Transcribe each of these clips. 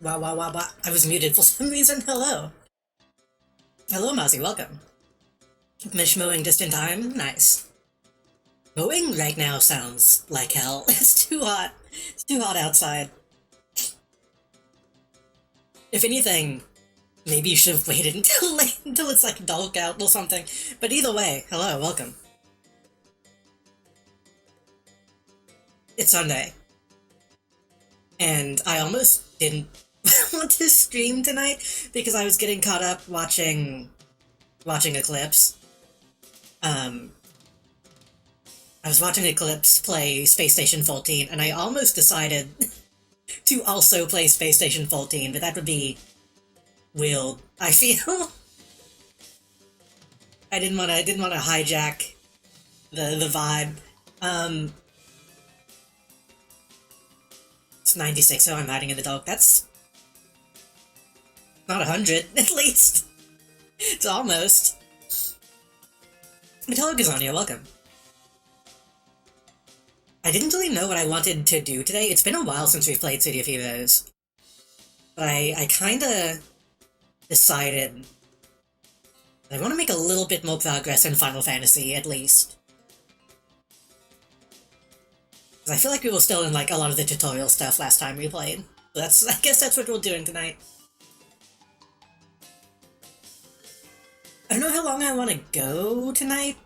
Wow, wow, wow, wow. I was muted for some reason. Hello. Hello, Mozzie. Welcome. Finish mowing just in time. Nice. Mowing right now sounds like hell. It's too hot. It's too hot outside. If anything, maybe you should have waited until late, until it's like dark out or something. But either way, hello, welcome. It's Sunday. And I almost didn't want to stream tonight because I was getting caught up watching Eclipse. I was watching Eclipse play Space Station 14, and I almost decided to also play Space Station 14, but that would be weird, I feel. I didn't want to hijack the vibe. It's 96, so I'm hiding in the dark. That's not 100, at least. It's almost. Metallic is on here, welcome. I didn't really know what I wanted to do today. It's been a while since we've played City of Heroes. But I kinda decided that I want to make a little bit more progress in Final Fantasy, at least. Because I feel like we were still in like a lot of the tutorial stuff last time we played. So I guess that's what we're doing tonight. I don't know how long I want to go tonight.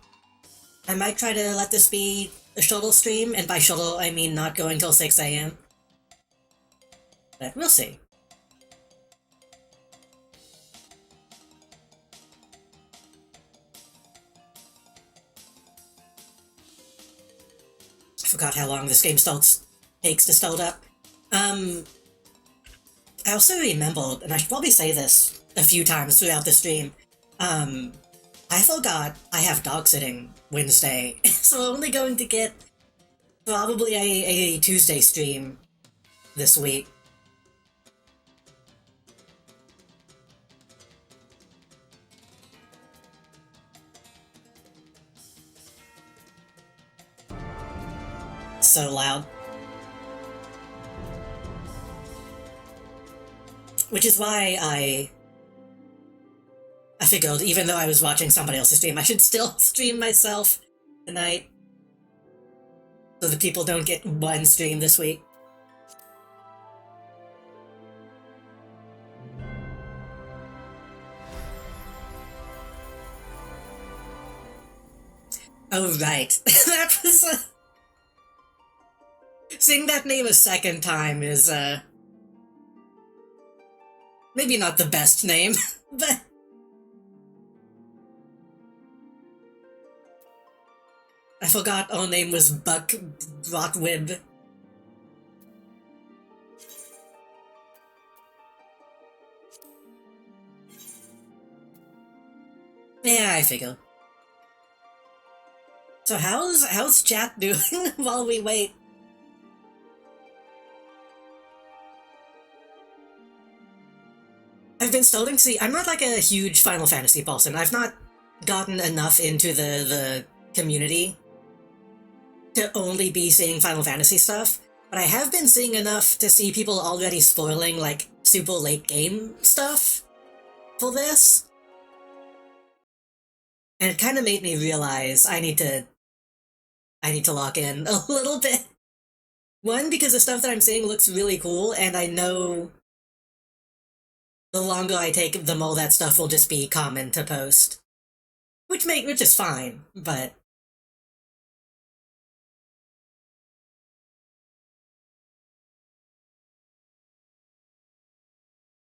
I might try to let this be a shuttle stream, and by shuttle I mean not going till 6 a.m. But we'll see. I forgot how long this game takes to start up. I also remembered, and I should probably say this a few times throughout the stream, I forgot I have dog sitting Wednesday, so I'm only going to get probably a Tuesday stream this week. So loud. Which is why I figured, even though I was watching somebody else's stream, I should still stream myself tonight. So that people don't get one stream this week. Oh, right. That was, seeing that name a second time is, maybe not the best name, but... I forgot our name was Buck Brotwib. Yeah, I figure. So how's chat doing while we wait? I've been starting to see, I'm not like a huge Final Fantasy person. I've not gotten enough into the community to only be seeing Final Fantasy stuff, but I have been seeing enough to see people already spoiling, like, super late game stuff for this. And it kind of made me realize I need to lock in a little bit. One, because the stuff that I'm seeing looks really cool, and I know the longer I take, the more that stuff will just be common to post. Which is fine, but...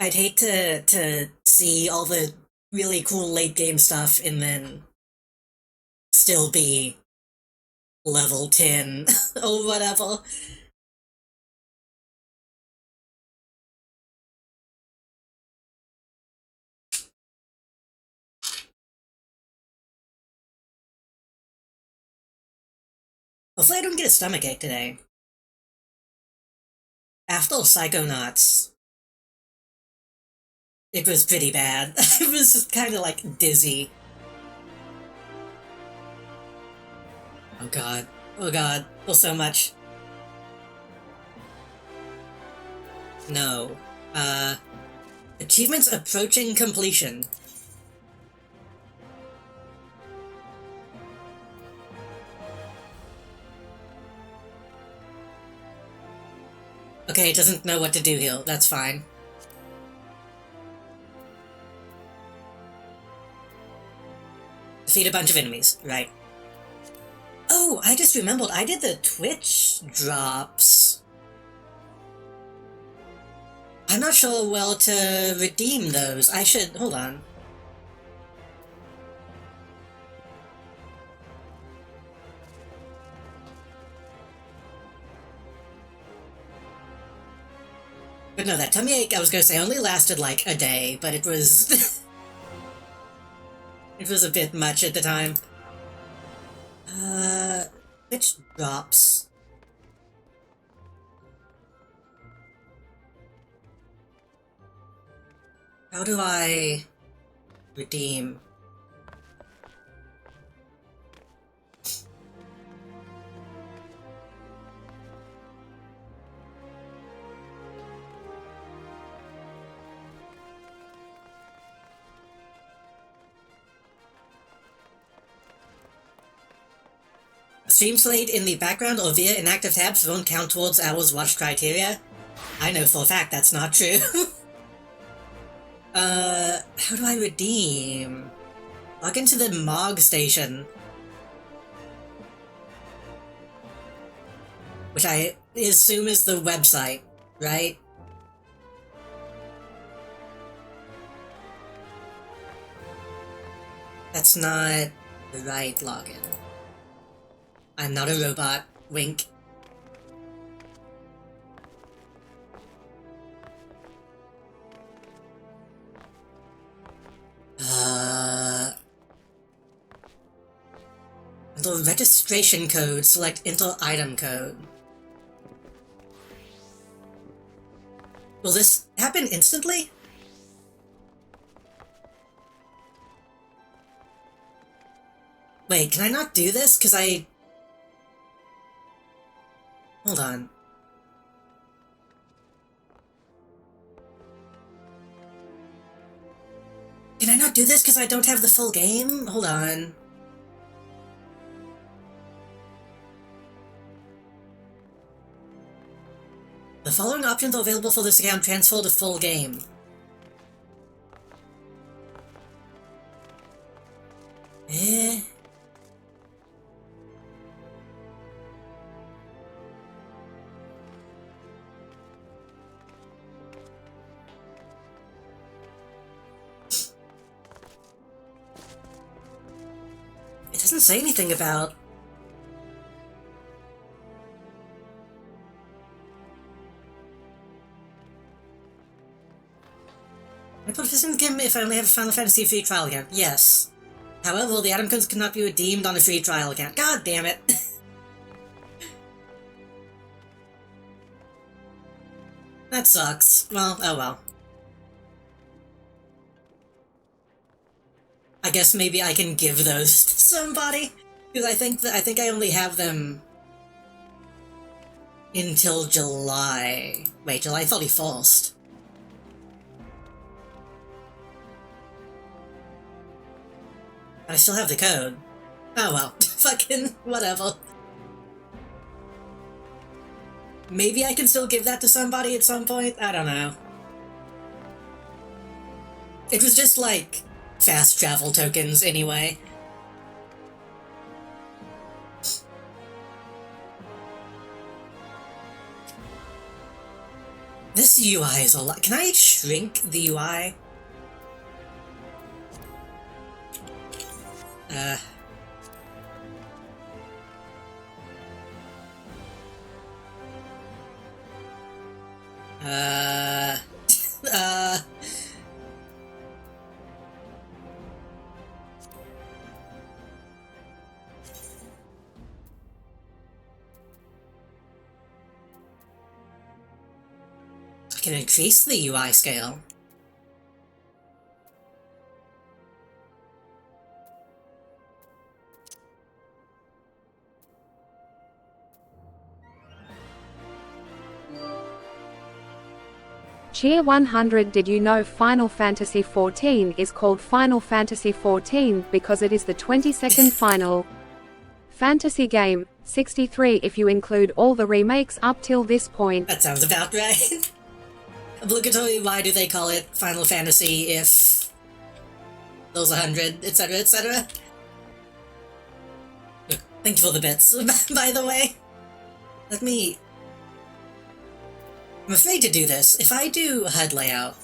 I'd hate to see all the really cool late game stuff and then still be level 10 or whatever. Hopefully I don't get a stomachache today. After Psychonauts, it was pretty bad. I was just kind of like dizzy. Oh god. Oh god. Well, so much. No. Achievements approaching completion. Okay, it doesn't know what to do here. That's fine. Defeat a bunch of enemies. Right. Oh, I just remembered. I did the Twitch drops. I'm not sure well to redeem those. I should... Hold on. But no, that tummy ache, I was gonna say, only lasted like a day, but it was... it was a bit much at the time. Which drops? How do I... redeem? Stream slate in the background or via inactive tabs won't count towards hours watched criteria? I know for a fact that's not true. How do I redeem? Log into the MOG station. Which I assume is the website, right? That's not the right login. I'm not a robot. Wink. The registration code, select enter item code. Will this happen instantly? Wait, can I not do this? Because I... Hold on. Can I not do this because I don't have the full game? Hold on. The following options are available for this account. Transfer to full game. Eh? It doesn't say anything about... I put this in the game if I only have a Final Fantasy free trial account. Yes. However, the item codes cannot be redeemed on a free trial account. God damn it. That sucks. Well, oh well. I guess maybe I can give those to somebody? Because I think I only have them until July. Wait, July 31st. But I still have the code. Oh well, fucking whatever. Maybe I can still give that to somebody at some point? I don't know. It was just like fast travel tokens anyway. This UI is a lot. Can I shrink the UI? I can increase the UI scale. Cheer 100. Did you know Final Fantasy XIV is called Final Fantasy XIV because it is the 22nd Final Fantasy game, 63 if you include all the remakes up till this point. That sounds about right. Obligatory, why do they call it Final Fantasy if those 100, etc., etc.? Thank you for the bits, by the way. I'm afraid to do this. If I do HUD layout...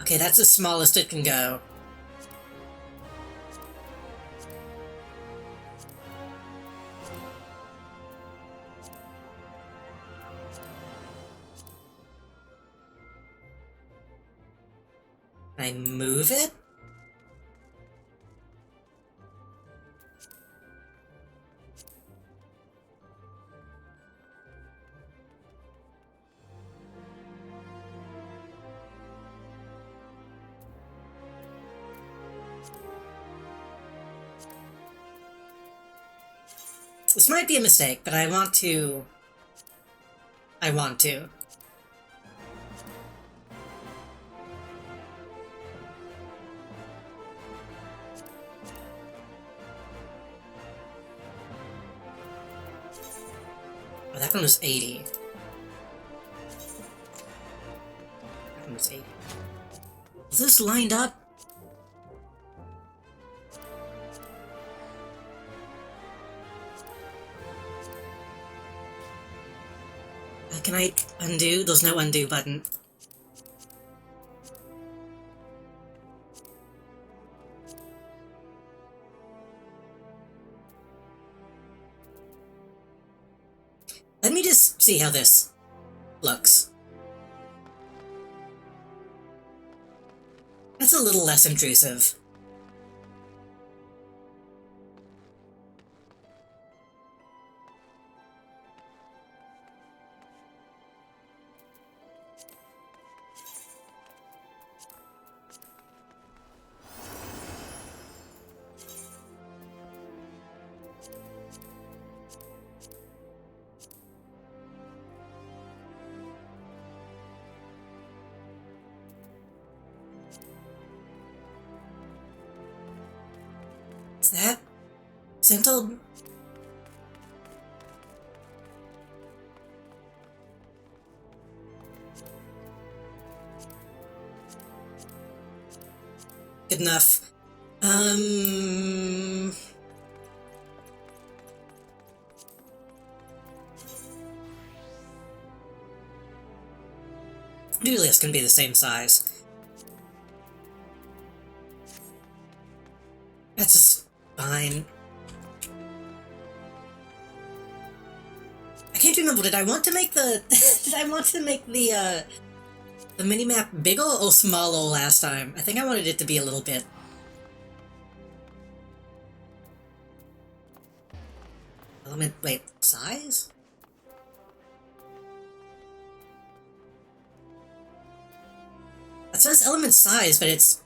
Okay, that's the smallest it can go. Can I move it? This might be a mistake, but I want to. Oh, that one was 80. That one was 80. Is this lined up? Can I undo? There's no undo button. Let me just see how this looks. That's a little less intrusive. Is that Sintel? Good enough. Julius can be the same size. That's just fine. I can't remember, did I want to make the... did I want to make the minimap bigger or smaller last time? I think I wanted it to be a little bit... Element... wait, size? It says element size, but it's...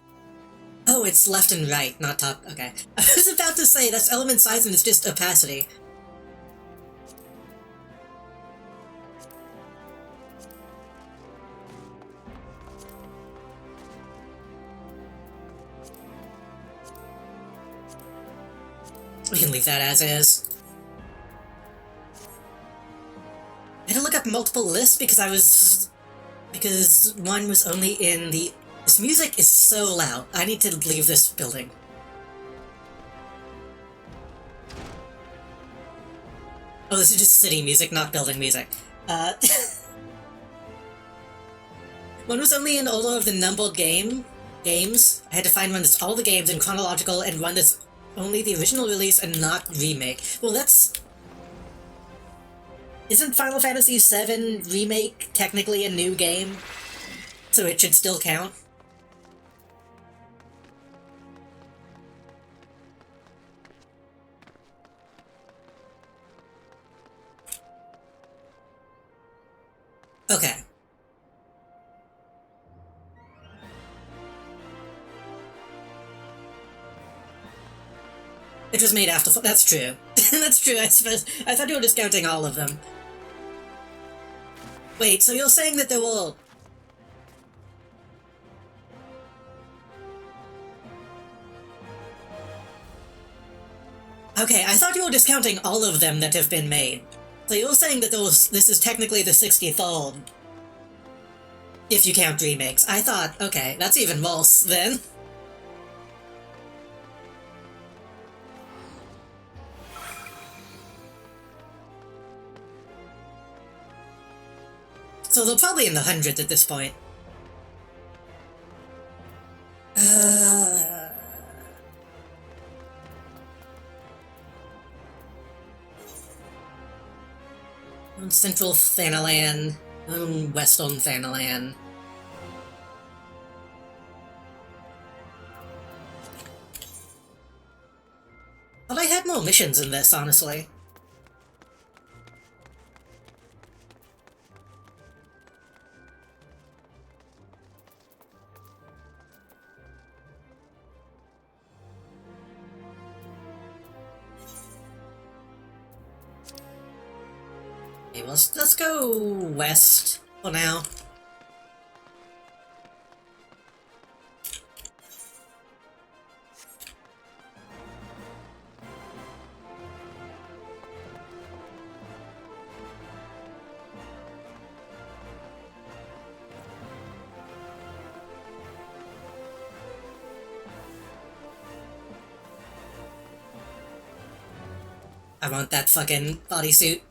Oh, it's left and right, not top. Okay. I was about to say, that's element size and it's just opacity. We can leave that as is. I had to look up multiple lists because one was only in the... This music is so loud. I need to leave this building. Oh, this is just city music, not building music. One was only in order of the numbered games. I had to find one that's all the games in chronological and one that's only the original release and not remake. Well, that's... Isn't Final Fantasy VII Remake technically a new game? So it should still count? Okay. It was made after... That's true. That's true, I suppose. I thought you were discounting all of them. Wait, so you're saying that there were... Okay, I thought you were discounting all of them that have been made. So you're saying that this is technically the 63rd, if you count remakes. I thought, okay, that's even worse, then. So they're probably in the hundreds at this point. Central Thanalan, Western Thanalan. But I had more missions in this, honestly. Okay, let's go west for now. I want that fucking bodysuit.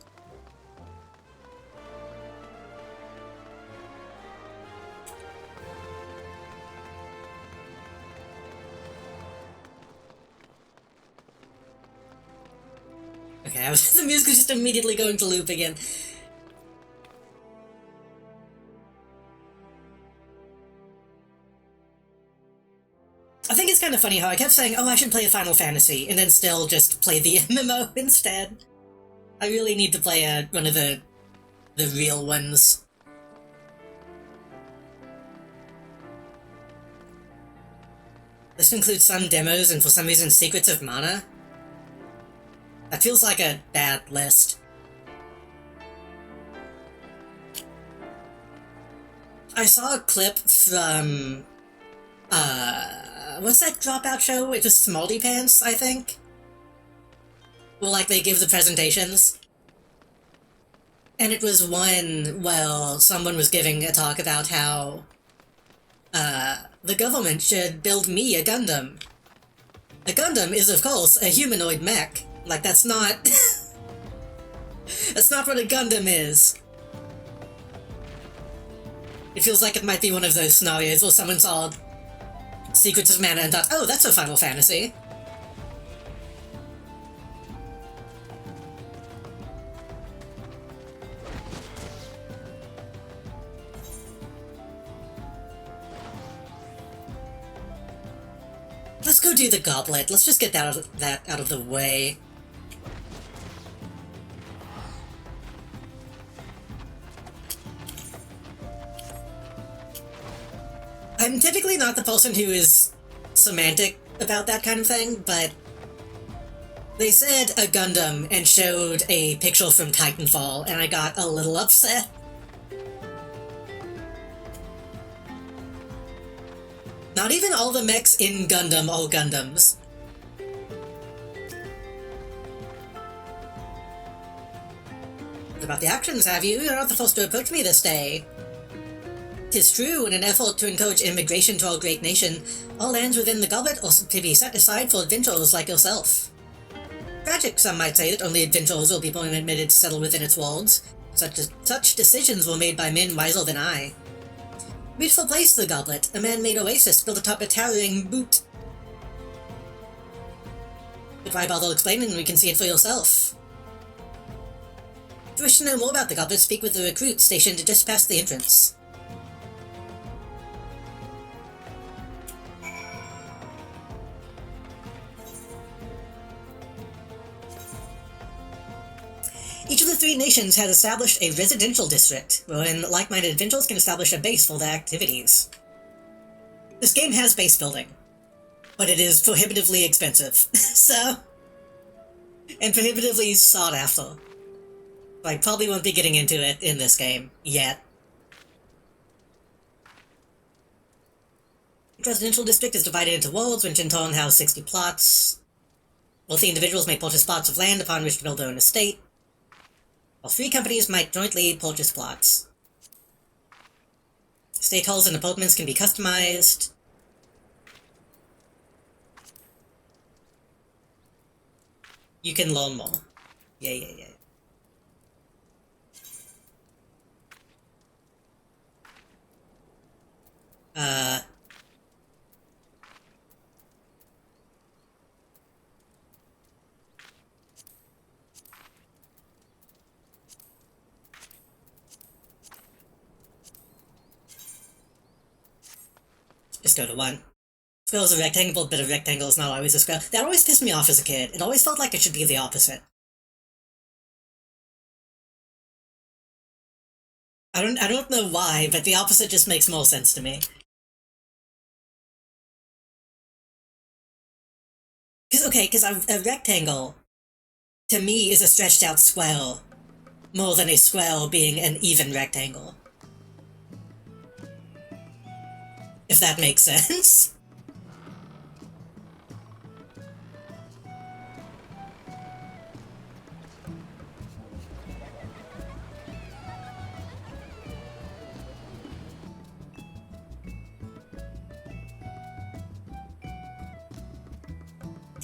Okay, the music is just immediately going to loop again. I think it's kind of funny how I kept saying, oh, I should play a Final Fantasy, and then still just play the MMO instead. I really need to play one of the real ones. This includes some demos and for some reason Secrets of Mana. That feels like a bad list. I saw a clip from... what's that Dropout show? It was Smalty Pants, I think? Well, like, they give the presentations. And it was one, well, someone was giving a talk about how, the government should build me a Gundam. A Gundam is, of course, a humanoid mech. Like, that's not... that's not what a Gundam is. It feels like it might be one of those scenarios where someone saw Secrets of Mana and thought, oh, that's a Final Fantasy. Let's go do the goblet. Let's just get that out of the way. I'm typically not the person who is semantic about that kind of thing, but they said a Gundam and showed a picture from Titanfall, and I got a little upset. Not even all the mechs in Gundam are Gundams. What about the actions, have you? You're not the first to approach me this day. 'Tis true, in an effort to encourage immigration to our great nation, all lands within the goblet are to be set aside for adventurers like yourself. Tragic, some might say, that only adventurers will be permitted to settle within its walls. Such decisions were made by men wiser than I. Beautiful place, the goblet, a man-made oasis built atop a towering butte. But why bother explaining when we can see it for yourself? If you wish to know more about the goblet, speak with the recruit stationed just past the entrance. Each of the three nations has established a residential district, wherein like-minded adventurers can establish a base for their activities. This game has base building, but it is prohibitively expensive, so and prohibitively sought after. I probably won't be getting into it in this game yet. Each residential district is divided into wards, which in turn house 60 plots. Wealthy individuals may purchase plots of land upon which to build their own estate, while 3 companies might jointly purchase plots. Estate halls and apartments can be customized. You can learn more. Yeah. Just go to 1. Square is a rectangle, but a rectangle is not always a square. That always pissed me off as a kid. It always felt like it should be the opposite. I don't know why, but the opposite just makes more sense to me. Because a rectangle, to me, is a stretched out square, more than a square being an even rectangle. If that makes sense.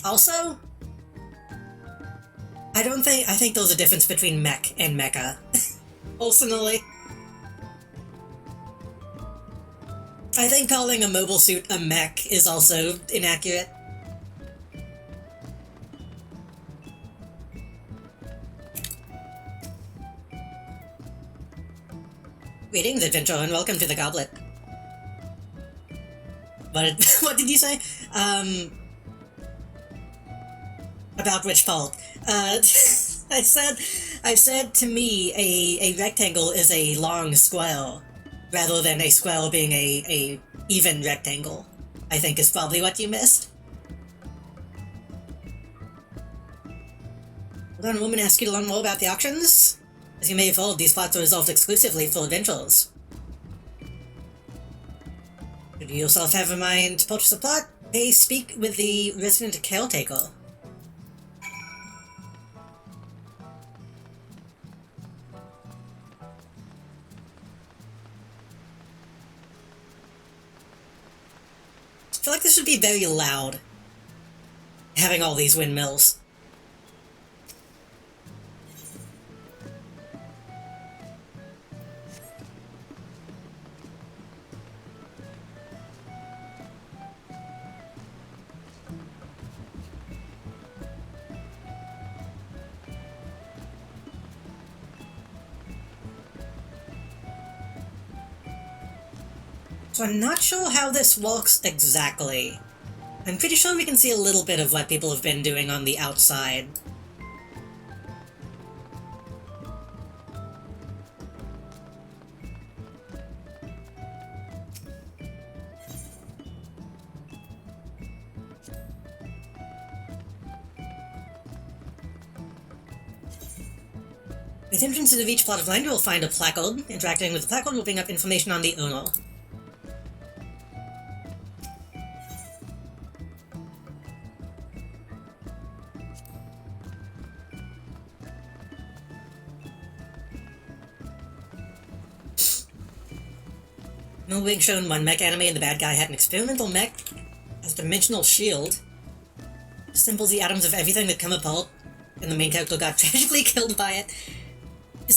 Also, I think there's a difference between mech and mecha. Personally. I think calling a mobile suit a mech is also inaccurate. Greetings, adventurer, and welcome to the Goblet. What did you say? About which part? I said to me a rectangle is a long square, rather than a square being a even rectangle, I think is probably what you missed. Will a woman ask you to learn more about the auctions? As you may have heard, these plots are reserved exclusively for adventurers. Should you yourself have in mind to purchase a plot, please speak with the resident caretaker. I feel like this would be very loud, having all these windmills. So I'm not sure how this works exactly. I'm pretty sure we can see a little bit of what people have been doing on the outside. With entrances of each plot of land, you will find a placard. Interacting with the placard will bring up information on the owner. No being shown one mech anime and the bad guy had an experimental mech as a dimensional shield. Assembles the atoms of everything that come apart, and the main character got tragically killed by it.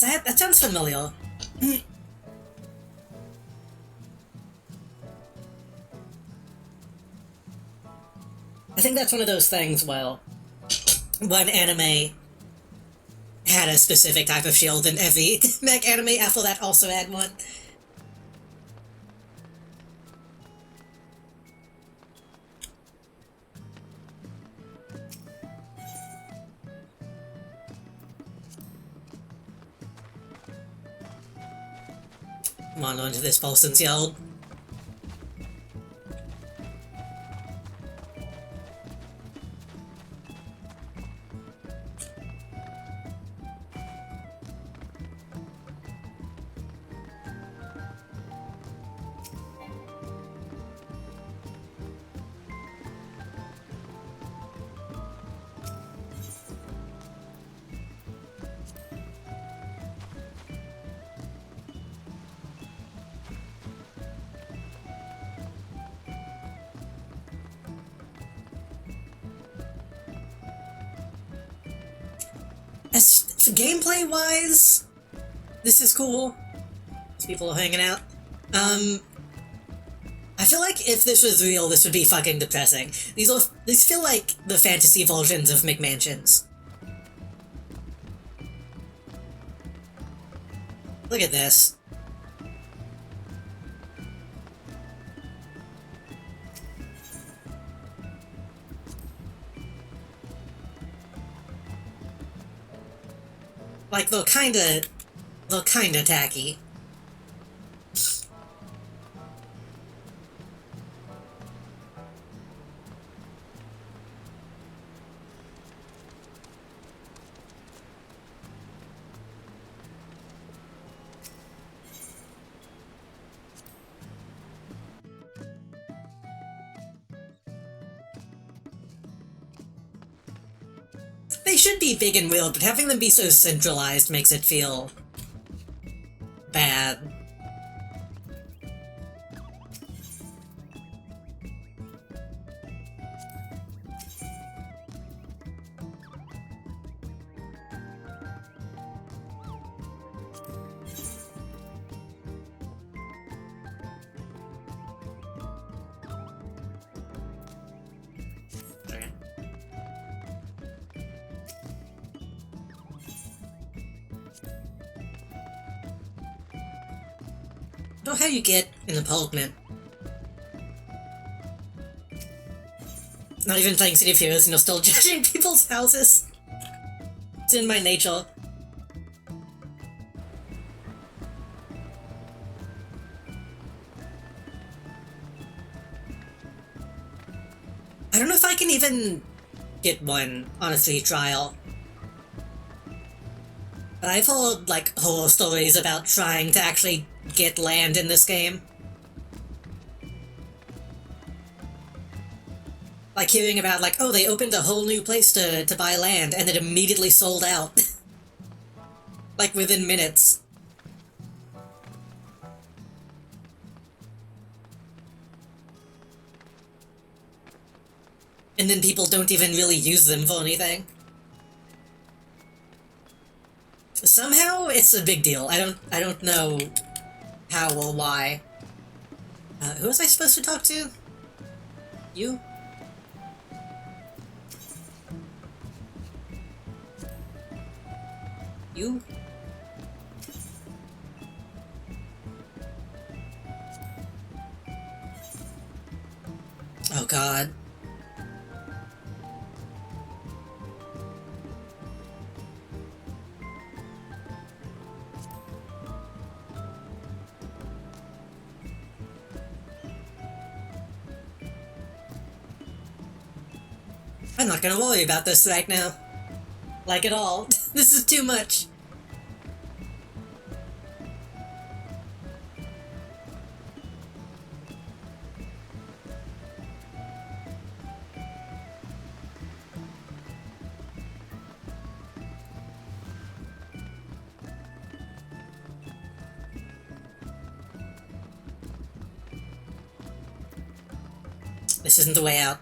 That sounds familiar. I think that's one of those things where one anime had a specific type of shield, and every mech anime after that also had one. Come on, onto this person's yard. As gameplay-wise, this is cool. People are hanging out. I feel like if this was real, this would be fucking depressing. These feel like the fantasy versions of McMansions. Look at this. Like, they're kinda tacky. They should be big and real, but having them be so centralized makes it feel bad. I don't know how you get an apartment. Not even playing City of Heroes and you're still judging people's houses. It's in my nature. I don't know if I can even get one on a free trial. But I've heard, like, horror stories about trying to actually get land in this game. Like hearing about, like, oh, they opened a whole new place to buy land, and it immediately sold out. Like, within minutes. And then people don't even really use them for anything. Somehow, it's a big deal. I don't know how or why. Who was I supposed to talk to? You? You? Oh god. I'm not gonna worry about this right now. Like at all. This is too much. This isn't the way out.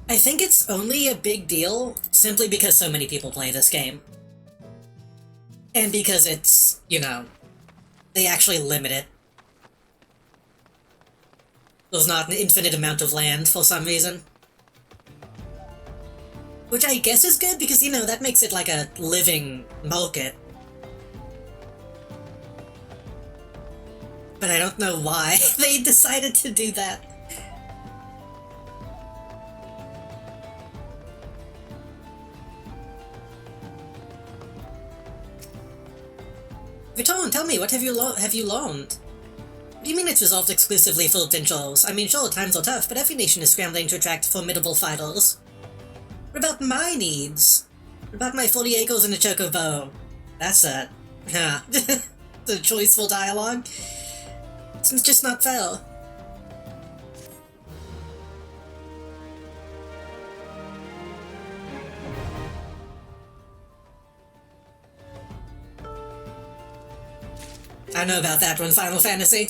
I think it's only a big deal simply because so many people play this game. And because it's, you know, they actually limit it. There's not an infinite amount of land for some reason. Which I guess is good because, you know, that makes it like a living market. But I don't know why they decided to do that. Viton, tell me, what have you learned? What do you mean it's resolved exclusively for adventurers? I mean, sure, times are tough, but every nation is scrambling to attract formidable fighters. What about my needs? What about my 40 acres and a chocobo? That's a... yeah. The choiceful dialogue? It's just not fair. I know about that one, Final Fantasy.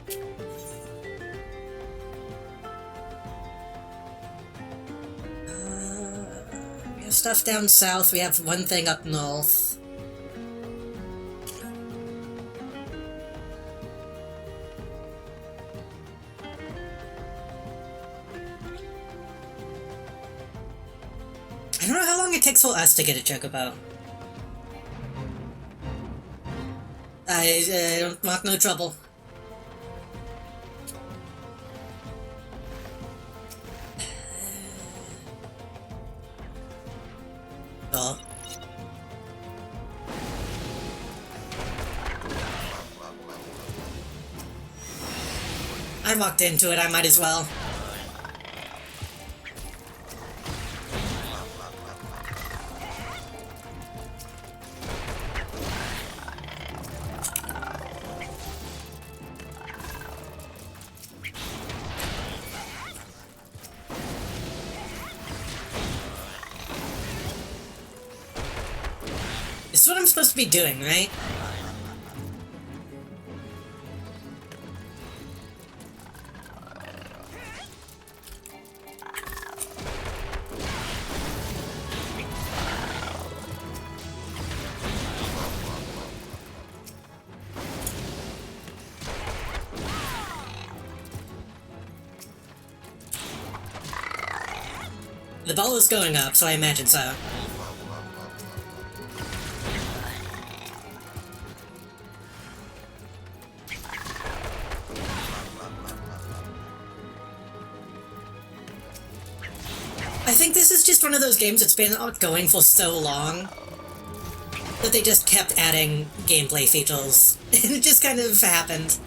We have stuff down south, we have one thing up north. I don't know how long it takes for us to get a chocobo. I don't want no trouble. Oh. I walked into it, I might as well. This is what I'm supposed to be doing, right? The ball is going up, so I imagine so. I think this is just one of those games that's been going for so long that they just kept adding gameplay features. And it just kind of happened.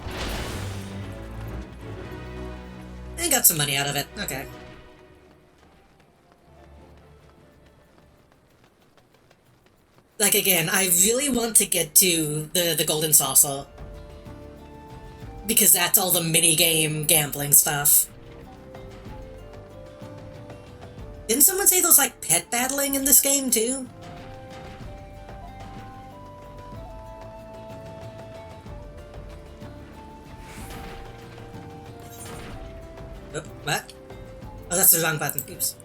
And got some money out of it. Okay. Like, again, I really want to get to the golden saucer. Because that's all the minigame gambling stuff. Didn't someone say there's, like, pet battling in this game, too? Oh, what? Oh, that's the wrong button. Oops.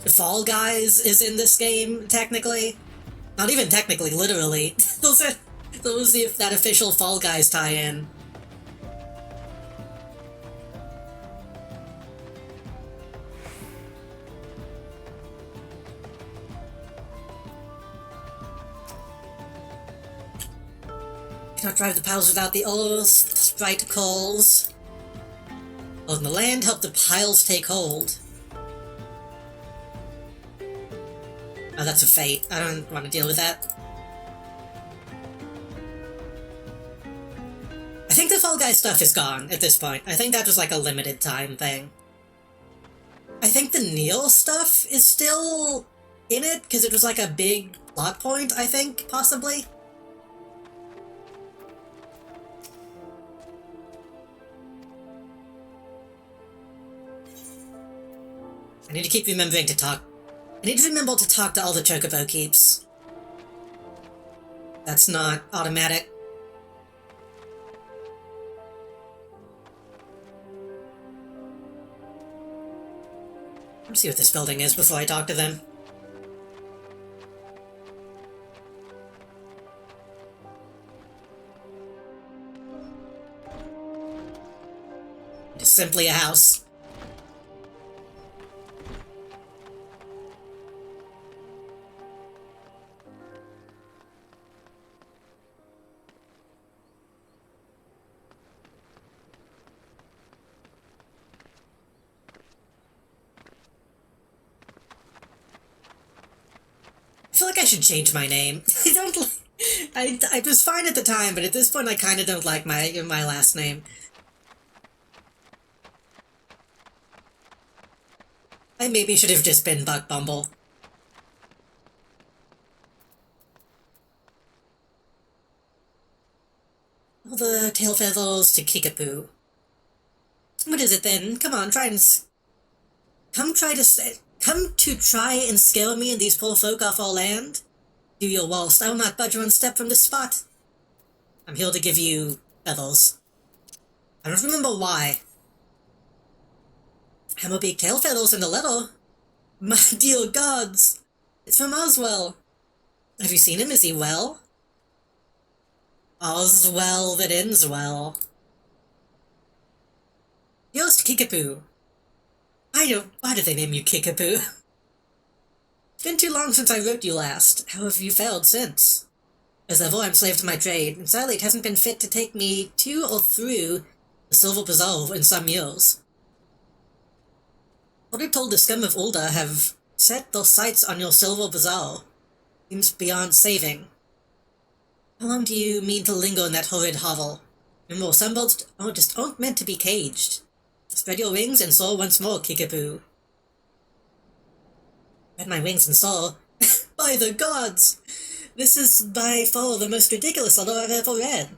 Fall Guys is in this game, technically. Not even technically, literally. That official Fall Guys tie-in. Cannot drive the piles without the oars, Sprite calls. On the land, help the piles take hold. Oh, that's a fate. I don't want to deal with that. I think the Fall Guys stuff is gone at this point. I think that was like a limited time thing. I think the Neil stuff is still in it, because it was like a big plot point, I think, possibly. I need to keep remembering to talk. I need to remember to talk to all the Chocobo keeps. That's not automatic. Let's see what this building is before I talk to them. It is simply a house. I feel like I should change my name. I don't like... I was fine at the time, but at this point I kind of don't like my last name. I maybe should have just been Buck Bumble. All the tail feathers to Kickapoo. What is it then? Come on, try and... Come to try and scare me and these poor folk off our land? Do your waltz. I will not budge one step from this spot. I'm here to give you feathers. I don't remember why. Hammerbeak tail feathers in the letter. My dear gods! It's from Oswell. Have you seen him? Is he well? All's well that ends well. Yost Kickapoo. Why did they name you Kickapoo? It's been too long since I wrote you last. How have you fared since? As ever, I'm slave to my trade, and sadly it hasn't been fit to take me to or through the Silver Bazaar in some years. What I told the scum of Ulda have set their sights on your Silver Bazaar seems beyond saving. How long do you mean to linger in that horrid hovel? Remember, some birds just aren't meant to be caged. Spread your wings and soar once more, Kickapoo. Spread my wings and soar? By the gods! This is by far the most ridiculous letter I've ever read.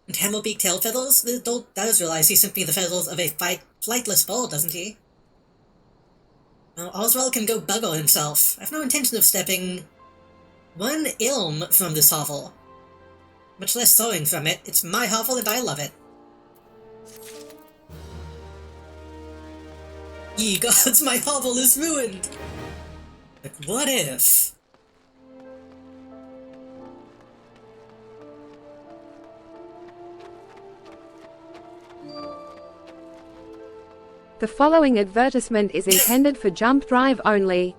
And Hammerbeak tail feathers? The adult does realize he's simply the feathers of a flightless bird, doesn't he? Well, Oswald can go bugger himself. I've no intention of stepping one ilm from this hovel. Much less sewing from it. It's my hovel and I love it. Ye gods, my hovel is ruined! But what if? The following advertisement is intended for Jump Drive only.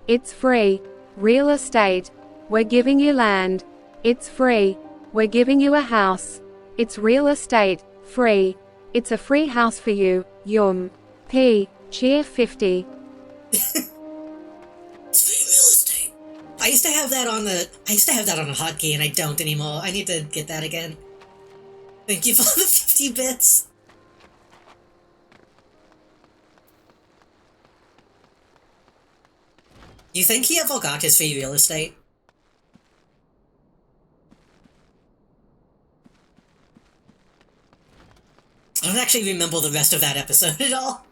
It's free. Real estate. We're giving you land. It's free. We're giving you a house. It's real estate. Free. It's a free house for you. Yum. P. Cheer 50. It's free real estate. I used to have that on a hotkey and I don't anymore. I need to get that again. Thank you for the 50 bits. You think he ever got his free real estate? I don't actually remember the rest of that episode at all.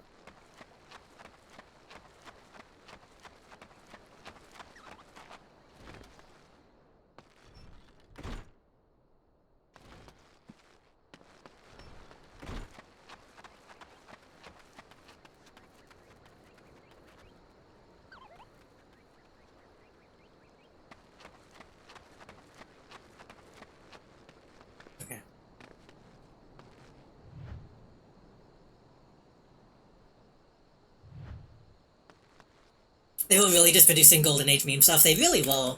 They were really just producing Golden Age meme stuff. They really were.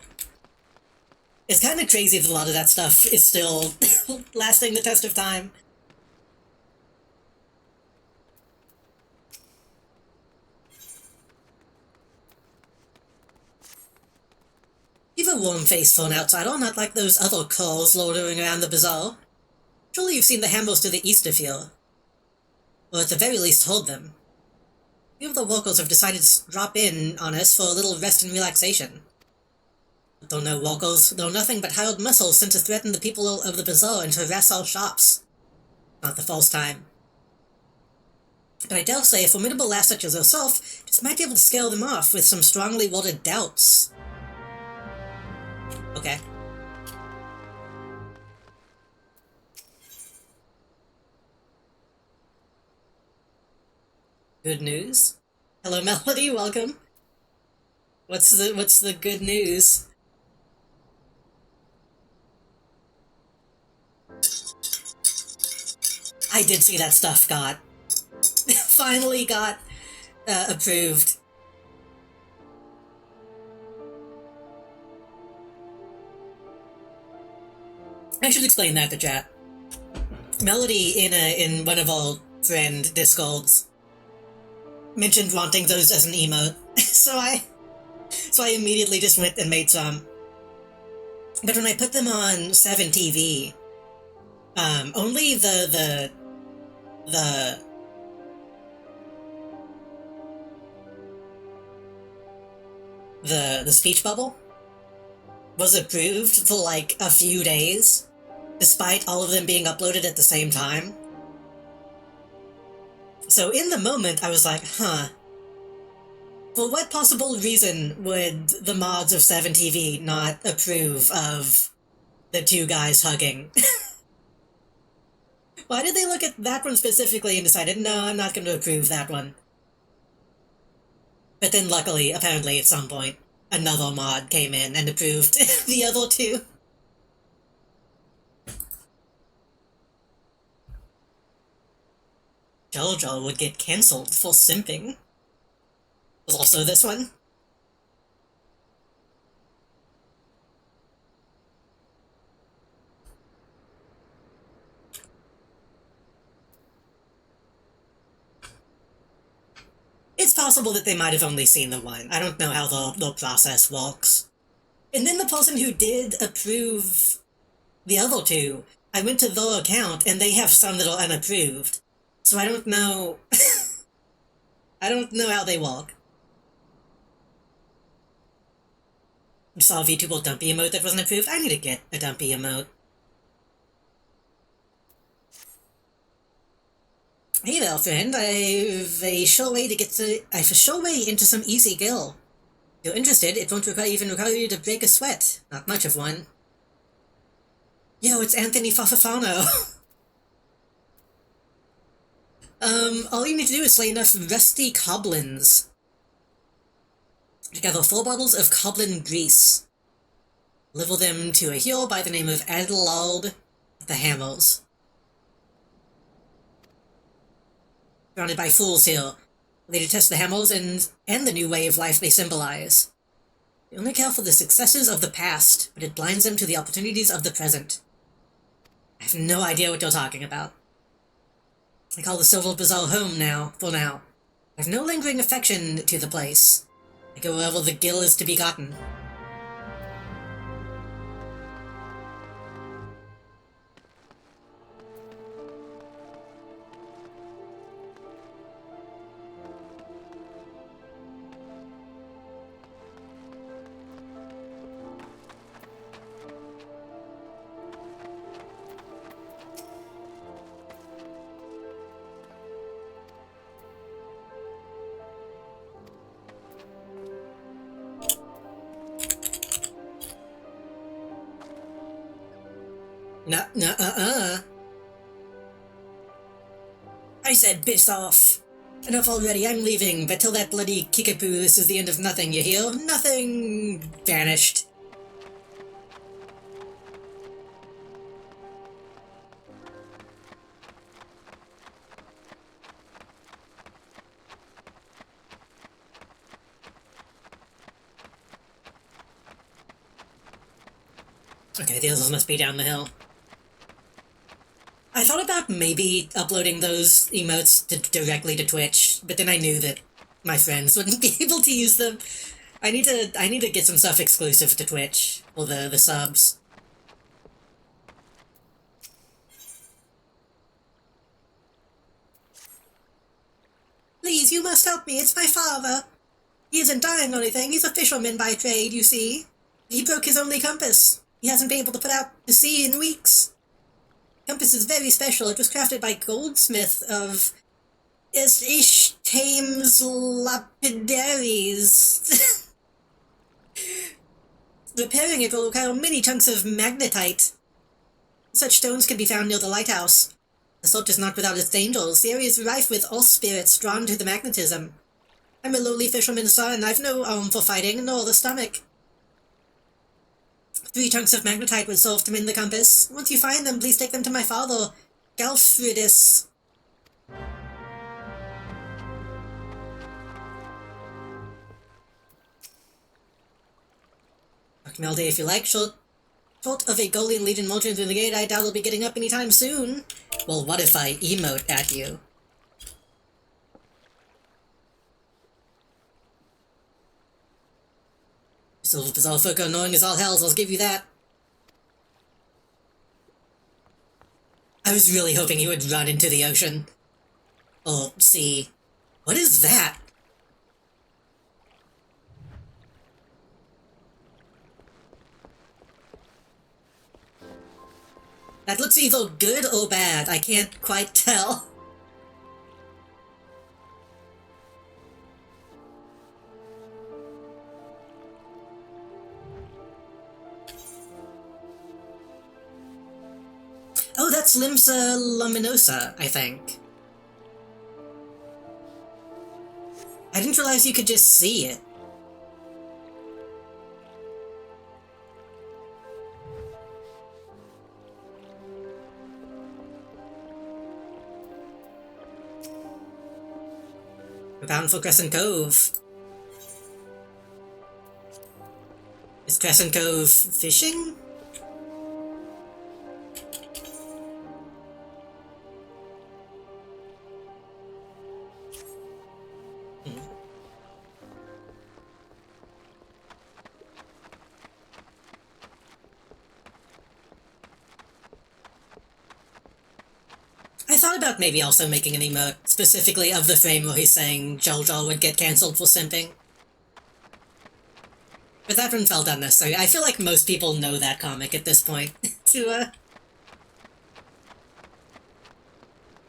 It's kind of crazy that a lot of that stuff is still lasting the test of time. You've a warm-faced phone outsider, not like those other curs loitering around the bazaar. Surely you've seen the hammers to the east of here. Or at the very least heard them. Few of the workers have decided to drop in on us for a little rest and relaxation. But they're no workers, they're nothing but hired muscles sent to threaten the people of the bazaar and to harass our shops. Not the first time. But I dare say a formidable lass such as herself just might be able to scare them off with some strongly worded doubts. Okay. Good news? Hello, Melody, welcome. What's the good news? I did see that stuff finally got approved. I should explain that to chat. Melody in one of our friend Discords mentioned wanting those as an emote, so I immediately just went and made some. But when I put them on 7 TV, only the speech bubble was approved for like a few days, despite all of them being uploaded at the same time. So in the moment, I was like, huh. For what possible reason would the mods of 7TV not approve of the two guys hugging? Why did they look at that one specifically and decided, no, I'm not going to approve that one? But then luckily, apparently at some point, another mod came in and approved the other two. JoJo would get cancelled for simping. Was also this one. It's possible that they might have only seen the one. I don't know how the process works. And then the person who did approve the other two, I went to their account and they have some that are unapproved. So I don't know. I don't know how they work. You saw a VTuber dumpy emote that wasn't approved? I need to get a dumpy emote. Hey there, friend. I've a sure way into some easy gill. If you're interested, it won't even require you to break a sweat. Not much of one. Yo, it's Anthony Fafafano. All you need to do is slay enough rusty goblins to gather 4 bottles of goblin grease. Level them to a hero by the name of Adelard the Hammers. Surrounded by fools here. They detest the Hammers and the new way of life they symbolize. They only care for the successes of the past, but it blinds them to the opportunities of the present. I have no idea what you're talking about. I call the Silver Bazaar home now, for now. I have no lingering affection to the place. I go wherever the gill is to be gotten. I said piss off. Enough already, I'm leaving, but till that bloody kickapoo, this is the end of nothing, you hear? Nothing vanished. Okay, the others must be down the hill. I thought about maybe uploading those emotes directly to Twitch, but then I knew that my friends wouldn't be able to use them. I need to get some stuff exclusive to Twitch, or the subs. Please, you must help me, it's my father. He isn't dying or anything, he's a fisherman by trade, you see. He broke his only compass. He hasn't been able to put out to sea in weeks. Compass is very special. It was crafted by Goldsmith of Thames Lapidaries. Repairing it will require many chunks of magnetite. Such stones can be found near the lighthouse. The salt is not without its dangers. The area is rife with all spirits drawn to the magnetism. I'm a lowly fisherman's son. I've no arm for fighting, nor the stomach. 3 chunks of magnetite would serve to mend the compass. Once you find them, please take them to my father, Galfridis. Talk to me all day if you like. Short of a Golian Legion motoring through the gate, I doubt they'll be getting up anytime soon. Well, what if I emote at you? Silver Bazaar folk are annoying as all hells, I'll give you that. I was really hoping he would run into the ocean. Or sea. What is that? That looks either good or bad, I can't quite tell. that's Limsa luminosa, I think. I didn't realize you could just see it. We're bound for Crescent Cove. Is Crescent Cove fishing? I thought about maybe also making an emote specifically of the frame where he's saying Jojo would get cancelled for simping. But that one felt unnecessary. I feel like most people know that comic at this point to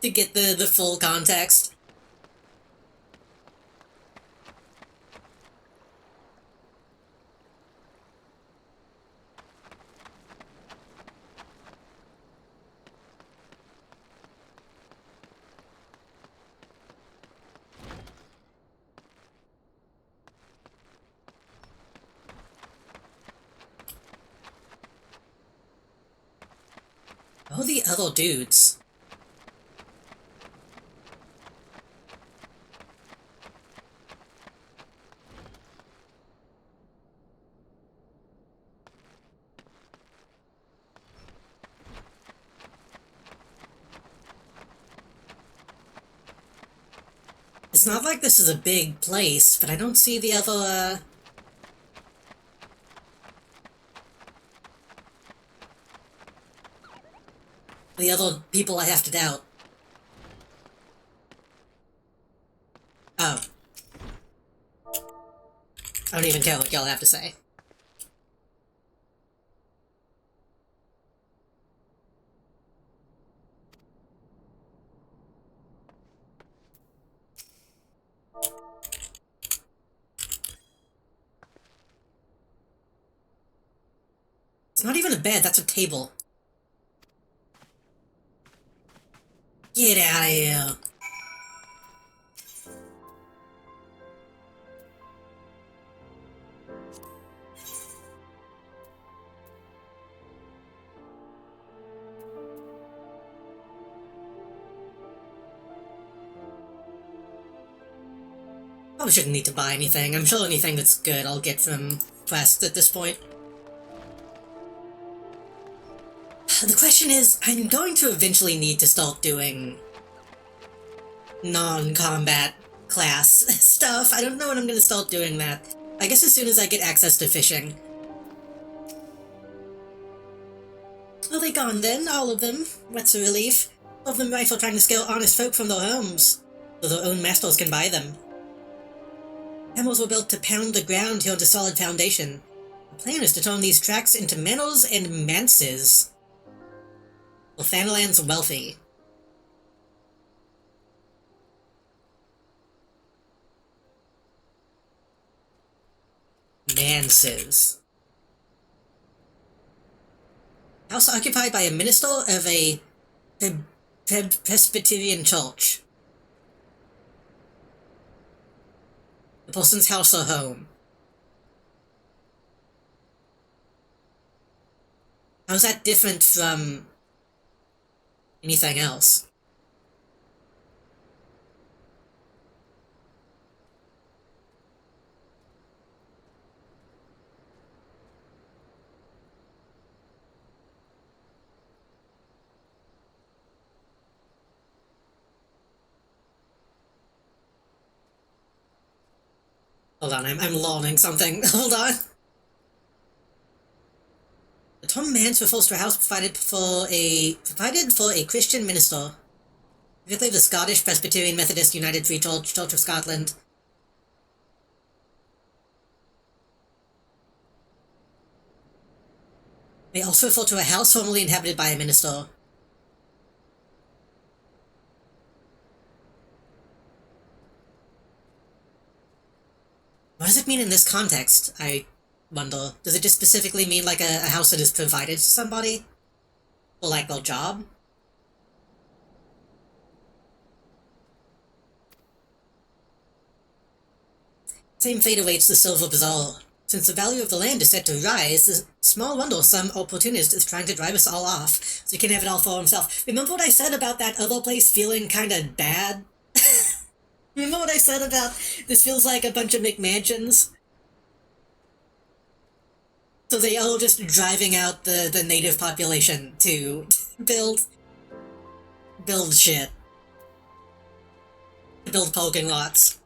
get the full context. Oh, the other dudes. It's not like this is a big place, but I don't see the other, the other people I have to doubt. Oh. I don't even care what y'all have to say. It's not even a bed, that's a table. Get out of here. Probably shouldn't need to buy anything. I'm sure anything that's good I'll get from Quest at this point. The question is, I'm going to eventually need to start doing non-combat class stuff. I don't know when I'm going to start doing that. I guess as soon as I get access to fishing. Are they gone then? All of them? What's a relief? All of them rifle trying to scale honest folk from their homes, so their own masters can buy them. Hammers were built to pound the ground here into solid foundation. The plan is to turn these tracks into manors and manses. Lothanerland's wealthy. Manses. House occupied by a minister of a Presbyterian church. The person's house or home. How's that different from anything else? Hold on, I'm learning something. Hold on. The term manse refers to a house provided for a Christian minister. Particularly the Scottish Presbyterian Methodist United Free Church, Church of Scotland. They also refer to a house formerly inhabited by a minister. What does it mean in this context, I wonder? Does it just specifically mean like a house that is provided to somebody? Or like their job? Same fate awaits the Silver Bazaar. Since the value of the land is set to rise, the small wonder some opportunist is trying to drive us all off, so he can have it all for himself. Remember what I said about that other place feeling kinda bad? Remember what I said about this feels like a bunch of McMansions? So they all just driving out the native population to build shit. To build parking lots.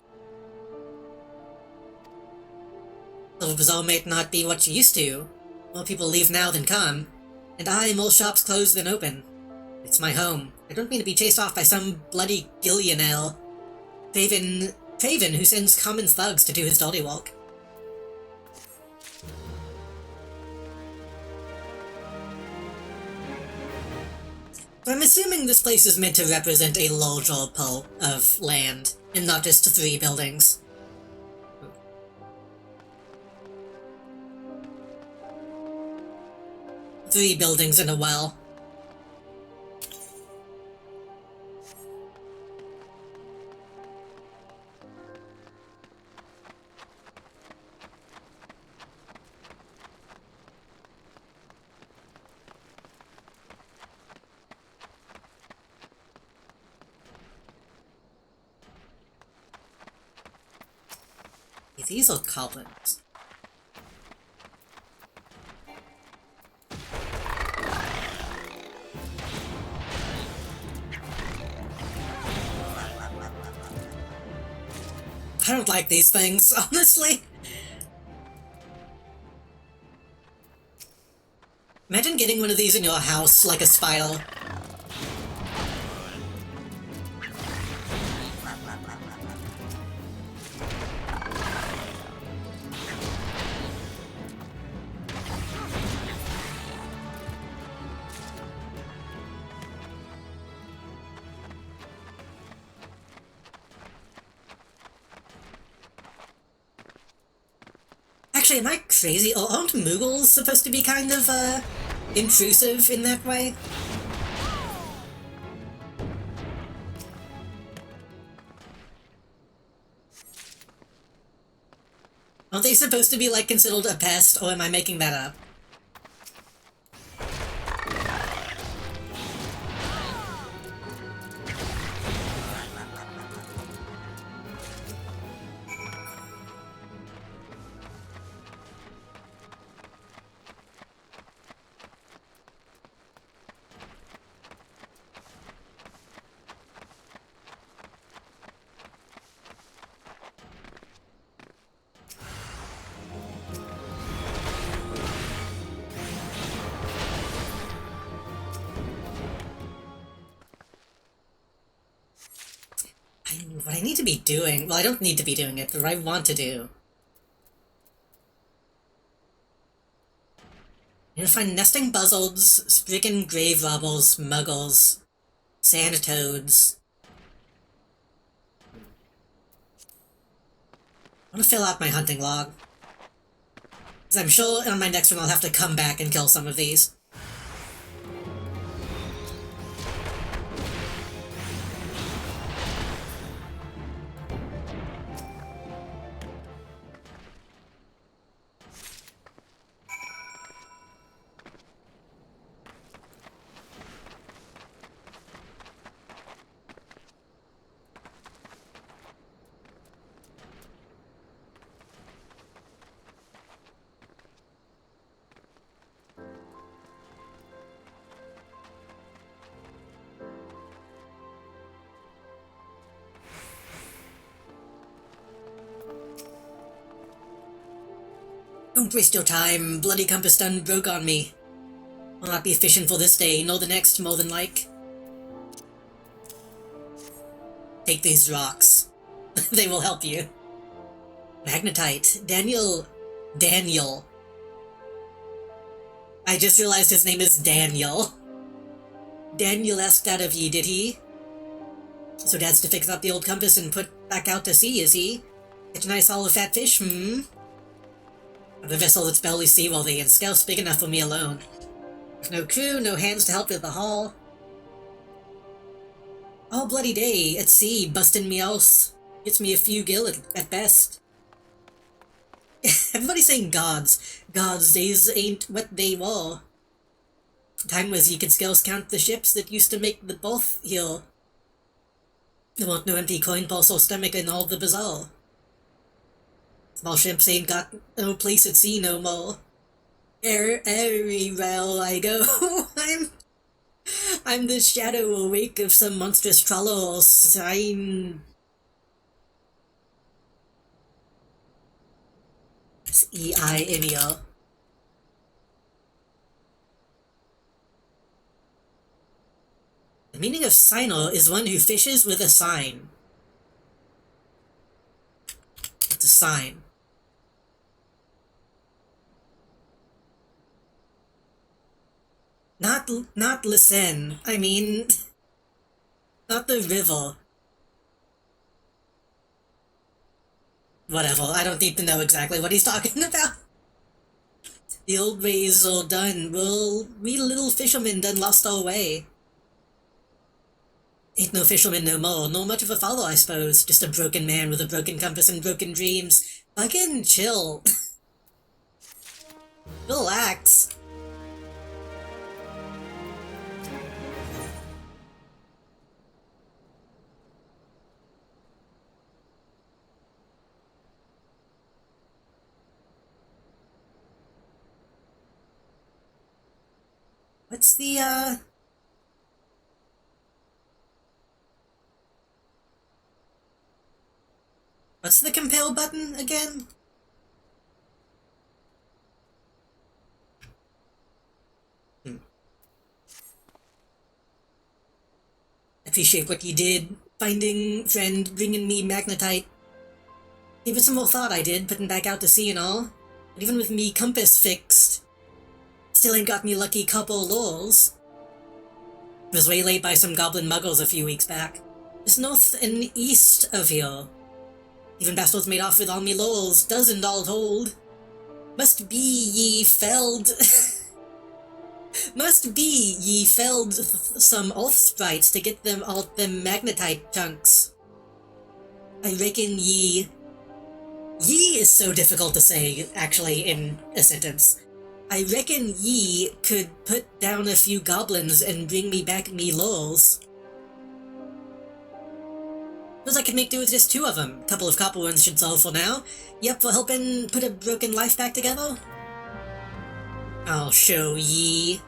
So the bazaar may not be what you used to. More people leave now than come. And more shops closed than open. It's my home. I don't mean to be chased off by some bloody Gillionel. Craven who sends common thugs to do his dirty work. So I'm assuming this place is meant to represent a larger part of land, and not just 3 buildings. 3 buildings and a well. These are goblins. I don't like these things, honestly. Imagine getting one of these in your house like a spider. Actually, am I crazy? Aren't Moogles supposed to be kind of, intrusive in that way? Aren't they supposed to be, like, considered a pest, or am I making that up? What I need to be doing... Well, I don't need to be doing it, but what I want to do... I'm gonna find nesting buzzards, stricken grave robbers, muggles, sand toads. I want to fill out my hunting log. Because I'm sure on my next one I'll have to come back and kill some of these. Don't waste your time, bloody compass done broke on me. I'll not be fishing for this day, nor the next, more than like. Take these rocks. They will help you. Magnetite. Daniel. I just realized his name is Daniel. Daniel asked out of ye, did he? So Dad's to fix up the old compass and put back out to sea, is he? Catch a nice haul of fat fish, The vessel that's barely seaworthy and scarce big enough for me alone. With no crew, no hands to help with the haul. All bloody day, at sea, bustin' me else. Gets me a few gill at best. Everybody's saying gods. Gods' days ain't what they were. Time was ye could scarce count the ships that used to make the both here. There weren't no empty coin purse or stomach in all the bazaar. Small ships ain't got no place at sea no more. Everywhere I go, I'm the shadow awake of some monstrous trawler or sign. It's E-I-N-E-R. The meaning of signer is one who fishes with a sign. It's a sign. Not listen. I mean, not the river. Whatever, I don't need to know exactly what he's talking about. The old ways are done. Well, we little fishermen done lost our way. Ain't no fisherman no more, nor much of a father, I suppose. Just a broken man with a broken compass and broken dreams. Fucking chill. Relax. What's the, what's the compare button again? Appreciate what you did. Finding friend, bringing me magnetite. Gave it some more thought I did, putting back out to sea and all. But even with me compass fixed, still ain't got me lucky couple lulls. Was waylaid by some goblin muggles a few weeks back. Just north and east of here. Even bastards made off with all me lulls, dozen all told. Must be ye felled... Must be ye felled some elf sprites to get them all them magnetite chunks. I reckon ye... Ye is so difficult to say, actually, in a sentence. I reckon ye could put down a few goblins and bring me back me lulls. Suppose I could make do with just two of them. Couple of copper ones should solve for now. Yep, for helping put a broken life back together? I'll show ye.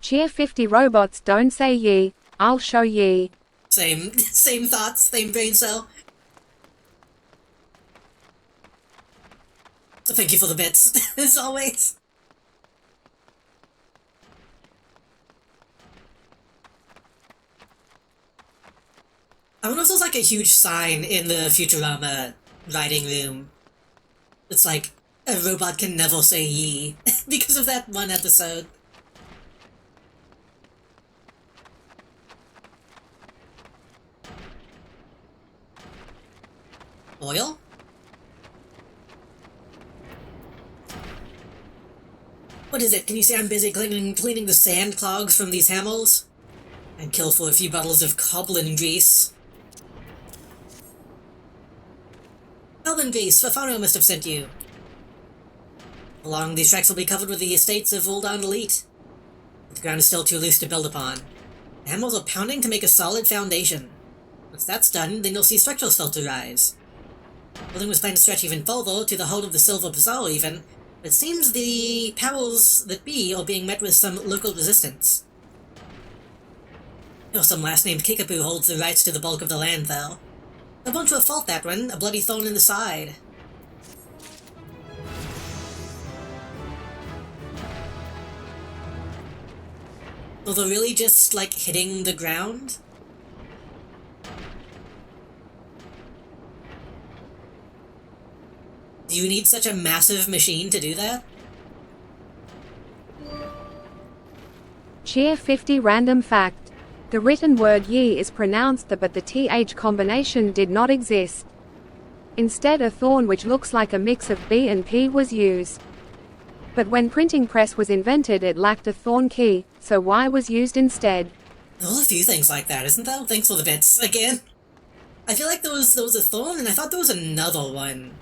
Cheer 50 robots don't say ye, I'll show ye. Same thoughts, same brain cell. Thank you for the bits, as always. I wonder if there's like a huge sign in the Futurama writing room. It's like, a robot can never say ye, because of that one episode. Oil? What is it? Can you say I'm busy cleaning the sand clogs from these hammers? And kill for a few bottles of goblin grease. Goblin grease, Fafano must have sent you. Along these tracks will be covered with the estates of Uldan Elite. But the ground is still too loose to build upon. The hammers are pounding to make a solid foundation. Once that's done, then you'll see structural start to rise. Building was planned to stretch even further, to the hold of the Silver Bazaar even, but it seems the powers that be are being met with some local resistance. Or some last-named Kickapoo holds the rights to the bulk of the land, though. A bunch to a fault, that one, a bloody thorn in the side. So they're really just, like, hitting the ground? Do you need such a massive machine to do that? Cheer 50 random fact. The written word ye is pronounced the, but the th combination did not exist. Instead, a thorn which looks like a mix of B and P was used. But when printing press was invented, it lacked a thorn key, so Y was used instead. Well, a few things like that, isn't there? Thanks for the bits again. I feel like there was a thorn, and I thought there was another one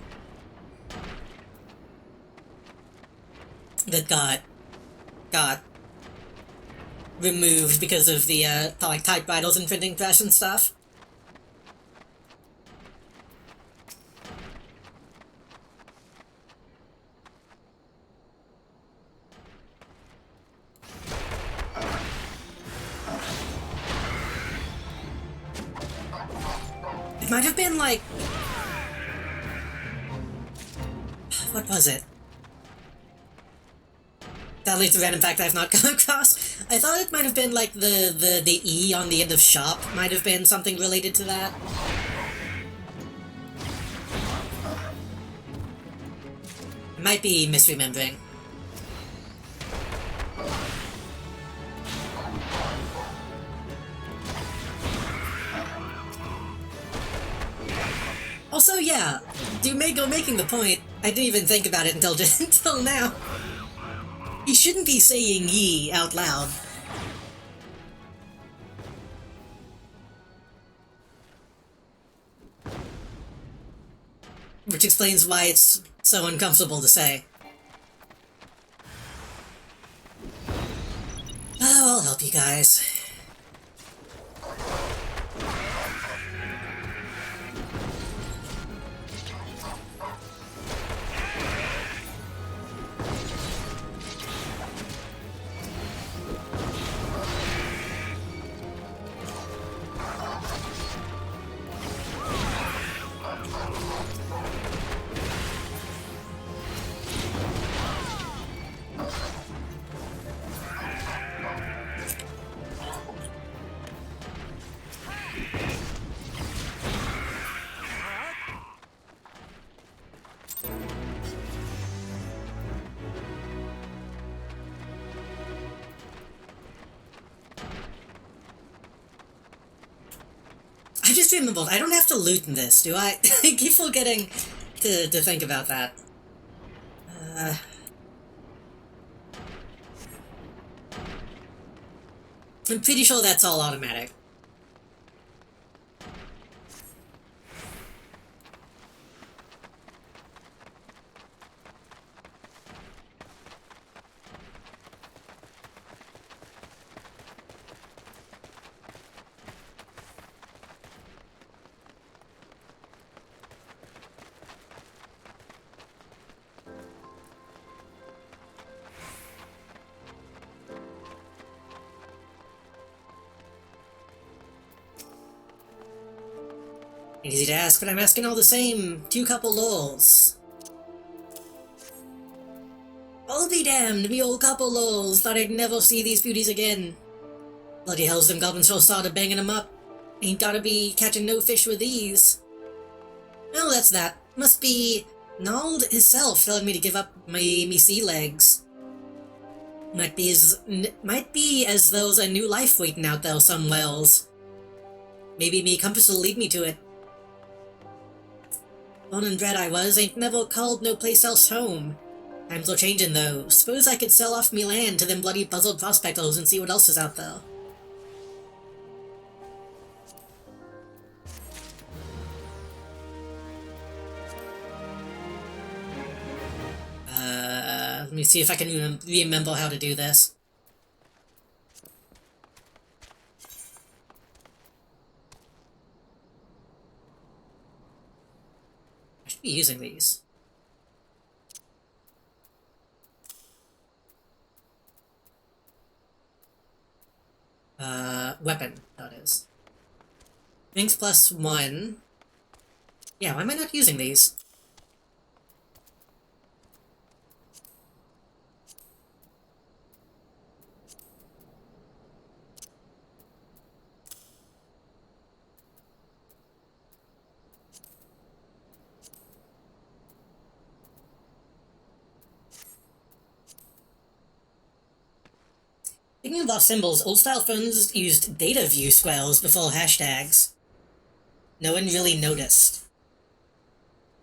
that got removed because of the like typewriters and printing press and stuff. It might have been like, what was it? That leads to random fact I've not come across. I thought it might have been like the E on the end of shop might have been something related to that. I might be misremembering. Also, yeah, making the point, I didn't even think about it until just until now. You shouldn't be saying ye out loud. Which explains why it's so uncomfortable to say. Oh, I'll help you guys. I just remembered, I don't have to loot in this, do I? I keep forgetting to think about that. I'm pretty sure that's all automatic. Easy to ask, but I'm asking all the same. 2 couple lols. I'll be damned, me old couple lols. Thought I'd never see these beauties again. Bloody hells, them goblins sure started banging 'em up. Ain't gotta be catching no fish with these. Oh, that's that. Must be Nald himself telling me to give up me sea legs. Might be as tho's a new life waiting out there some wells. Maybe me compass will lead me to it. Born and bred I was, ain't never called no place else home. Times are changing though. Suppose I could sell off me land to them bloody puzzled prospectors and see what else is out there. Let me see if I can remember how to do this. I should be using these. Weapon, that is. Things +1. Yeah, why am I not using these? Speaking of lost symbols, old-style phones used data view squares before hashtags. No one really noticed.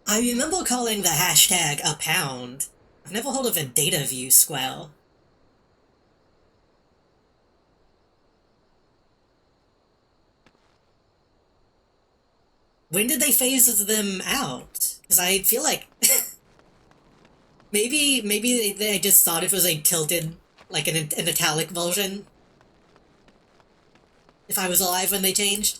I remember calling the hashtag a pound. I've never heard of a data view square. When did they phase them out? Because I feel like maybe they just thought it was a tilted, like an italic version. If I was alive when they changed.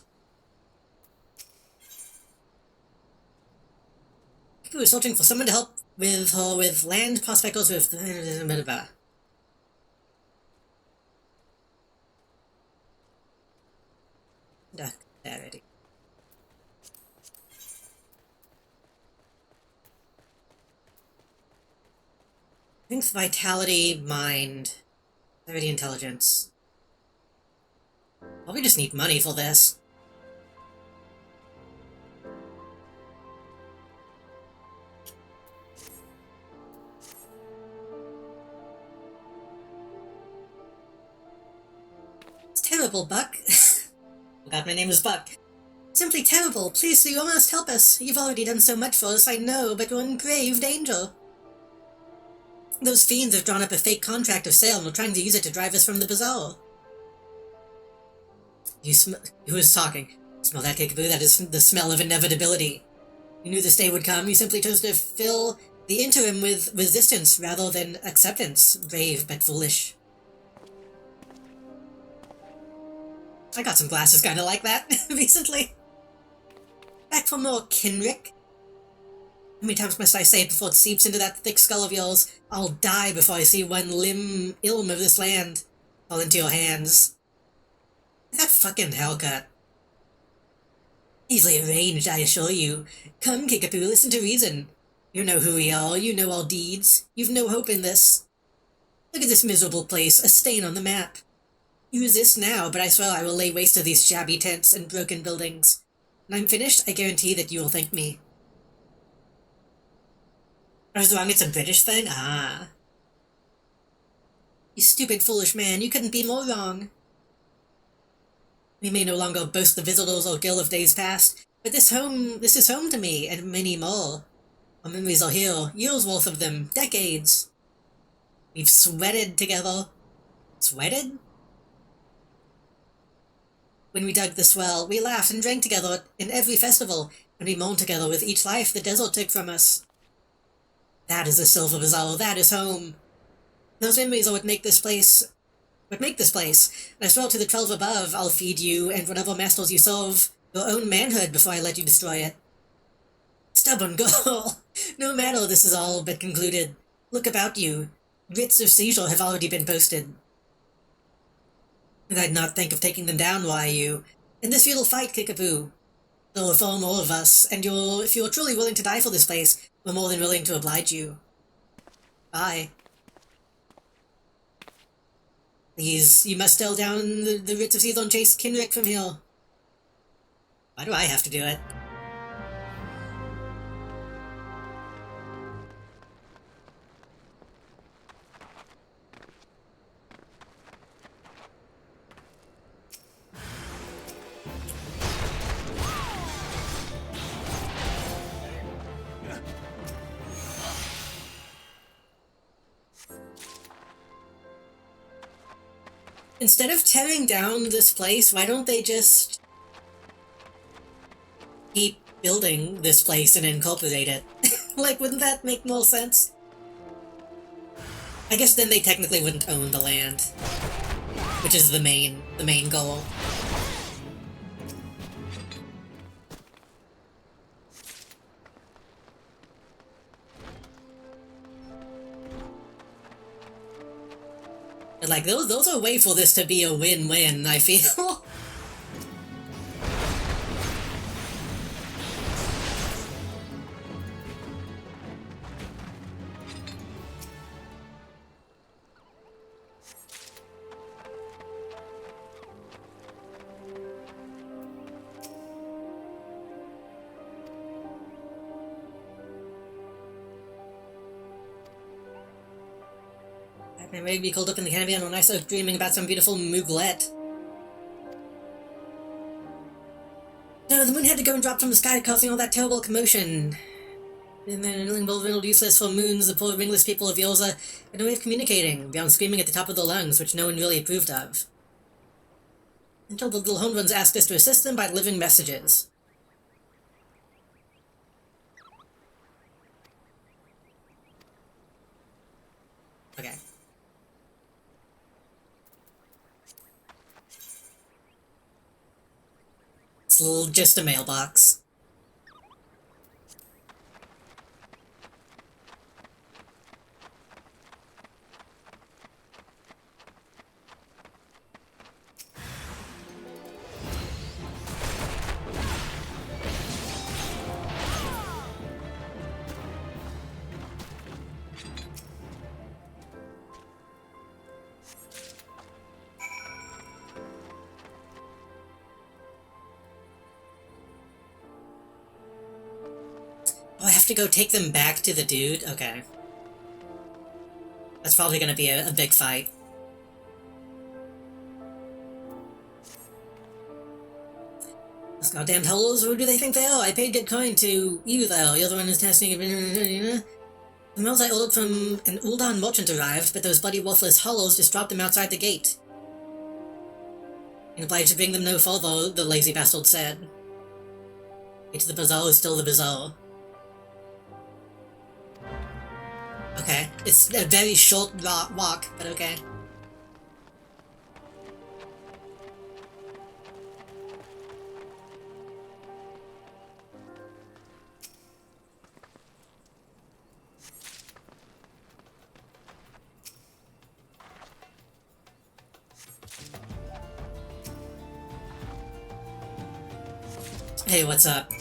People were searching for someone to help with land prospectors with bit of a. Dexterity. Strength, vitality, mind, dexterity, intelligence. Probably just need money for this. It's terrible, Buck. Forgot my name was Buck. Simply terrible. Please, you must help us. You've already done so much for us, I know, but we're in grave danger. Those fiends have drawn up a fake contract of sale and are trying to use it to drive us from the bazaar. Who is talking? You smell that, Kickapoo? That is the smell of inevitability. You knew this day would come. You simply chose to fill the interim with resistance rather than acceptance. Brave but foolish. I got some glasses kind of like that recently. Back for more, Kenrick. How many times must I say it before it seeps into that thick skull of yours? I'll die before I see one ilm of this land fall into your hands. That fucking haircut. Easily arranged, I assure you. Come, Kickapoo, listen to reason. You know who we are, you know our deeds. You've no hope in this. Look at this miserable place, a stain on the map. You resist now, but I swear I will lay waste to these shabby tents and broken buildings. When I'm finished, I guarantee that you will thank me. I was wrong, it's a British thing? Ah. You stupid, foolish man, you couldn't be more wrong. We may no longer boast the visitors or guilt of days past, but this is home to me, and many more. Our memories are here, years worth of them, decades. We've sweated together. Sweated? When we dug this well, we laughed and drank together in every festival, and we mourned together with each life the desert took from us. That is the Silver Bazaar, that is home. Those memories are what make this place, and I swear to the 12 above, I'll feed you, and whatever masters you serve, your own manhood before I let you destroy it. Stubborn girl! No matter, this is all but concluded. Look about you. Writs of seizure have already been posted. And I'd not think of taking them down, why you? In this feudal fight, Kickapoo. They'll reform all of us, and if you're truly willing to die for this place, we're more than willing to oblige you. Bye. Please, you must tell down the writs of seizure and chase Kenrick from here. Why do I have to do it? Instead of tearing down this place, why don't they just keep building this place and incorporate it? Like, wouldn't that make more sense? I guess then they technically wouldn't own the land, which is the main goal. But like, those are a way for this to be a win-win, I feel. I may be called up in the Caribbean when I start dreaming about some beautiful mooglet. No, the moon had to go and drop from the sky, causing all that terrible commotion. And then rendered useless for moons, the poor wingless people of Yoza had no way of communicating, beyond screaming at the top of their lungs, which no one really approved of. Until the little home ones asked us to assist them by delivering messages. just a mailbox. Oh, I have to go take them back to the dude? Okay. That's probably gonna be a big fight. Those goddamn hellos, who do they think they are? I paid good coin to you, though. You're the one who's testing it. The mails I ordered from an Uldan merchant arrived, but those bloody worthless hollows just dropped them outside the gate. You're obliged to bring them no further, the lazy bastard said. It's the bazaar is still the bazaar. Okay, it's a very short walk, but okay. Hey, what's up?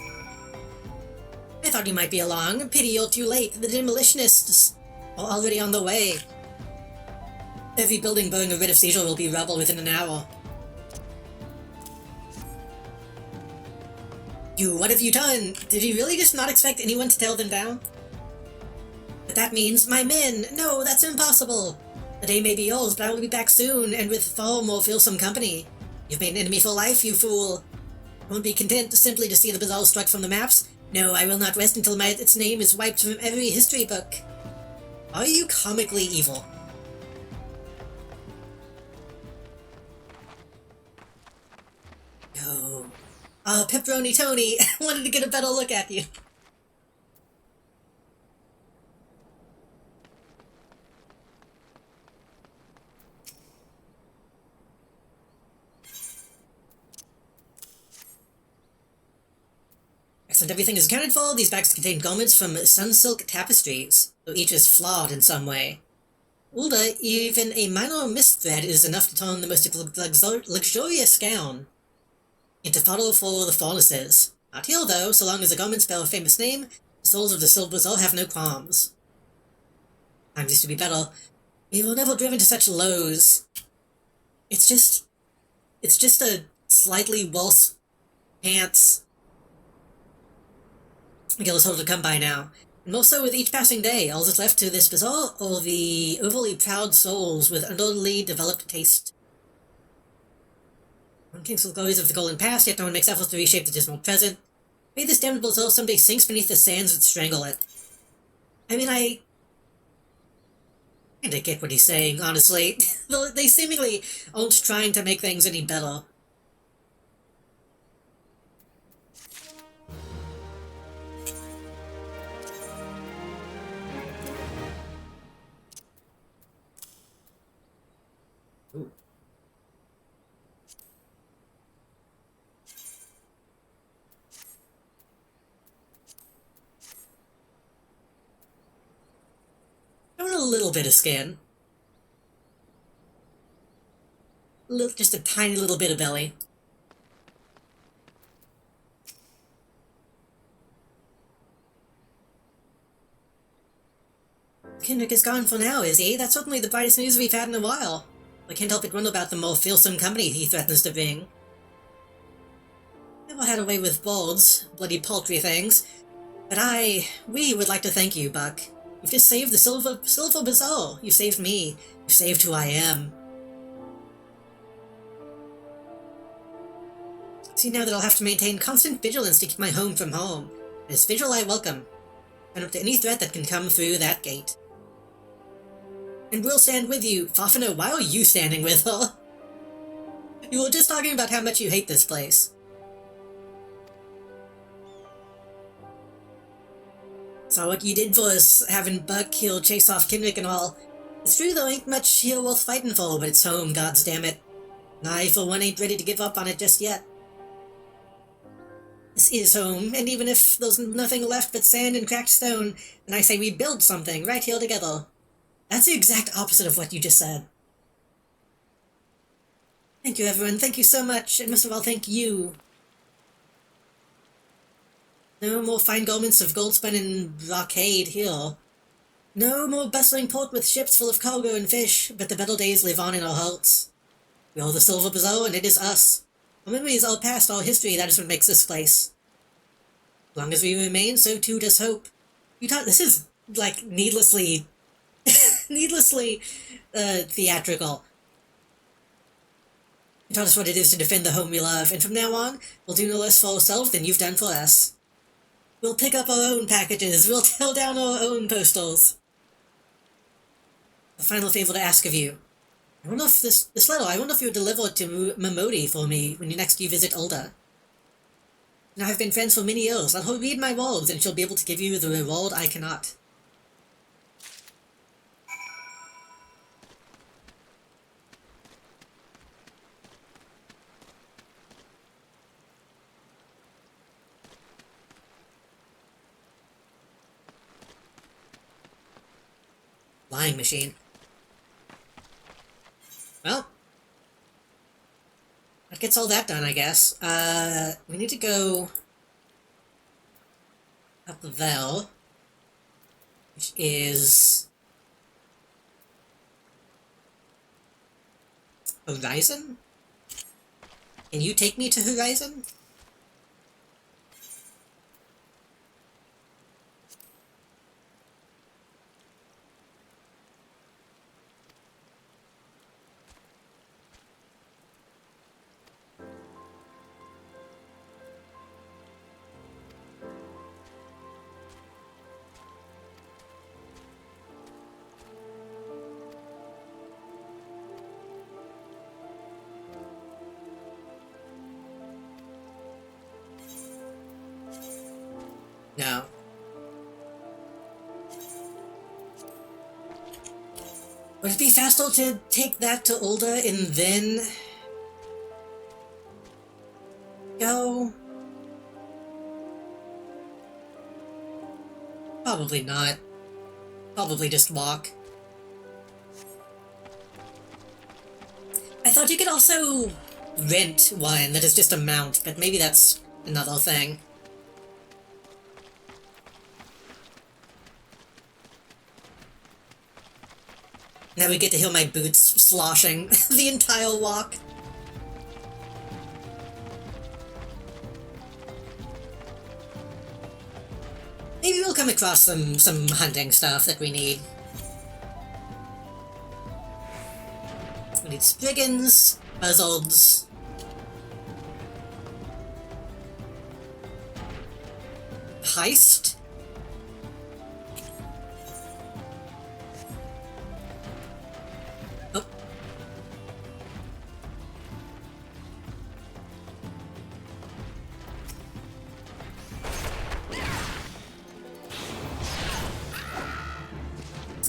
I thought you might be along. Pity you're too late. The demolitionists are already on the way. Every building burning rid of seizure will be rubble within an hour. You, what have you done? Did you really just not expect anyone to tear them down? But that means my men! No, that's impossible! The day may be yours, but I will be back soon, and with far more fearsome company. You've made an enemy for life, you fool! I won't be content simply to see the bazaar struck from the maps. No, I will not rest until its name is wiped from every history book. Are you comically evil? No. Pepperoni Tony, wanted to get a better look at you. Excellent, everything is accounted for. These bags contain garments from sunsilk tapestries, though each is flawed in some way. Ulda, even a minor misthread is enough to turn the most luxurious gown into fodder for the furnaces. Not here, though. So long as the garments bear a famous name, the souls of the Silver Bazaar have no qualms. Times used to be better. We were never driven to such lows. It's just a slightly worse pants. Gillis hope to come by now. And more so with each passing day, all that's left to this bazaar are the overly proud souls with undoubtedly developed taste. One thinks of the glories of the golden past, yet no one makes efforts to reshape the dismal present. Maybe this damned bazaar someday sinks beneath the sands that strangle it. I mean, I kinda get what he's saying, honestly. They seemingly aren't trying to make things any better. Ooh. I want a little bit of skin. Just a tiny little bit of belly. Kendrick is gone for now, is he? That's certainly the brightest news we've had in a while. I can't help but wonder about the more fearsome company he threatens to bring. Never had a way with birds, bloody paltry things. But we would like to thank you, Buck. You've just saved the Silver Bazaar. You saved me. You saved who I am. See now that I'll have to maintain constant vigilance to keep my home from home. And as vigil I welcome. And up to any threat that can come through that gate. And we'll stand with you. Fafana, why are you standing with her? You were just talking about how much you hate this place. Saw what you did for us, having Buck kill chase off Kendrick and all. It's true though, ain't much here worth fighting for, but it's home, goddamn it. And I, for one, ain't ready to give up on it just yet. This is home, and even if there's nothing left but sand and cracked stone, then I say we build something right here together. That's the exact opposite of what you just said. Thank you, everyone. Thank you so much, and most of all, thank you. No more fine garments of goldspun and brocade here. No more bustling port with ships full of cargo and fish, but the better days live on in our hearts. We are the Silver Bazaar, and it is us. Our memories are past, our history, that is what makes this place. As long as we remain, so too does hope. This is, like, needlessly theatrical. You taught us what it is to defend the home we love, and from now on, we'll do no less for ourselves than you've done for us. We'll pick up our own packages, we'll tail down our own postals. A final favor to ask of you. I wonder if this letter, I wonder if you'll deliver it to Momodi for me when you visit Ulda. Now I've been friends for many years. Let her read my words, and she'll be able to give you the reward I cannot. Lying machine. Well, that gets all that done, I guess. We need to go up there, which is Horizon? Can you take me to Horizon? No. Would it be faster to take that to Ulda and then go? Probably not. Probably just walk. I thought you could also rent one that is just a mount, but maybe that's another thing. Now we get to hear my boots sloshing the entire walk. Maybe we'll come across some hunting stuff that we need. We need Spriggans, Buzzards, Heist. Oh.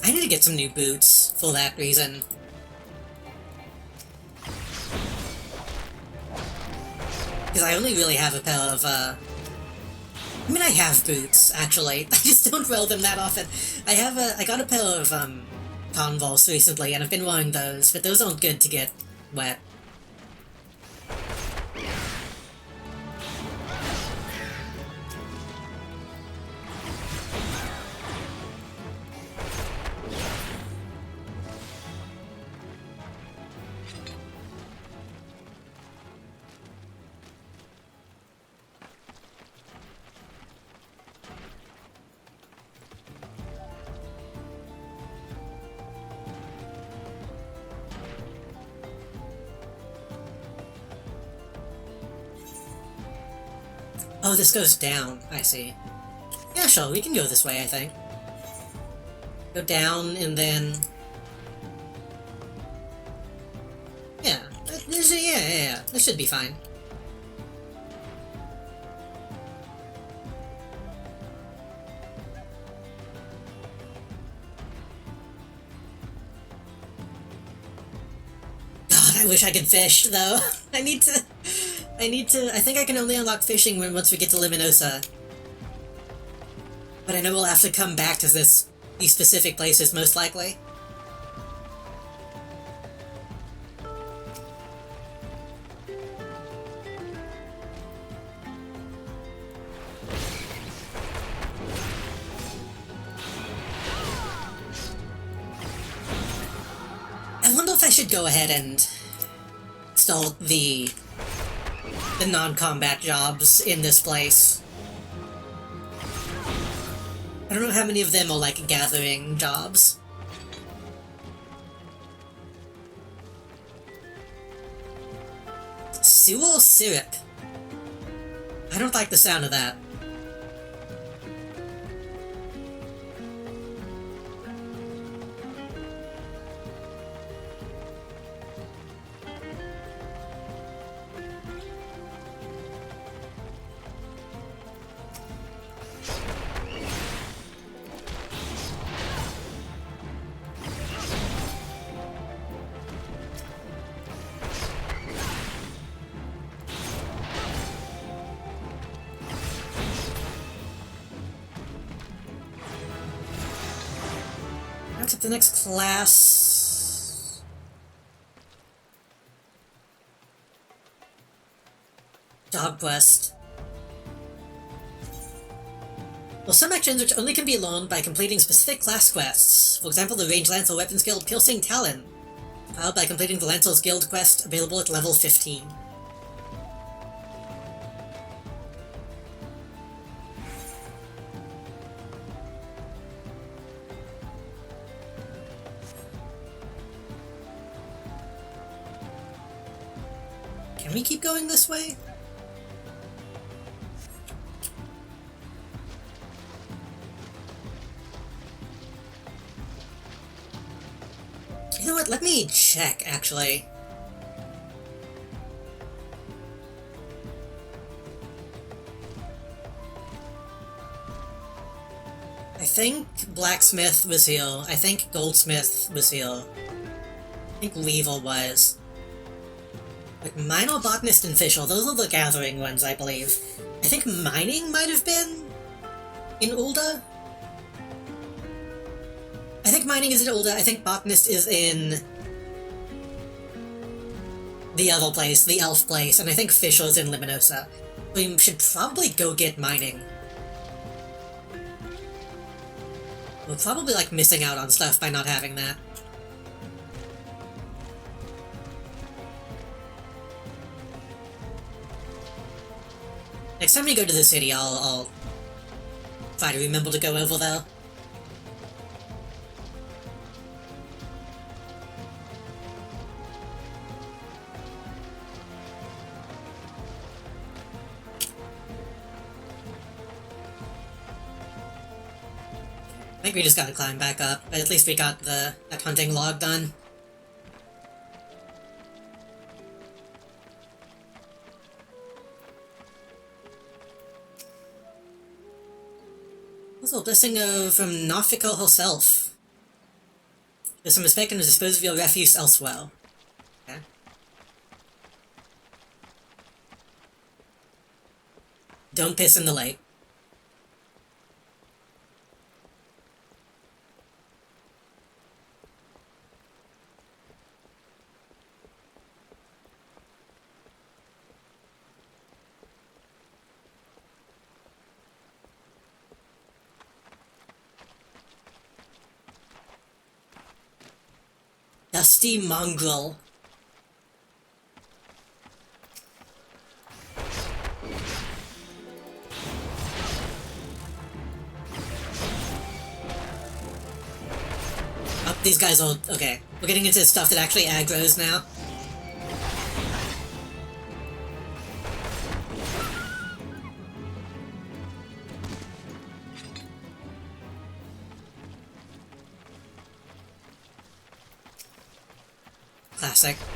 I need to get some new boots for that reason. Because I only really have a pair of, I mean, I have boots, actually. I just don't wear them that often. I got a pair of, Converse recently, and I've been wearing those, but those aren't good to get wet. Oh, this goes down. I see. Yeah, sure, we can go this way, I think. Go down, and then... Yeah, yeah, this should be fine. God, I wish I could fish, though. I I think I can only unlock fishing once we get to Luminosa. But I know we'll have to come back to these specific places, most likely. I wonder if I should go ahead and install the non-combat jobs in this place. I don't know how many of them are, like, gathering jobs. Sewer syrup. I don't like the sound of that. That's up to the next class. Job quest. Well, some actions which only can be learned by completing specific class quests. For example, the Range Lancer Weapons Guild Piercing Talon. Powered by completing the Lancer's Guild quest, available at level 15. Can we keep going this way? You know what, let me check, actually. I think Blacksmith was here. I think Goldsmith was here. I think Weevil was. Like, Minor, Botanist, and Fischl, those are the gathering ones, I believe. I think Mining might have been in Ulda? I think Mining is in Ulda, I think Botanist is in the other place, the Elf place, and I think Fischl is in Luminosa. We should probably go get Mining. We're probably, like, missing out on stuff by not having that. Next time we go to the city, I'll try to remember to go over there. I think we just gotta climb back up, but at least we got that hunting log done. Also, a blessing from Naufika herself. There's some respect and dispose of your refuse elsewhere. Okay. Don't piss in the lake. Dusty mongrel. Oh, these guys are... okay. We're getting into stuff that actually aggroes now.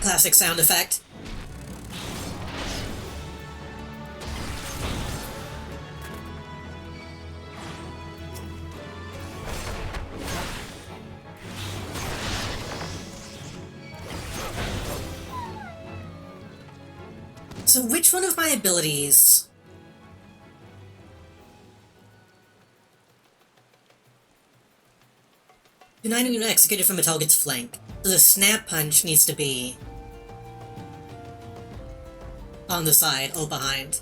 Classic sound effect. So which one of my abilities... Do not even execute it from a target's flank. So the snap punch needs to be... on the side or behind.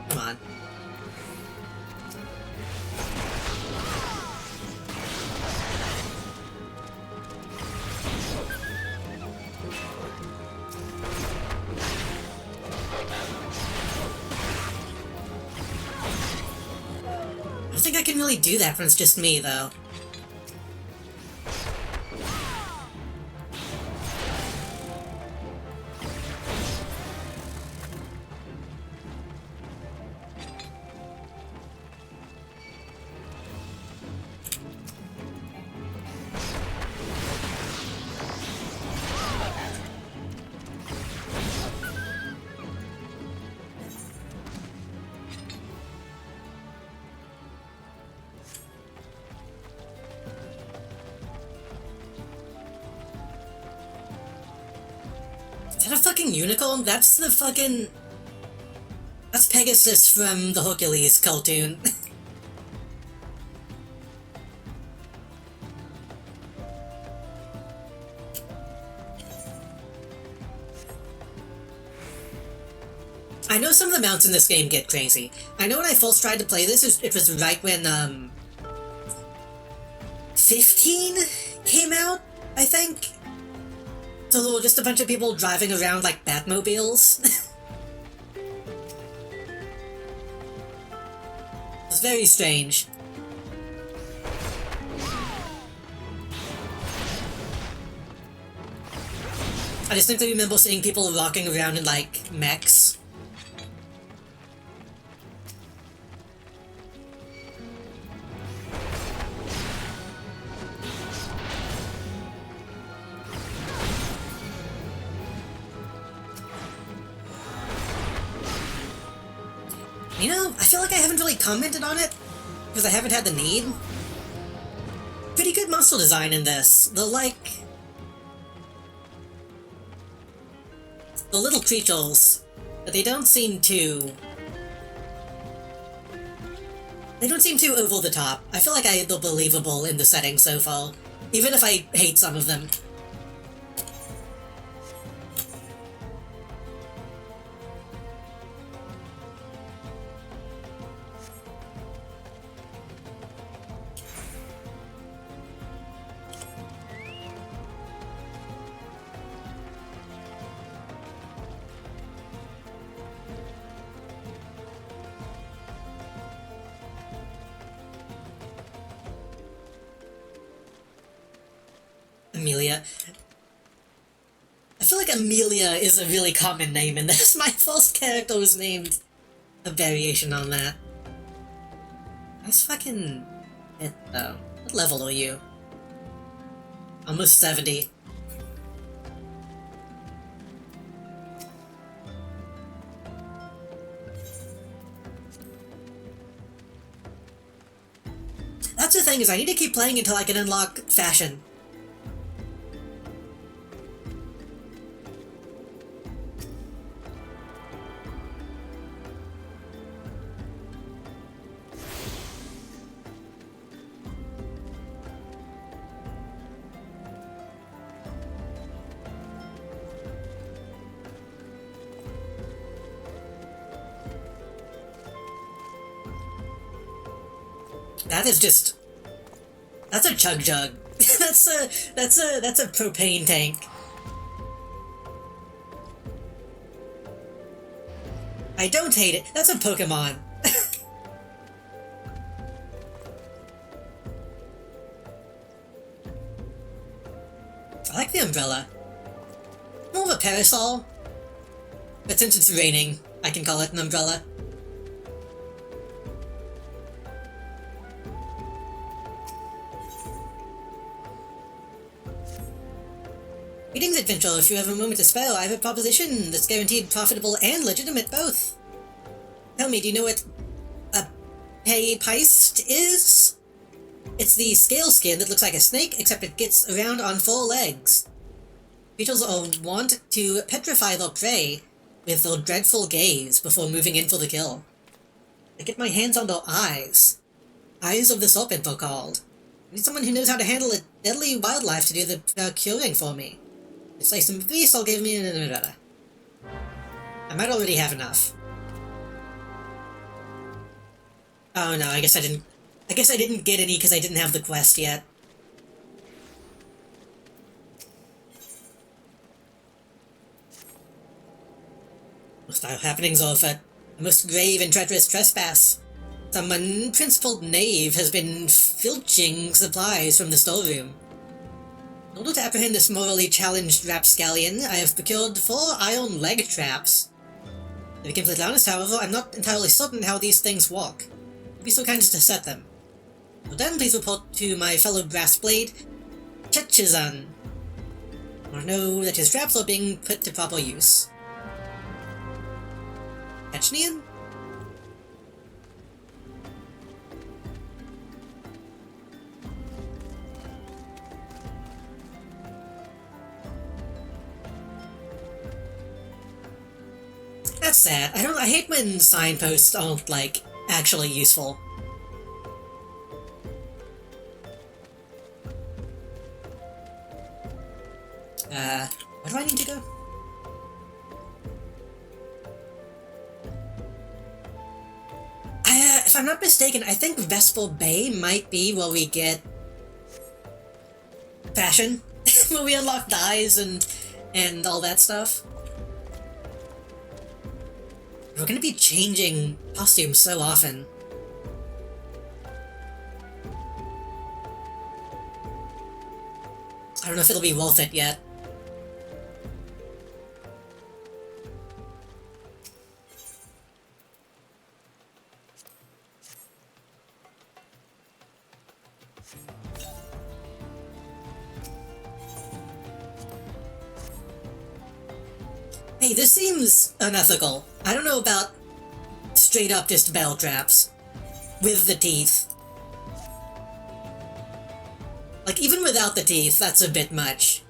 Come on. I don't think I can really do that when it's just me, though. Is that a fucking unicorn? That's the fucking... That's Pegasus from the Hercules cartoon. I know some of the mounts in this game get crazy. I know when I first tried to play this, it was right when, 15 came out, I think? So there were just a bunch of people driving around like Batmobiles. It was very strange. I distinctly remember seeing people walking around in like mechs. You know, I feel like I haven't really commented on it, because I haven't had the need. Pretty good muscle design in this. The little creatures, but they don't seem too... They don't seem too over the top. I feel like they're believable in the setting so far, even if I hate some of them. Amelia. I feel like Amelia is a really common name in this. My first character was named a variation on that. Nice fucking hit, though. What level are you? Almost 70. That's the thing, is I need to keep playing until I can unlock Fashion. That is just... That's a chug jug. that's a propane tank. I don't hate it. That's a Pokemon. I like the umbrella. More of a parasol. But since it's raining, I can call it an umbrella. Greetings, adventurer. If you have a moment to spare, I have a proposition that's guaranteed profitable and legitimate both. Tell me, do you know what a pay heist is? It's the scale skin that looks like a snake, except it gets around on 4 legs. Beetles are wont to petrify their prey with their dreadful gaze before moving in for the kill. I get my hands on their eyes. Eyes of the serpent, they're called. I need someone who knows how to handle a deadly wildlife to do the curing for me. It's like some beast will give me I might already have enough. Oh no, I guess I didn't get any because I didn't have the quest yet. Hostile happenings are afoot. A most grave and treacherous trespass. Some unprincipled knave has been filching supplies from the storeroom. In order to apprehend this morally challenged rapscallion, I have procured 4 iron leg traps. To be completely honest, however, I'm not entirely certain how these things work. Be so kind as to set them. Well then, please report to my fellow brassblade, Chechizan. I know that his traps are being put to proper use. Chechnian? That's sad. I hate when signposts aren't, like, actually useful. Where do I need to go? If I'm not mistaken, I think Vesper Bay might be where we get fashion, where we unlock dyes and all that stuff. We're gonna be changing costumes so often. I don't know if it'll be worth it yet. Hey, this seems unethical. I don't know about straight up just bell traps. With the teeth. Like, even without the teeth, that's a bit much.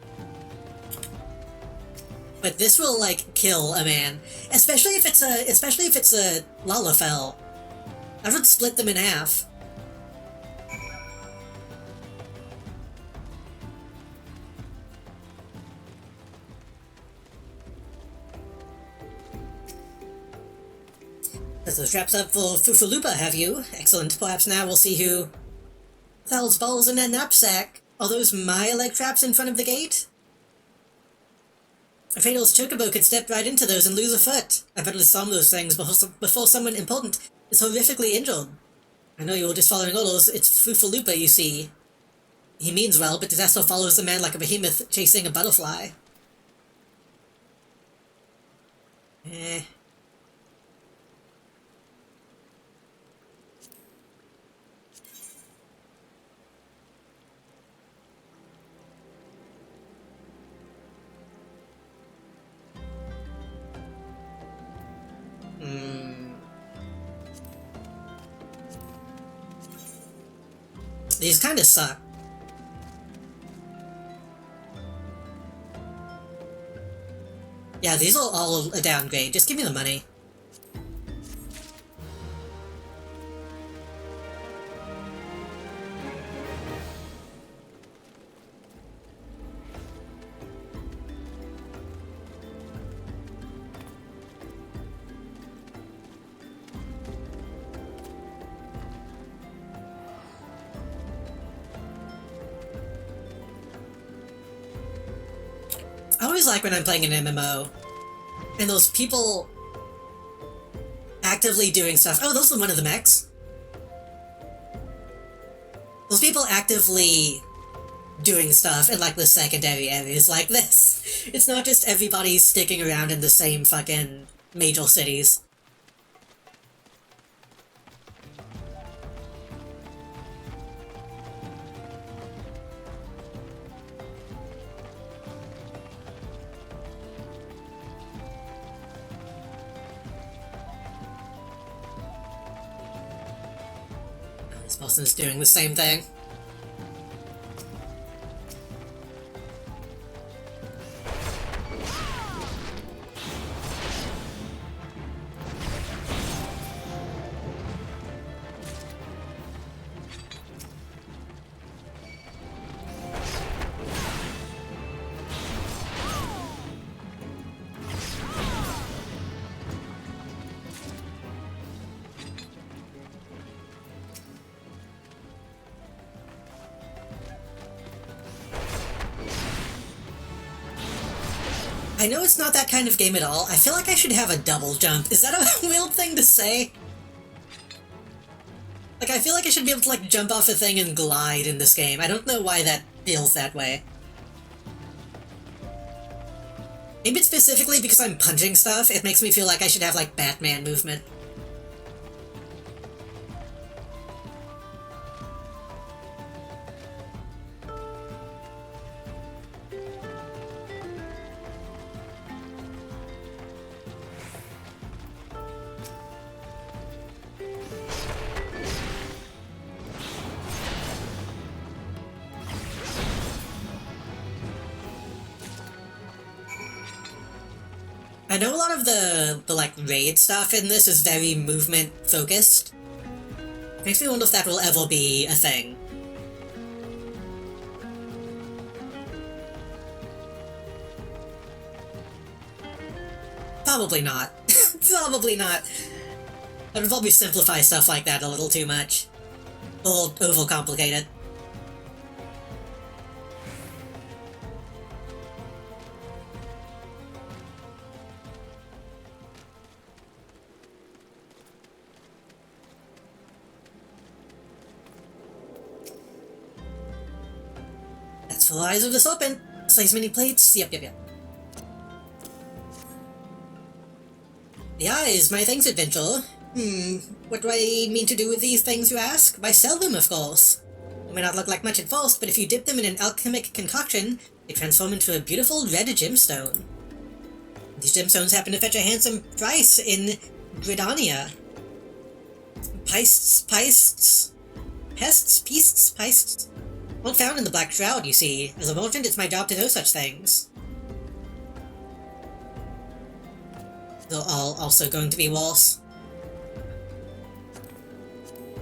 But this will, like, kill a man. Especially if it's a Lalafell. I would split them in half. Set those traps up for Fufalupa, have you? Excellent. Perhaps now we'll see who sells balls in a knapsack. Are those my leg traps in front of the gate? A Fatal's chocobo could step right into those and lose a foot. I better disarm those things before someone important is horrifically injured. I know you're just following orders. It's Fufalupa, you see. He means well, but disaster follows the man like a behemoth chasing a butterfly. Eh. These kinda suck. Yeah, these are all a downgrade. Just give me the money. I always like when I'm playing an MMO, and those people actively doing stuff. Oh, those are one of the mechs. Those people actively doing stuff in, like, the secondary areas like this. It's not just everybody sticking around in the same fucking major cities. This person's doing the same thing. I know it's not that kind of game at all. I feel like I should have a double jump. Is that a weird thing to say? Like, I feel like I should be able to, like, jump off a thing and glide in this game. I don't know why that feels that way. Maybe it's specifically because I'm punching stuff, it makes me feel like I should have, like, Batman movement. I know a lot of the like, raid stuff in this is very movement-focused. Makes me wonder if that will ever be a thing. Probably not. Probably not. I would probably simplify stuff like that a little too much. Or overcomplicate it. That's for the eyes of the serpent. Slice mini plates. Yep. The eyes, my thanks, adventure. What do I mean to do with these things, you ask? Why, sell them, of course. They may not look like much at first, but if you dip them in an alchemic concoction, they transform into a beautiful red gemstone. These gemstones happen to fetch a handsome price in Gridania. Pests? Not found in the Black Shroud, you see. As a merchant, it's my job to know such things. They're all also going to be walls.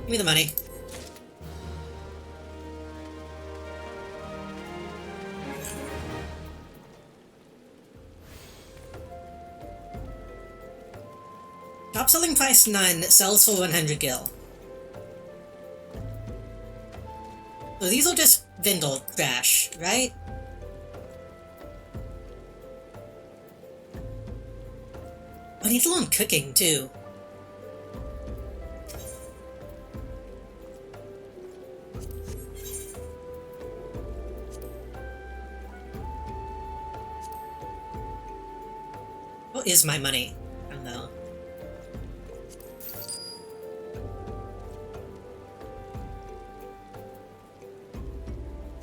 Give me the money. Top selling price none, sells for 100 gil. So these are just vendor trash, right? I need to learn cooking, too. What is my money? I don't know.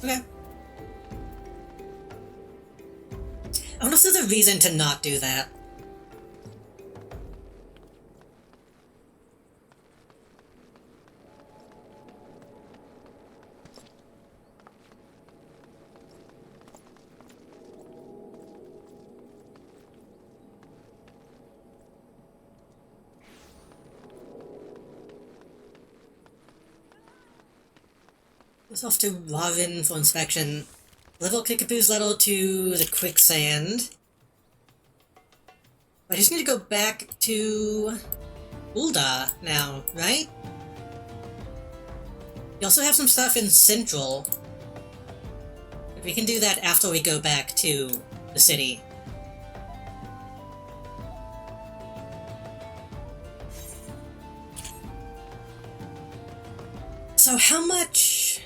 Okay. I wonder if there's a reason to not do that. Goes off to Ravin for inspection. Level Kickapoo's letter to the quicksand. I just need to go back to Ulda now, right? We also have some stuff in Central. But we can do that after we go back to the city. So how much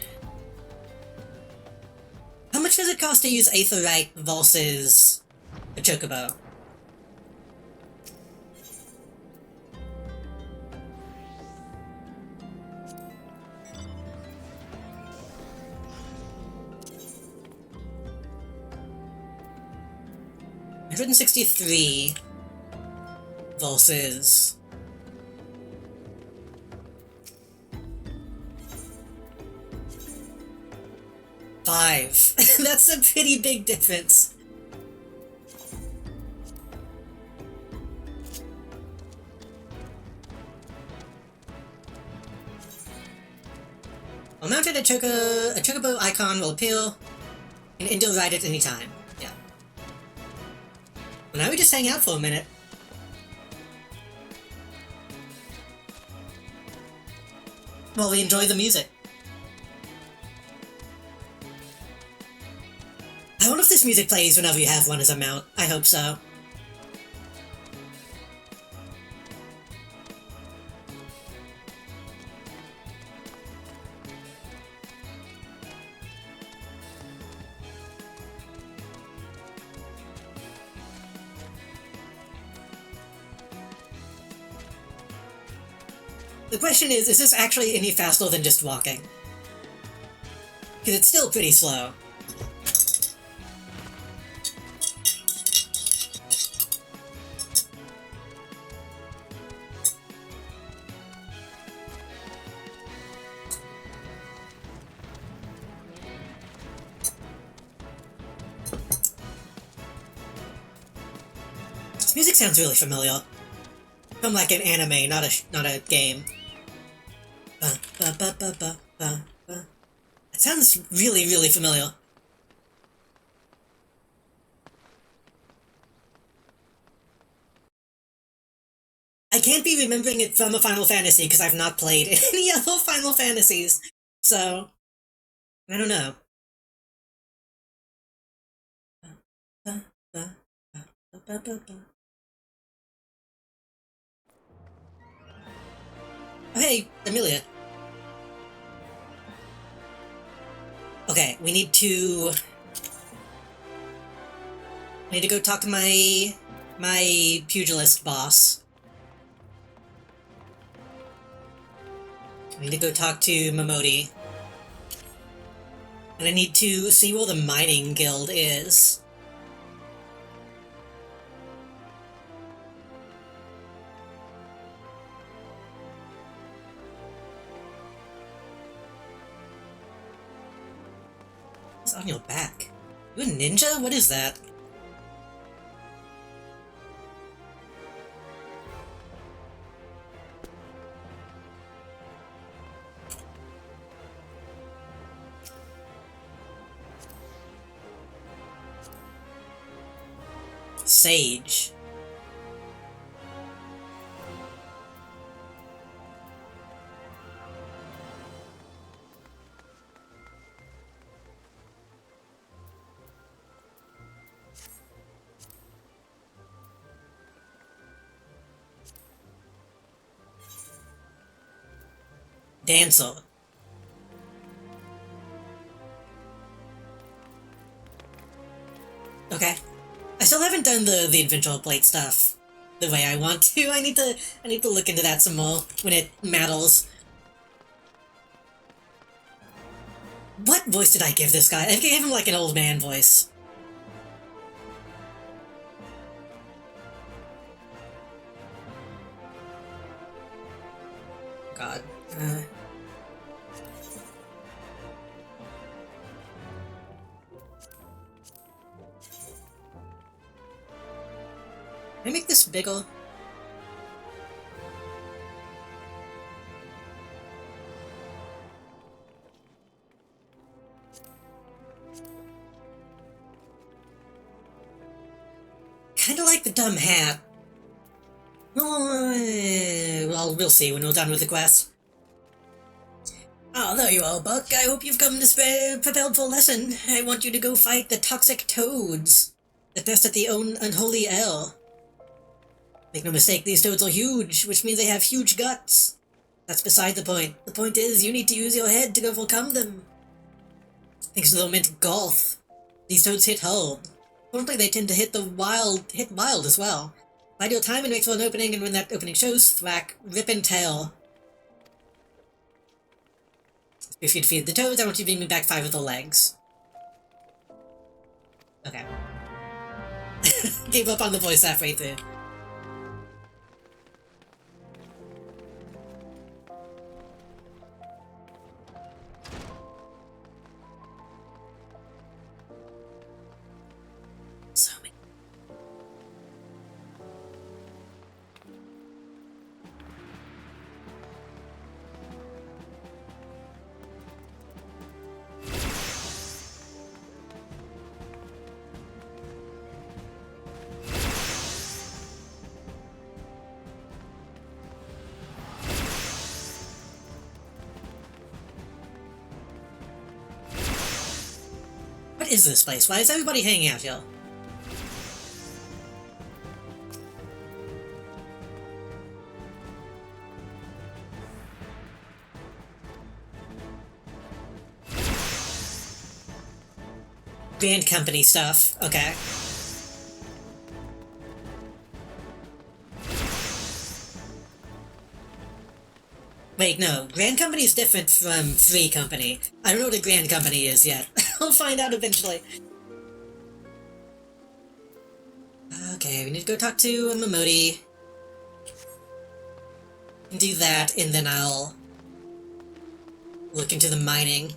does it cost to use Aetherite versus a Chocobo? $163 versus $5. That's a pretty big difference. While mounted, a Chocobo icon will appear and Indo ride at any time. Yeah. Well, now we just hang out for a minute. While we enjoy the music. I wonder if this music plays whenever you have one as a mount. I hope so. The question is this actually any faster than just walking? Because it's still pretty slow. This music sounds really familiar. From like an anime, not a game. It sounds really, really familiar. I can't be remembering it from a Final Fantasy because I've not played any other Final Fantasies. So, I don't know. Oh, hey, Amelia. Okay, we need to go talk to my pugilist boss. I need to go talk to Momodi. And I need to see where the mining guild is. What's on your back? You a ninja? What is that? Sage. Dancer. Okay. I still haven't done the adventure plate stuff the way I want to. I need to look into that some more when it matters. What voice did I give this guy? I gave him like an old man voice. God. Can I make this bigger? Kinda like the dumb hat. Well, we'll see when we're done with the quest. Oh, there you are, Buck. I hope you've come prepared for a lesson. I want you to go fight the toxic toads that nest at the unholy air. Make no mistake, these toads are huge, which means they have huge guts. That's beside the point. The point is, you need to use your head to overcome them. Thanks to their immense golf, these toads hit hard. Fortunately, they tend to hit wild as well. Bide your time and wait for an opening, and when that opening shows, thwack, rip and tail. If you defeat the toads, I want you to bring me back 5 of the legs. Okay. Gave up on the voice halfway through. So many. What is this place? Why is everybody hanging out here? Grand company stuff. Okay. Wait, no. Grand Company is different from Free Company. I don't know what a Grand Company is yet. I'll find out eventually. Okay, we need to go talk to Momodi. Do that, and then I'll look into the mining.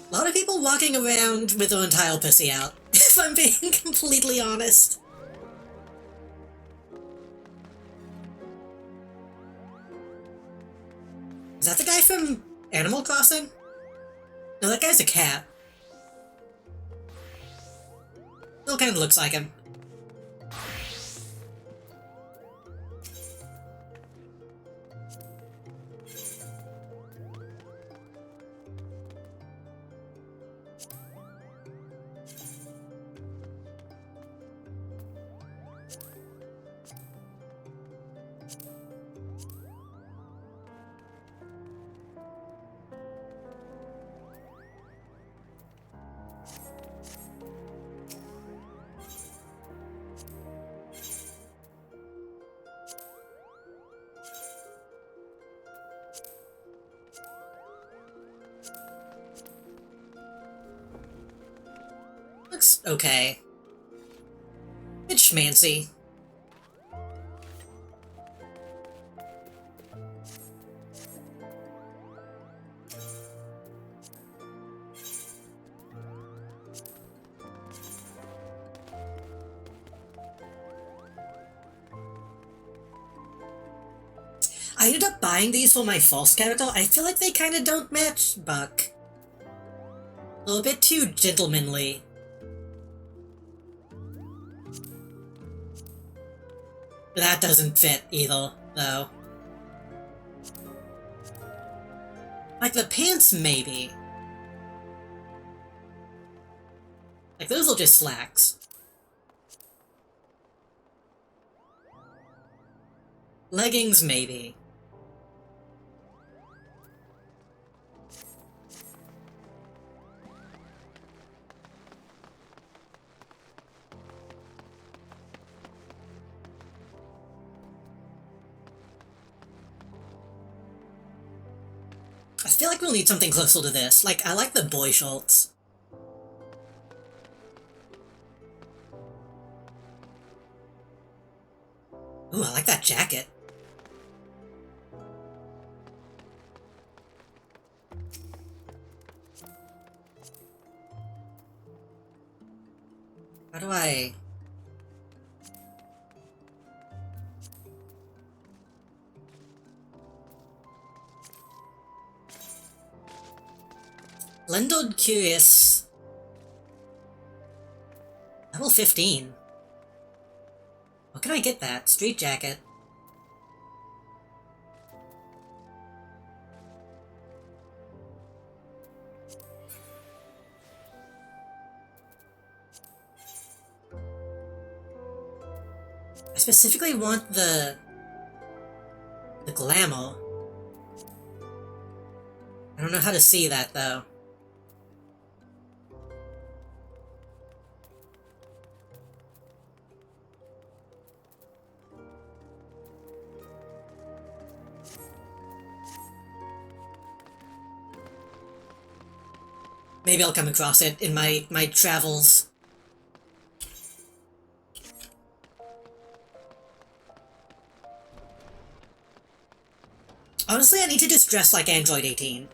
A lot of people walking around with their entire pussy out, if I'm being completely honest. Is that the guy from Animal Crossing? No, that guy's a cat. Still kind of looks like him. Looks okay. It's schmancy. I ended up buying these for my false character. I feel like they kind of don't match Buck. A little bit too gentlemanly. That doesn't fit either, though. Like the pants, maybe. Like those are just slacks. Leggings, maybe. I feel like we'll need something closer to this. Like, I like the boy shorts. Ooh, I like that jacket. How do I... Lendod Curious. Level 15. What can I get that? Street jacket. I specifically want the glamour. I don't know how to see that though. Maybe I'll come across it in my travels. Honestly, I need to just dress like Android 18.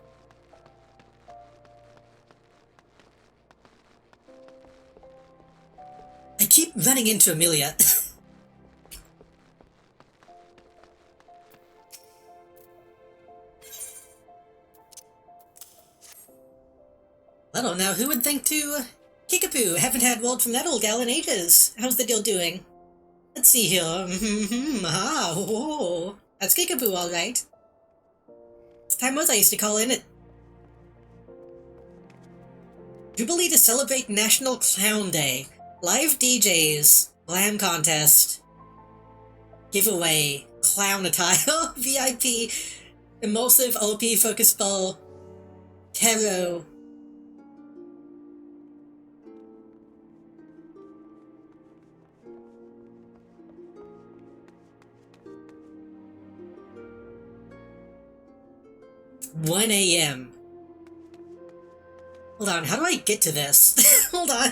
I keep running into Amelia. Well, now who would think to... Kickapoo, haven't had word from that old gal in ages. How's the deal doing? Let's see here. That's Kickapoo, alright. Time was I used to call in at Jubilee to celebrate National Clown Day. Live DJs, glam contest, giveaway, clown attire, VIP, immersive OP focus ball, tarot. $1 a.m. Hold on, how do I get to this? Hold on.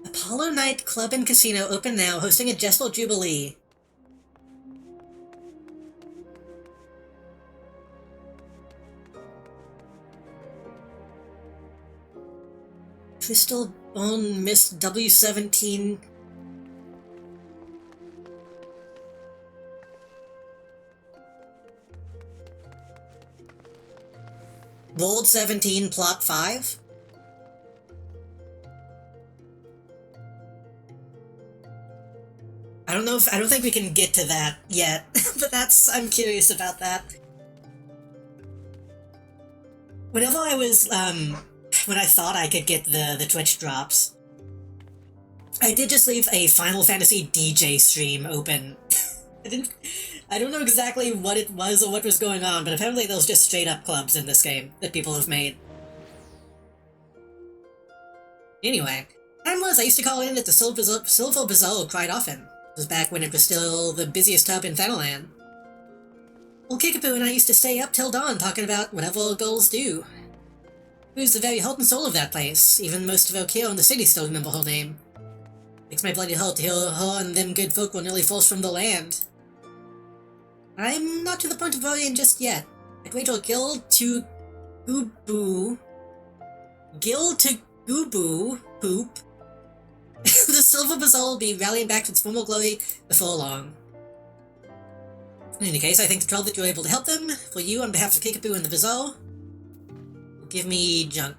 Apollo Night Club and Casino open now, hosting a Jessel Jubilee. Crystal Bone Miss W17. Bold 17, Plot 5. I don't think we can get to that yet, but I'm curious about that. Whenever I was, when I thought I could get the Twitch drops, I did just leave a Final Fantasy DJ stream open. I don't know exactly what it was or what was going on, but apparently there's just straight up clubs in this game that people have made. Anyway, time was I used to call in at the Silver Bazaar quite often. It was back when it was still the busiest hub in Thanalan. Old Kickapoo and I used to stay up till dawn talking about whatever girls do. Who's the very heart and soul of that place, even most folk here in the city still remember her name. Makes my bloody heart to hear her and them good folk were nearly forced from the land. I'm not to the point of worrying just yet. I'd wager Gil to Gooboo Poop. The Silver Bazaar will be rallying back to its former glory before long. In any case, I think the trouble that you're able to help them, for you on behalf of Kickapoo and the Bazaar, will give me junk.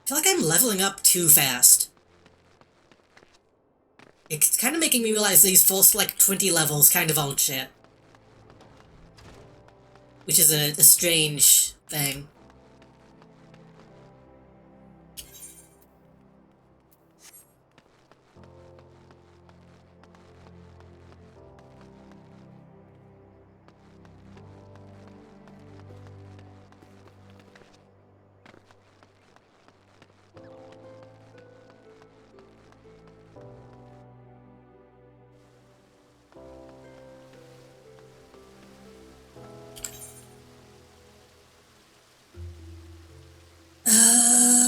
I feel like I'm leveling up too fast. It's kind of making me realize these first, 20 levels kind of aren't shit. Which is a strange thing.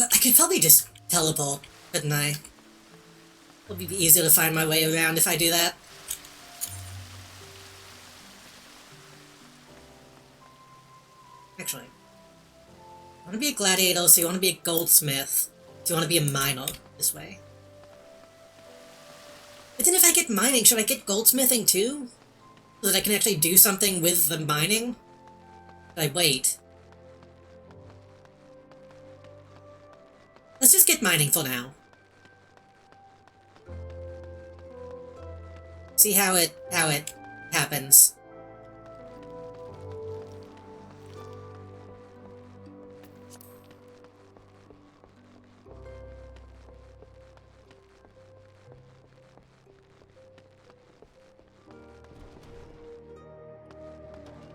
I could probably just teleport, couldn't I? It'll be easier to find my way around if I do that. Actually, you want to be a gladiator, so you want to be a goldsmith, so you want to be a miner this way. But then if I get mining, should I get goldsmithing too? So that I can actually do something with the mining? Should I wait? Let's just get mining for now. See how it happens.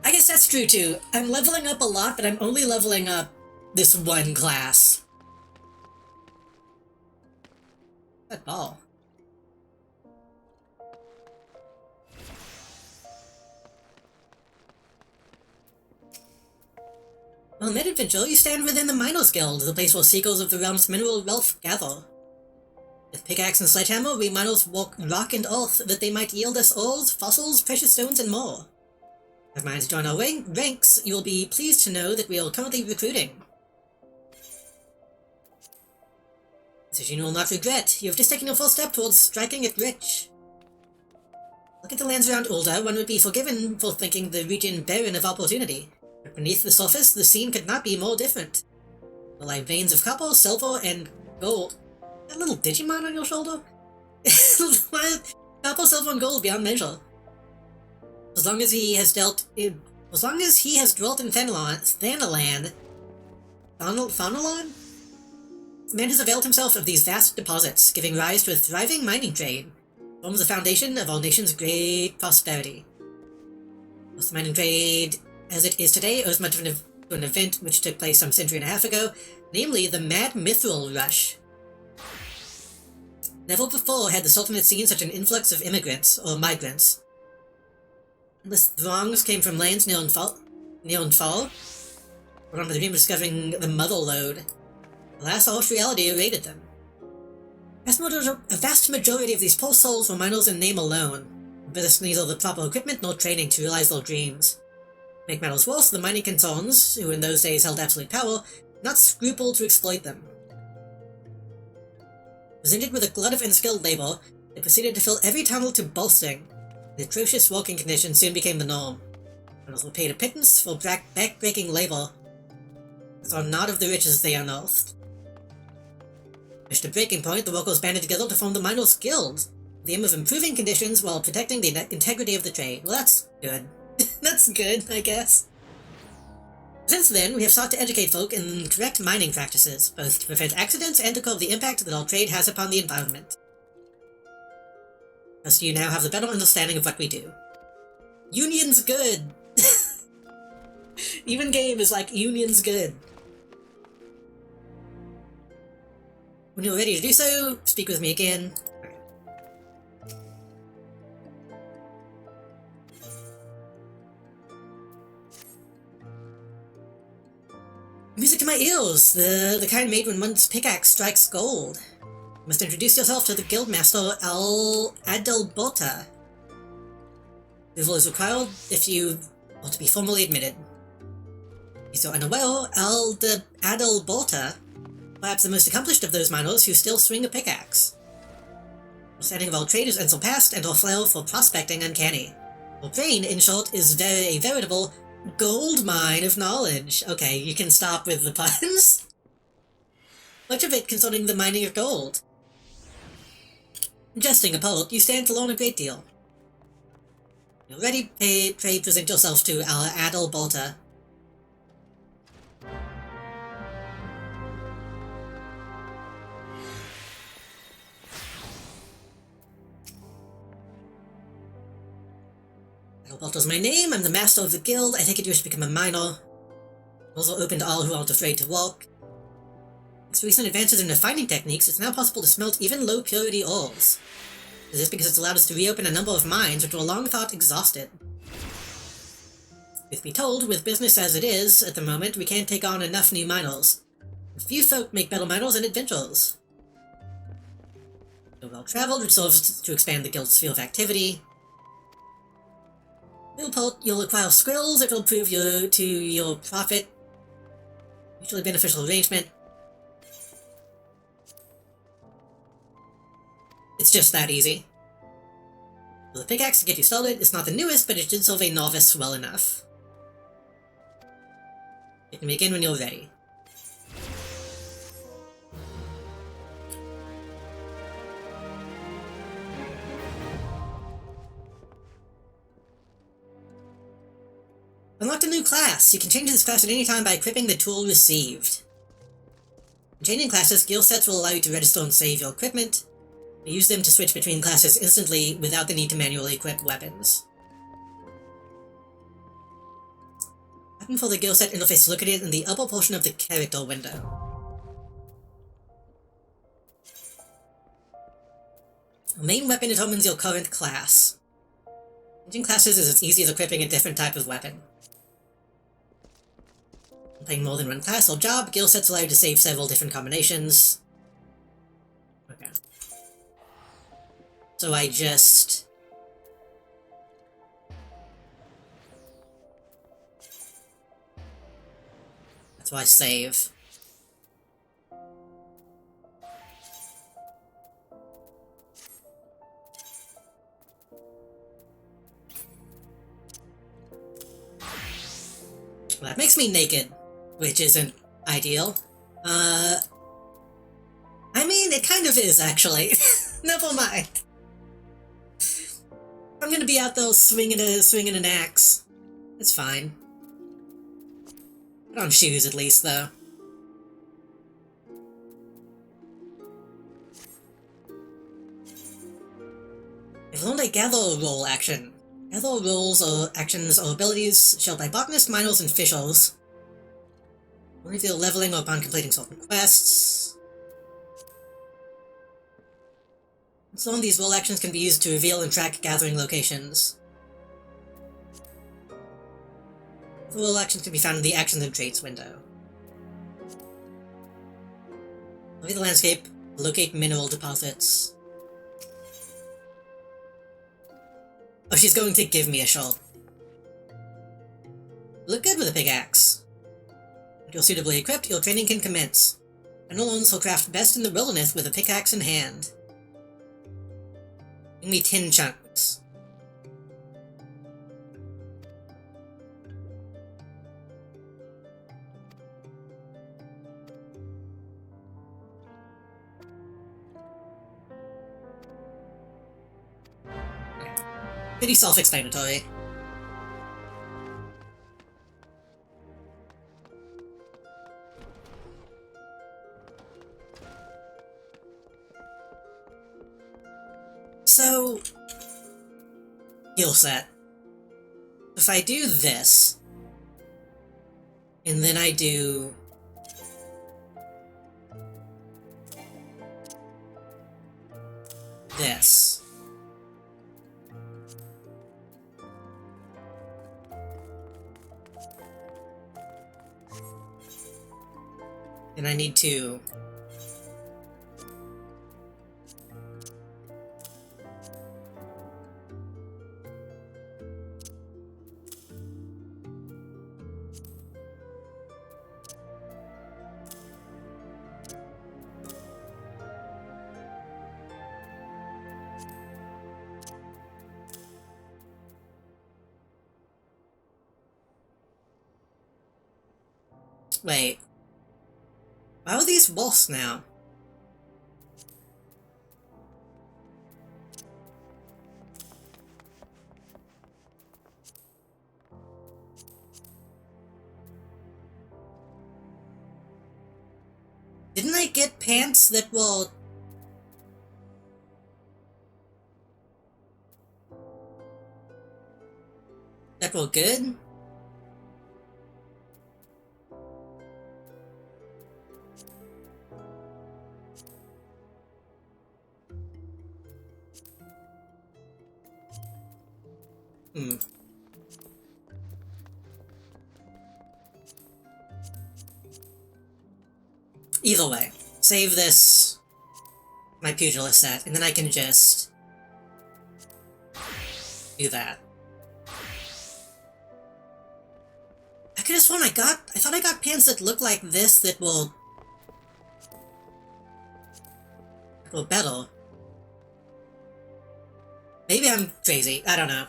I guess that's true too. I'm leveling up a lot, but I'm only leveling up this one class. That ball. On that adventure, you stand within the Miners Guild, the place where seekers of the realm's mineral wealth gather. With pickaxe and sledgehammer, we miners walk rock and earth that they might yield us ores, fossils, precious stones, and more. Have minds join our ranks, you will be pleased to know that we are currently recruiting. Decision you will not regret. You have just taken your first step towards striking it rich. Look at the lands around Ulda. One would be forgiven for thinking the region barren of opportunity. But beneath the surface, the scene could not be more different. There lie veins of copper, silver, and gold. That little Digimon on your shoulder? Copper, silver, and gold beyond measure. As long as he has dwelt in Thanaland, Thanalan? Man has availed himself of these vast deposits, giving rise to a thriving mining trade. It forms the foundation of our nation's great prosperity. The mining trade, as it is today, owes much to an event which took place some century and a half ago, namely the Mad Mithril Rush. Never before had the Sultanate seen such an influx of immigrants, or migrants. Endless throngs came from lands near Fall, or under the dream of discovering the Mother Lode. Alas, harsh reality evaded them. A vast majority of these poor souls were miners in name alone, possessed neither the proper equipment nor training to realize their dreams. To make matters worse, the mining concerns, who in those days held absolute power, did not scruple to exploit them. Presented with a glut of unskilled labor, they proceeded to fill every tunnel to bursting. The atrocious working conditions soon became the norm. Miners were paid a pittance for back-breaking labor, but are not of the riches they unearthed. Reached a breaking point, the workers banded together to form the Miners' Guild, with the aim of improving conditions while protecting the integrity of the trade. Well, that's good. That's good, I guess. Since then, we have sought to educate folk in correct mining practices, both to prevent accidents and to curb the impact that our trade has upon the environment. Thus you now have the better understanding of what we do. Union's good! Even game is like, union's good. When you're ready to do so, speak with me again. Music to my ears, the kind made when one's pickaxe strikes gold. You must introduce yourself to the Guildmaster Adalberta. Approval is required if you want to be formally admitted. If you're unaware, Adalberta, perhaps the most accomplished of those miners who still swing a pickaxe. Understanding of our trade is unsurpassed, and our flair for prospecting uncanny. Our brain, in short, is a veritable gold mine of knowledge. Okay, you can stop with the puns. Much of it concerning the mining of gold. Jesting apart, you stand to learn a great deal. You're ready, pray present yourself to our Adalberta. Adalberta's my name, I'm the master of the guild. I take it you wish to become a miner. Also open to all who aren't afraid to work. Thanks to recent advances in refining techniques, it's now possible to smelt even low-purity ores. This is because it's allowed us to reopen a number of mines which were long thought exhausted. Truth be told, with business as it is, at the moment, we can't take on enough new miners. Few folk make better miners and adventurers. You're well-traveled, which serves to expand the guild's sphere of activity. You'll acquire skills that will prove to your profit. Mutually beneficial arrangement. It's just that easy. The pickaxe to get you started is not the newest, but it should serve a novice well enough. You can begin when you're ready. Unlocked a new class. You can change this class at any time by equipping the tool received. In changing classes, skill sets will allow you to register and save your equipment. Use them to switch between classes instantly without the need to manually equip weapons. Button for the guild set interface is located in the upper portion of the character window. The main weapon determines your current class. Changing classes is as easy as equipping a different type of weapon. When playing more than one class or job, guild sets allow you to save several different combinations. Okay. So I just... That's why I save. Well, that makes me naked, which isn't ideal. I mean, it kind of is, actually. Never mind. I'm gonna be out there swinging an axe. It's fine. Put on shoes at least, though. If only gather roll action. Gather rolls or actions or abilities shall by botanists, miners, and officials reveal leveling or upon completing certain quests. So on these roll actions can be used to reveal and track gathering locations. The roll actions can be found in the Actions and Traits window. Survey the landscape, locate mineral deposits. Oh, she's going to give me a shot. Look good with a pickaxe. If you're suitably equipped, your training can commence. Unknowns will craft best in the wilderness with a pickaxe in hand. Bring me 10 chunks. Pretty self-explanatory. So, skill set. If I do this, and then I do this, and I need to wait. Why are these boss now? Didn't I get pants that were... good? Either way, save this, my pugilist set, and then I can just do that. I could've sworn I thought I got pants that look like this that will better. Maybe I'm crazy, I don't know.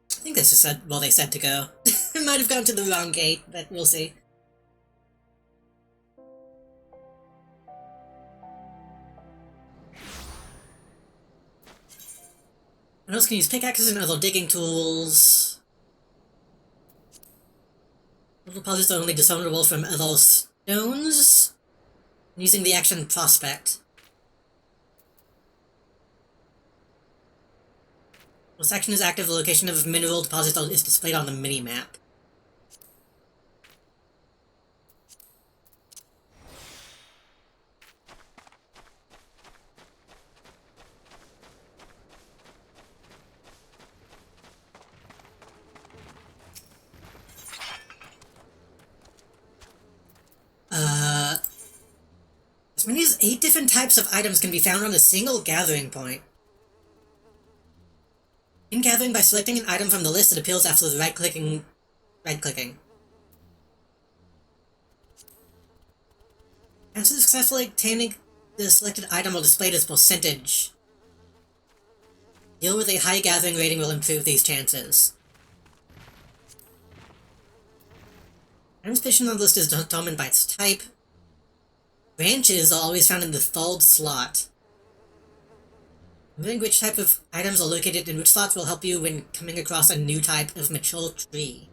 I think this is well, they said to go. I might have gone to the wrong gate, but we'll see. What else can use pickaxes and other digging tools? Deposits are only discernible from other stones. Using the action prospect. Once action is active, the location of mineral deposit is displayed on the mini-map. As many as 8 different types of items can be found on a single gathering point. In gathering by selecting an item from the list that appears after the right-clicking. And successfully obtaining the selected item will display its percentage. Deal with a high gathering rating will improve these chances. Items position on the list is determined by its type. Branches are always found in the third slot. Knowing which type of items are located in which slots will help you when coming across a new type of mature tree.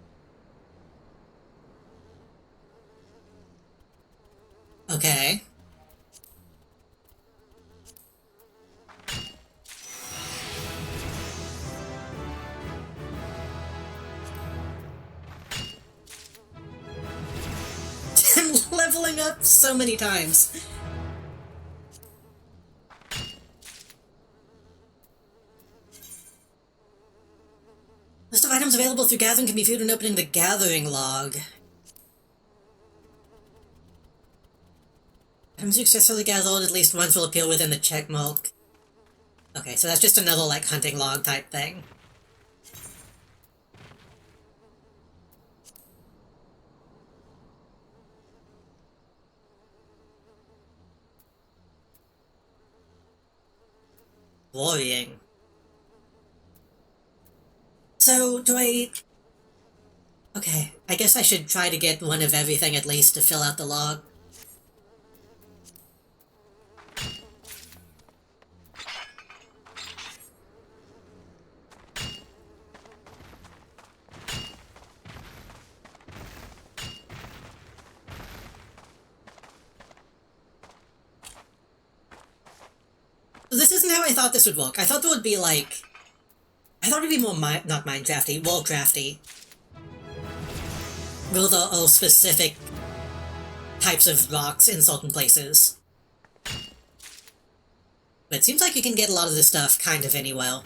Okay. I'm leveling up so many times. List of items available through gathering can be viewed when opening the gathering log. Items you successfully gathered at least once will appear within the checkmark. Okay, so that's just another, like, hunting log type thing. Worrying. So, do I... Okay, I guess I should try to get one of everything at least to fill out the log. This isn't how I thought this would work. I thought there would be, like... I thought it'd be more not Minecrafty, Warcrafty. Where there are specific types of rocks in certain places. But it seems like you can get a lot of this stuff kind of anywhere.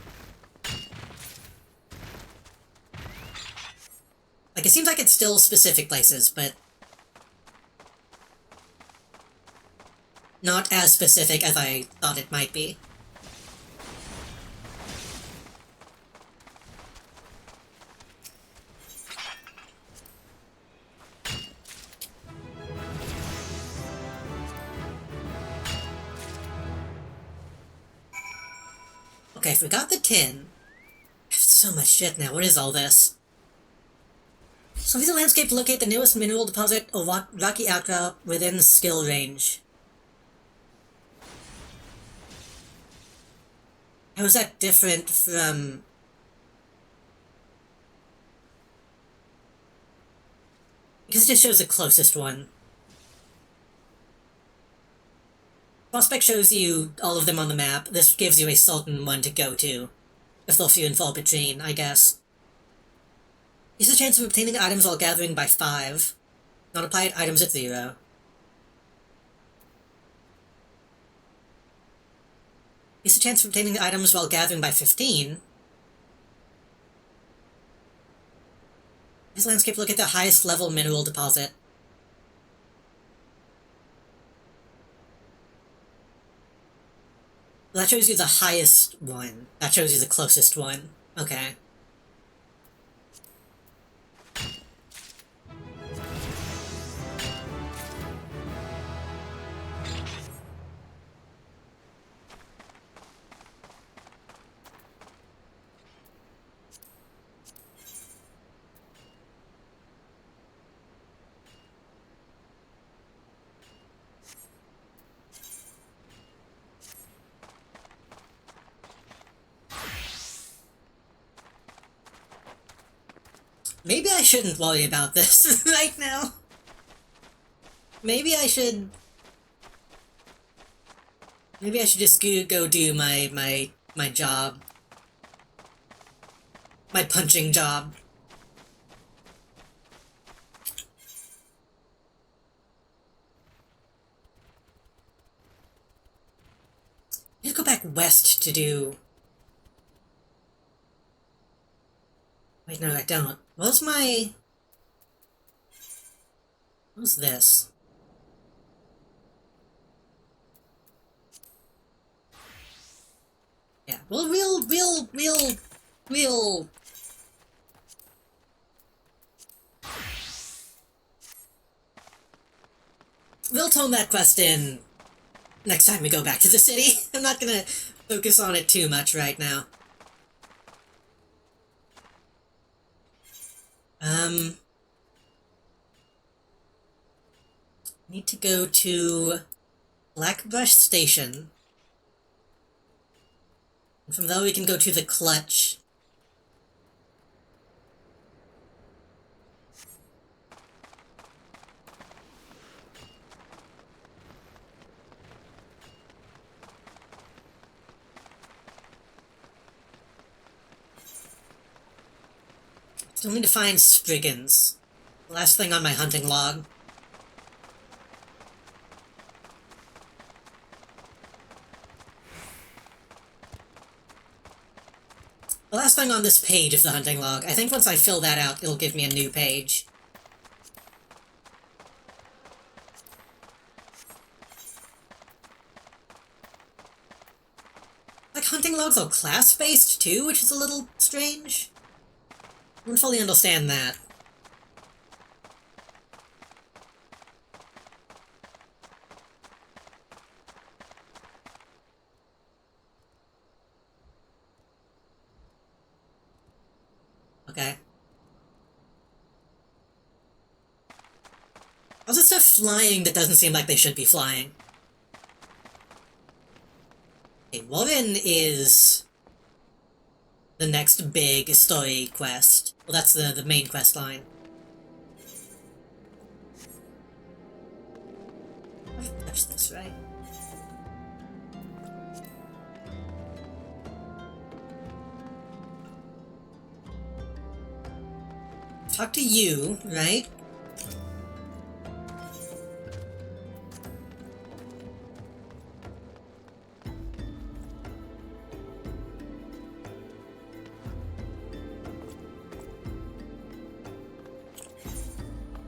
Like, it seems like it's still specific places, but... not as specific as I thought it might be. Okay, I forgot the tin. I have so much shit now. What is all this? So use the landscape to locate the newest mineral deposit or rocky outcrop within skill range. How is that different from... Because it just shows the closest one. Prospect shows you all of them on the map. This gives you a certain one to go to. If they're few and far between, I guess. Use the chance of obtaining items while gathering by 5. Not applied items at 0. Use the chance of obtaining items while gathering by 15. This landscape look at the highest level mineral deposit. Well, that shows you the highest one. That shows you the closest one. Okay. Maybe I shouldn't worry about this right now. Maybe I should just go do my job. My punching job. I need to go back west to do... Wait, no, I don't. What's this? Yeah, well, we'll tone that quest in next time we go back to the city. I'm not gonna focus on it too much right now. Need to go to Blackbrush Station. And from there we can go to the Clutch. Still need to find Spriggans. The last thing on my hunting log. The last thing on this page of the hunting log. I think once I fill that out, it'll give me a new page. Like, hunting logs are class-based too, which is a little strange. I don't fully understand that. Okay. How's it stuff flying that doesn't seem like they should be flying? Okay, Warren is the next big story quest. Well, that's the main quest line. I've touched this, right? Talk to you, right?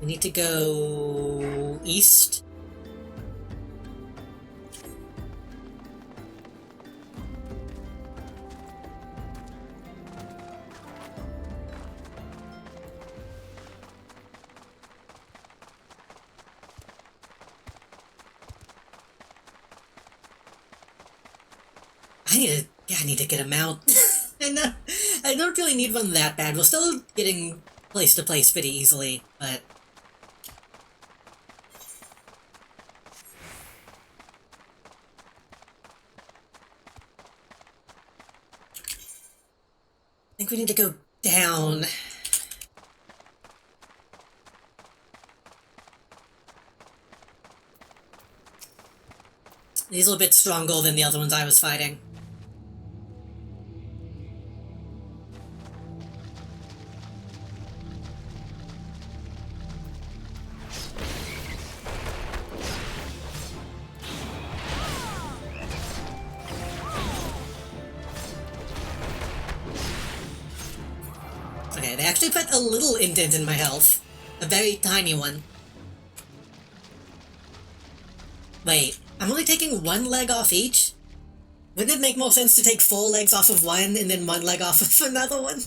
We need to go east. I need to get him out. I don't really need one that bad. We're still getting place to place pretty easily, but I think we need to go down. These are a bit stronger than the other ones I was fighting. Okay, they actually put a little indent in my health. A very tiny one. Wait, I'm only taking one leg off each? Wouldn't it make more sense to take 4 legs off of one and then 1 leg off of another one?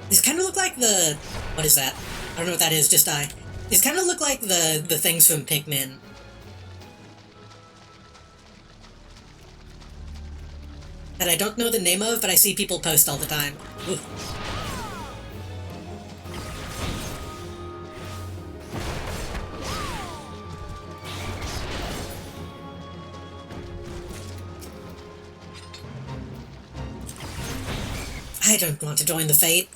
These kind of look like the... What is that? I don't know what that is, just die. These kind of look like the things from Pikmin. That I don't know the name of, but I see people post all the time. Ooh. I don't want to join the fate.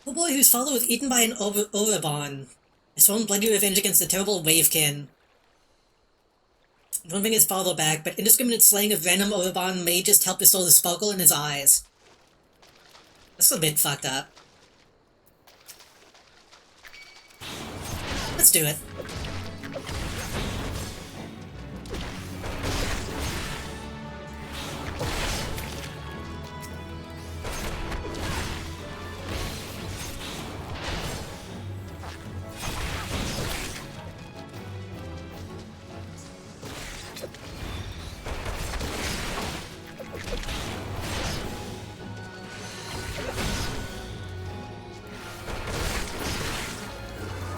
The boy whose father was eaten by an Oreborn has sworn bloody revenge against the terrible Wavekin. Don't bring his father back, but indiscriminate slaying of random Oreborn may just help restore the sparkle in his eyes. That's a bit fucked up. Let's do it.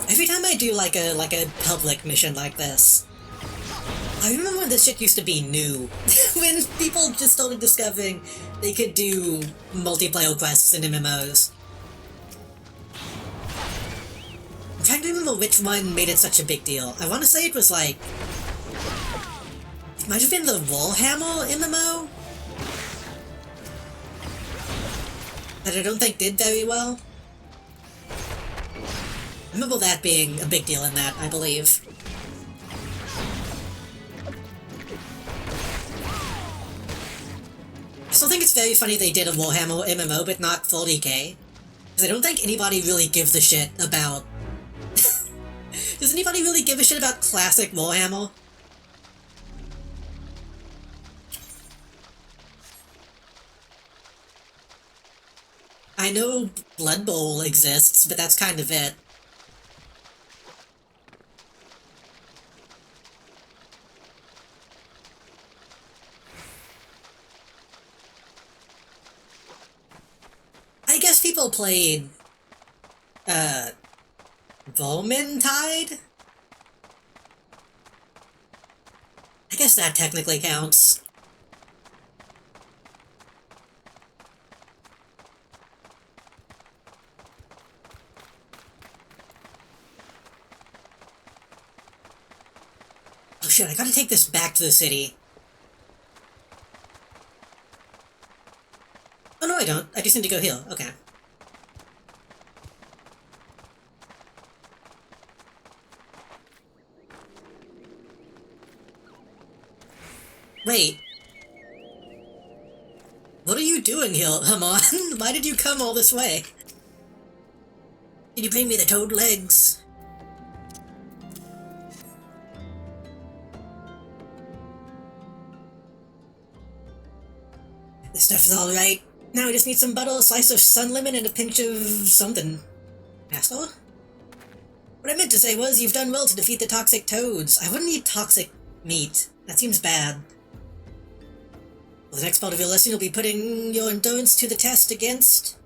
Every time I do like a public mission like this, I remember when this shit used to be new. When people just started discovering they could do multiplayer quests in MMOs. I'm trying to remember which one made it such a big deal. I want to say it was like... It might have been the Warhammer MMO? That I don't think did very well. I remember that being a big deal in that, I believe. I still think it's very funny they did a Warhammer MMO, but not 40k. Because I don't think anybody really gives a shit about... Does anybody really give a shit about classic Warhammer? I know Blood Bowl exists, but that's kind of it. I guess people played, Vermintide? I guess that technically counts. Oh shit, I gotta take this back to the city. Oh no, I don't. I just need to go heal. Okay. Wait. What are you doing here, Hamon? Why did you come all this way? Can you bring me the toad legs? This stuff is alright. Now I just need some butter, a slice of sun lemon, and a pinch of something. Asshole? What I meant to say was, you've done well to defeat the toxic toads. I wouldn't eat toxic meat. That seems bad. Well, the next part of your lesson will be putting your endurance to the test against...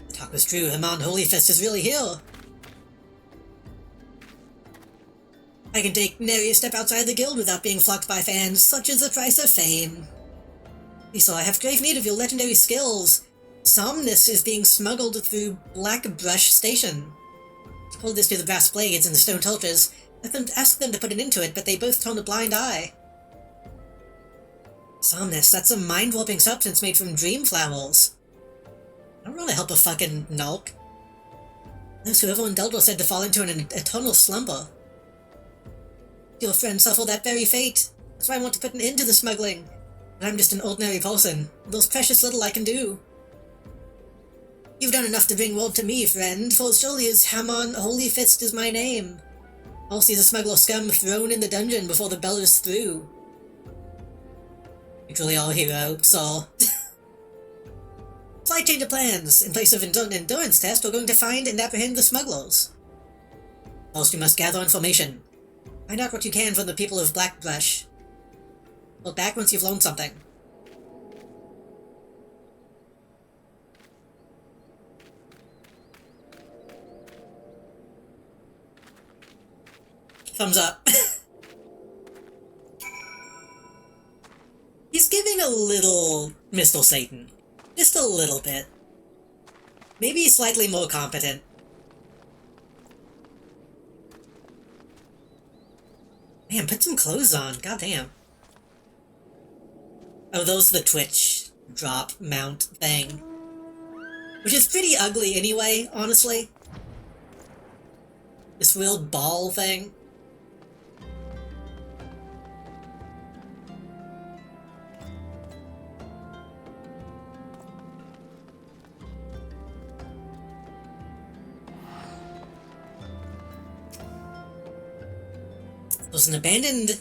The talk was true, Hamon Holyfist is really here. I can take nary a step outside the guild without being flocked by fans. Such is the price of fame. So I have grave need of your legendary skills. Somnus is being smuggled through Blackbrush Station. Hold this to the brass blades and the stone torches. Ask them to put an end to it, but they both turn a blind eye. Somnus, that's a mind-warping substance made from dream flowers. I don't want to help a fucking Nulk. Those who ever indulged were said to fall into an eternal slumber. Your friend suffered that very fate. That's why I want to put an end to the smuggling. But I'm just an ordinary person. There's precious little I can do. You've done enough to bring word to me, friend, for as surely as Hamon Holyfist is my name. I'll see the smuggler scum thrown in the dungeon before the bell is through. You truly are a hero, so... Slight change of plans. In place of an endurance test, we're going to find and apprehend the smugglers. First, you must gather information. Find out what you can from the people of Blackbrush. Look back once you've learned something. Thumbs up. He's giving a little Mr. Satan. Just a little bit. Maybe slightly more competent. Man, put some clothes on. Goddamn. Oh, those are the Twitch drop mount thing. Which is pretty ugly anyway, honestly. This weird ball thing. There's an abandoned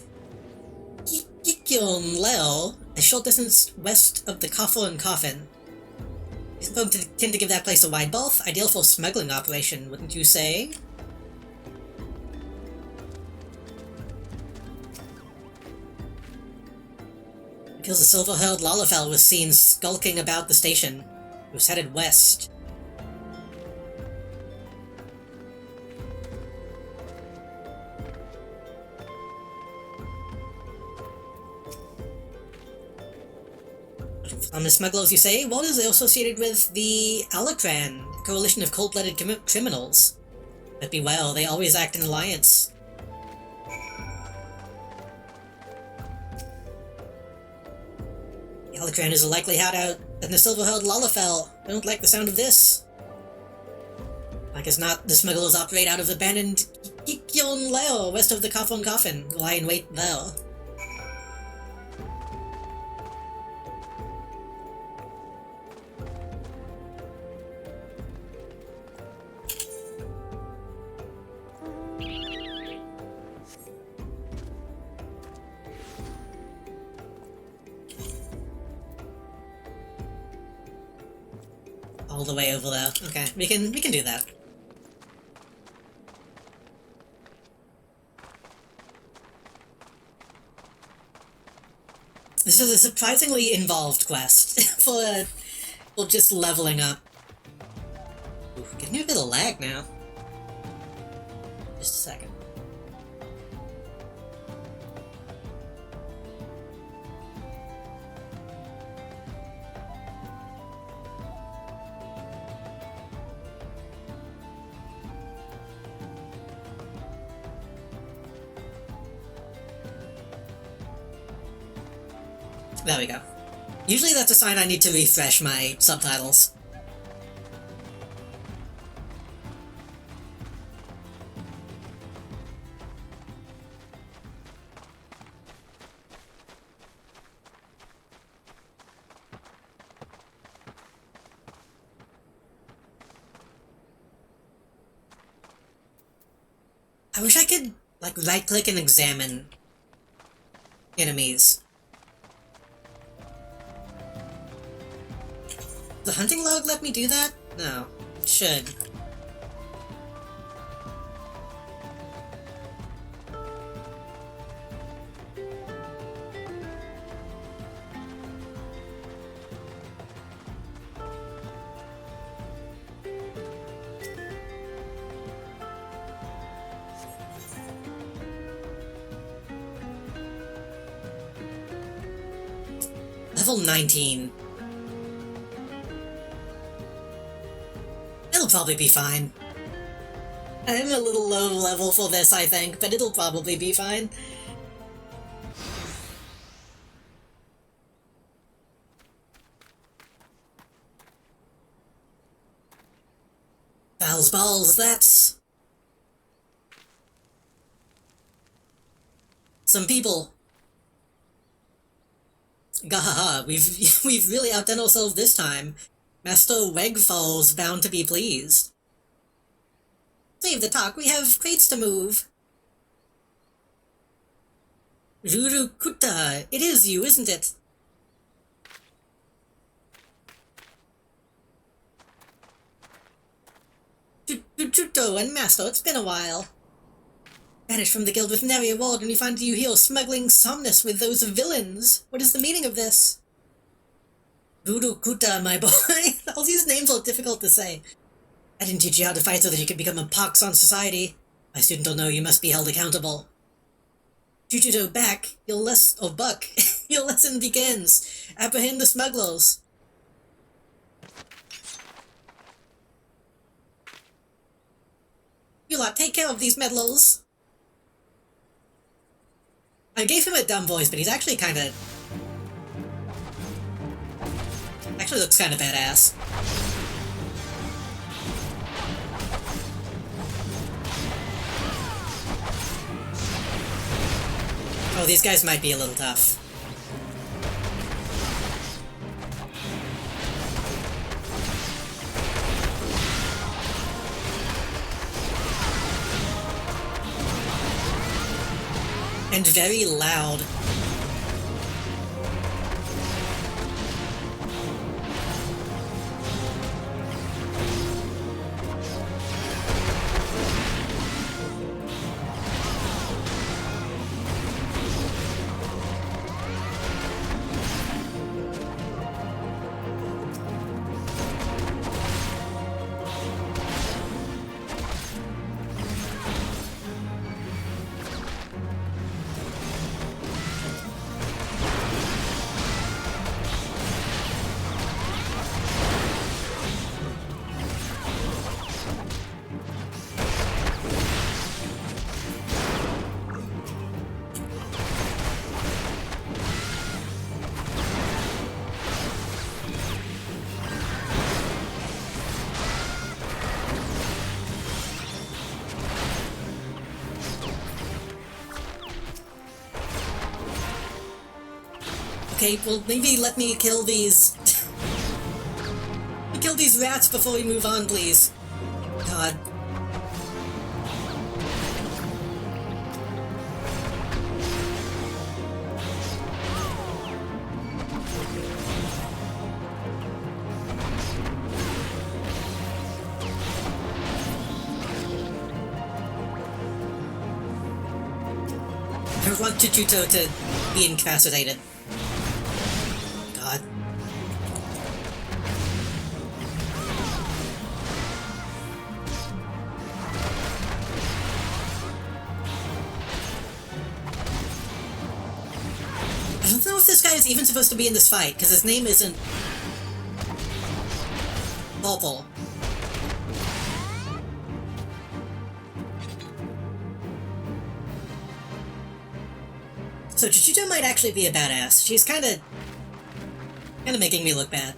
Gikyon Leo, a short distance west of the Coffin Coffin. These folk tend to give that place a wide berth, ideal for a smuggling operation, wouldn't you say? Because the silver-haired Lalafell was seen skulking about the station. He was headed west. On the smugglers, you say? What is associated with the Alacran, a coalition of cold-blooded criminals? But beware, they always act in alliance. The Alacran is a likely hideout, and the silver-haired Lalafell. I don't like the sound of this. Like as not, the smugglers operate out of the abandoned Gikyon Leo, west of the Coffin, lie in wait there. All the way over there. Okay, we can do that. This is a surprisingly involved quest for just leveling up. Ooh, getting me a bit of lag now. Just a second. There we go. Usually that's a sign I need to refresh my subtitles. I wish I could, like, right-click and examine enemies. The hunting log let me do that? No. It should. Level 19. It'll probably be fine. I'm a little low level for this, I think, but it'll probably be fine. Fowls balls, that's... some people. Gahaha, we've really outdone ourselves this time. Master Wegfall's bound to be pleased. Save the talk, we have crates to move. Rurukuta, it is you, isn't it? Chuto and Master, it's been a while. Vanished from the guild with nary reward, and we find you here smuggling somnus with those villains. What is the meaning of this? Rurukuta, my boy. All these names are difficult to say. I didn't teach you how to fight so that you could become a pox on society. My student will know you must be held accountable. Chuchuto back, Buck, your lesson begins. Apprehend the smugglers. You lot, take care of these meddlers. I gave him a dumb voice, but he's actually kinda... actually looks kinda badass. Oh, these guys might be a little tough. And very loud. Okay, well, maybe let me kill these... kill these rats before we move on, please. God. I want Chuchuto to be incapacitated. God. I don't know if this guy is even supposed to be in this fight, because his name isn't... Popol. So Chuchuto might actually be a badass. She's kinda making me look bad.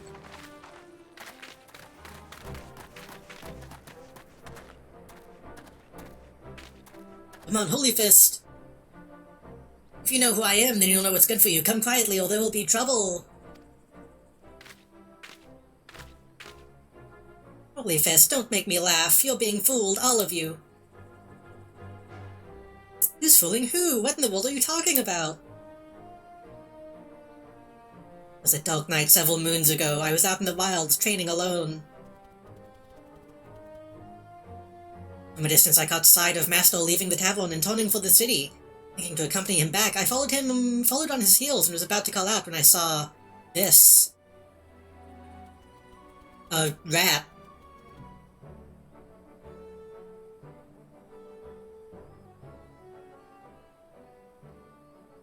Come on, Holy Fist! If you know who I am, then you'll know what's good for you. Come quietly, or there will be trouble! Holy Fist, don't make me laugh. You're being fooled, all of you. Who's fooling who? What in the world are you talking about? It was a dark night several moons ago. I was out in the wilds, training alone. From a distance, I caught sight of Master leaving the tavern and turning for the city. Thinking to accompany him back, I followed on his heels, and was about to call out when I saw... this. A rat.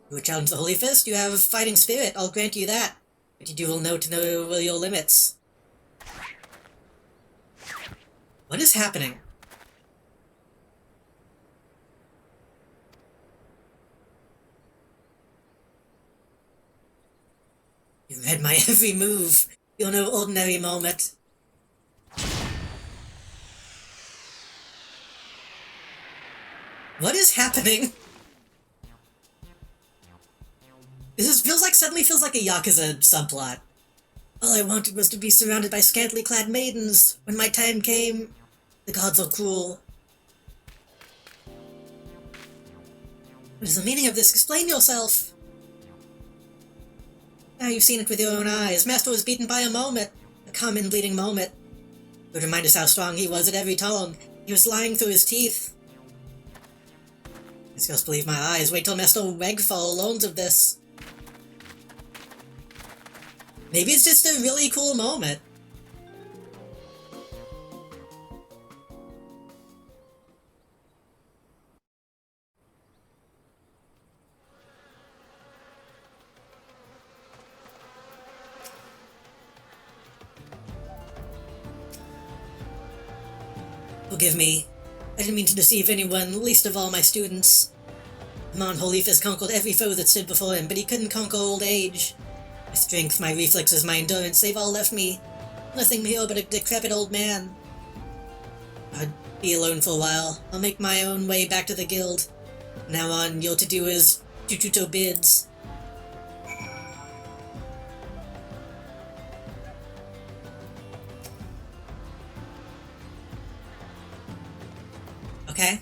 You would challenge the Holy Fist? You have fighting spirit, I'll grant you that. But you do will know to know your limits. What is happening? You read my every move. You're no ordinary moment. What is happening? Suddenly feels like a Yakuza subplot. All I wanted was to be surrounded by scantily clad maidens. When my time came, the gods are cruel. What is the meaning of this? Explain yourself. Now you've seen it with your own eyes. Master was beaten by a moment. A common bleeding moment. It would remind us how strong he was at every tongue. He was lying through his teeth. I scarce believe my eyes. Wait till Master Wegfall learns of this. Maybe it's just a really cool moment. Forgive me. I didn't mean to deceive anyone, least of all my students. Amon Holy Fist conquered every foe that stood before him, but he couldn't conquer old age. My strength, my reflexes, my endurance, they've all left me. Nothing here but a decrepit old man. I'd be alone for a while. I'll make my own way back to the guild. From now on, you're to do as Chuchuto bids. Okay.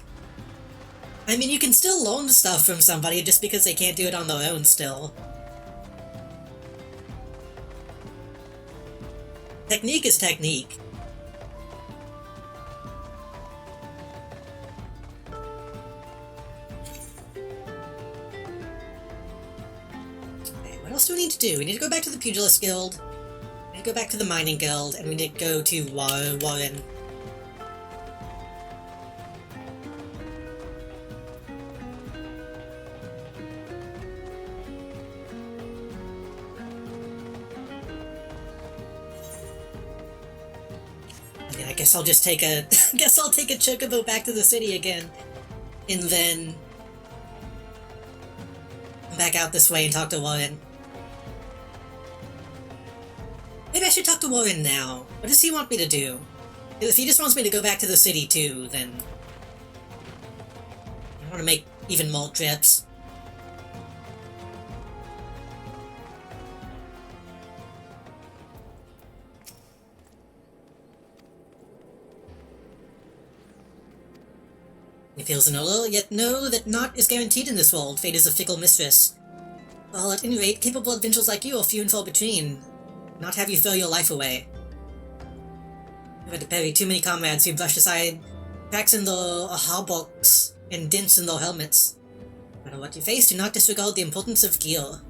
I mean, you can still loan stuff from somebody just because they can't do it on their own still. Technique is technique. Okay, what else do we need to do? We need to go back to the Pugilist Guild, we need to go back to the Mining Guild, and we need to go to Warren. I guess I'll just take a guess I'll take a chocobo back to the city again, and then back out this way and talk to Warren. Maybe I should talk to Warren now. What does he want me to do? If he just wants me to go back to the city too, then I want to make even more trips. He feels an allure, yet know that naught is guaranteed in this world. Fate is a fickle mistress. Well, at any rate, capable adventurers like you are few and far between. Not have you throw your life away. You've had to bury too many comrades who brushed aside cracks in their hauberks and dents in their helmets. No matter what you face, do not disregard the importance of gear.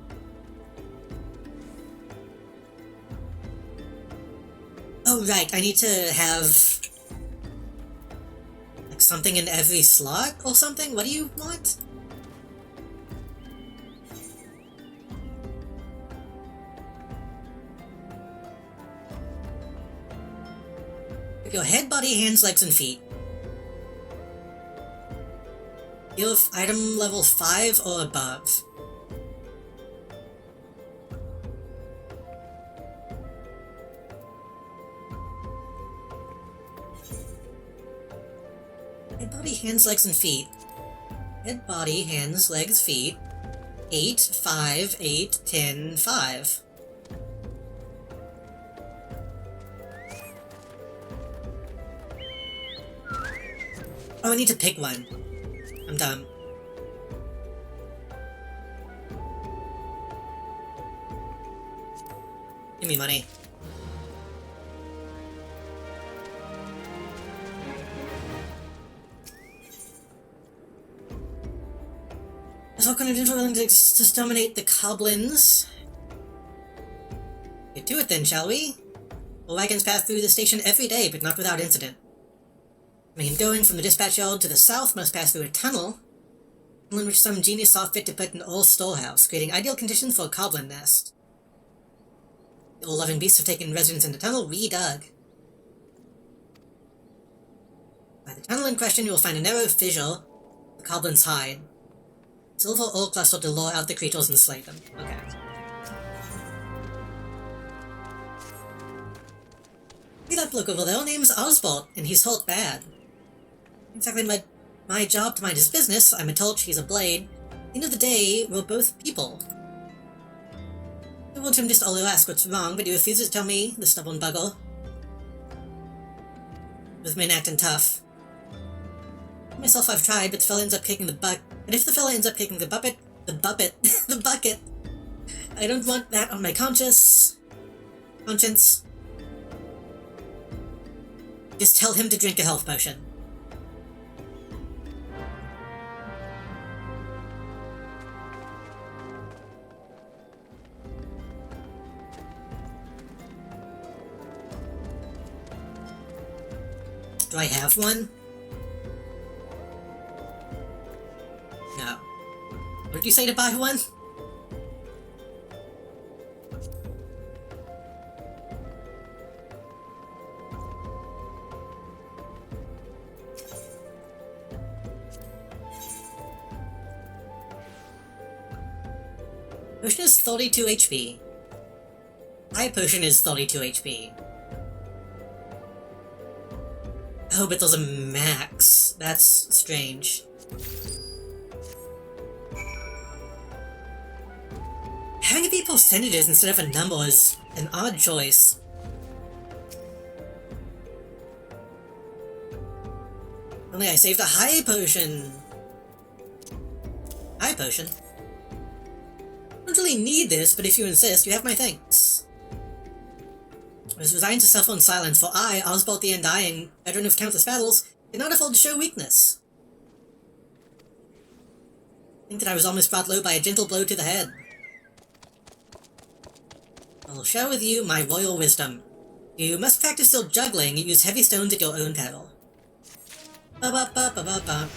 Oh right, I need to have something in every slot or something? What do you want? Your head, body, hands, legs, and feet. You have item level 5 or above. Head, body, hands, legs, and feet. Head, body, hands, legs, feet. 8, 5, 8, 10, 5. Oh, I need to pick one. I'm dumb. Give me money. Is all kind of willing to exterminate the goblins? Get to it then, shall we? The wagons pass through the station every day, but not without incident. I mean, going from the dispatch yard to the south must pass through a tunnel in which some genius saw fit to put an old storehouse, creating ideal conditions for a goblin nest. The old loving beasts have taken residence in the tunnel redug. By the tunnel in question, you will find a narrow fissure the goblins hide. Silver ore cluster to lure out the creatures and slay them. Okay. See that bloke over there? Name's Oswald, and he's hurt bad. Exactly my job to mind his business. I'm a torch, he's a blade. At the end of the day, we're both people. I want him just all to ask what's wrong, but he refuses to tell me, the stubborn bugger. With men acting tough. Myself, I've tried, but the fella ends up kicking the bucket. And if the fella ends up kicking the bucket, the bucket, I don't want that on my conscience. Just tell him to drink a health potion. Do I have one? No. What did you say to buy one? Potion is 32 HP. My potion is 32 HP. Oh, but those are max. That's strange. Having it be percentages instead of a number is an odd choice. Only I saved a high potion. High potion? I don't really need this, but if you insist, you have my thanks. I was resigned to suffer in silence, for I, Oswald the Undying, veteran of countless battles, cannot afford to show weakness. I think that I was almost brought low by a gentle blow to the head. I will share with you my royal wisdom. You must practice still juggling and use heavy stones at your own peril. Ba-ba-ba-ba-ba-ba.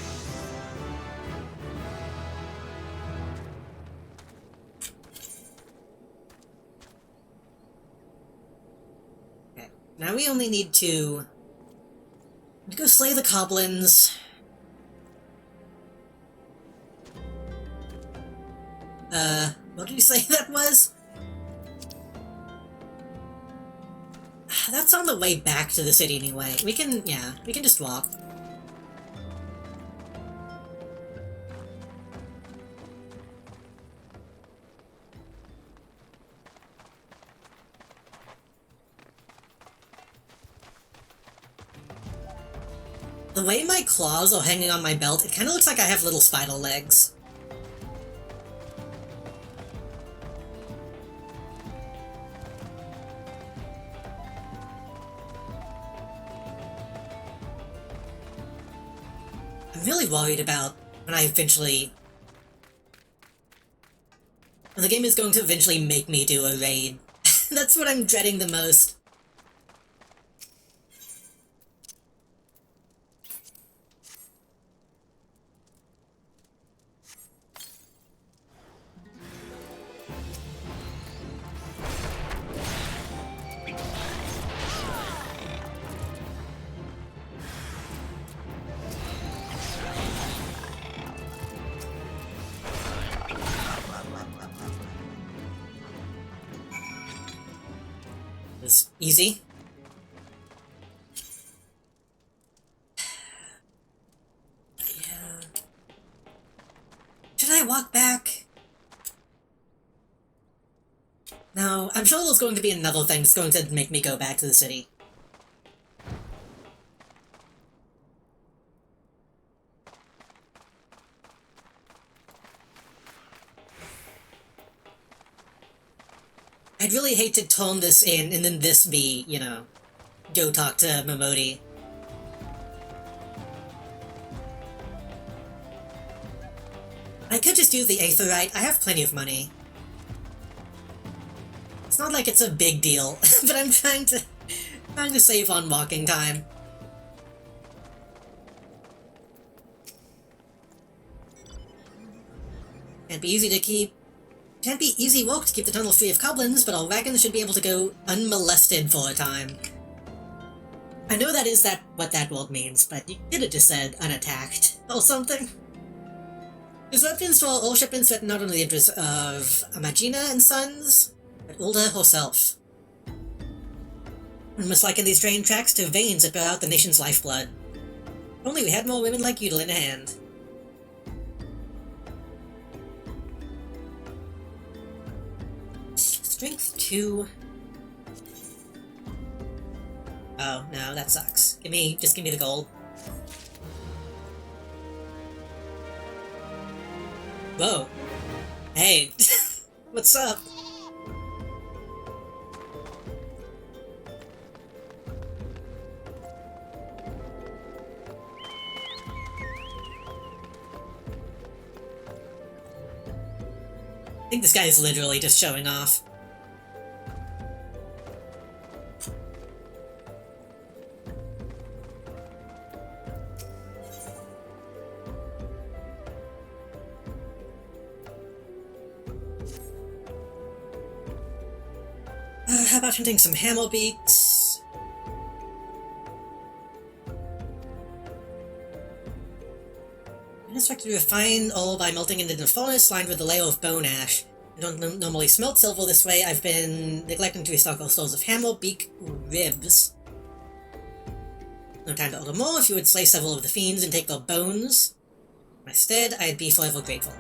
Okay, now we only need to go slay the goblins. What did you say that was? That's on the way back to the city anyway. We can just walk. The way my claws are hanging on my belt, it kind of looks like I have little spider legs. I'm really worried about when the game is going to eventually make me do a raid. That's what I'm dreading the most. It's easy. Yeah. Should I walk back? No, I'm sure there's going to be another thing that's going to make me go back to the city. I'd really hate to tone this in and then this be, you know, go talk to Momodi. I could just do the Aetherite. I have plenty of money. It's not like it's a big deal, but I'm trying to save on walking time. Can't be easy walk to keep the tunnel free of goblins, but our wagons should be able to go unmolested for a time. I know that is what that word means, but you could have just said unattacked or something. Disruptions to all shipments threaten not only the interests of Amagina and Sons, but Ulda herself. We must liken these train tracks to veins that bear out the nation's lifeblood. If only we had more women like you to lend a hand. Strength 2. Oh, no, that sucks. Just give me the gold. Whoa. Hey, what's up? I think this guy is literally just showing off. How about hunting some hammer beaks? I'm expected to refine ore by melting it in a furnace lined with a layer of bone ash. I don't normally smelt silver this way. I've been neglecting to restock our stores of hammer beak ribs. No time to order more. If you would slay several of the fiends and take their bones instead, I'd be forever grateful.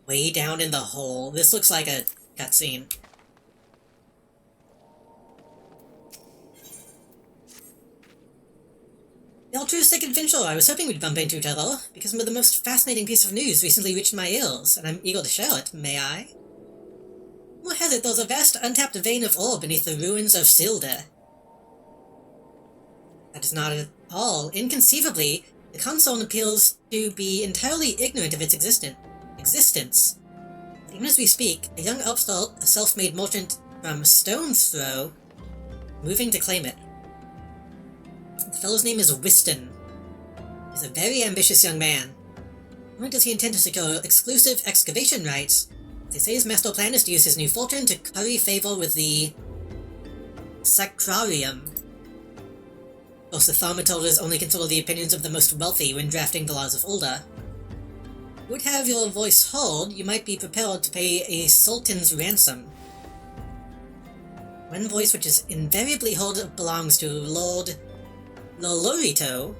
Way down in the hole. This looks like a cutscene. The altruistic adventure I was hoping we'd bump into each other, because the most fascinating piece of news recently reached my ears, and I'm eager to share it, may I? Who has it there's a vast untapped vein of ore beneath the ruins of Silda? That is not at all. Inconceivably, the console appears to be entirely ignorant of its existence. Even as we speak, a young upstart, a self-made merchant from Stone's Throw, moving to claim it. The fellow's name is Whiston. He's a very ambitious young man. Not only does he intend to secure exclusive excavation rights, they say his master plan is to use his new fortune to curry favor with the Sacrarium. Of course, the thaumaturges only consider the opinions of the most wealthy when drafting the laws of Ulda. If you would have your voice heard, you might be prepared to pay a sultan's ransom. One voice which is invariably heard belongs to Lord Lolorito.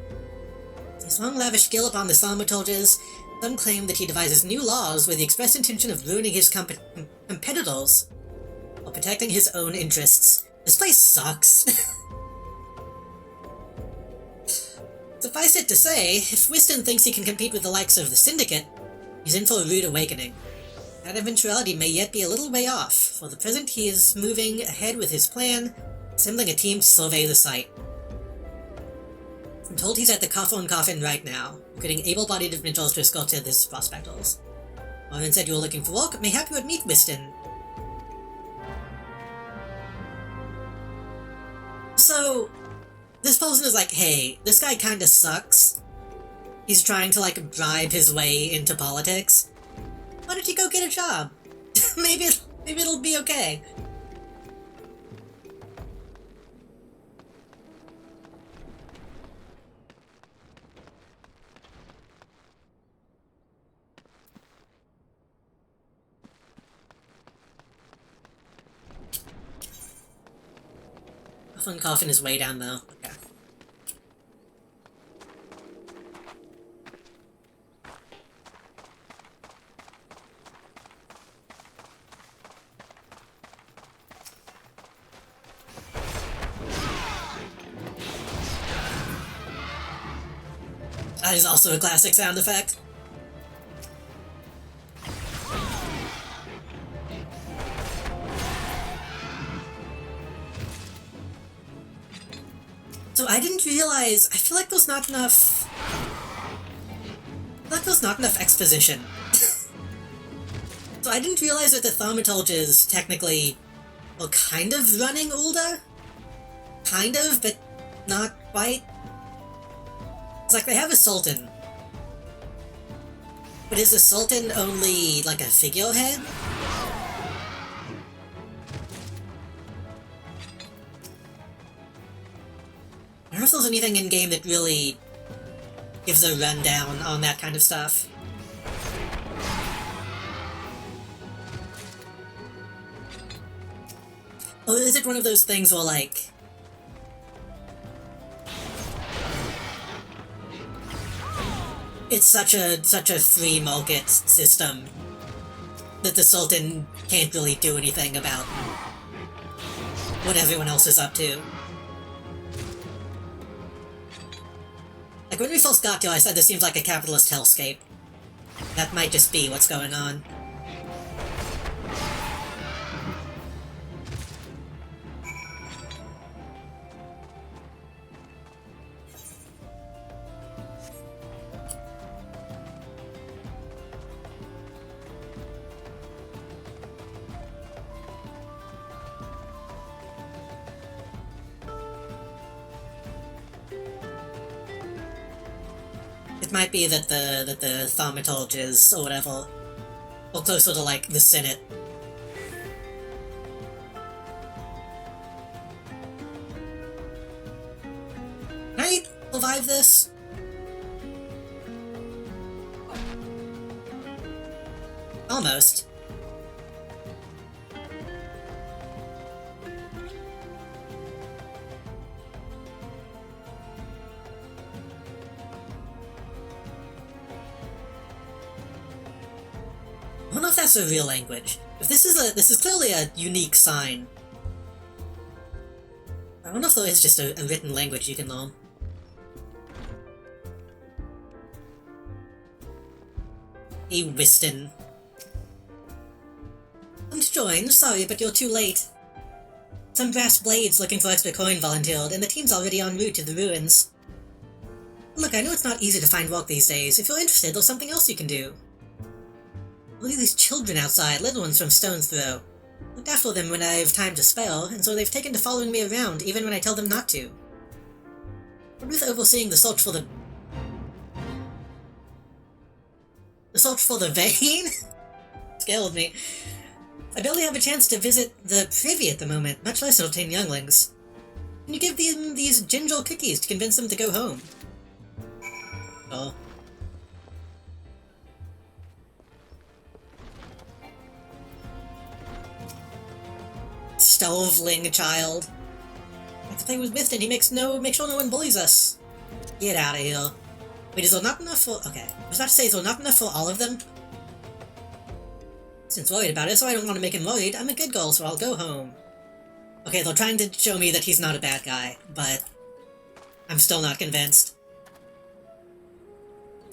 His long lavish skill upon the thaumaturges, some claim that he devises new laws with the express intention of ruining his competitors, while protecting his own interests. This place sucks. Suffice it to say, if Whiston thinks he can compete with the likes of the Syndicate, he's in for a rude awakening. That eventuality may yet be a little way off. For the present, he is moving ahead with his plan, assembling a team to survey the site. I'm told he's at the Coffin right now, recruiting able-bodied individuals to escort to his prospectors. Marvin said you were looking for work. Mayhap you would meet Whiston. So, this person is like, hey, this guy kinda sucks. He's trying to, like, bribe his way into politics. Why don't you go get a job? maybe it'll be okay. Coffin is way down though. Okay. That is also a classic sound effect. So I didn't realize, I feel like there's not enough... exposition. So I didn't realize that the thaumaturges technically were kind of running Ulda? Kind of, but not quite. It's like they have a sultan. But is the sultan only like a figurehead? I don't know if there's anything in-game that really gives a rundown on that kind of stuff. Or is it one of those things where, like... it's such a free market system that the Sultan can't really do anything about what everyone else is up to. Like, when we first got to it, I said this seems like a capitalist hellscape. That might just be what's going on. It might be that the thaumaturges or whatever are closer to, like, the Senate. Can I survive this? Almost. I has a real language. If this is clearly a unique sign. I wonder if there is just a written language you can learn. Hey, Whiston. Come to join. Sorry, but you're too late. Some brass blades looking for extra coin volunteered, and the team's already en route to the ruins. Look, I know it's not easy to find work these days. If you're interested, there's something else you can do. Look at these children outside, little ones from stone's throw. Looked after them when I have time to spare, and so they've taken to following me around, even when I tell them not to. I'm with overseeing the search for the... The search for the vein? Scared me. I barely have a chance to visit the privy at the moment, much less obtain younglings. Can you give them these ginger cookies to convince them to go home? Oh. Stoveling child. I can play with Whiston, he make sure no one bullies us. Get out of here. Wait, is there not enough for... Okay. I was about to say, is there not enough for all of them? Since worried about it, so I don't want to make him worried. I'm a good girl, so I'll go home. Okay, they're trying to show me that he's not a bad guy, but... I'm still not convinced.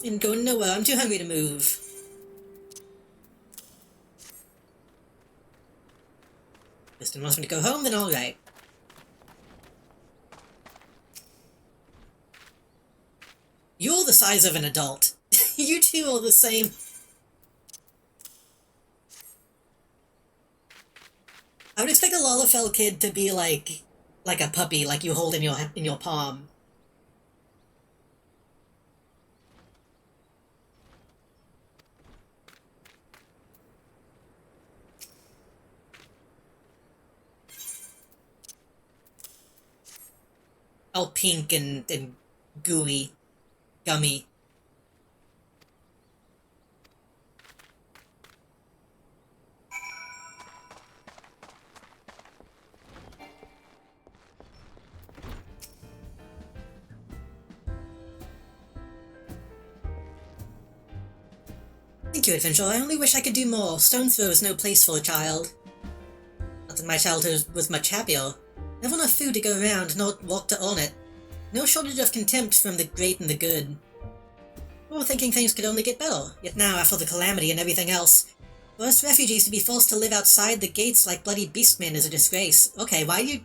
I'm going nowhere, I'm too hungry to move. Whiston wants me to go home, then alright. You're the size of an adult. You two are the same. I would expect a Lalafell kid to be like a puppy, like you hold in your palm. All pink and gooey, gummy. Thank you, Adventure. I only wish I could do more. Stone's Throw is no place for a child. Not that my childhood was much happier. Never enough food to go around, nor work to earn it. No shortage of contempt from the great and the good. We were thinking things could only get better, yet now, after the calamity and everything else, for us refugees to be forced to live outside the gates like bloody beastmen is a disgrace. Okay, why you...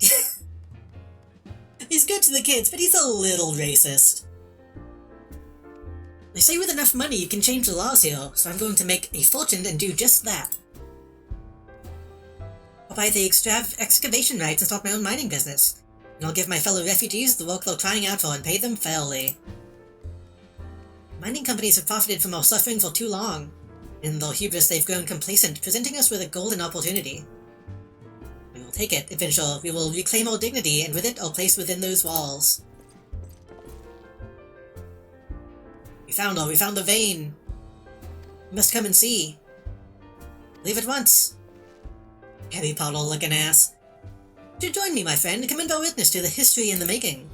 He's good to the kids, but he's a little racist. They say with enough money you can change the laws here, so I'm going to make a fortune and do just that. I'll buy the excavation rights and start my own mining business. And I'll give my fellow refugees the work they're crying out for and pay them fairly. Mining companies have profited from our suffering for too long. In their hubris they've grown complacent, presenting us with a golden opportunity. We will take it, Adventure. We will reclaim our dignity, and with it our place within those walls. We found her. We found the vein. You must come and see. Leave at once. Heavy powder-looking ass. Would you join me, my friend, and come and bear witness to the history in the making?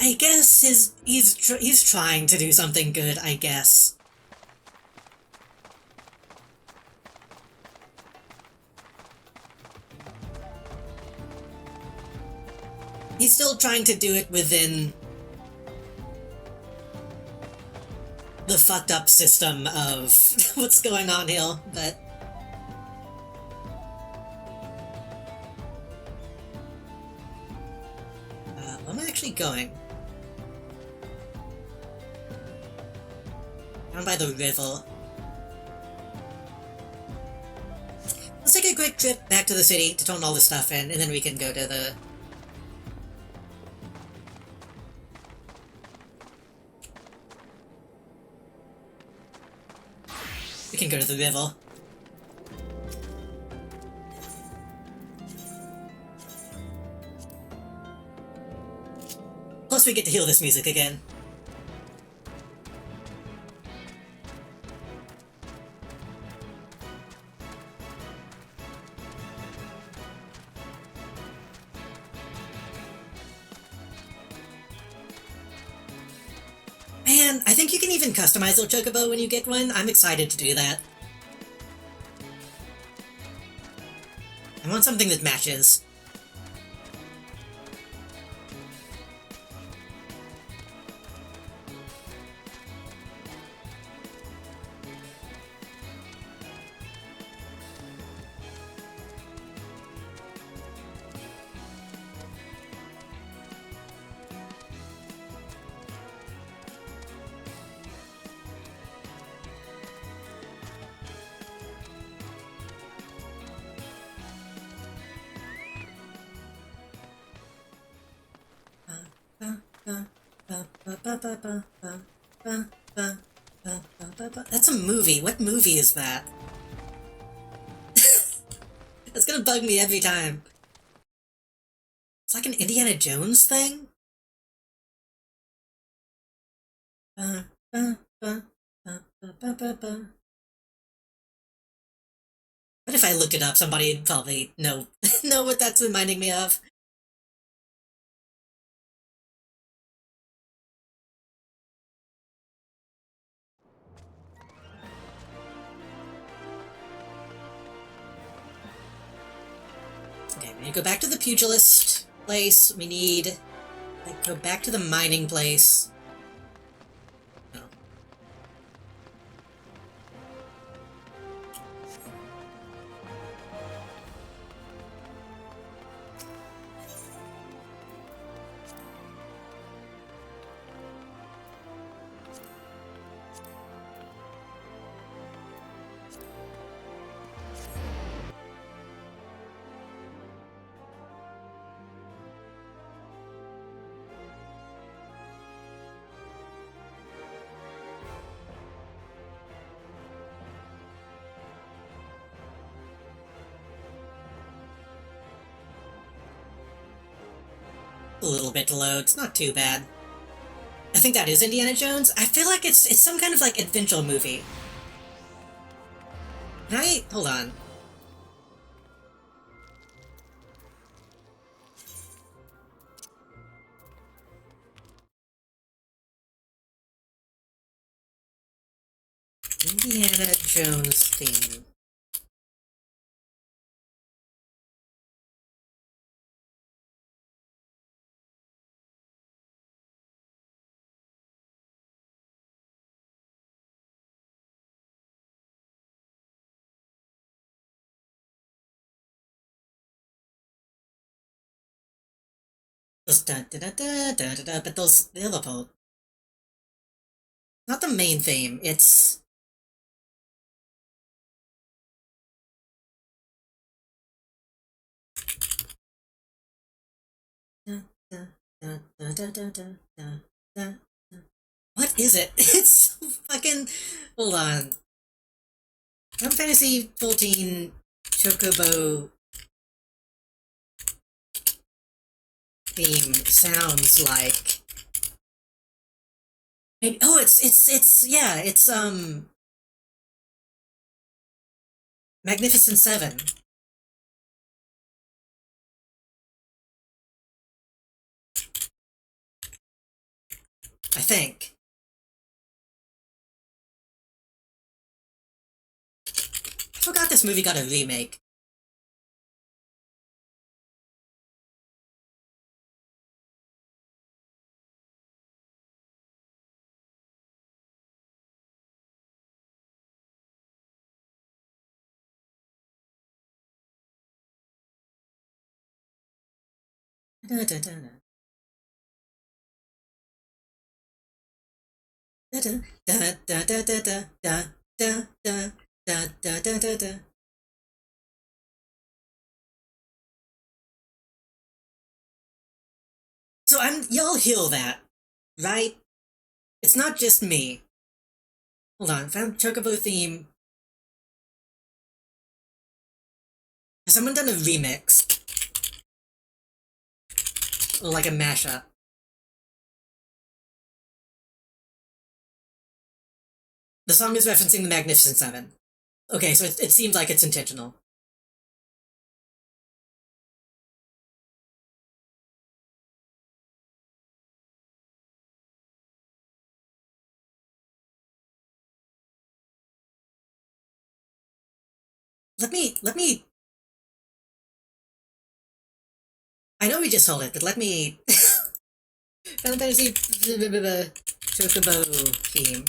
I guess he's trying to do something good, I guess. He's still trying to do it within the fucked up system of what's going on here, but... where am I actually going? Down by the river. Let's take a quick trip back to the city to turn all this stuff in, and then we can go to the... We can go to the river. Plus we get to hear this music again. Man, I think you can even customize your chocobo when you get one. I'm excited to do that. I want something that matches. That's a movie. What movie is that? That's gonna bug me every time. It's like an Indiana Jones thing? What if I looked it up? Somebody'd probably know know what that's reminding me of. Okay, we need to go back to the pugilist place. We need like go back to the mining place. No. A little bit to load. It's not too bad. I think that is Indiana Jones. I feel like it's some kind of like adventure movie. Can I hold on? Indiana Jones theme. Those da da da da da da da, but those the other part. Not the main theme. It's da da da da da da da da da. What is it? It's fucking. Hold on. Final Fantasy 14 Chocobo theme sounds like. Oh, it's yeah, it's Magnificent Seven, I think. I forgot this movie got a remake. Da da da da da da da da da da da da da da da da da. So y'all hear that, right? It's not just me. Hold on, found Chocobo theme. Has someone done a remix? Or like a mashup? The song is referencing the Magnificent Seven. Okay, so it seems like it's intentional. let me. I know we just sold it, but let me. Final Fantasy Chocobo theme.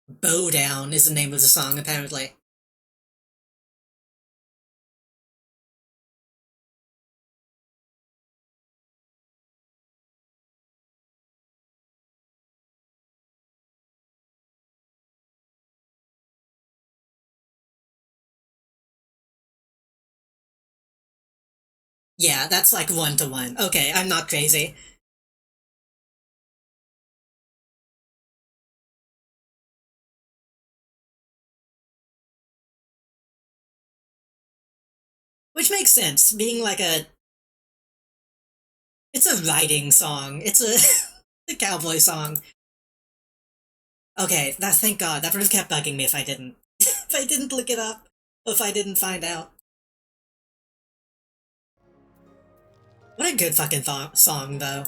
Bow Down is the name of the song, apparently. Yeah, that's like 1-to-1. Okay, I'm not crazy. Which makes sense, being like a. It's a riding song. It's a cowboy song. Okay, that thank God. That would have kept bugging me if I didn't. If I didn't look it up. Or if I didn't find out. What a good fucking song, though.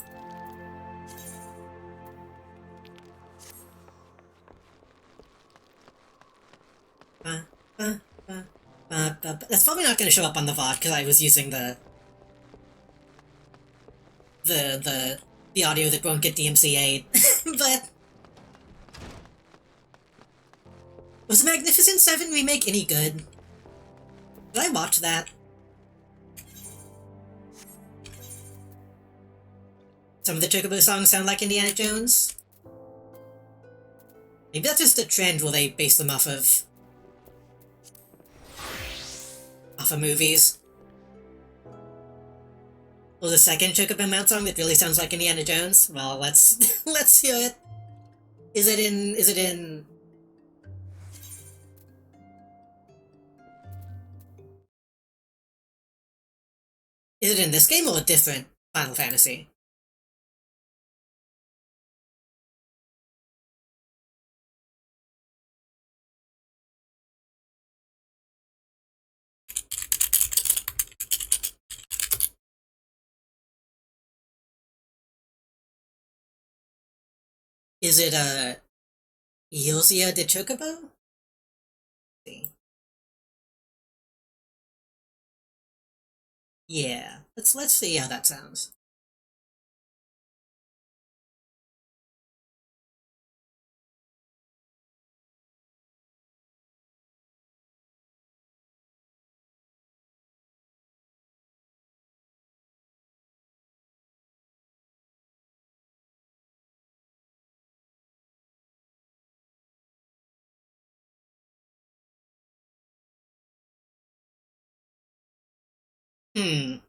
Uh, uh, that's probably not going to show up on the VOD because I was using the audio that won't get DMCA'd. But was the Magnificent Seven remake any good? Did I watch that? Some of the Chocobo songs sound like Indiana Jones. Maybe that's just a trend where they base them off of movies. Or the second Chocobo Mount song that really sounds like Indiana Jones. Well, let's let's hear it. Is it in? Is it in? Is it in this game or a different Final Fantasy? Is it Eosia de Chocobo? Yeah, let's see how that sounds. Hmm.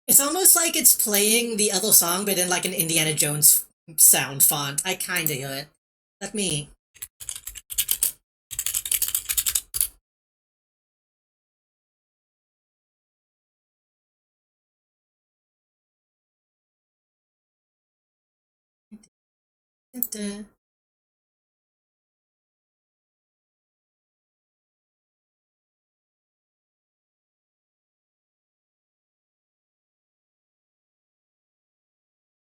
It's almost like it's playing the other song, but in like an Indiana Jones sound font. I kinda hear it. Let me.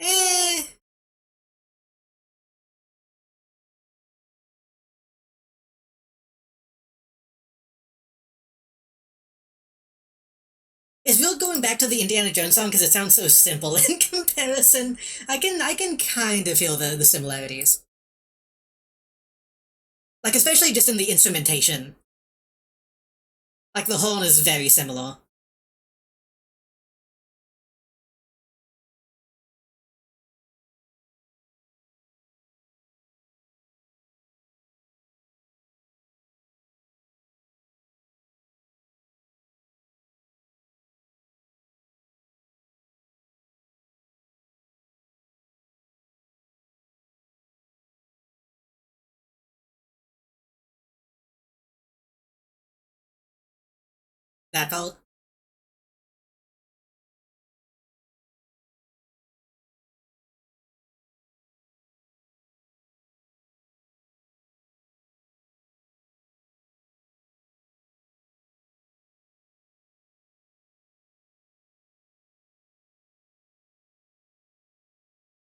Eh. It's real going back to the Indiana Jones song because it sounds so simple in comparison. I can kind of feel the similarities. Like especially just in the instrumentation. Like the horn is very similar. That all.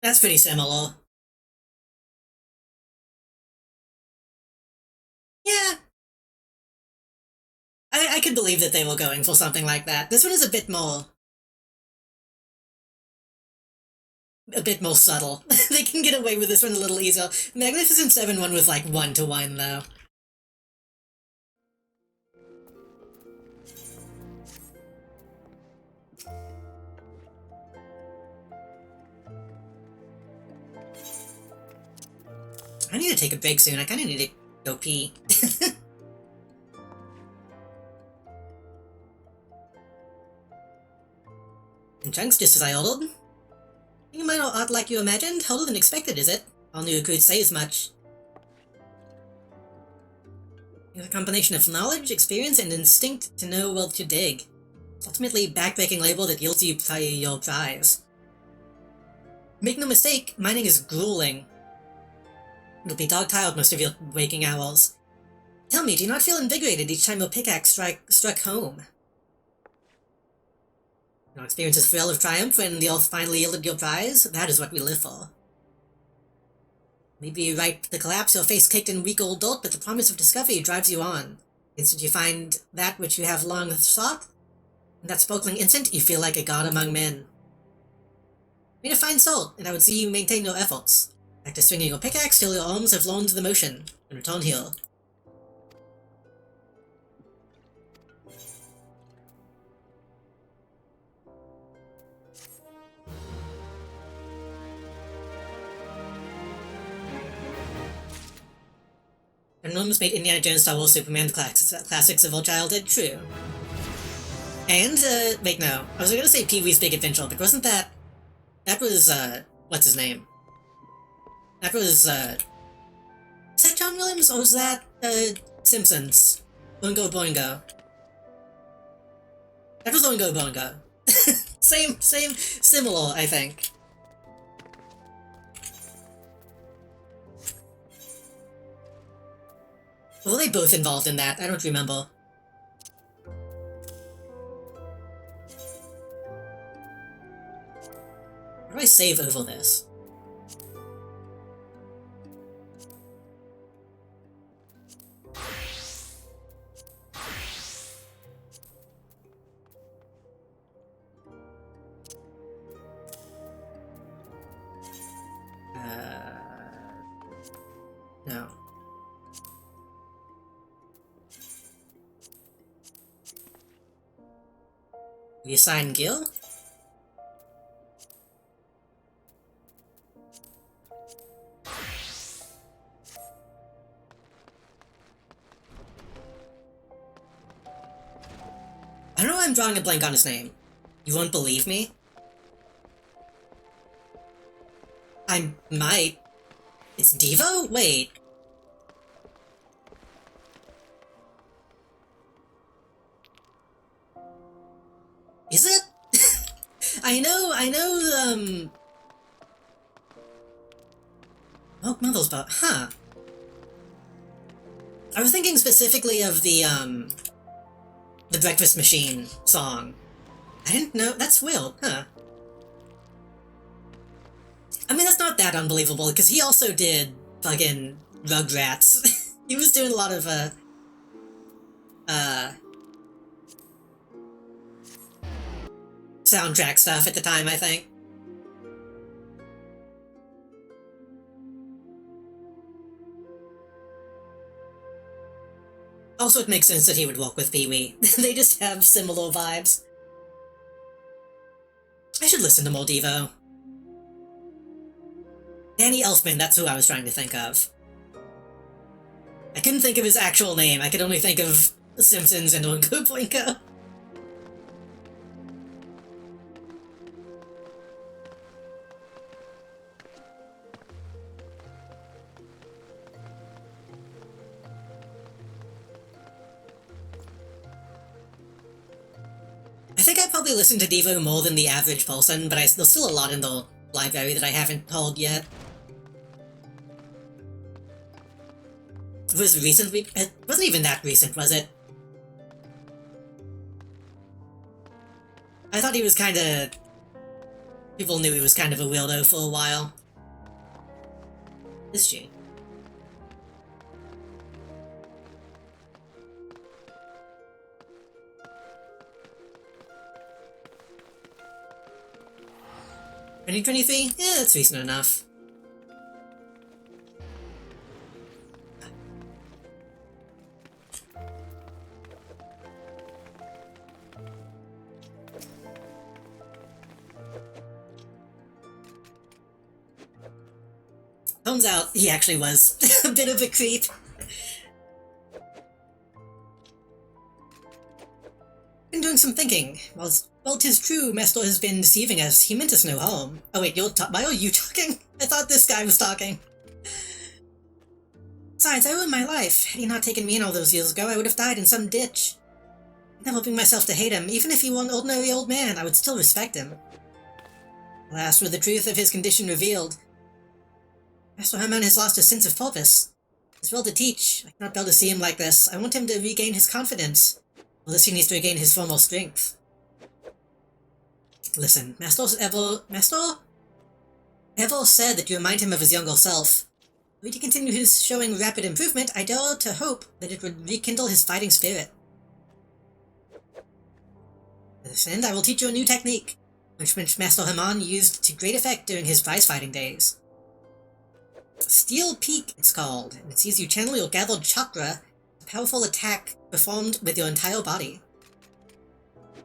That's pretty similar. Yeah, I could believe that they were going for something like that. This one is a bit more subtle. They can get away with this one a little easier. Magnificent Seven one was like 1-to-1 though. I need to take a break soon. I kind of need to go pee. And chunks just as I ordered. You might not like you imagined. Harder than expected, is it? All new recruits say as much. You have a combination of knowledge, experience, and instinct to know where to dig. It's ultimately backbreaking label that yields you your prize. Make no mistake, mining is grueling. You'll be dog-tired most of your waking hours. Tell me, do you not feel invigorated each time your pickaxe struck home? You experience a thrill of triumph when the earth finally yielded your prize? That is what we live for. Maybe you right the collapse, your face caked in weak old dirt, but the promise of discovery drives you on. The instant you find that which you have long sought, in that sparkling instant, you feel like a god among men. Made a fine start, and I would see you maintain your efforts. Practice swinging your pickaxe till your arms have learned the motion, and return here. Enormous made Indiana Jones, Star Wars, Superman classics of our childhood, true. And, wait, no. I was gonna say Pee-wee's Big Adventure, but wasn't that... That was, what's his name? That was, was that John Williams, or was that, Simpsons? Boingo Boingo. That was Boingo Boingo. Similar, I think. Were they both involved in that? I don't remember. How do I save over this? No. You assign Gil? I don't know why I'm drawing a blank on his name. You won't believe me? I might. It's Devo? Wait. Is it? I know, Milk Mother's Boat, huh. I was thinking specifically of the Breakfast Machine song. I didn't know, that's Will, huh. I mean, that's not that unbelievable, because he also did fucking Rugrats. He was doing a lot of, soundtrack stuff at the time, I think. Also, it makes sense that he would work with Pee-wee. They just have similar vibes. I should listen to more Devo. Danny Elfman, that's who I was trying to think of. I couldn't think of his actual name, I could only think of The Simpsons and Oingo Boingo. I think I probably listen to Devo more than the average person, but there's still a lot in the library that I haven't told yet. It was recent, it wasn't even that recent, was it? I thought he was kinda... People knew he was kind of a weirdo for a while. Is she? $2023? Yeah, that's decent enough. Turns out he actually was a bit of a creep. Been doing some thinking. Well, 'tis true, Mestor has been deceiving us. He meant us no harm. Oh wait, why are you talking? I thought this guy was talking. Besides, I owe him my life. Had he not taken me in all those years ago, I would have died in some ditch. I'd never bring myself to hate him. Even if he were an ordinary old man, I would still respect him. Alas, with the truth of his condition revealed, Master Herman has lost his sense of purpose. He's well to teach. I cannot bear to see him like this. I want him to regain his confidence. Well, this he needs to regain his former strength. Listen, Master ever said that you remind him of his younger self. Were he to continue his showing rapid improvement, I dare to hope that it would rekindle his fighting spirit. To this end, I will teach you a new technique, which Master Herman used to great effect during his prize-fighting days. Steel Peak, it's called, and it sees you channel your gathered chakra, a powerful attack performed with your entire body.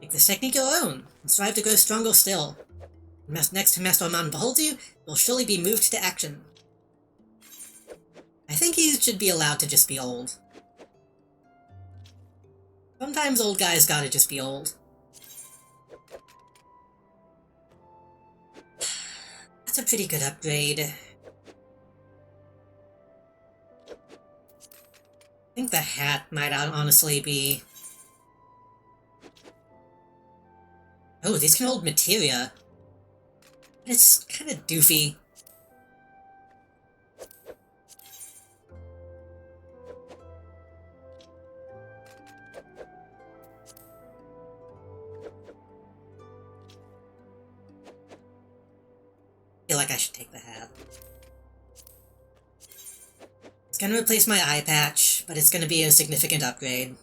Make this technique your own, and strive to grow stronger still. Next time Master Herman beholds you, you'll surely be moved to action. I think he should be allowed to just be old. Sometimes old guys gotta just be old. That's a pretty good upgrade. I think the hat might honestly be... Oh, these can hold materia. It's kind of doofy. I feel like I should take the hat. It's gonna replace my eye patch, but it's gonna be a significant upgrade.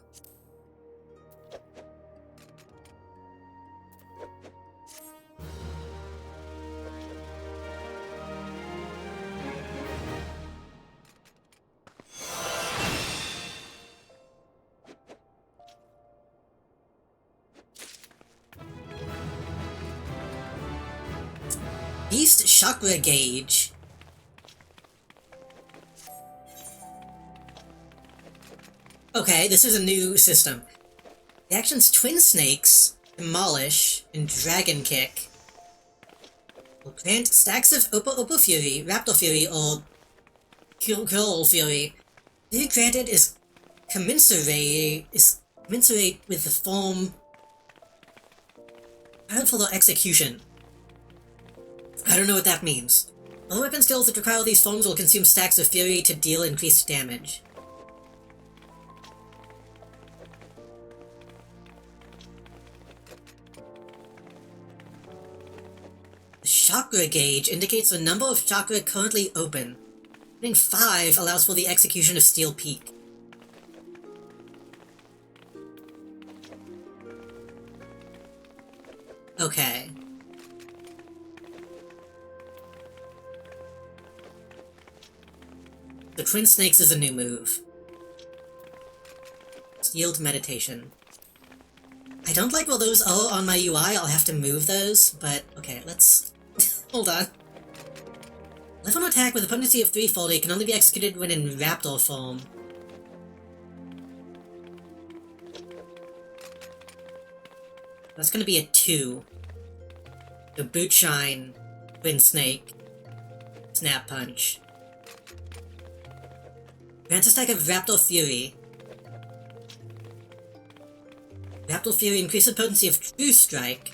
Beast Chakra Gauge. Okay, this is a new system. The actions Twin Snakes, Demolish, and Dragon Kick will grant stacks of Opal Fury, Raptor Fury, or Curl Fury. The granted is commensurate with the form required for their execution. I don't know what that means. All weapon skills that require these forms will consume stacks of Fury to deal increased damage. The Chakra Gauge indicates the number of chakra currently open. Hitting 5 allows for the execution of Steel Peak. Okay. The Twin Snakes is a new move. Sealed Meditation. I don't like while those are on my UI, I'll have to move those, but okay, let's... hold on. Level attack with a potency of 340 can only be executed when in Raptor form. That's gonna be a 2. So Boot Shine, Twin Snake, Snap Punch. Grants a stack of Raptor Fury. Raptor Fury increases the potency of True Strike.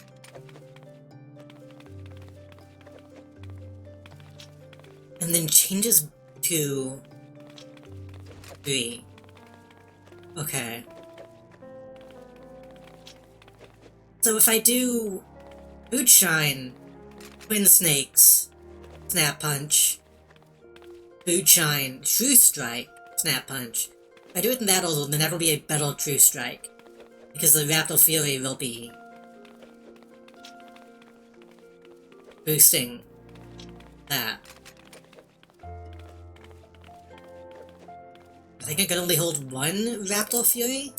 And then changes to 3. Okay. So if I do Boot Shine, Twin Snakes, Snap Punch, Boot Shine, True Strike, Snap Punch. If I do it in that order, then that will be a better True Strike. Because the Raptor Fury will be boosting that. I think I can only hold one Raptor Fury?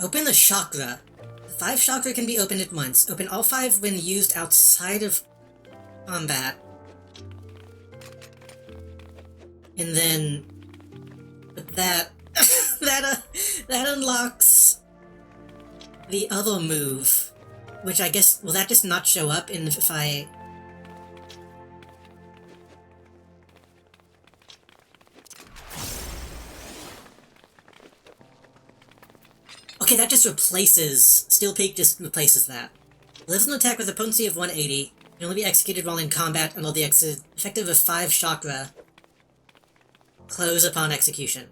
Open the chakra. 5 chakra can be opened at once. Open all 5 when used outside of combat. And then that that unlocks the other move, which I guess will that just not show up in if I. Okay, that just replaces... Steel Peak just replaces that. Lives an attack with a potency of 180. Can only be executed while in combat until the effective of 5 chakra close upon execution.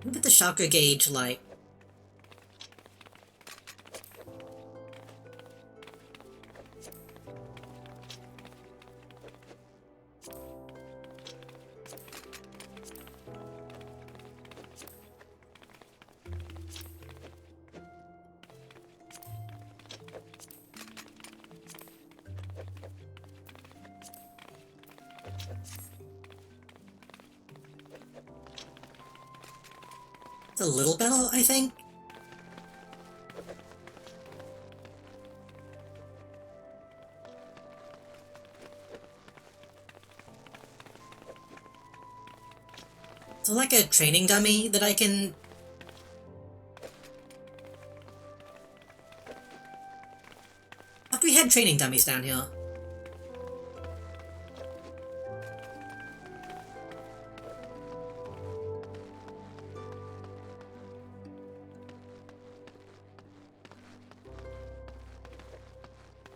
Look at the chakra gauge like. It's a little better, I think. So like a training dummy that I can... I thought we had training dummies down here.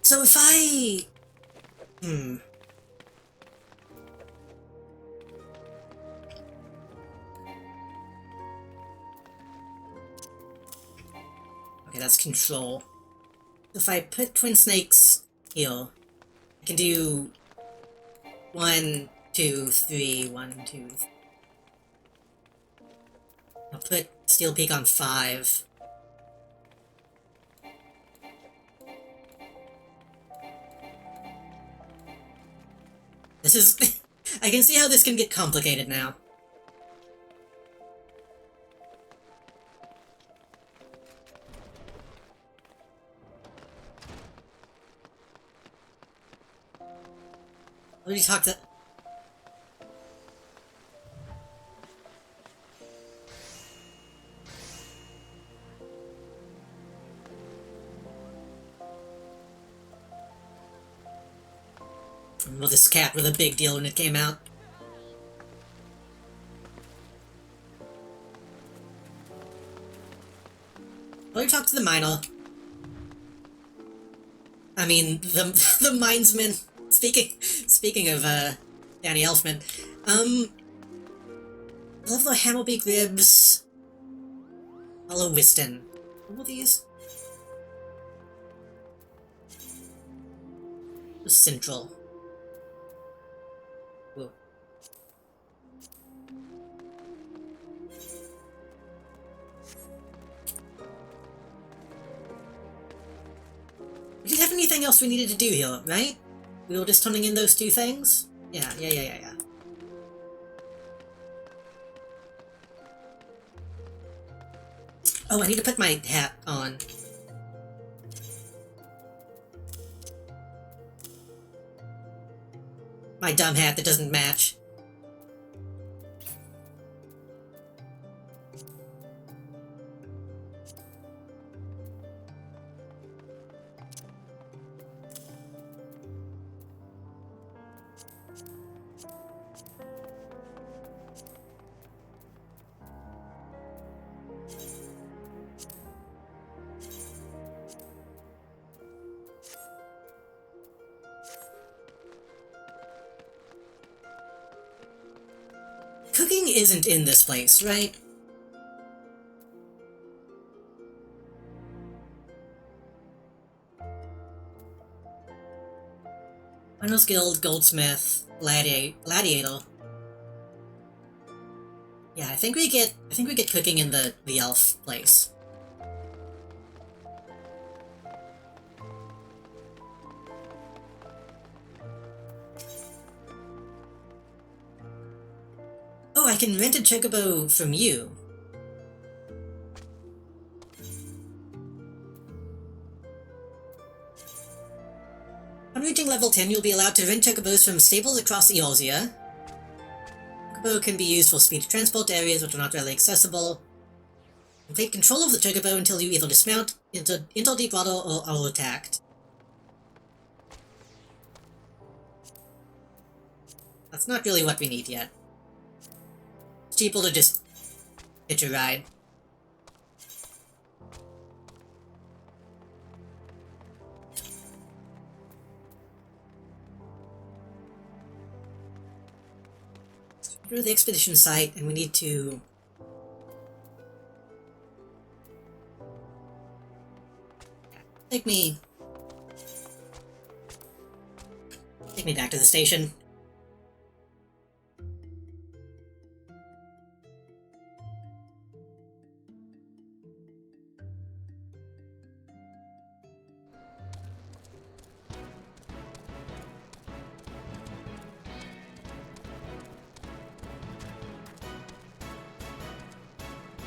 So if I... Okay, that's control. If I put Twin Snakes here, I can do 1, 2, 3, 1, 2, 3. I'll put Steel Peak on 5. This is... I can see how this can get complicated now. Let me talk to... Well, this cat was a big deal when it came out. Let me talk to the miner. I mean, the minesman. Speaking of, Danny Elfman. I love the Hammerbeak Ribs. Hollow Wiston. What were these? Central. Whoa. We didn't have anything else we needed to do here, right? We were just turning in those 2 things? Yeah. Oh, I need to put my hat on. My dumb hat that doesn't match. cooking isn't in this place, right? Arnold's Guild, Goldsmith, Gladiator. Yeah, I think we get cooking in the elf place. Oh, I can rent a chocobo from you. On reaching level 10, you'll be allowed to rent chocobos from stables across Eorzea. Chocobo can be used for speed transport to areas which are not readily accessible. Take control of the chocobo until you either dismount, enter deep water, or are attacked. That's not really what we need yet. It's cheaper to just hitch a ride. Go to the expedition site, and we need to... Take me back to the station.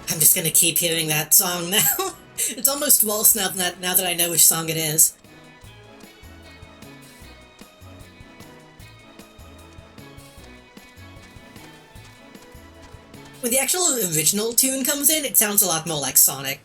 I'm just gonna keep hearing that song now. It's almost waltz now that I know which song it is. When the actual original tune comes in, it sounds a lot more like Sonic.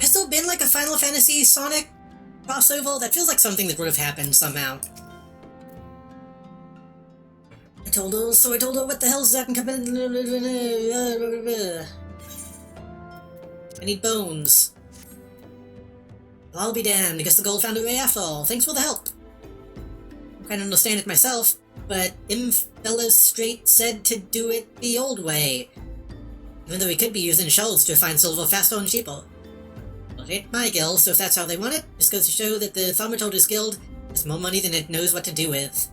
Has there been like a Final Fantasy Sonic crossover? That feels like something that would have happened somehow. I told her what the hell's that and come in. I need bones. Well, I'll be damned, because the gold found a way after all. Thanks for the help. I can't understand it myself, but fellas straight said to do it the old way. Even though we could be using shells to find silver faster and cheaper. Well, it ain't my guild, so if that's how they want it, just goes to show that the Thaumaturge's Guild has more money than it knows what to do with.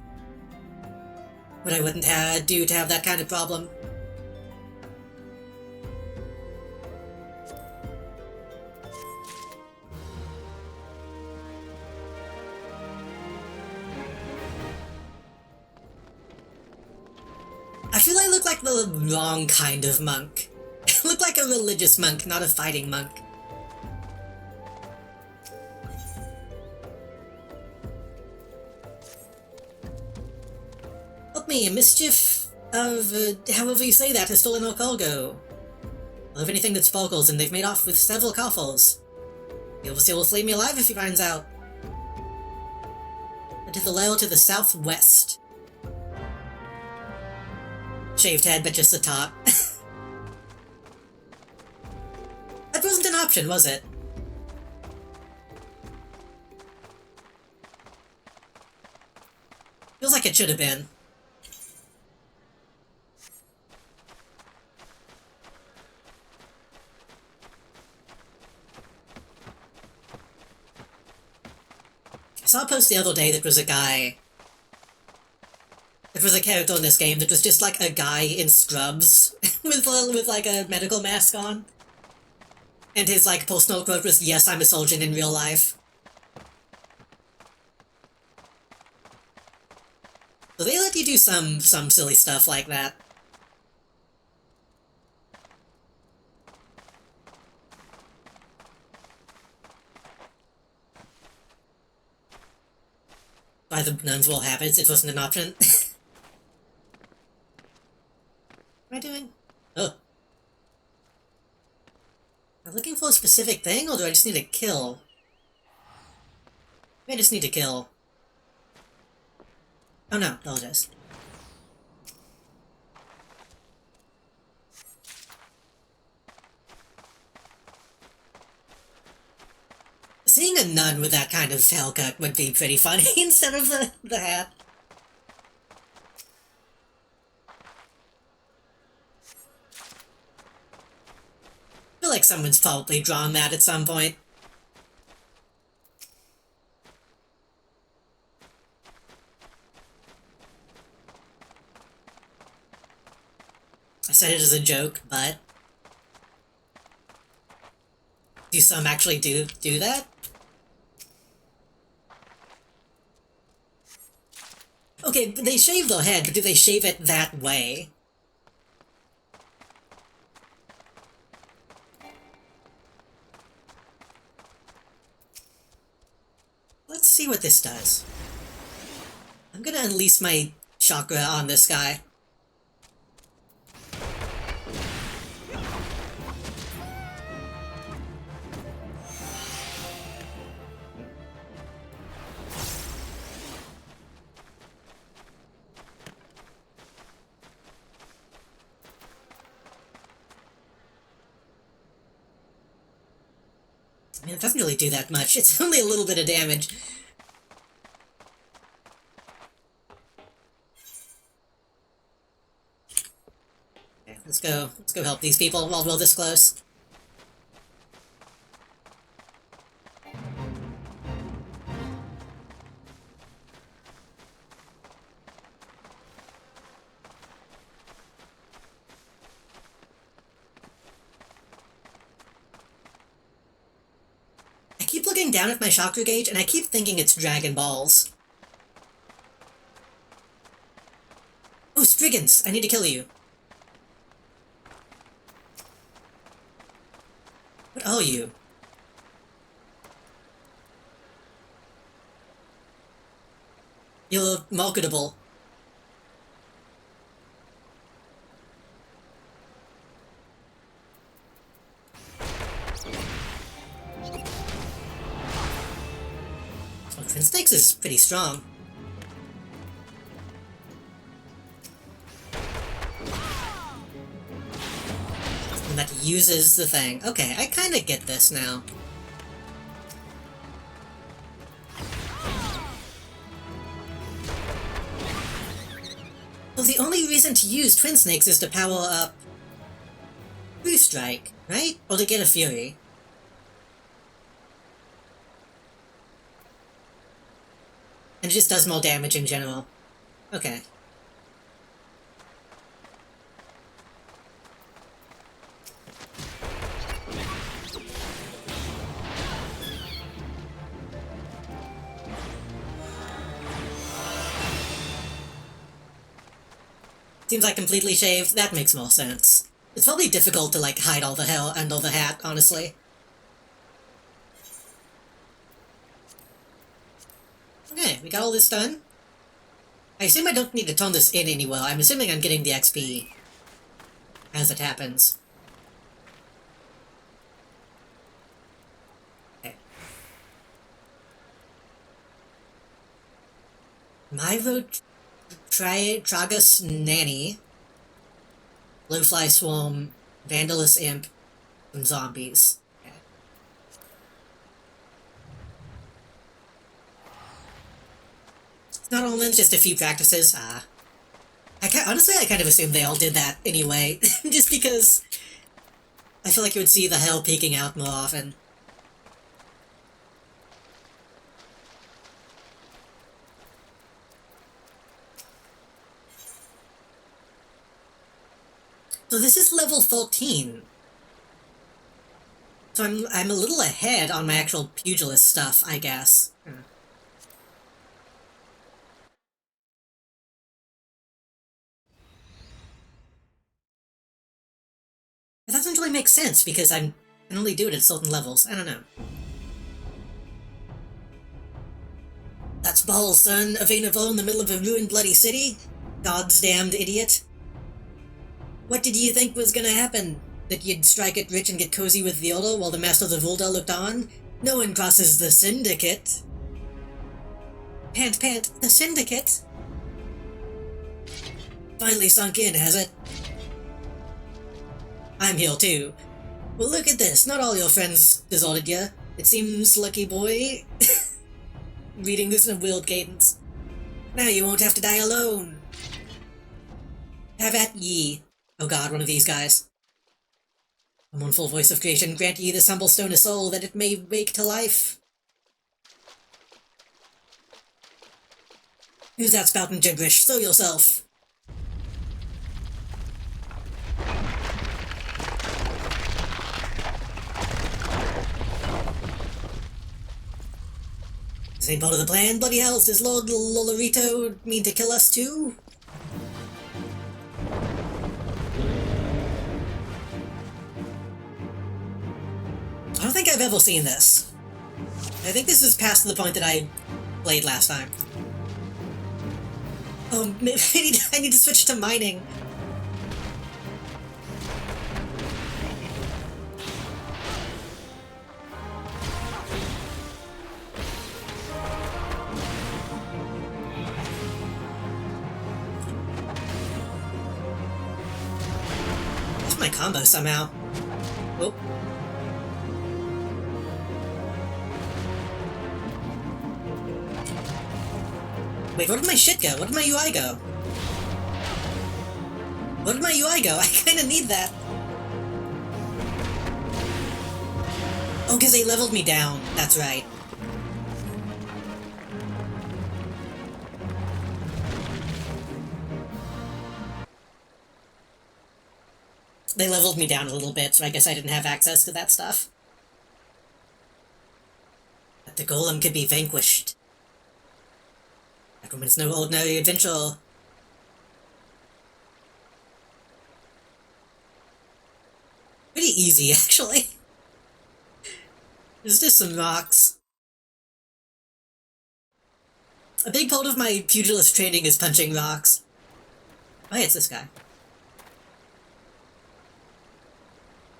What I wouldn't do to have that kind of problem. I feel I look like the wrong kind of monk. I look like a religious monk, not a fighting monk. Help me, a mischief of, however you say that, has stolen our cargo. Or of anything that sparkles, and they've made off with several coffles. The overseer will flay me alive if he finds out. And to the lair to the southwest. Shaved head, but just the top. That wasn't an option, was it? Feels like it should have been. I saw a post the other day that was a guy. It was a character in this game that was just like a guy in scrubs with like a medical mask on. And his like personal quote was, "Yes, I'm a surgeon in real life." So they let you do some silly stuff like that. By the nuns will happens, it wasn't an option. What am I doing? Oh. Am I looking for a specific thing, or do I just need to kill? Maybe I just need to kill. Oh no, apologize. Seeing a nun with that kind of haircut would be pretty funny instead of the hat. I feel like someone's probably drawn that at some point. I said it as a joke, but do some actually do that? Okay, they shave their head, but do they shave it that way? Let's see what this does. I'm gonna unleash my chakra on this guy. I mean, it doesn't really do that much. It's only a little bit of damage. Okay, let's go help these people while we're this close. I keep looking down at my chakra gauge, and I keep thinking it's Dragon Balls. Oh, Spriggans! I need to kill you. What are you? You're marketable. Oh, Twin Snakes is pretty strong. And that uses the thing. Okay, I kinda get this now. Well, the only reason to use Twin Snakes is to power up Blue Strike, right? Or to get a Fury. And it just does more damage in general. Okay. Seems like completely shaved. That makes more sense. It's probably difficult to, like, hide all the hair under the hat, honestly. Okay, we got all this done. I assume I don't need to turn this in anywhere. I'm assuming I'm getting the XP as it happens. Okay. Myro Tragus Nanny, Blowfly Swarm, Vandalous Imp, and Zombies. Okay. It's not all in, just a few practices. Honestly, I kind of assumed they all did that anyway, just because I feel like you would see the hell peeking out more often. So this is level 13. So I'm a little ahead on my actual pugilist stuff, I guess. It doesn't really make sense because I can only do it at certain levels. I don't know. That's balls, son. A vein of oil in the middle of a ruined bloody city? God's damned idiot. What did you think was gonna happen? That you'd strike it rich and get cozy with Viola while the Master of the Volda looked on? No one crosses the Syndicate. Pant, the Syndicate? Finally sunk in, has it? I'm here too. Well, look at this. Not all your friends deserted you. It seems, lucky boy. Reading this in a weird cadence. Now you won't have to die alone. Have at ye. Oh god, one of these guys. A mournful voice of creation, grant ye this humble stone a soul, that it may wake to life. Who's that spouting gibberish? Show yourself. This ain't part of the plan. Bloody hell, does Lord Lolorito mean to kill us too? I don't think I've ever seen this. I think this is past the point that I played last time. Oh, maybe I need to switch to mining. That's my combo somehow. Oh. Wait, where did my shit go? Where did my UI go? Where did my UI go? I kinda need that. Oh, because they leveled me down. That's right. They leveled me down a little bit, so I guess I didn't have access to that stuff. But the golem could be vanquished. It's no ordinary adventure. Pretty easy, actually. There's just some rocks. A big part of my pugilist training is punching rocks. Oh, hey, it's this guy.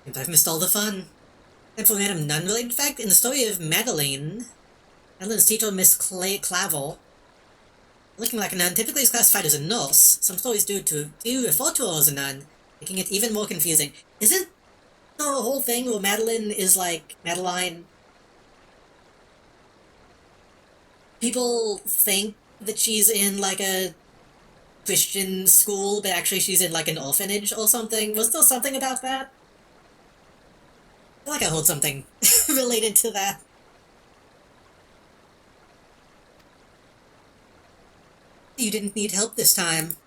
If I've missed all the fun. And for random nun-related fact, in the story of Madeline, Madeline's teacher, Miss Clavel, looking like a nun, typically is classified as a nurse. Some stories do refer to her as a nun, making it even more confusing. Isn't the whole thing where Madeline is like Madeline? People think that she's in like a Christian school, but actually she's in like an orphanage or something. Was there something about that? I feel like I heard something related to that. You didn't need help this time.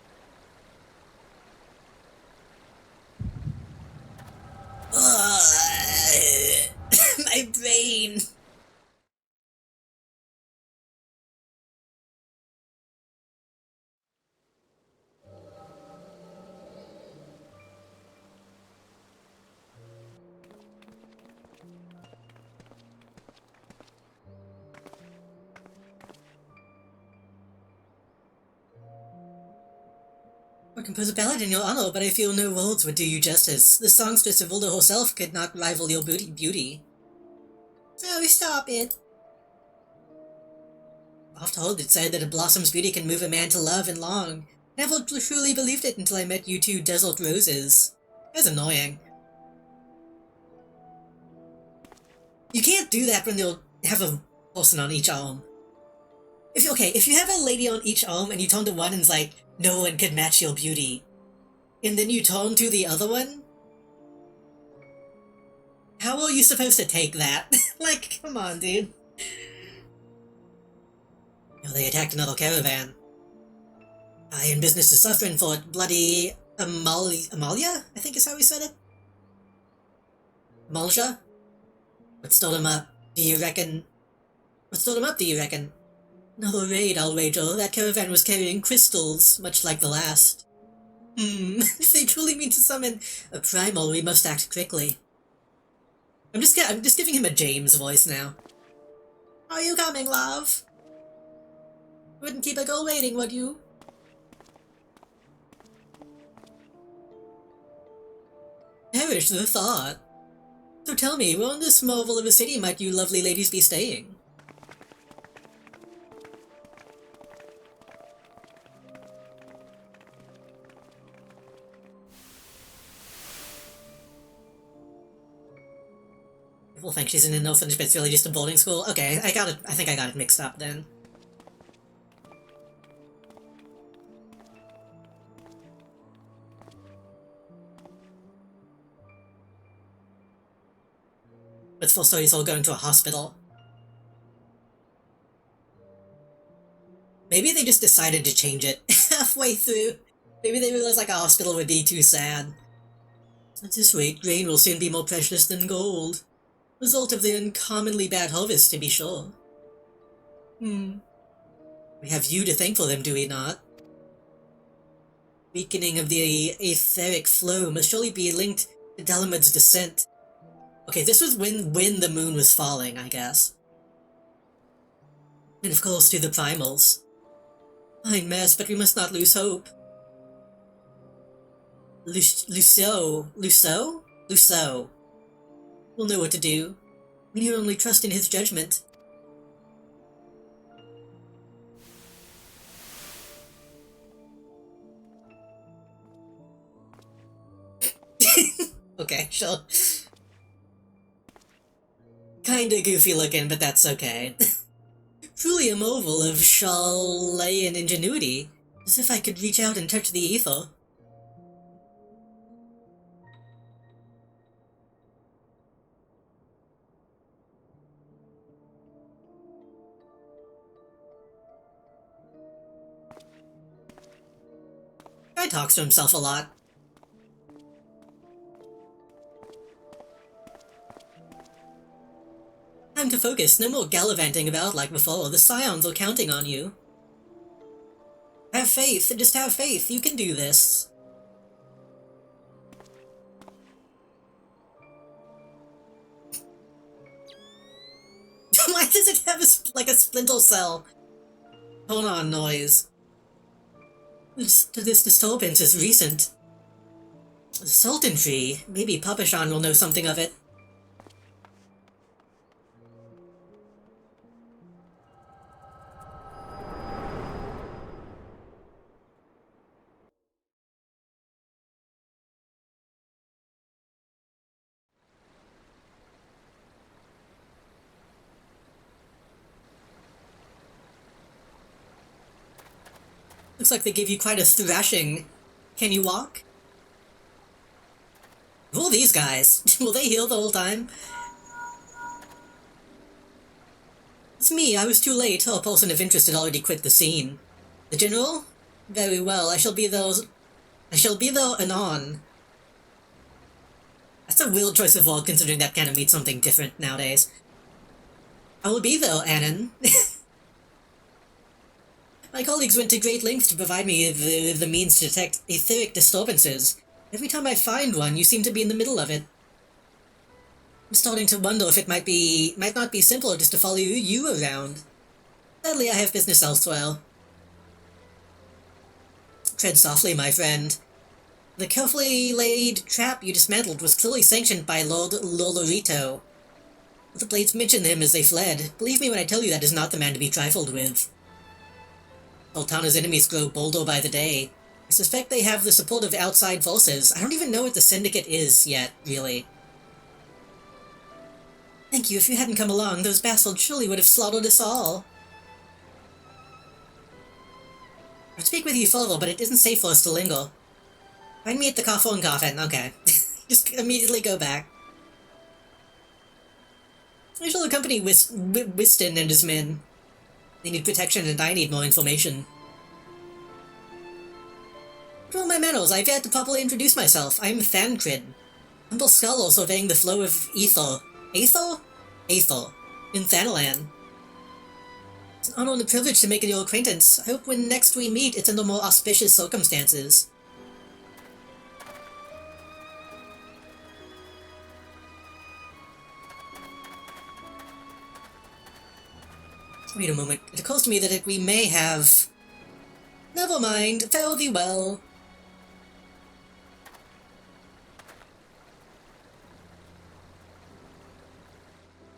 My brain. I compose a ballad in your honor, but I feel no words would do you justice. The songstress of Volda herself could not rival your beauty. Oh, stop it. After all, it said that a blossom's beauty can move a man to love and long. Never truly believed it until I met you two desert roses. That's annoying. You can't do that when you'll have a person on each arm. If you have a lady on each arm and you turn to one and it's like, no one could match your beauty, and then you turn to the other one, how are you supposed to take that? Like, come on, dude. Oh, they attacked another caravan. I in business is suffering for it. Bloody Amalia? I think is how we said it. Malja? What stirred him up, do you reckon? Another raid, I'll wager. That caravan was carrying crystals, much like the last. If they truly mean to summon a primal, we must act quickly. I'm just giving him a James voice now. Are you coming, love? Wouldn't keep a girl waiting, would you? Perish the thought. So tell me, where in this marvel of a city might you lovely ladies be staying? People think she's in an orphanage, but it's really just a boarding school. Okay, I got it. I think I got it mixed up then. But full story is all going to a hospital. Maybe they just decided to change it halfway through. Maybe they realized like a hospital would be too sad. At this rate, grain will soon be more precious than gold. Result of the uncommonly bad harvest, to be sure. We have you to thank for them, do we not? Weakening of the etheric flow must surely be linked to Dalamud's descent. Okay, this was when the moon was falling, I guess. And of course to the primals. Fine mess, but we must not lose hope. Luceau will know what to do. We need only trust in his judgment. Okay, sure. Kinda goofy looking, but that's okay. Truly a marvel of Chilean ingenuity, as if I could reach out and touch the ether. Guy talks to himself a lot. Time to focus, no more gallivanting about like before. The Scions are counting on you. Have faith, just have faith, you can do this. Why does it have like a splinter cell? Hold on, noise. This disturbance is recent. The Sultan tree. Maybe Papashan will know something of it. Looks like they gave you quite a thrashing. Can you walk? Who are these guys? Will they heal the whole time? It's me, I was too late. A person of interest had already quit the scene. The General? Very well, I shall be there anon. That's a weird choice of word, considering that kind of means something different nowadays. I will be there, Anon. My colleagues went to great lengths to provide me with the means to detect etheric disturbances. Every time I find one, you seem to be in the middle of it. I'm starting to wonder if it might not be simpler just to follow you around. Sadly, I have business elsewhere. Tread softly, my friend. The carefully laid trap you dismantled was clearly sanctioned by Lord Lolorito. The blades mentioned him as they fled. Believe me when I tell you that is not the man to be trifled with. Sultana's enemies grow bolder by the day. I suspect they have the support of outside forces. I don't even know what the Syndicate is yet, really. Thank you. If you hadn't come along, those bastards surely would have slaughtered us all. I'd speak with you further, but it isn't safe for us to linger. Find me at the coffin. Okay. Just immediately go back. I shall accompany Whiston and his men. They need protection and I need more information. For my manners, I've yet to properly introduce myself. I'm Thancred, humble scholar surveying the flow of ether. Aether? Aether. In Thanalan. It's an honor and a privilege to make your acquaintance. I hope when next we meet, it's under more auspicious circumstances. Wait a moment. It occurs to me that we may have... Never mind. Fare thee well.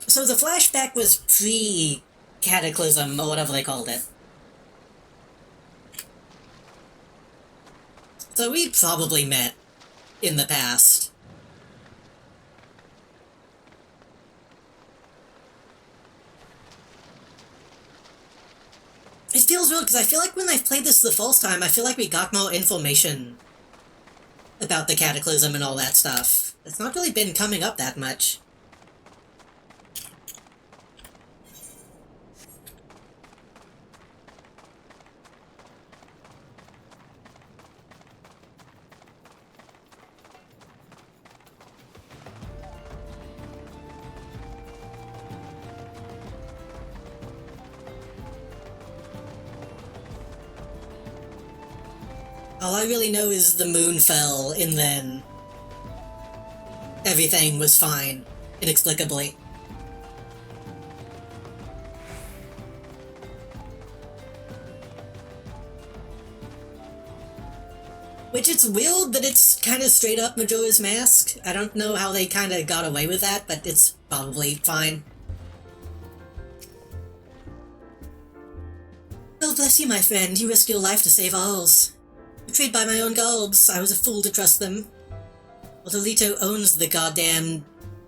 So the flashback was pre-Cataclysm, or whatever they called it. So we probably met in the past. It feels weird, because I feel like when I played this the first time, I feel like we got more information about the Cataclysm and all that stuff. It's not really been coming up that much. All I really know is the moon fell, and then everything was fine, inexplicably. Which, it's weird that it's kind of straight up Majora's Mask. I don't know how they kind of got away with that, but it's probably fine. Oh, bless you, my friend. You risked your life to save ours. Betrayed by my own guards, I was a fool to trust them. Although Leto owns the goddamn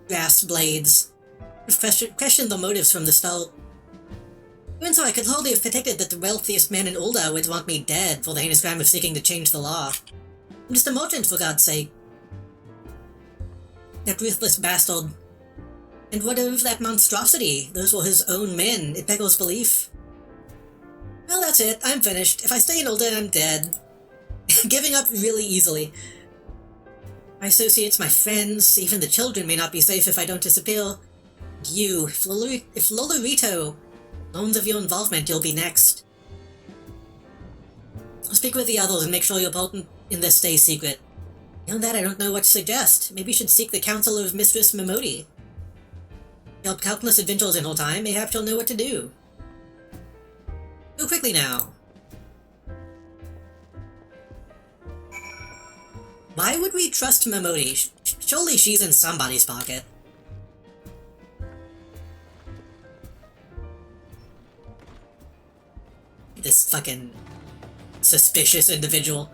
grass blades, I've questioned the motives from the start. Even so, I could hardly have predicted that the wealthiest man in Ulda would want me dead for the heinous crime of seeking to change the law. I'm just a merchant, for God's sake. That ruthless bastard. And what of that monstrosity? Those were his own men. It beggars belief. Well, that's it. I'm finished. If I stay in Ulda, I'm dead. Giving up really easily. My associates, my friends, even the children may not be safe if I don't disappear. You, if Lolorito learns of your involvement, you'll be next. I'll speak with the others and make sure your part in this stays secret. Beyond that, I don't know what to suggest. Maybe you should seek the counsel of Mistress Momodi. She helped countless adventurers in her time, mayhap she'll know what to do. Go quickly now. Why would we trust Momodi? Surely she's in somebody's pocket. This fucking suspicious individual.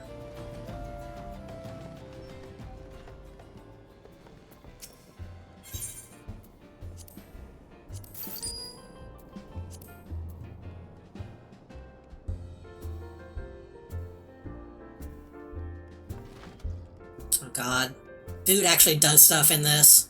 Oh god. Dude actually does stuff in this.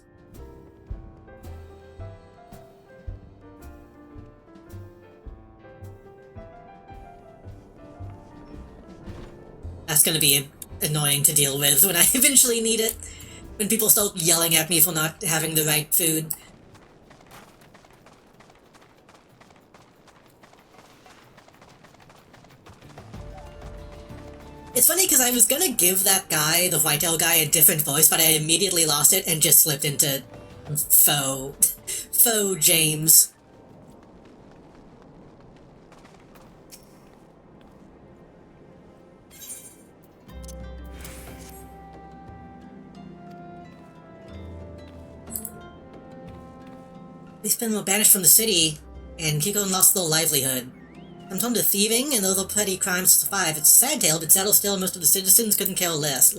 That's gonna be annoying to deal with when I eventually need it. When people start yelling at me for not having the right food. It's funny because I was gonna give that guy, the whitetail guy, a different voice, but I immediately lost it and just slipped into faux James. These men were banished from the city, and Kiko lost their livelihood. From home to thieving and other petty crimes to survive. It's a sad tale, but sadder still, most of the citizens couldn't care less.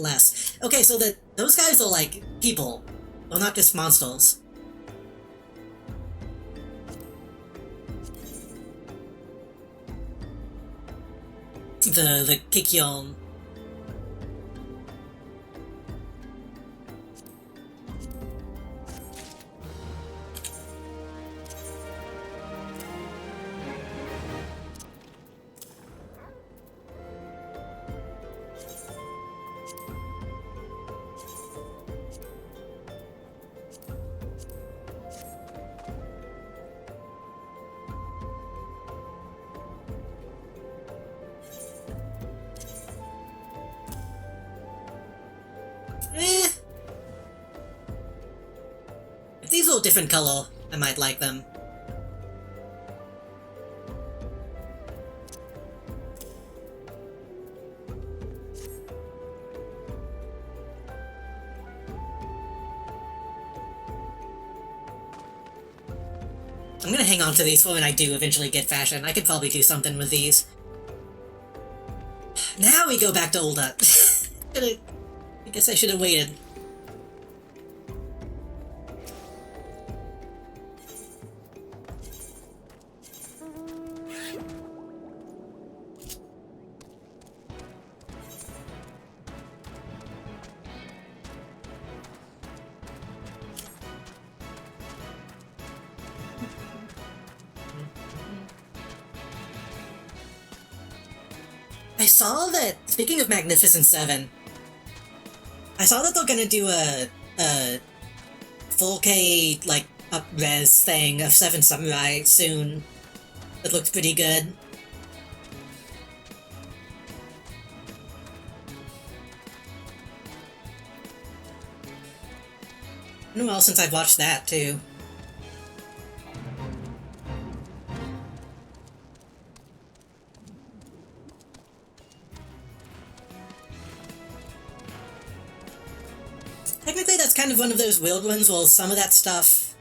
Okay, so those guys are like people. Well, not just monsters. The Kikyon. If these were a different color, I might like them. I'm gonna hang on to these for when I do eventually get fashion. I could probably do something with these. Now we go back to older. I guess I should have waited. I saw that, speaking of Magnificent Seven, I saw that they're gonna do a 4K, like, up-res thing of Seven Samurai soon. It looks pretty good. Been a while since I've watched that, too. Technically, that's kind of one of those weird ones. Well, some of that stuff,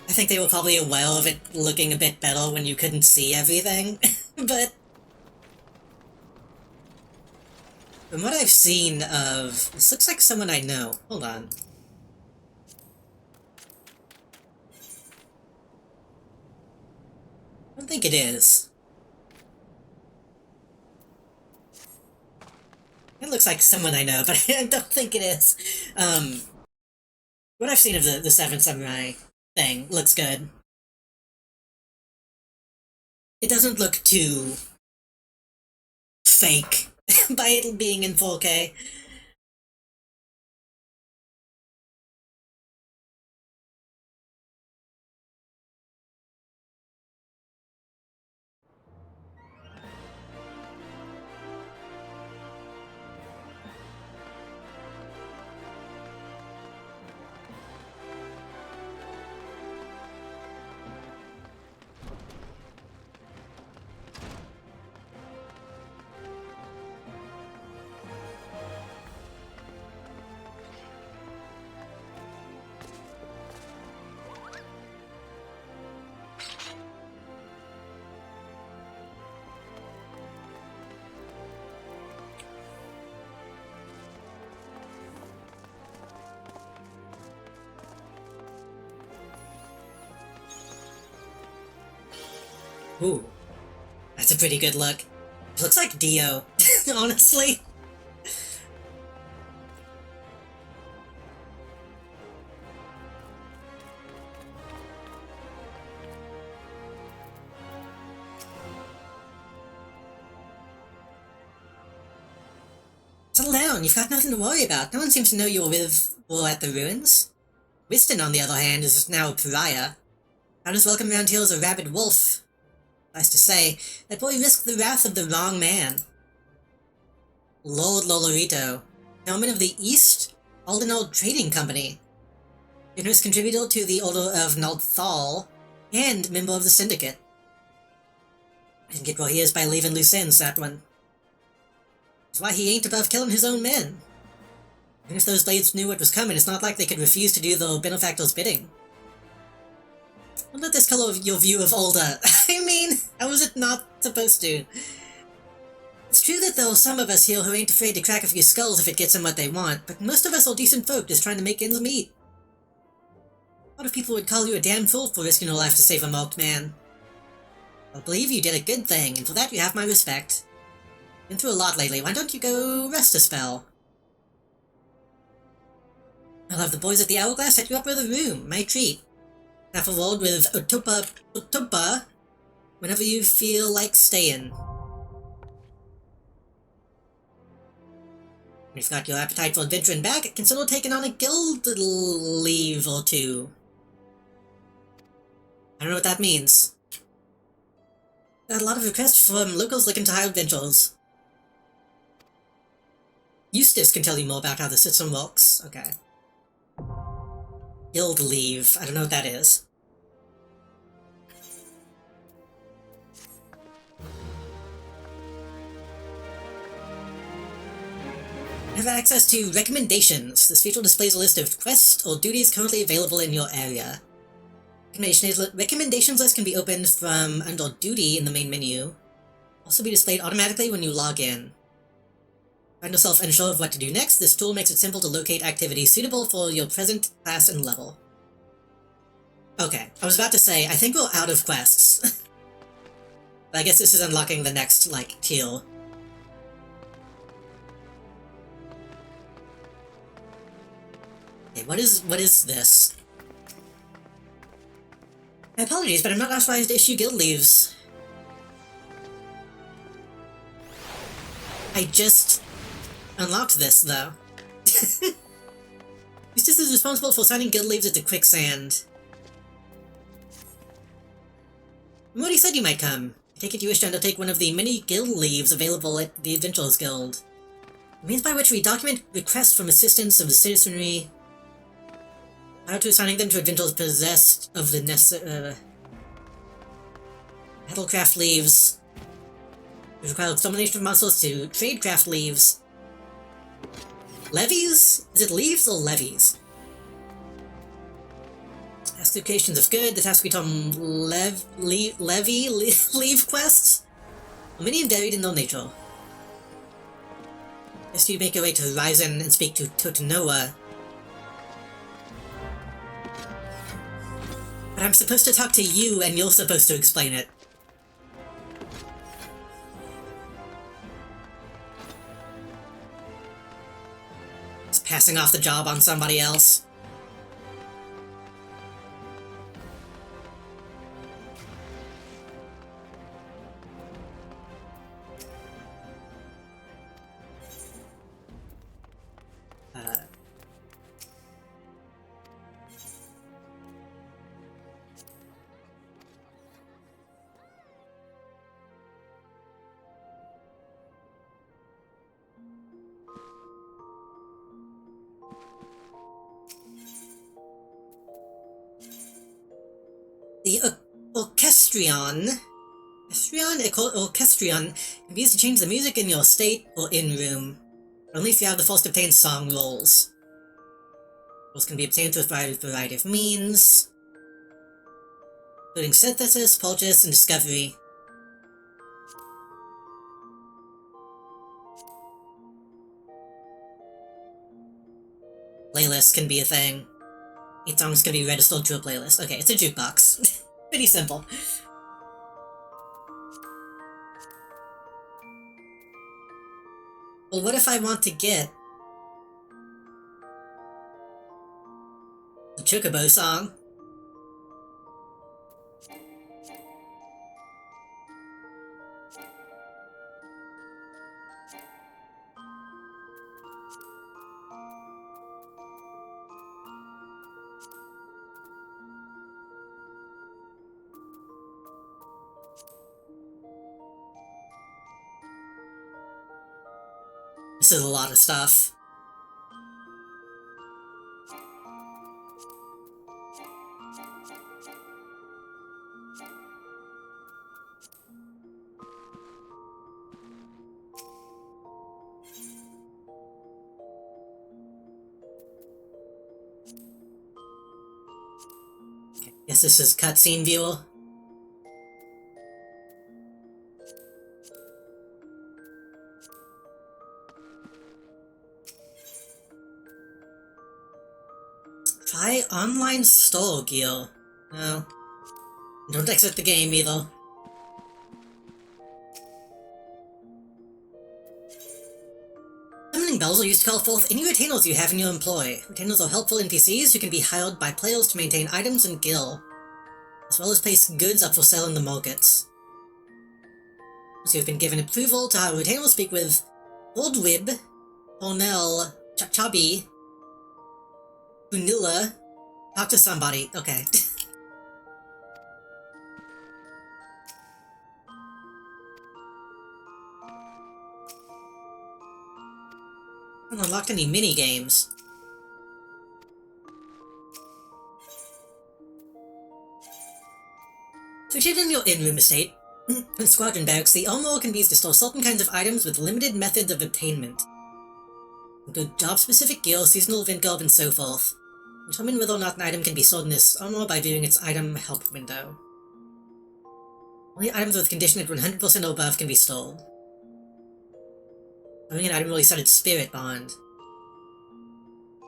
I think they were probably aware of it looking a bit better when you couldn't see everything, but from what I've seen of... This looks like someone I know. Hold on. I don't think it is. It looks like someone I know, but I don't think it is. What I've seen of the Seven Samurai thing looks good. It doesn't look too fake by it being in 4K. Ooh, that's a pretty good look. It looks like Dio, honestly. Settle down, you've got nothing to worry about. No one seems to know you're with or at the ruins. Whiston, on the other hand, is now a pariah. Not as welcome around here as a rabid wolf. Nice to say, that boy risked the wrath of the wrong man. Lord Lolorito, gentleman of the East Aldenold Trading Company, generous contributor to the Order of Naldthal, and member of the Syndicate. I can get where he is by leaving loose ends, that one. That's why he ain't above killing his own men. Even if those blades knew what was coming, it's not like they could refuse to do the benefactor's bidding. Don't let this color your view of Alda. I mean, how is it not supposed to? It's true that there are some of us here who ain't afraid to crack a few skulls if it gets them what they want, but most of us are decent folk just trying to make ends meet. A lot of people would call you a damn fool for risking your life to save a marked man. I believe you did a good thing, and for that you have my respect. Been through a lot lately, why don't you go rest a spell? I'll have the boys at the Hourglass set you up with a room, my treat. Have a word with Otopa whenever you feel like staying. If you've got your appetite for adventuring back, consider taking on a guild leave or two. I don't know what that means. Got a lot of requests from locals looking to hire adventurers. Eustace can tell you more about how the system works. Okay. Guild leave. I don't know what that is. Have access to recommendations. This feature displays a list of quests or duties currently available in your area. Recommendations list can be opened from under Duty in the main menu. Also be displayed automatically when you log in. Find yourself unsure of what to do next. This tool makes it simple to locate activities suitable for your present class and level. Okay, I was about to say, I think we're out of quests. But I guess this is unlocking the next, like, tier. Okay, what is this? My apologies, but I'm not authorized to issue guild leaves. I just unlocked this, though. Eustace is responsible for signing guild leaves at the Quicksand. What he said you might come. I take it you wish to undertake one of the many guild leaves available at the Adventurers Guild. The means by which we document requests from assistance of the citizenry prior to assigning them to adventurers possessed of the Metalcraft leaves. We require extermination of monsters to tradecraft leaves. Levies? Is it leaves or levies? Ask locations if good. The task we term leave quests. Many and varied in their nature. Best you make your way to Horizon and speak to Totinoa. But I'm supposed to talk to you and you're supposed to explain it. Just passing off the job on somebody else. The Orchestrion can be used to change the music in your state or in-room, only if you have the force to obtain song rolls. Rolls can be obtained through a variety of means, including synthesis, purchase, and discovery. Playlists can be a thing. 8 songs can be registered to a playlist. Okay, it's a jukebox. Pretty simple. Well, what if I want to get the Chocobo song? This is a lot of stuff. Okay, guess this is cutscene viewer. Try online store gear. No. Don't exit the game either. Summoning bells are used to call forth any retainers you have in your employ. Retainers are helpful NPCs who can be hired by players to maintain items and gil, as well as place goods up for sale in the markets. Once you have been given approval to hire a retainer, speak with Goldwib, Cornell, Chachabi, Vanilla. Talk to somebody. Okay. I haven't unlocked any mini-games. Situated in your in-room estate, in Squadron Barracks, the armor can be used to store certain kinds of items with limited methods of obtainment. Include job-specific gear, seasonal event garb, and so forth. Determine whether or not an item can be sold in this armor by viewing its item help window. Only items with condition at 100% or above can be sold. Having an item really set its spirit bond.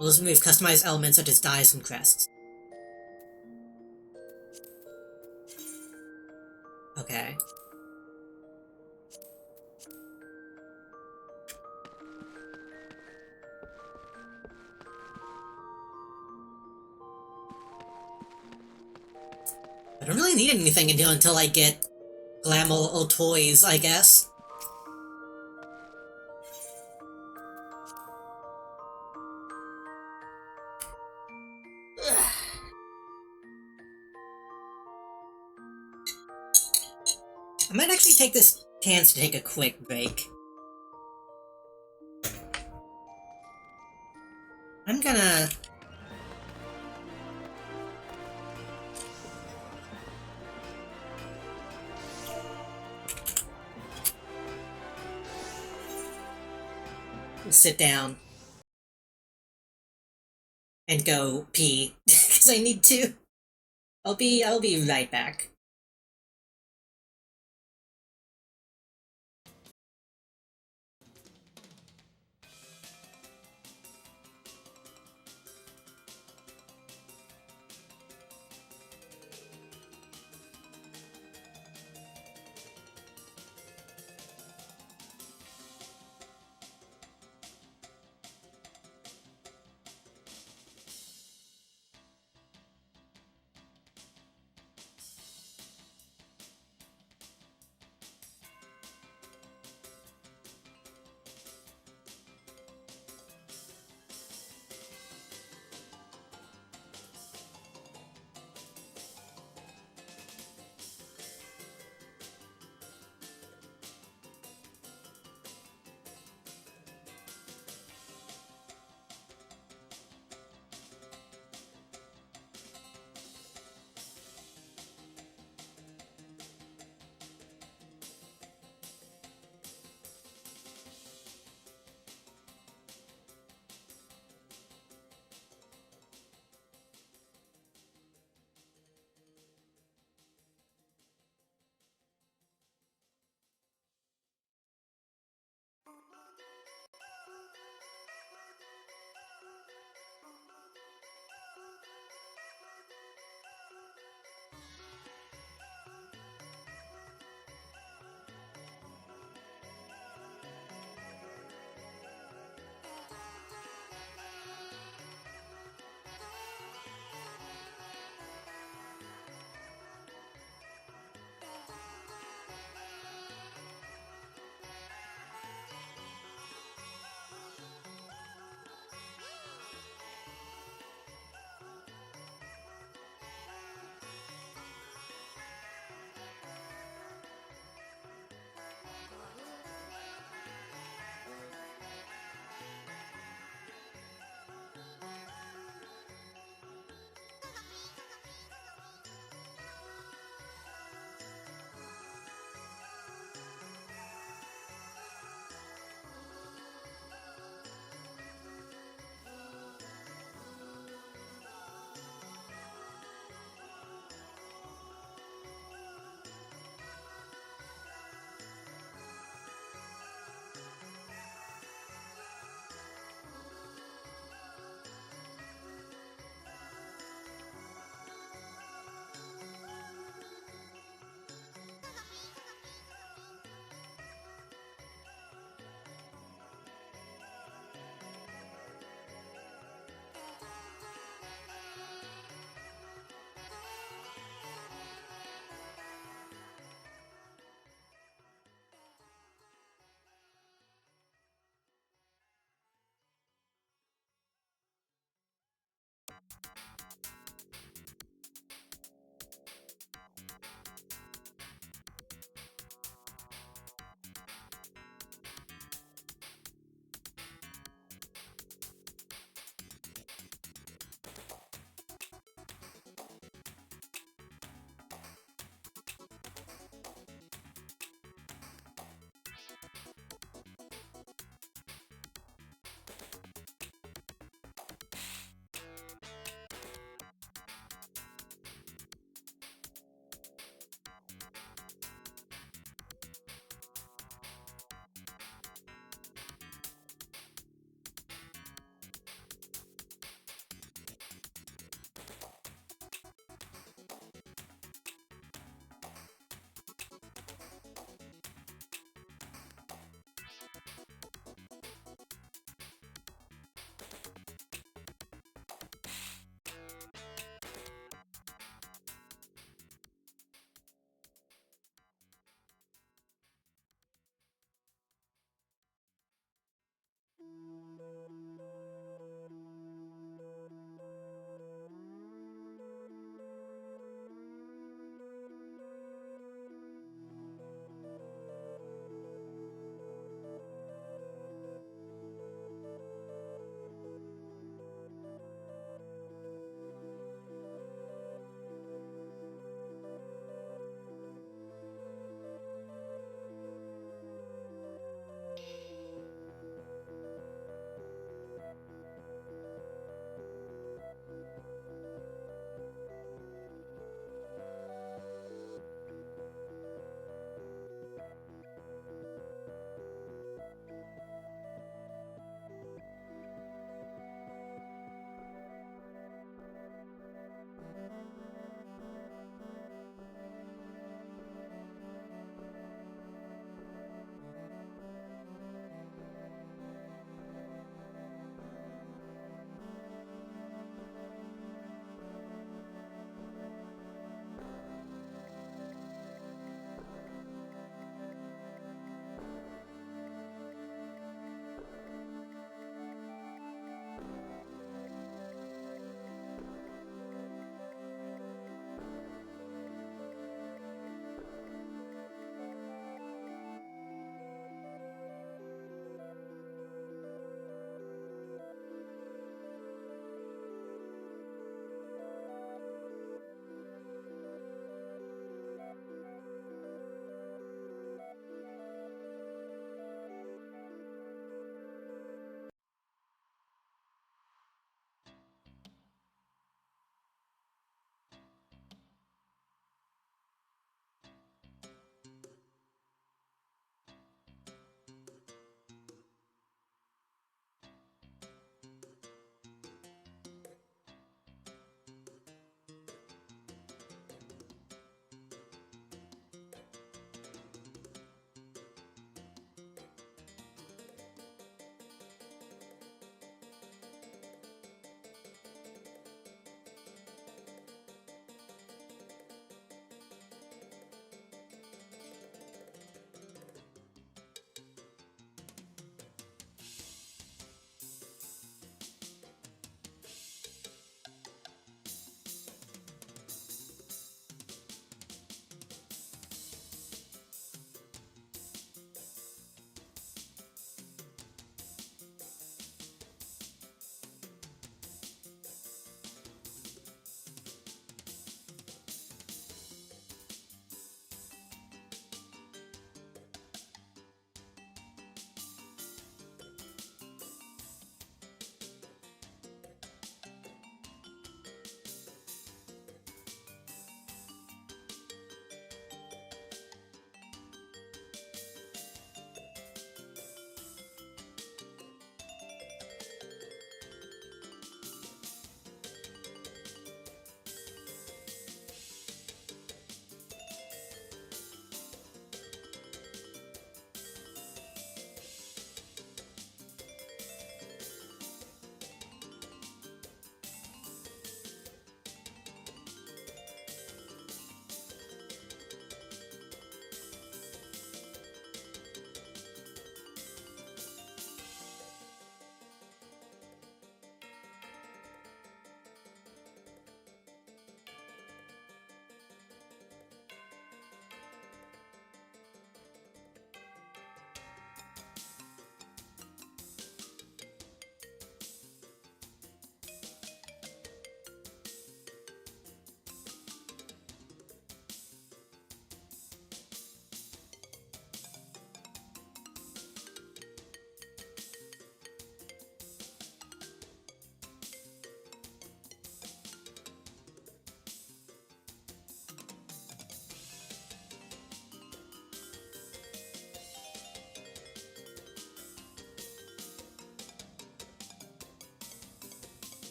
Rules remove customized elements such as dyes and crests. Okay. I don't really need anything until I get glamour or toys, I guess. I might actually take this chance to take a quick break. I'm gonna... sit down. And go pee. Because I need to. I'll be right back.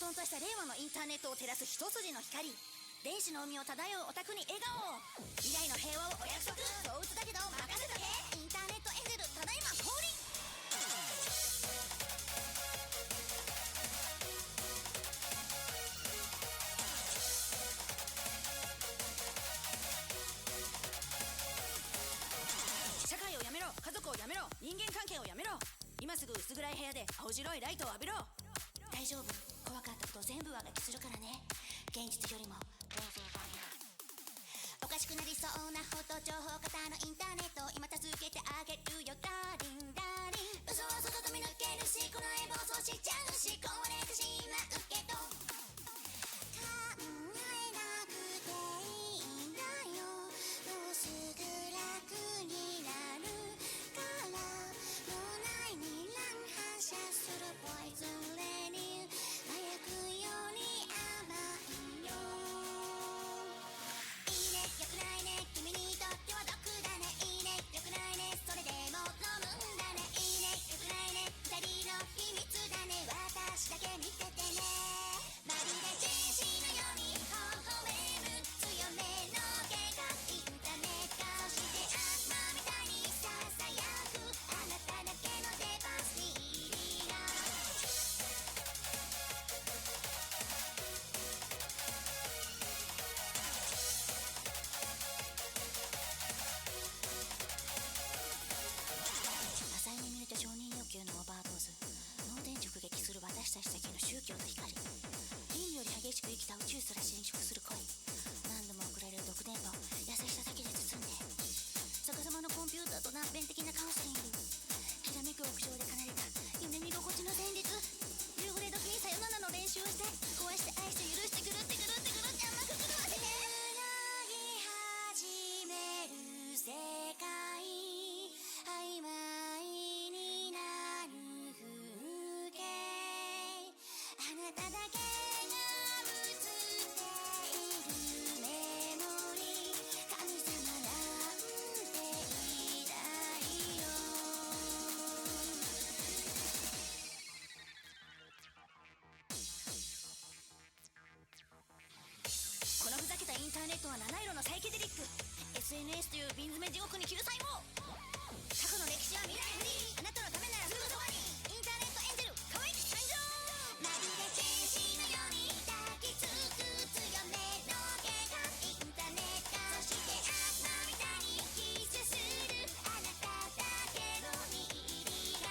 沌とした令和のインターネットを照らす一筋の光。電子の海を漂うオタクに笑顔を。未来の平和をお約束。そう打つだけど任せとけ。インターネットエンジェルただいま降臨。社会をやめろ、家族をやめろ、人間関係をやめろ。今すぐ薄暗い部屋で青白いライトを浴びろ。大丈夫、怖かったこと全部上書きするからね。現実よりもおかしくなりそうなほど情報型のインターネットを今助けてあげるよダーリンダーリン。嘘は外と見抜けるし、この絵暴走しちゃうし、壊れてしまうけど考えなくていいんだよ。もうすぐ楽になるから。脳内に乱反射するポイズンレディー、麻薬より甘いよ。いいね、よくないね、君にとっては毒だね。いいね、よくないね、それでも飲むんだね。いいね、よくないね、二人の秘密だね。私だけ見ててね。まるで天使のように微笑む強めの計画、インターネット。そして悪魔みたいにささやくあなただけのデバースに入りが。浅い眠りと承認欲求のオーバードーズ。脳電直撃する私たちだけの宗教と光。銀より激しく生きた宇宙すら侵食する恋。何度も送られる毒電波を優しさだけで包んで。逆さまのコンピューターと断片的なカウンセリング。きらめく屋上で奏でた夢見心地の旋律。夕暮れ時にさよならの練習をして、壊して愛して許して狂って狂って狂って甘く狂わせて。揺らぎ始める世界、曖昧になる風景。あなただけが映っているメモリー。神様なんていないよ。このふざけたインターネットは七色のサイケデリック。 SNS という瓶詰め地獄に救済も。過去の歴史は未来フリー。あなたのためならすぐそばに。インターネットエンジェル可愛き参上。まるで天使のように抱きつく強めの計画、インターネット。そして悪魔みたいにキスするあなただけの入りが。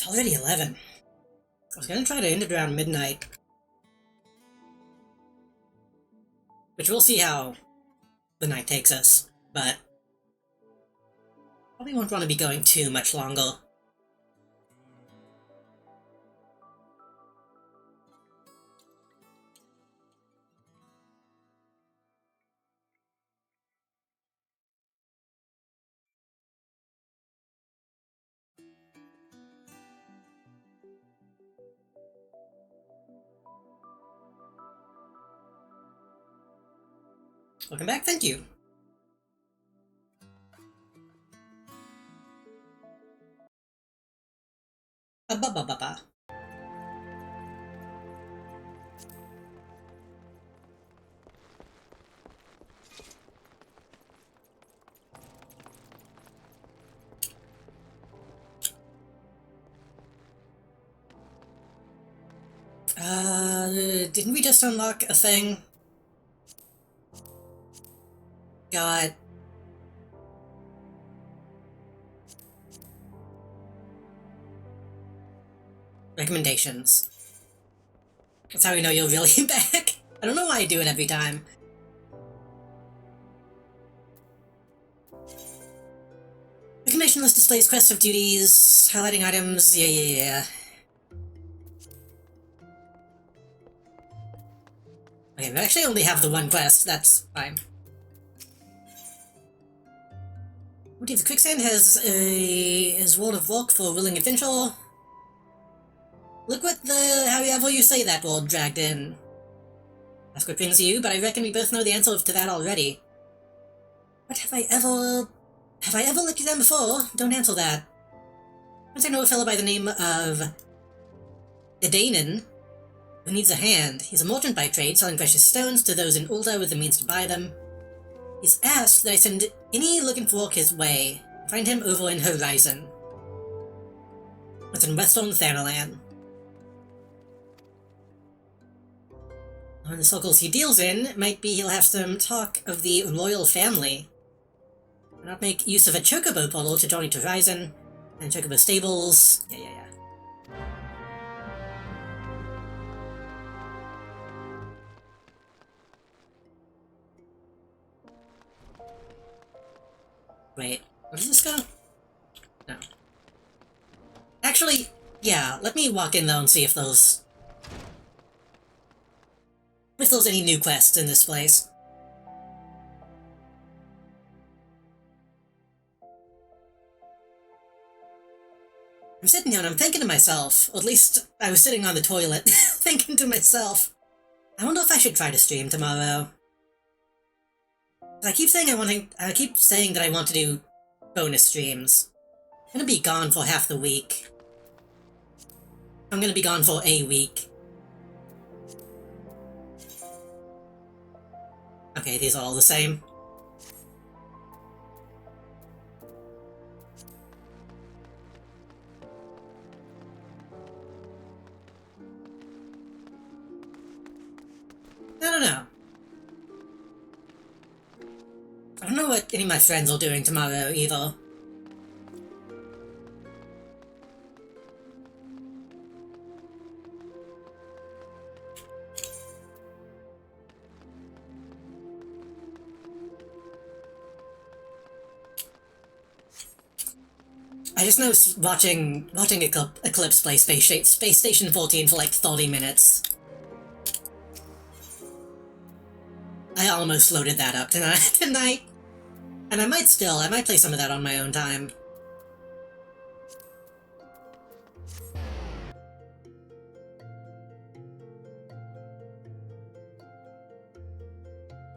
It's already 11. I was gonna try to end it around midnight, which we'll see how the night takes us, but probably won't want to be going too much longer. Welcome back, thank you. Ba ba ba ba. Didn't we just unlock a thing? Got... recommendations. That's how we know you're really back. I don't know why I do it every time. Recommendation list displays quests of duties, highlighting items, yeah. Okay, we actually only have the one quest, that's fine. Motif the Quicksand has World of Rock for willing adventure. Look what however you say that word dragged in. Ask what brings you, but I reckon we both know the answer to that already. But have I ever let you down before? Don't answer that. Once I know a fellow by the name of Edanen, who needs a hand. He's a merchant by trade, selling precious stones to those in Ulda with the means to buy them. He's asked that I send any looking for work his way. Find him over in Horizon. It's in Western Thanalan. On the circles he deals in, it might be he'll have some talk of the royal family. Not make use of a chocobo portal to join Horizon, and chocobo stables. Yeah. Wait, where does this go? No. Actually, yeah, let me walk in though and see if there's any new quests in this place. I'm sitting here and I'm thinking to myself, or at least I was sitting on the toilet, thinking to myself, I wonder if I should try to stream tomorrow. I keep saying that I want to do bonus streams. I'm gonna be gone for half the week. I'm gonna be gone for a week. Okay, these are all the same. I don't know. I don't know what any of my friends are doing tomorrow, either. I just know watching Eclipse play Space Station 14 for like 30 minutes. I almost loaded that up tonight. And I might play some of that on my own time.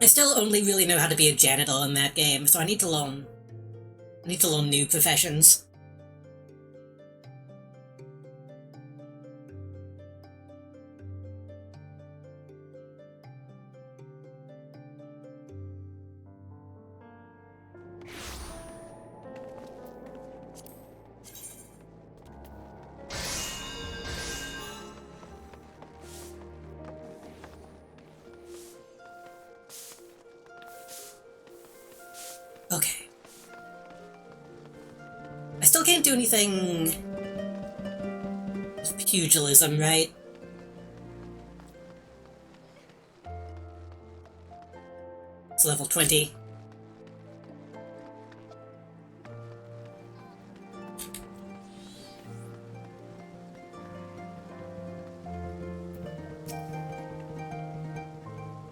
I still only really know how to be a janitor in that game, so I need to learn new professions. Okay. I still can't do anything with pugilism, right? It's level 20.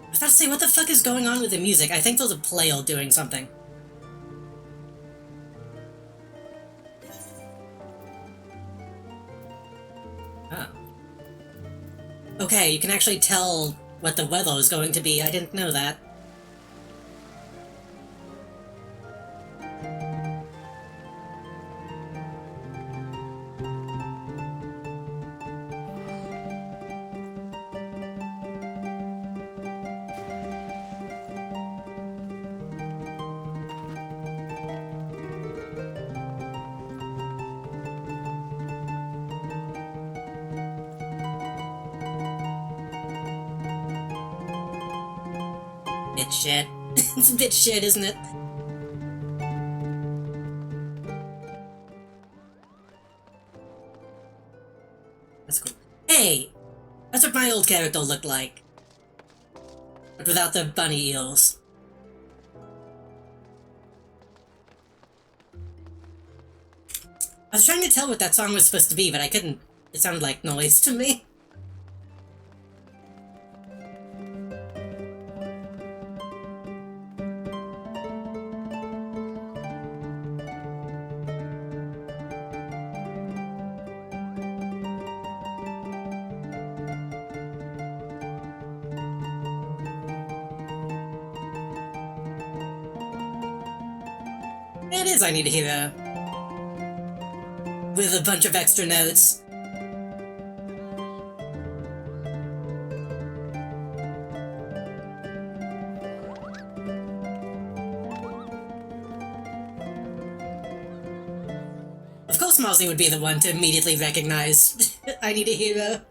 I was about to say, what the fuck is going on with the music? I think there's a player doing something. Oh. Okay, you can actually tell what the weather is going to be. I didn't know that. bit shit. It's a bit shit, isn't it? That's cool. Hey! That's what my old character looked like. But without the bunny eels. I was trying to tell what that song was supposed to be, but I couldn't. It sounded like noise to me. It is I Need a Hero. With a bunch of extra notes. Of course Mosley would be the one to immediately recognize I Need a Hero.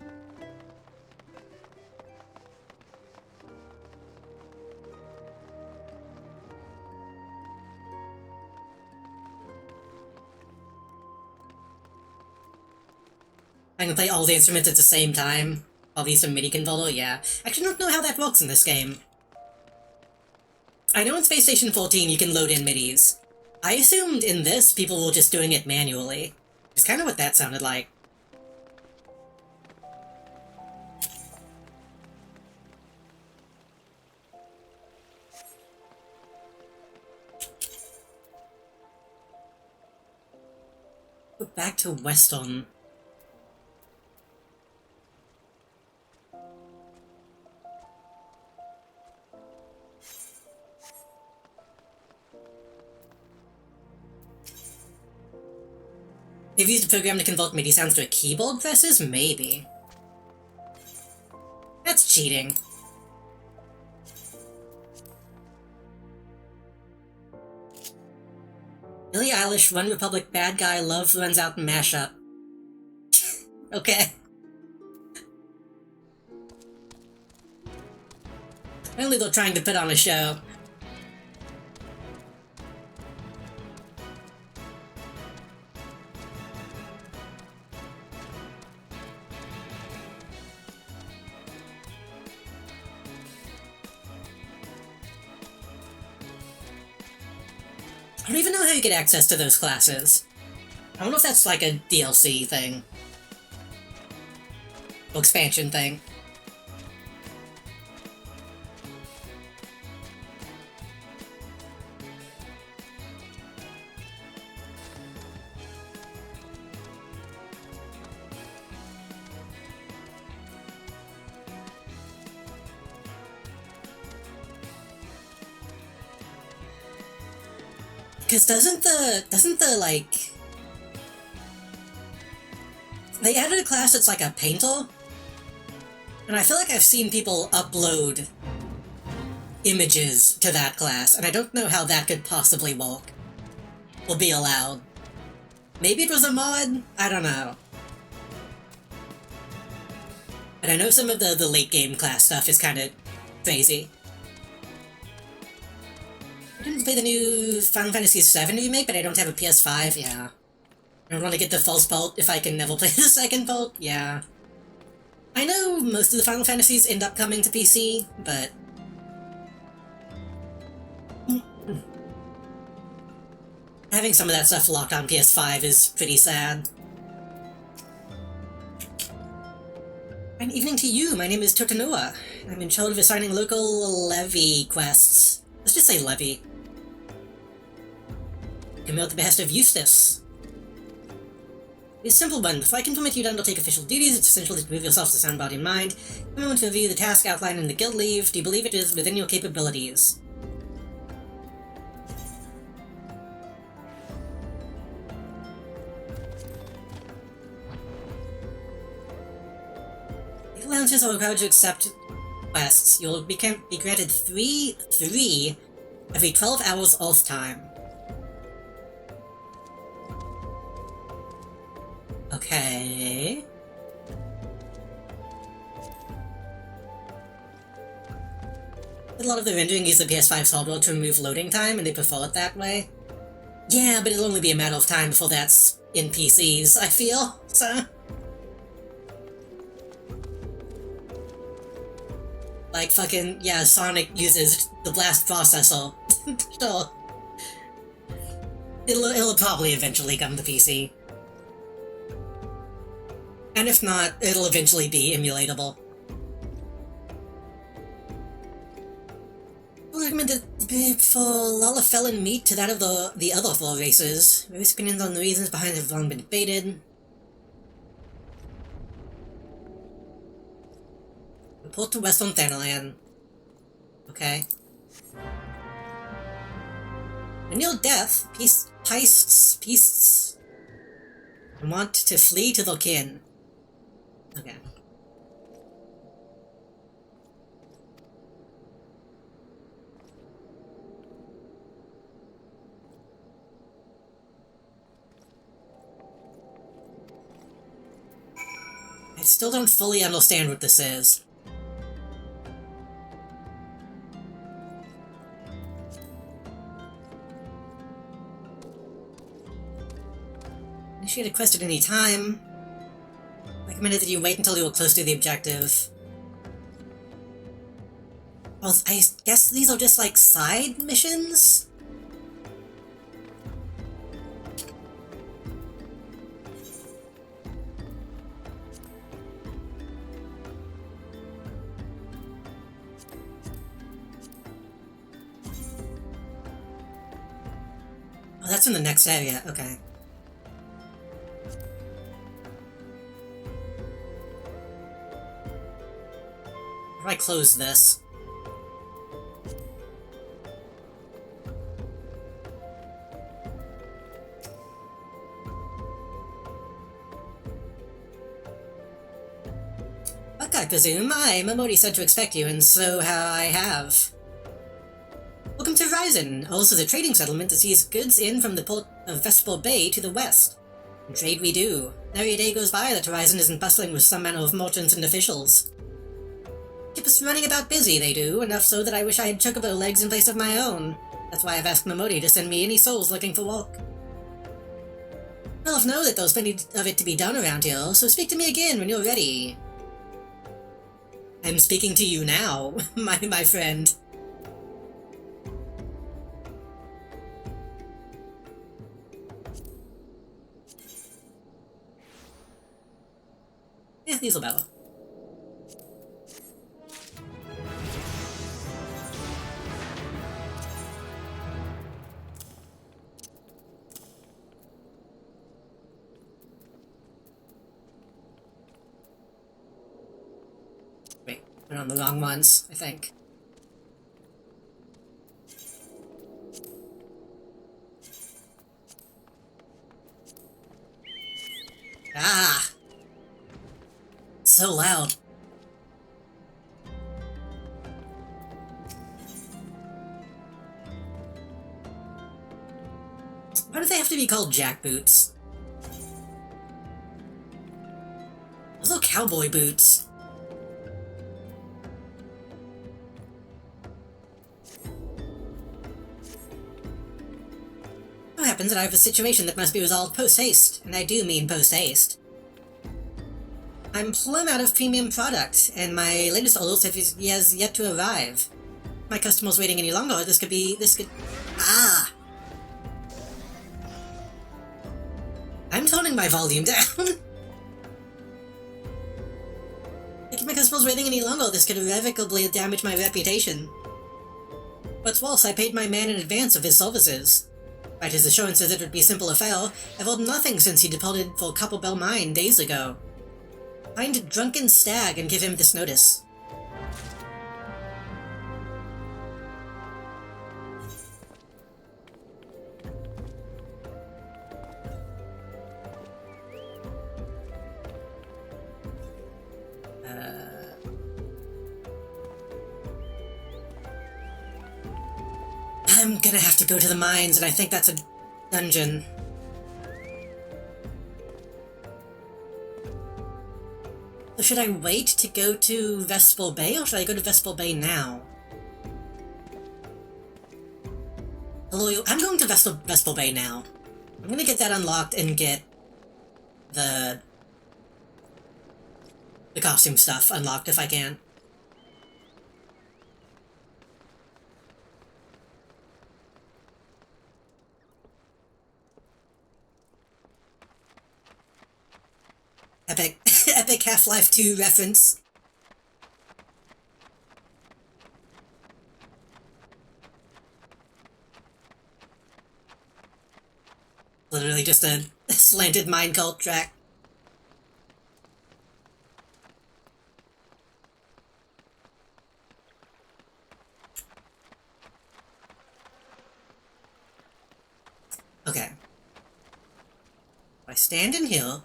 I can play all the instruments at the same time. All these MIDI controller, yeah. I actually don't know how that works in this game. I know in Space Station 14 you can load in MIDIs. I assumed in this people were just doing it manually. It's kind of what that sounded like. Go back to Weston. They've used a program to convert MIDI sounds to a keyboard presses? Maybe. That's cheating. Billie Eilish, One Republic, Bad Guy, Love Runs Out mashup. Okay. Only they're trying to put on a show. I don't even know how you get access to those classes. I don't know if that's like a DLC thing. Or expansion thing. Because doesn't the, like... They added a class that's like a painter? And I feel like I've seen people upload images to that class, and I don't know how that could possibly work. Or be allowed. Maybe it was a mod? I don't know. But I know some of the late game class stuff is kind of crazy. I didn't play the new Final Fantasy VII remake, but I don't have a PS5, yeah. I don't want to get the first part if I can never play the second part, yeah. I know most of the Final Fantasies end up coming to PC, but... having some of that stuff locked on PS5 is pretty sad. Good evening to you, my name is Totanua. I'm in charge of assigning local levy quests. Let's just say levy. Come out at the behest of Eustace. It's a simple one. Before I can permit you to undertake official duties, it's essential to prove yourself to sound body and mind. I'm going to review the task outlined in the guild leave. Do you believe it is within your capabilities? If loungers are required to accept quests, you'll be granted three every 12 hours Earth time. Okay. A lot of the rendering use the PS5 software to remove loading time, and they prefer it that way. Yeah, but it'll only be a matter of time before that's in PCs, I feel, so... Like fucking, yeah, Sonic uses the blast processor. Sure. It'll probably eventually come to PC. And if not, it'll eventually be emulatable. Recommended for Lalafell and meat to that of the other 4 races. Various opinions on the reasons behind it have long been debated. Report to Western Thanalan. Okay. In your death, beasts want to flee to their kin. Okay. I still don't fully understand what this is. Initiate a quest at any time. Recommended that you wait until you are close to the objective. Well, I guess these are just like side missions? Oh, that's in the next area, okay. How do I close this? Okay, I presume. I'm already said to expect you, and so I have. Welcome to Horizon, also the trading settlement that sees goods in from the port of Vesper Bay to the west. And trade we do. Every day goes by that Horizon isn't bustling with some manner of merchants and officials. Keep us running about busy, they do, enough so that I wish I had chocobo legs in place of my own. That's why I've asked Momodi to send me any souls looking for work. Well, I know that there's plenty of it to be done around here, so speak to me again when you're ready. I'm speaking to you now, my friend. Yeah, these will better. Wait, we're on the wrong ones, I think. Ah! So loud. Why do they have to be called jackboots? Those are cowboy boots. What happens that I have a situation that must be resolved post-haste, and I do mean post-haste. I'm plumb out of premium product, and my latest orders has yet to arrive. If my customer's waiting any longer, this could... Ah! I'm toning my volume down! If my customer's waiting any longer, this could irrevocably damage my reputation. What's worse, I paid my man in advance of his services. Despite his assurances that it would be a simple affair, I've heard nothing since he departed for Copper Bell Mine days ago. Find a drunken stag and give him this notice. I'm gonna have to go to the mines, and I think that's a dungeon. So should I wait to go to Vesper Bay, or should I go to Vesper Bay now? Alloy... I'm going to Vestal Bay now. I'm gonna get that unlocked and get the costume stuff unlocked if I can. Epic, epic Half-Life 2 reference. Literally just a slanted minecart track. Okay. If I stand in here...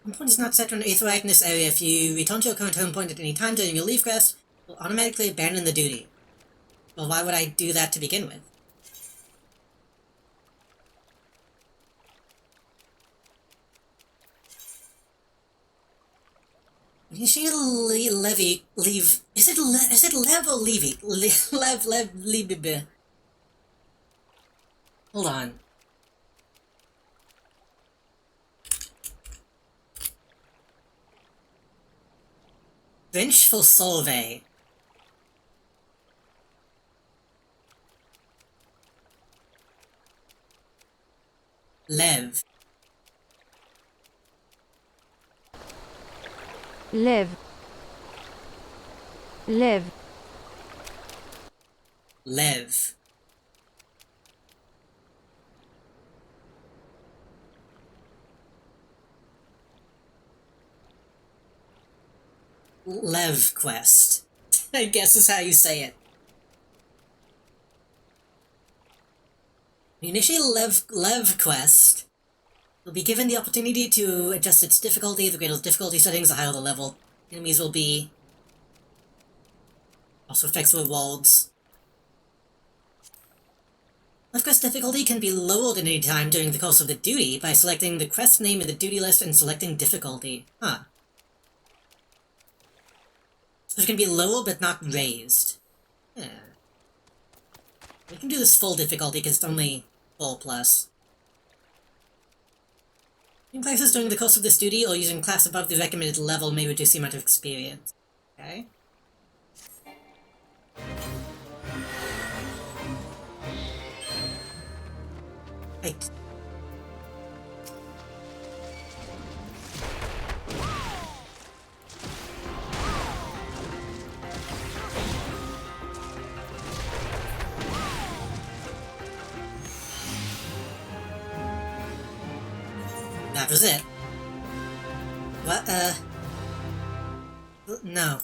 Home point is not set on Aetheryte in this area. If you return to your current home point at any time during your leave quest, it will automatically abandon the duty. Well, why would I do that to begin with? Initiate levy leave. Is it lev or levy? Lev. Hold on. Bench for Solvay. Lev. Live. Live. Lev. Lev quest. I guess is how you say it. The initial Lev quest will be given the opportunity to adjust its difficulty. The greater the difficulty settings, the higher the level enemies will be. Also affects the rewards. Lev quest difficulty can be lowered at any time during the course of the duty by selecting the quest name in the duty list and selecting difficulty. Huh. So it can be lower but not raised. Yeah. We can do this full difficulty because it's only 4+. Using classes during the course of this duty or using class above the recommended level may reduce the amount of experience. Okay. Right. That was it. What, no.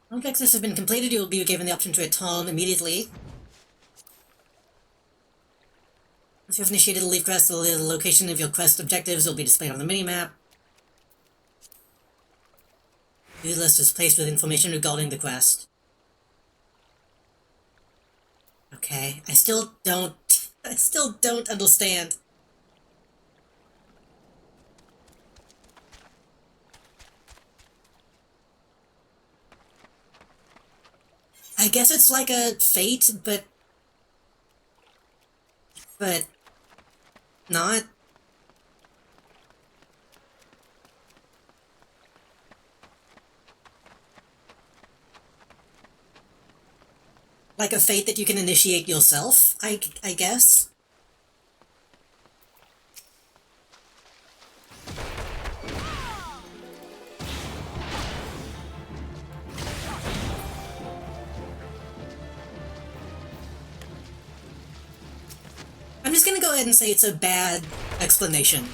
Complexes have been completed, you will be given the option to return immediately. Once you have initiated a leave quest, the location of your quest objectives will be displayed on the minimap. The list is placed with information regarding the quest. Okay, I still don't understand. I guess it's like a fate, but not. Like a fate that you can initiate yourself, I guess? I'm just gonna go ahead and say it's a bad explanation.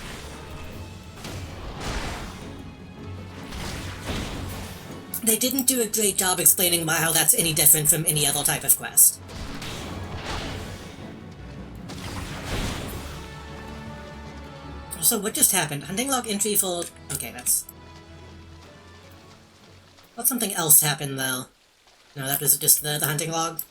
They didn't do a great job explaining how that's any different from any other type of quest. So what just happened? Hunting log entry for... Okay, that's... Thought something else happened, though. No, that was just the hunting log.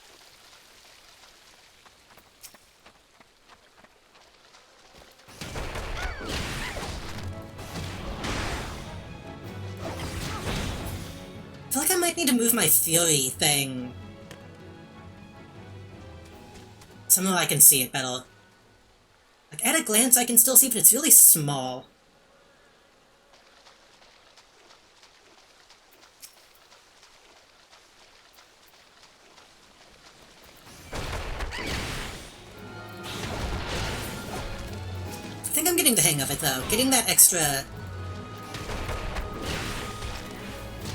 need to move my Fury thing somewhere I can see it better. Like, at a glance I can still see, but it's really small. I think I'm getting the hang of it, though. Getting that extra...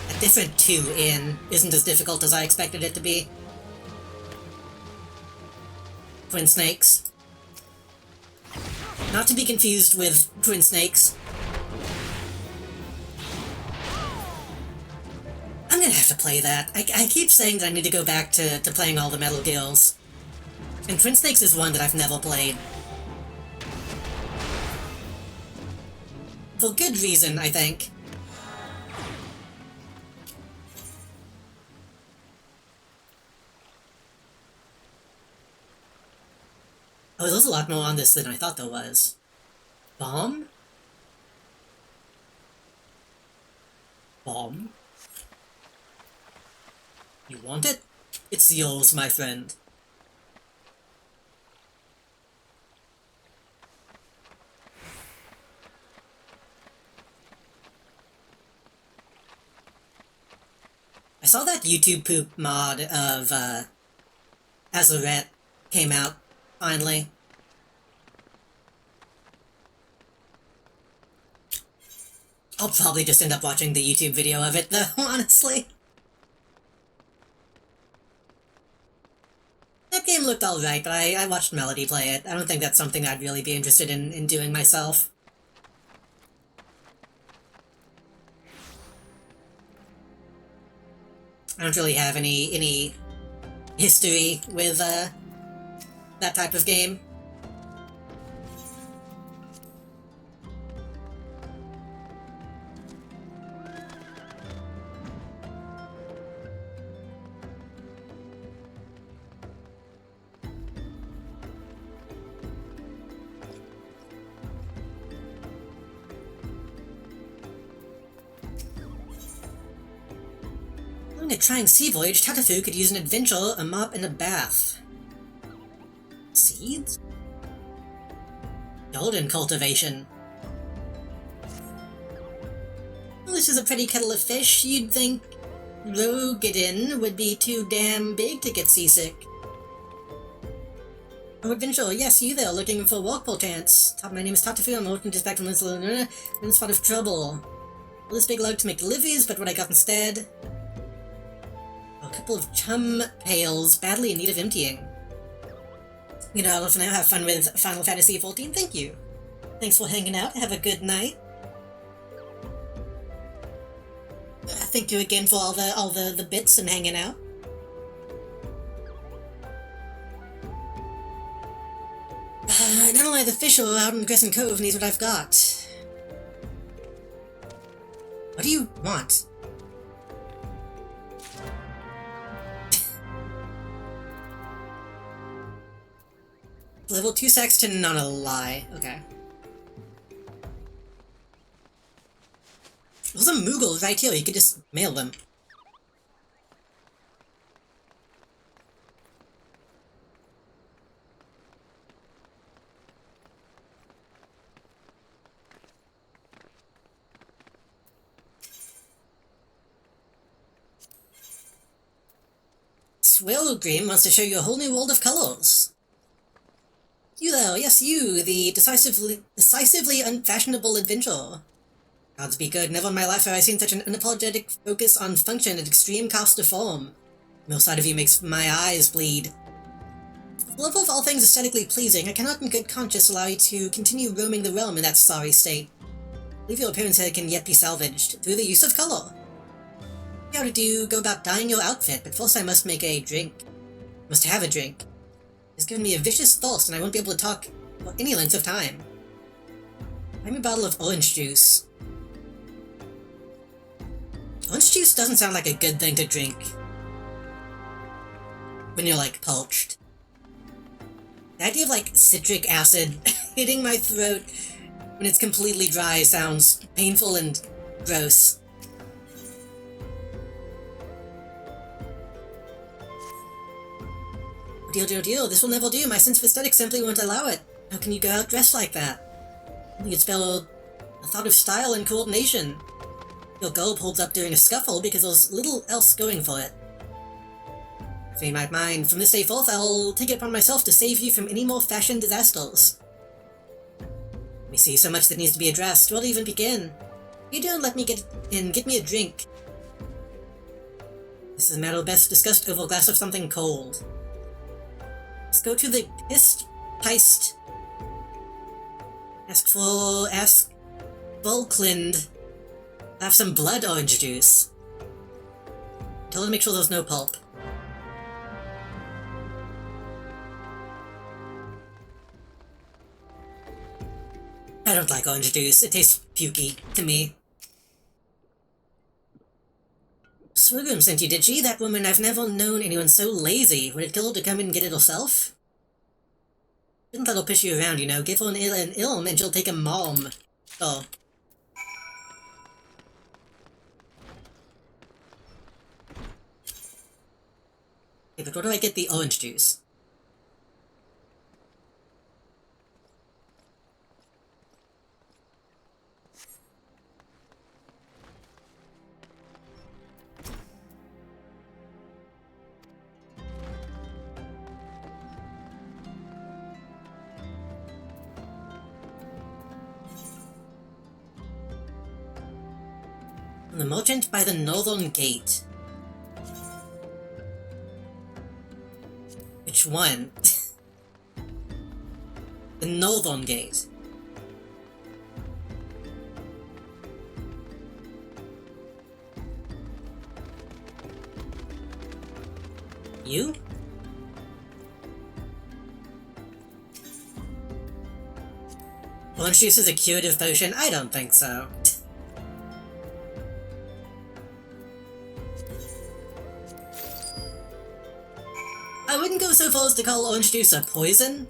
a different 2 in isn't as difficult as I expected it to be. Twin Snakes. Not to be confused with Twin Snakes. I'm gonna have to play that. I keep saying that I need to go back to playing all the Metal Gears. And Twin Snakes is one that I've never played. For good reason, I think. Oh, there's a lot more on this than I thought there was. Bomb? Bomb? You want it? It's yours, my friend. I saw that YouTube poop mod of, Azarette came out, finally. I'll probably just end up watching the YouTube video of it, though, honestly. That game looked alright, but I watched Melody play it. I don't think that's something I'd really be interested in doing myself. I don't really have any history with, that type of game. During a trying sea voyage, Tatafu could use an adventure, a mop, and a bath. Seeds? Golden cultivation. Well, this is a pretty kettle of fish. You'd think Rogadin would be too damn big to get seasick. Oh, adventure, yes, you there, looking for work perchance. My name is Tatafu, I'm working just back from this spot of trouble. Well, this big lug to make deliveries, but what I got instead... a couple of chum pails badly in need of emptying. You know, for now, have fun with Final Fantasy XIV, thank you. Thanks for hanging out, have a good night. Thank you again for all the bits and hanging out. Not only the fish out in Crescent Cove needs what I've got. What do you want? Level 2 Sexton on a lie. Okay. There's a Moogle right here, you could just mail them. Swellgrim wants to show you a whole new world of colors. You there, yes you, the decisively unfashionable adventurer. Gods be good, never in my life have I seen such an unapologetic focus on function at extreme cost of form. No side of you makes my eyes bleed. For love of all things aesthetically pleasing, I cannot in good conscience allow you to continue roaming the realm in that sorry state. I believe your appearance here can yet be salvaged, through the use of color. How to go about dyeing your outfit, but first I must make a drink. Must have a drink. It's given me a vicious thirst and I won't be able to talk for any length of time. Buy me a bottle of orange juice. Orange juice doesn't sound like a good thing to drink when you're, like, parched. The idea of, like, citric acid hitting my throat when it's completely dry sounds painful and gross. Deal. This will never do. My sense of aesthetics simply won't allow it. How can you go out dressed like that? You could spell a thought of style and coordination. Your gulp holds up during a scuffle because there's little else going for it. If you might mind, from this day forth, I'll take it upon myself to save you from any more fashion disasters. We see so much that needs to be addressed. Where to even begin? You don't let me get me a drink. This is a matter best discussed over a glass of something cold. Let's go to the Heist. Ask Volklind. Have some blood orange juice. Tell her to make sure there's no pulp. I don't like orange juice. It tastes pukey to me. Swigum sent you, did she? That woman, I've never known anyone so lazy. Would it kill her to come and get it herself? Shouldn't let her push you around, you know. Give her an ilm and she'll take a malm. Oh. Okay, but where do I get the orange juice? The merchant by the northern gate. Which one? The northern gate. You? Orange juice is a curative potion? I don't think so. I wouldn't go so far as to call orange juice a poison,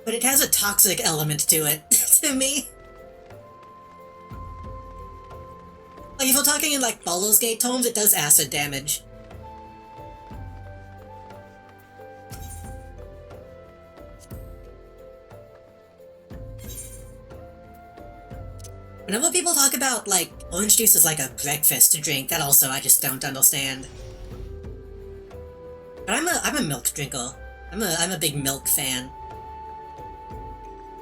but it has a toxic element to it, to me. Like, if we're talking in, like, Baldur's Gate terms, it does acid damage. Whenever people talk about, like, orange juice is like a breakfast drink, that also I just don't understand. But I'm a milk drinker. I'm a big milk fan.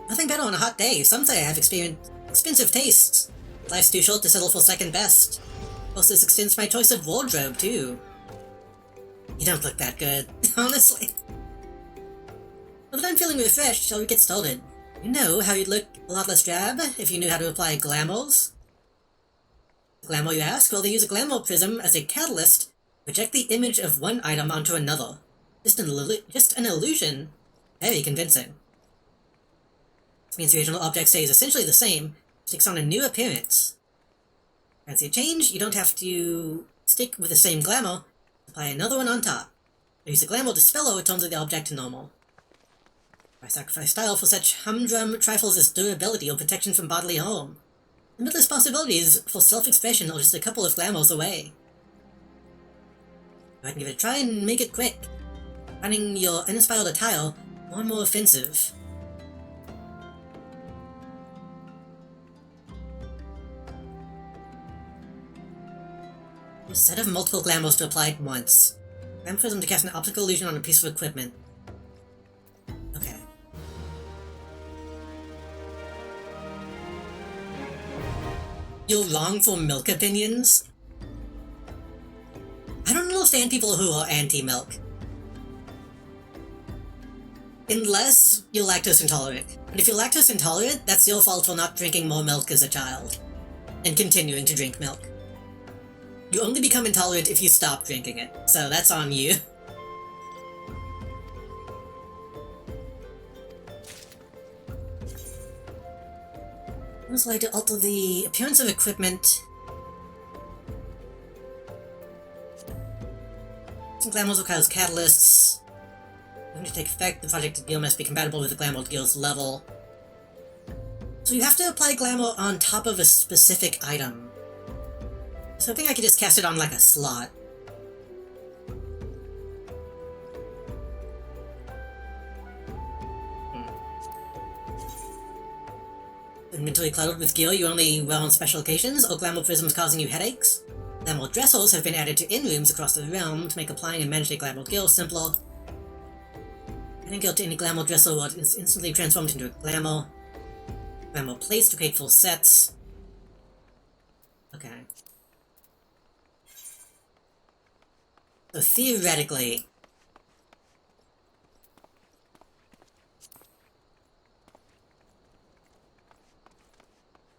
Nothing better on a hot day. Some say I have expensive tastes. Life's too short to settle for second best. Plus, this extends my choice of wardrobe, too. You don't look that good, honestly. Now that I'm feeling refreshed, shall we get started? You know how you'd look a lot less drab if you knew how to apply glamours? Glamour, you ask? Well, they use a glamour prism as a catalyst. Project the image of one item onto another. Just an illusion. Very convincing. This means the original object stays essentially the same, but takes on a new appearance. Fancy a change? You don't have to stick with the same glamour. Apply another one on top. Use the glamour dispeller returns the object to normal. I sacrifice style for such humdrum trifles as durability or protection from bodily harm. Limitless possibilities for self-expression are just a couple of glamours away. Go ahead and give it a try and make it quick. Finding your uninspired attire more and more offensive. A set of multiple glamours to apply at once. Glamour prism to cast an optical illusion on a piece of equipment. Okay. You're wrong for milk opinions? I don't understand people who are anti-milk. Unless you're lactose intolerant. And if you're lactose intolerant, that's your fault for not drinking more milk as a child. And continuing to drink milk. You only become intolerant if you stop drinking it, so that's on you. Most likely to alter the appearance of equipment. Some glamours will cause catalysts. When to take effect, the projected gear must be compatible with the glamour gear's level. So you have to apply glamour on top of a specific item. So I think I could just cast it on like a slot. inventory cluttered with gear you only wear on special occasions, or glamour prisms causing you headaches? Glamour dressels have been added to inn-rooms across the realm to make applying and managing glamour gear simpler. Adding gear to any glamour dressel will instantly transformed into a glamour. Glamour plates to create full sets. Okay. So theoretically...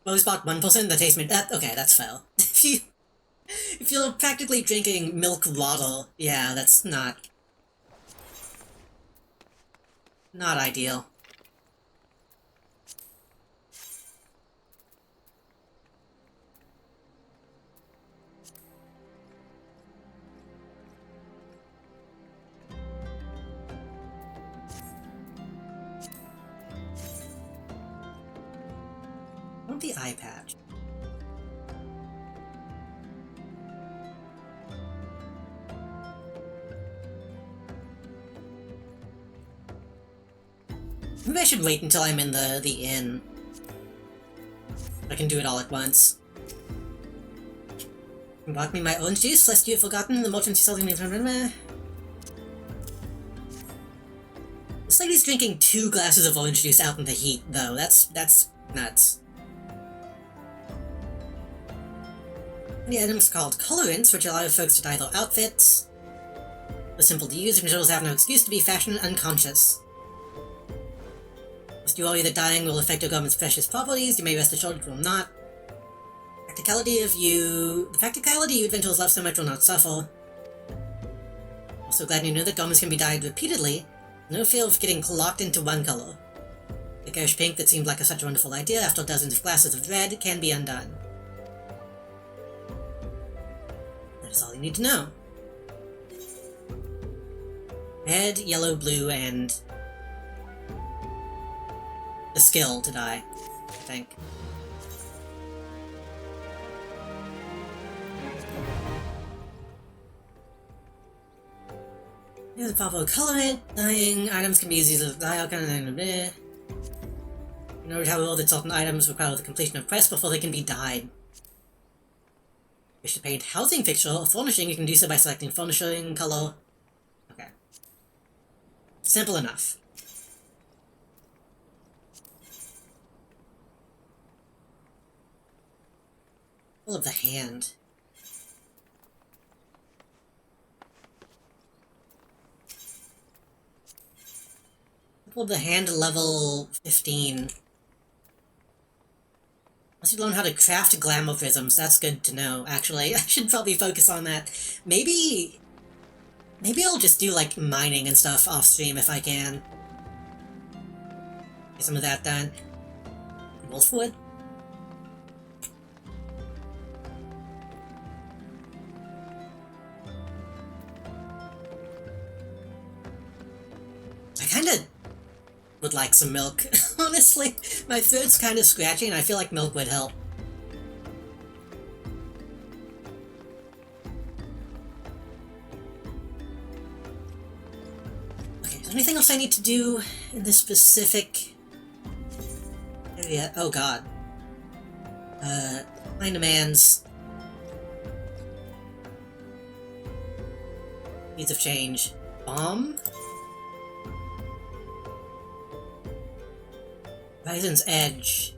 Rose bought 1%, the taste made that. Okay, that's fair. If you're practically drinking milk water, yeah, that's not ideal. I want the eye patch. Maybe I should wait until I'm in the inn. I can do it all at once. Bought me my orange juice, lest you have forgotten the merchants you selling me. This lady's drinking 2 glasses of orange juice out in the heat, though. That's nuts. The items called colorants, which allow folks to dye their outfits. They're simple to use, and materials have no excuse to be fashion unconscious. Must you worry that dyeing will affect your garment's precious properties, you may rest assured it will not. The practicality you adventurers love so much will not suffer. Also glad you know that garments can be dyed repeatedly. No fear of getting locked into one color. The garish pink that seemed like such a wonderful idea after dozens of glasses of red can be undone. That is all you need to know. Red, yellow, blue, and the skill to dye, I think. Here's a proper colorant. Dyeing items can be used as a dye icon and in order to have all the certain items require the completion of press before they can be dyed. Wish to paint housing fixture or furnishing, you can do so by selecting furnishing color. Okay. Simple enough. Full of the hand. Pull the hand level 15. Unless you learn how to craft glamour prisms, that's good to know, actually. I should probably focus on that. Maybe I'll just do, like, mining and stuff off-stream if I can. Get some of that done. Wolfwood? I kinda would like some milk, honestly. My throat's kind of scratchy and I feel like milk would help. Okay, is there anything else I need to do in this specific area? Oh god. Mine demands needs of change. Bomb? Horizon's Edge.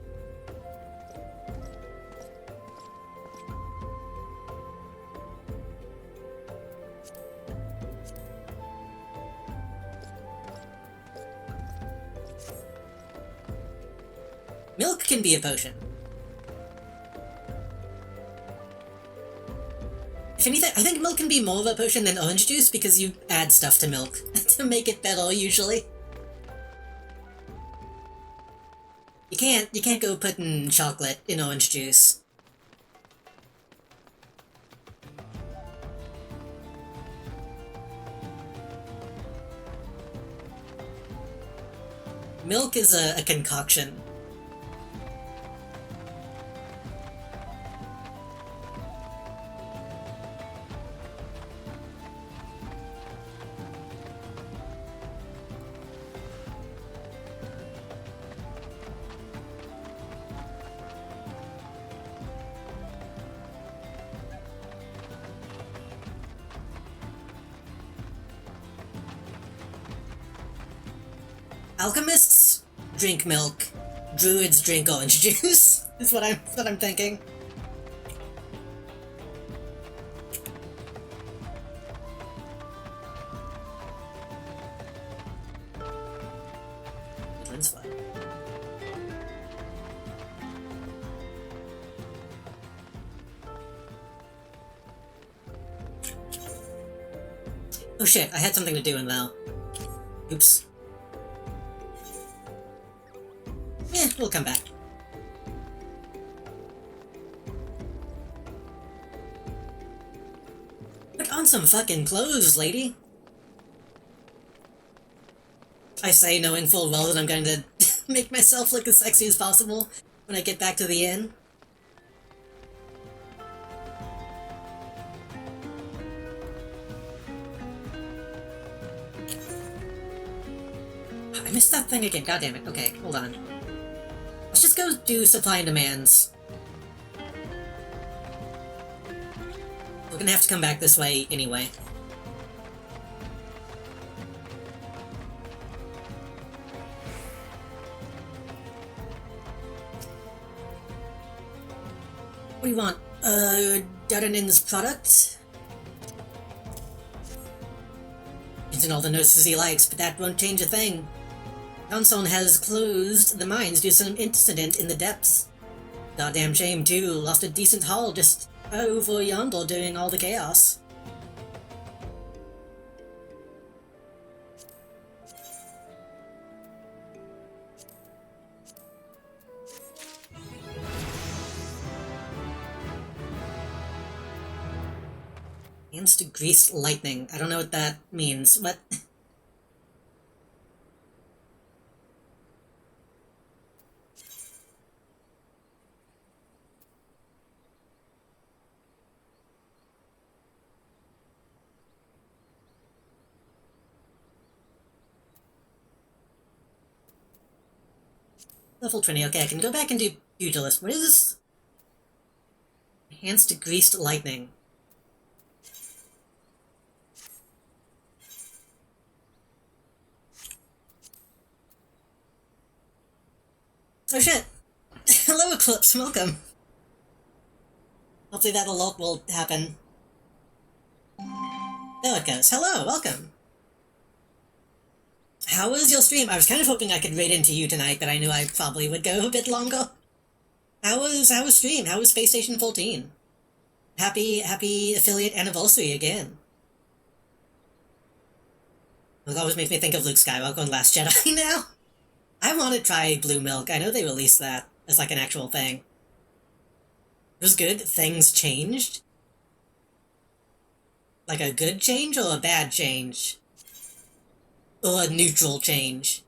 Milk can be a potion. If anything, I think milk can be more of a potion than orange juice because you add stuff to milk to make it better, usually. You can't go putting chocolate in orange juice. Milk is a concoction. Alchemists drink milk, druids drink orange juice. Is what I'm thinking. Woodland's fine. Oh shit, I had something to do in Val. Oops. We'll come back. Put on some fucking clothes, lady. I say, knowing full well that I'm going to make myself look as sexy as possible when I get back to the inn. I missed that thing again, god damn it. Okay, hold on. Let's just go do supply and demands. We're gonna have to come back this way anyway. What do you want? Darrenin's product? Using all the nurses he likes, but that won't change a thing. Johnson has closed the mines due to some incident in the depths. Goddamn shame, too. Lost a decent haul just over yonder during all the chaos. Hands to greased lightning. I don't know what that means. What? Level 20. Okay, I can go back and do Pugilist. What is this? Hands to greased lightning. Oh shit! Hello, Eclipse, welcome! Hopefully that alert will happen. There it goes. Hello, welcome! How was your stream? I was kind of hoping I could raid into you tonight, but I knew I probably would go a bit longer. How was stream? How was Space Station 14? Happy affiliate anniversary again. It always makes me think of Luke Skywalker and Last Jedi now. I want to try Blue Milk. I know they released that as like an actual thing. It was good. Things changed. Like a good change or a bad change? Or a neutral change?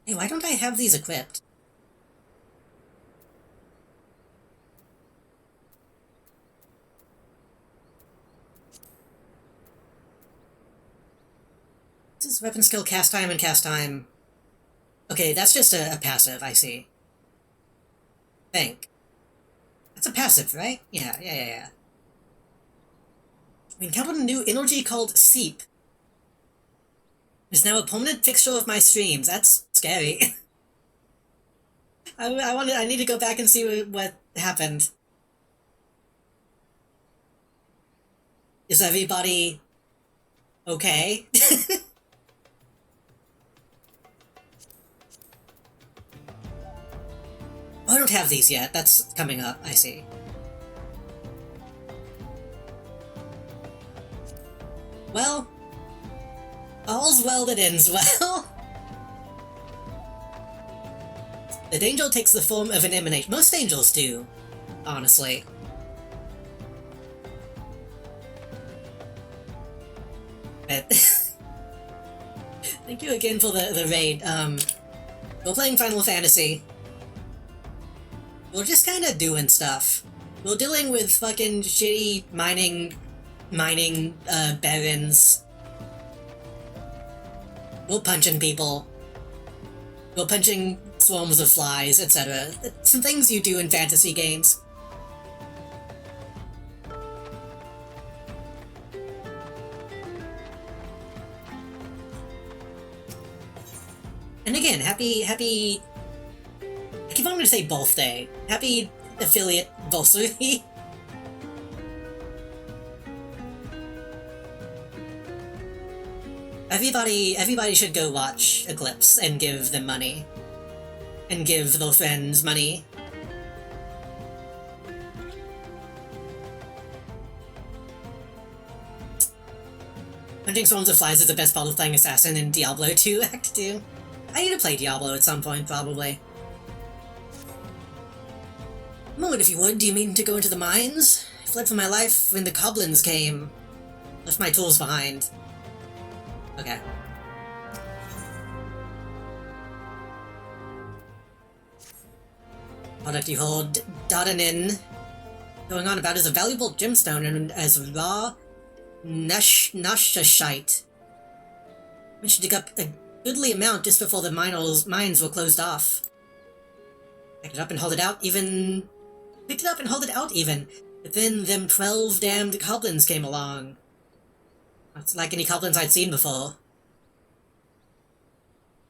Hey, why don't I have these equipped? This is weapon skill, cast time, and cast time. Okay, that's just a passive, I see. Think. That's a passive, right? Yeah. We encountered a new energy called Seep. It's now a permanent fixture of my streams. That's scary. I need to go back and see what happened. Is everybody okay? Oh, I don't have these yet. That's coming up, I see. Well, all's well that ends well. The angel takes the form of an emanation. Most angels do, honestly. But thank you again for the raid. We're playing Final Fantasy. We're just kind of doing stuff. We're dealing with fucking shitty mining barons. We're punching people. We're punching swarms of flies, etc. Some things you do in fantasy games. And again, happy... I keep wanting to say birthday. Happy affiliate bursary. Everybody should go watch Eclipse and give them money. And give their friends money. Hunting Swarms of Flies is the best part of playing Assassin in Diablo 2 Act 2. I need to play Diablo at some point, probably. Moment, if you would, do you mean to go into the mines? I fled for my life when the goblins came. Left my tools behind. Okay. Product you hold, Dodanin. Going on about is a valuable gemstone and as raw Nashashite. Managed to dig up a goodly amount just before the mines were closed off. Picked it up and hauled it out even... But then them 12 damned goblins came along. Not like any goblins I'd seen before.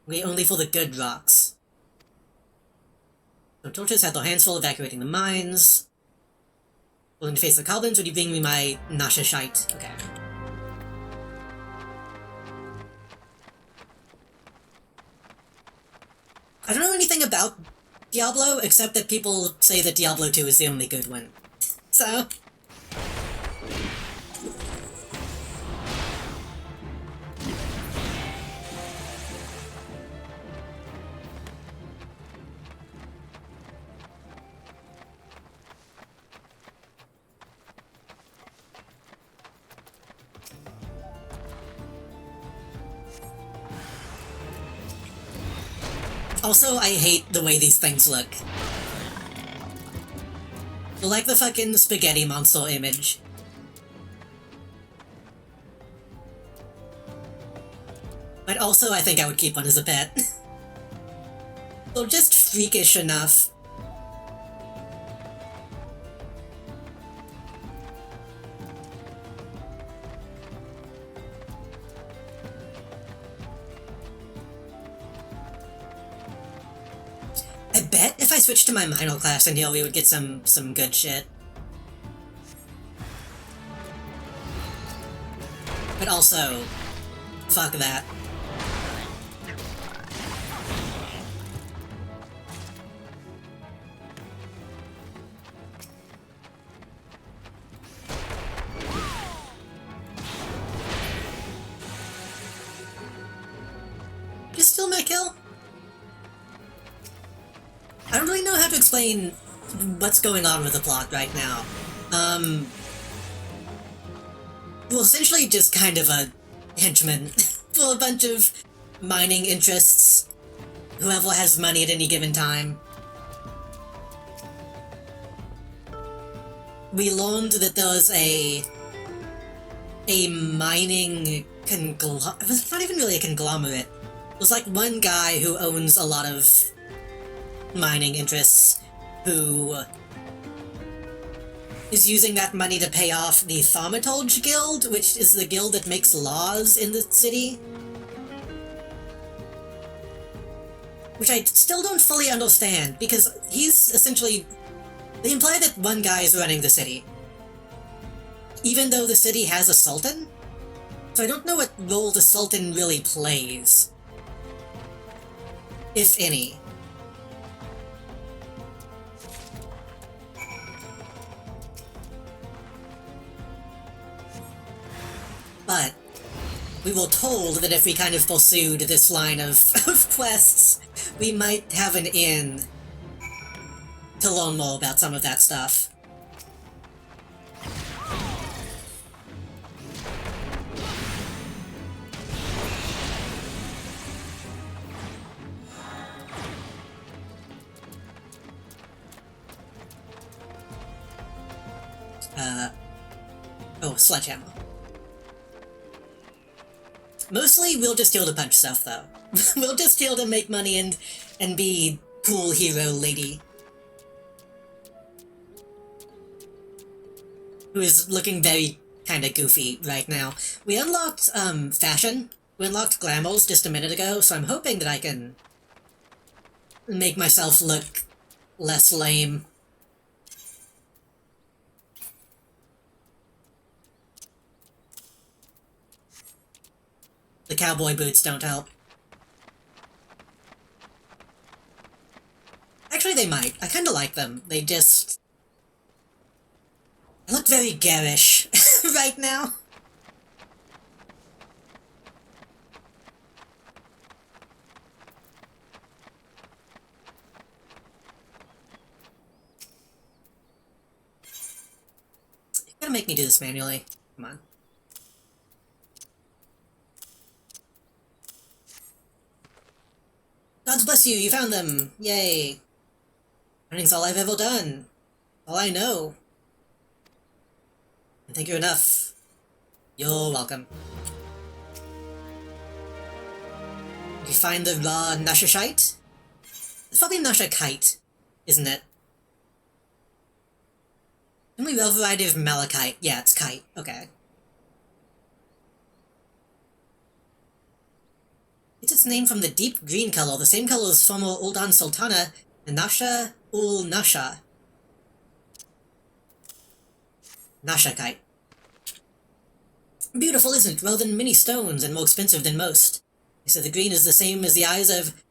We only for the good rocks. So torches had their hands full evacuating the mines. Willing to face the goblins, would you bring me my Nashashite? Okay. I don't know anything about Diablo, except that people say that Diablo 2 is the only good one. So... Also, I hate the way these things look. They're like the fucking spaghetti monster image. But also, I think I would keep one as a pet. They're just freakish enough. I bet if I switched to my minor class in here, we would get some good shit. But also, fuck that. You still my kill? I don't really know how to explain what's going on with the plot right now. Well, essentially just kind of a henchman for a bunch of mining interests. Whoever has money at any given time. We learned that there was a mining conglomerate. It's not even really a conglomerate. There's like one guy who owns a lot of mining interests who is using that money to pay off the Thaumaturge Guild, which is the guild that makes laws in the city. Which I still don't fully understand, because he's essentially... They imply that one guy is running the city, even though the city has a sultan. So I don't know what role the sultan really plays, if any. But we were told that if we kind of pursued this line of quests, we might have an in to learn more about some of that stuff. Oh, sledgehammer. Mostly, we'll just heal to punch stuff, though. We'll just heal to make money and be cool hero lady. Who is looking very kinda goofy right now. We unlocked, fashion. We unlocked glamours just a minute ago, so I'm hoping that I can make myself look less lame. The cowboy boots don't help. Actually, they might. I kinda like them. They just... I look very garish right now. You're gonna make me do this manually. Come on. God bless you, you found them! Yay! Running's all I've ever done. All I know. I think you're enough. You're welcome. You find the raw Nashashite? It's probably Nashakite, isn't it? Only raw variety of Malachite. Yeah, it's kite. Okay. It's its name from the deep green color, the same color as former Uldan Sultana, Nasha ul Nasha. Nashakite. Beautiful, isn't it? Rather than many stones and more expensive than most. They said the green is the same as the eyes of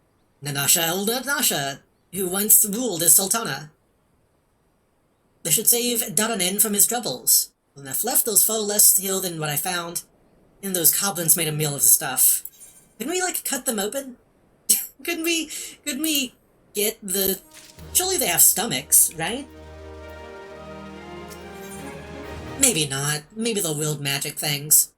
Nanasha ul Nasha, who once ruled as Sultana. They should save Daranen from his troubles. With enough left, those far less heal than what I found. And those goblins made a meal of the stuff. Couldn't we, like, cut them open? couldn't we get the... Surely they have stomachs, right? Maybe not. Maybe they'll wield magic things.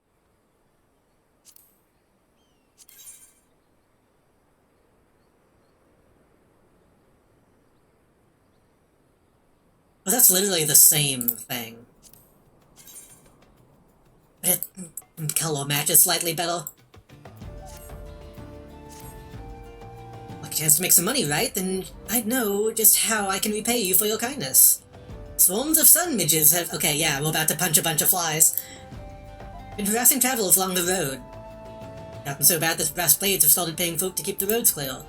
Well, that's literally the same thing. But color matches slightly better. Like a chance to make some money, right? Then I'd know just how I can repay you for your kindness. Swarms of sun midges have... Okay, yeah, we're about to punch a bunch of flies. Been harassing travelers along the road. Gotten so bad that brass blades have started paying folk to keep the roads clear.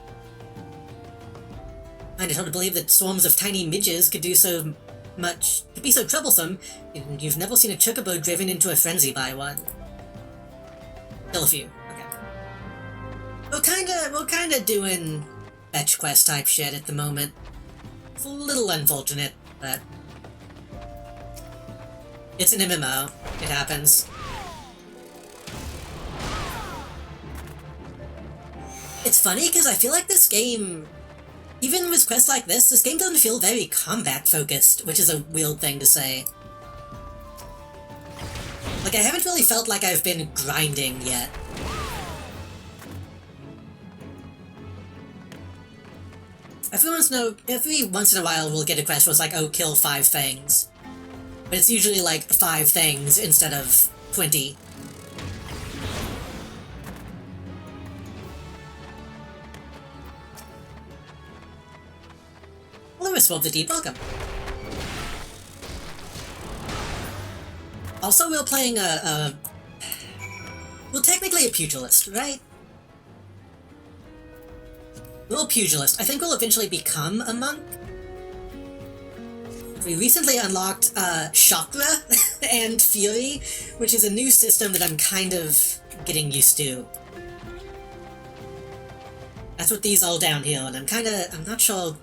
Find it hard to believe that swarms of tiny midges could do so much... could be so troublesome, and you've never seen a chocobo driven into a frenzy by one. Still a few. Okay. We're kinda doing fetch quest type shit at the moment. It's a little unfortunate, but... It's an MMO. It happens. It's funny, because I feel like this game... Even with quests like this game doesn't feel very combat-focused, which is a weird thing to say. Like, I haven't really felt like I've been grinding yet. Every once in a while we'll get a quest where it's like, oh, kill 5 things. But it's usually like 5 things instead of 20. Lewis of the Deep, welcome. Also, we're playing well, technically a pugilist, right? We're a pugilist. I think we'll eventually become a monk. We recently unlocked Chakra and Fury, which is a new system that I'm kind of getting used to. That's what these all down here, and I'm not sure...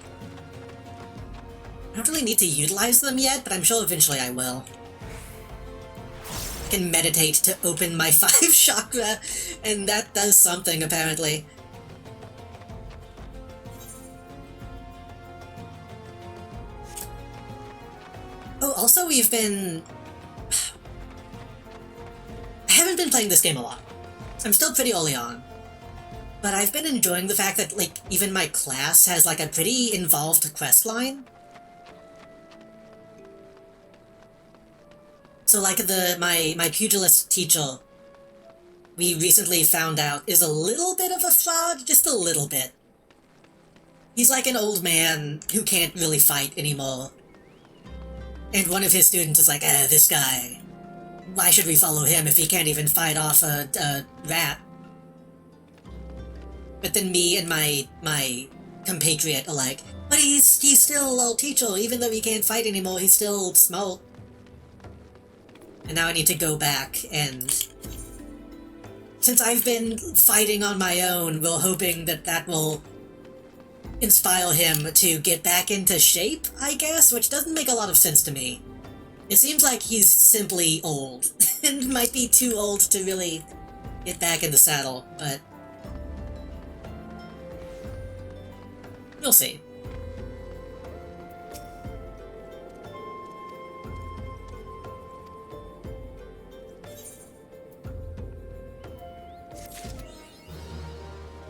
I don't really need to utilize them yet, but I'm sure eventually I will. I can meditate to open my 5 chakra, and that does something, apparently. Oh, also we've been... I haven't been playing this game a lot. I'm still pretty early on. But I've been enjoying the fact that, like, even my class has, like, a pretty involved quest line. So, like, my pugilist teacher, we recently found out, is a little bit of a fraud, just a little bit. He's like an old man who can't really fight anymore. And one of his students is like, this guy, why should we follow him if he can't even fight off a rat? But then me and my compatriot alike. But he's still a teacher, even though he can't fight anymore, he's still smart. And now I need to go back, and since I've been fighting on my own, we're hoping that that will inspire him to get back into shape, I guess, which doesn't make a lot of sense to me. It seems like he's simply old, and might be too old to really get back in the saddle, but we'll see.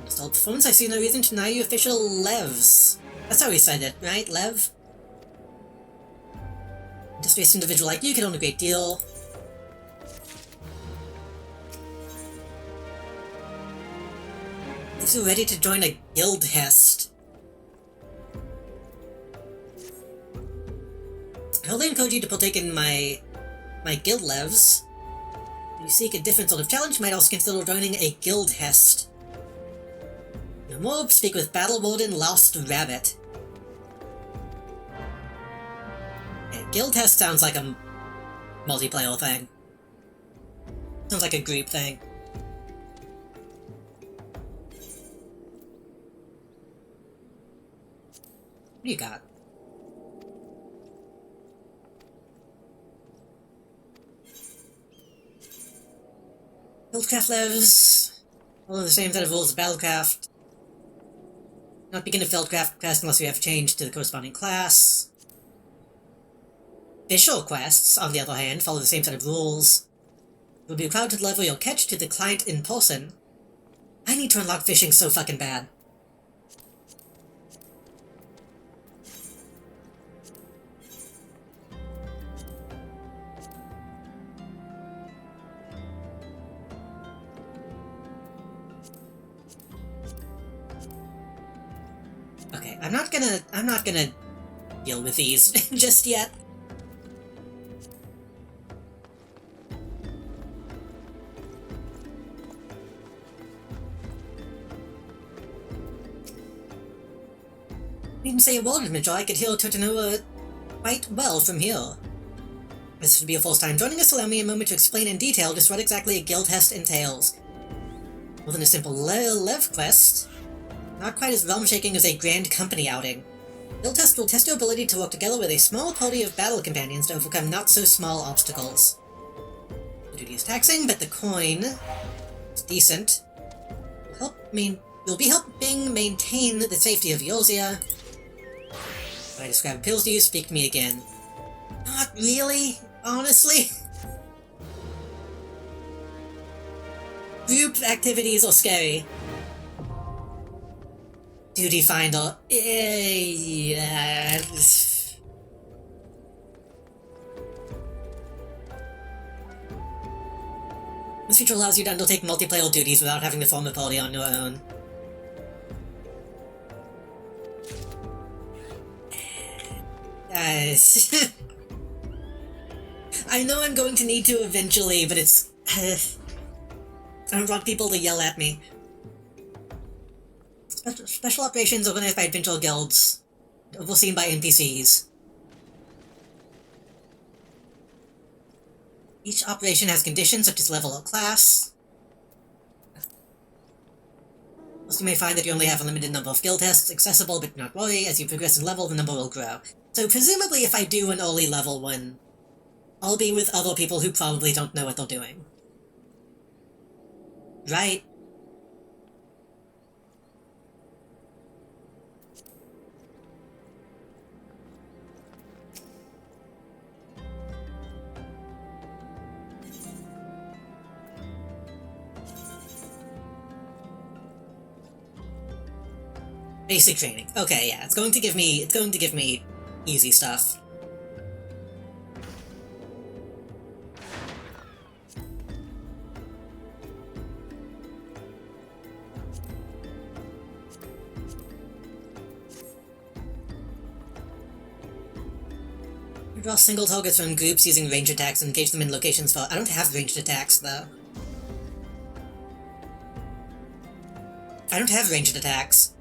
Installed performance, I see no reason to deny you official levs. That's how we said it, right? Lev? Displaced individual like you can own a great deal. If you're ready to join a guild hest, I only encourage you to partake in my guild levs. If you seek a different sort of challenge, you might also consider joining a guild hest. No more, speak with Battle Warden Lost Rabbit. Yeah, guild hest sounds like a multiplayer thing. Sounds like a group thing. What do you got? Fieldcraft levs. Follow the same set of rules as Battlecraft. Not begin a Fieldcraft quest unless you have changed to the corresponding class. Official quests, on the other hand, follow the same set of rules. It will be required to deliver your catch to the client in person. I need to unlock fishing so fucking bad. Okay, I'm not gonna deal with these just yet. Needn't say a word, Mitchell. I could hear Totanoa quite well from here. This should be your first time joining us. Allow me a moment to explain in detail just what exactly a guild hest entails. More than a simple lev quest, not quite as realm-shaking as a grand company outing. Guild test will test your ability to work together with a small party of battle companions to overcome not-so-small obstacles. The duty is taxing, but the coin is decent. You'll be helping maintain the safety of Eorzea. When I describe appeals to you, speak to me again. Not really, honestly. Group activities are scary. Duty finder. Yeah. This feature allows you to undertake multiplayer duties without having to form a party on your own. Guys. I know I'm going to need to eventually, but it's... I don't want people to yell at me. Special operations organized by adventure guilds, overseen by NPCs. Each operation has conditions such as level or class. Most you may find that you only have a limited number of guild tests accessible, but do not worry, as you progress in level, the number will grow. So presumably if I do an early level one, I'll be with other people who probably don't know what they're doing. Right? Basic training. Okay, yeah, it's going to give me easy stuff. Draw single targets from groups using ranged attacks and engage them in locations for... I don't have ranged attacks, though. I don't have ranged attacks.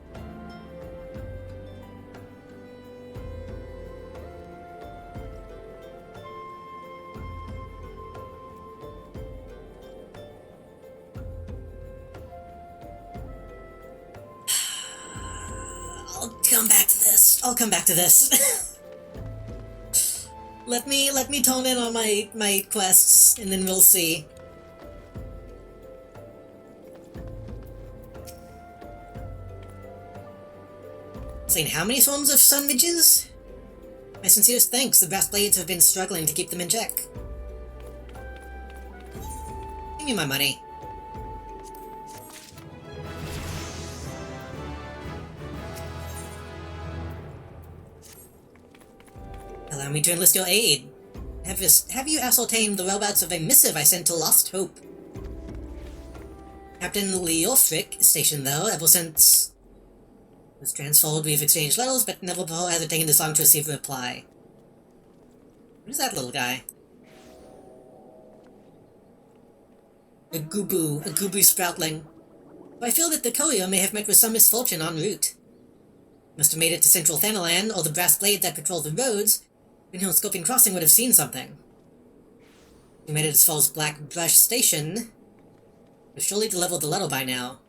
I'll come back to this. I'll come back to this. let me tone in on my quests, and then we'll see. Saying how many swarms of sun midges? My sincerest thanks. The brass blades have been struggling to keep them in check. Give me my money. Allow me to enlist your aid. Have you ascertained the whereabouts of a missive I sent to Lost Hope? Captain Leofric is stationed there ever since it was transferred. We've exchanged letters, but never before has it taken this long to receive a reply. Who's that little guy? A Gubu sproutling. I feel that the courier may have met with some misfortune en route. Must have made it to Central Thanalan, or the brass blade that patrol the roads. When Scoping Crossing would have seen something. We made it as far as Black Brush Station. We've surely delivered the letter by now.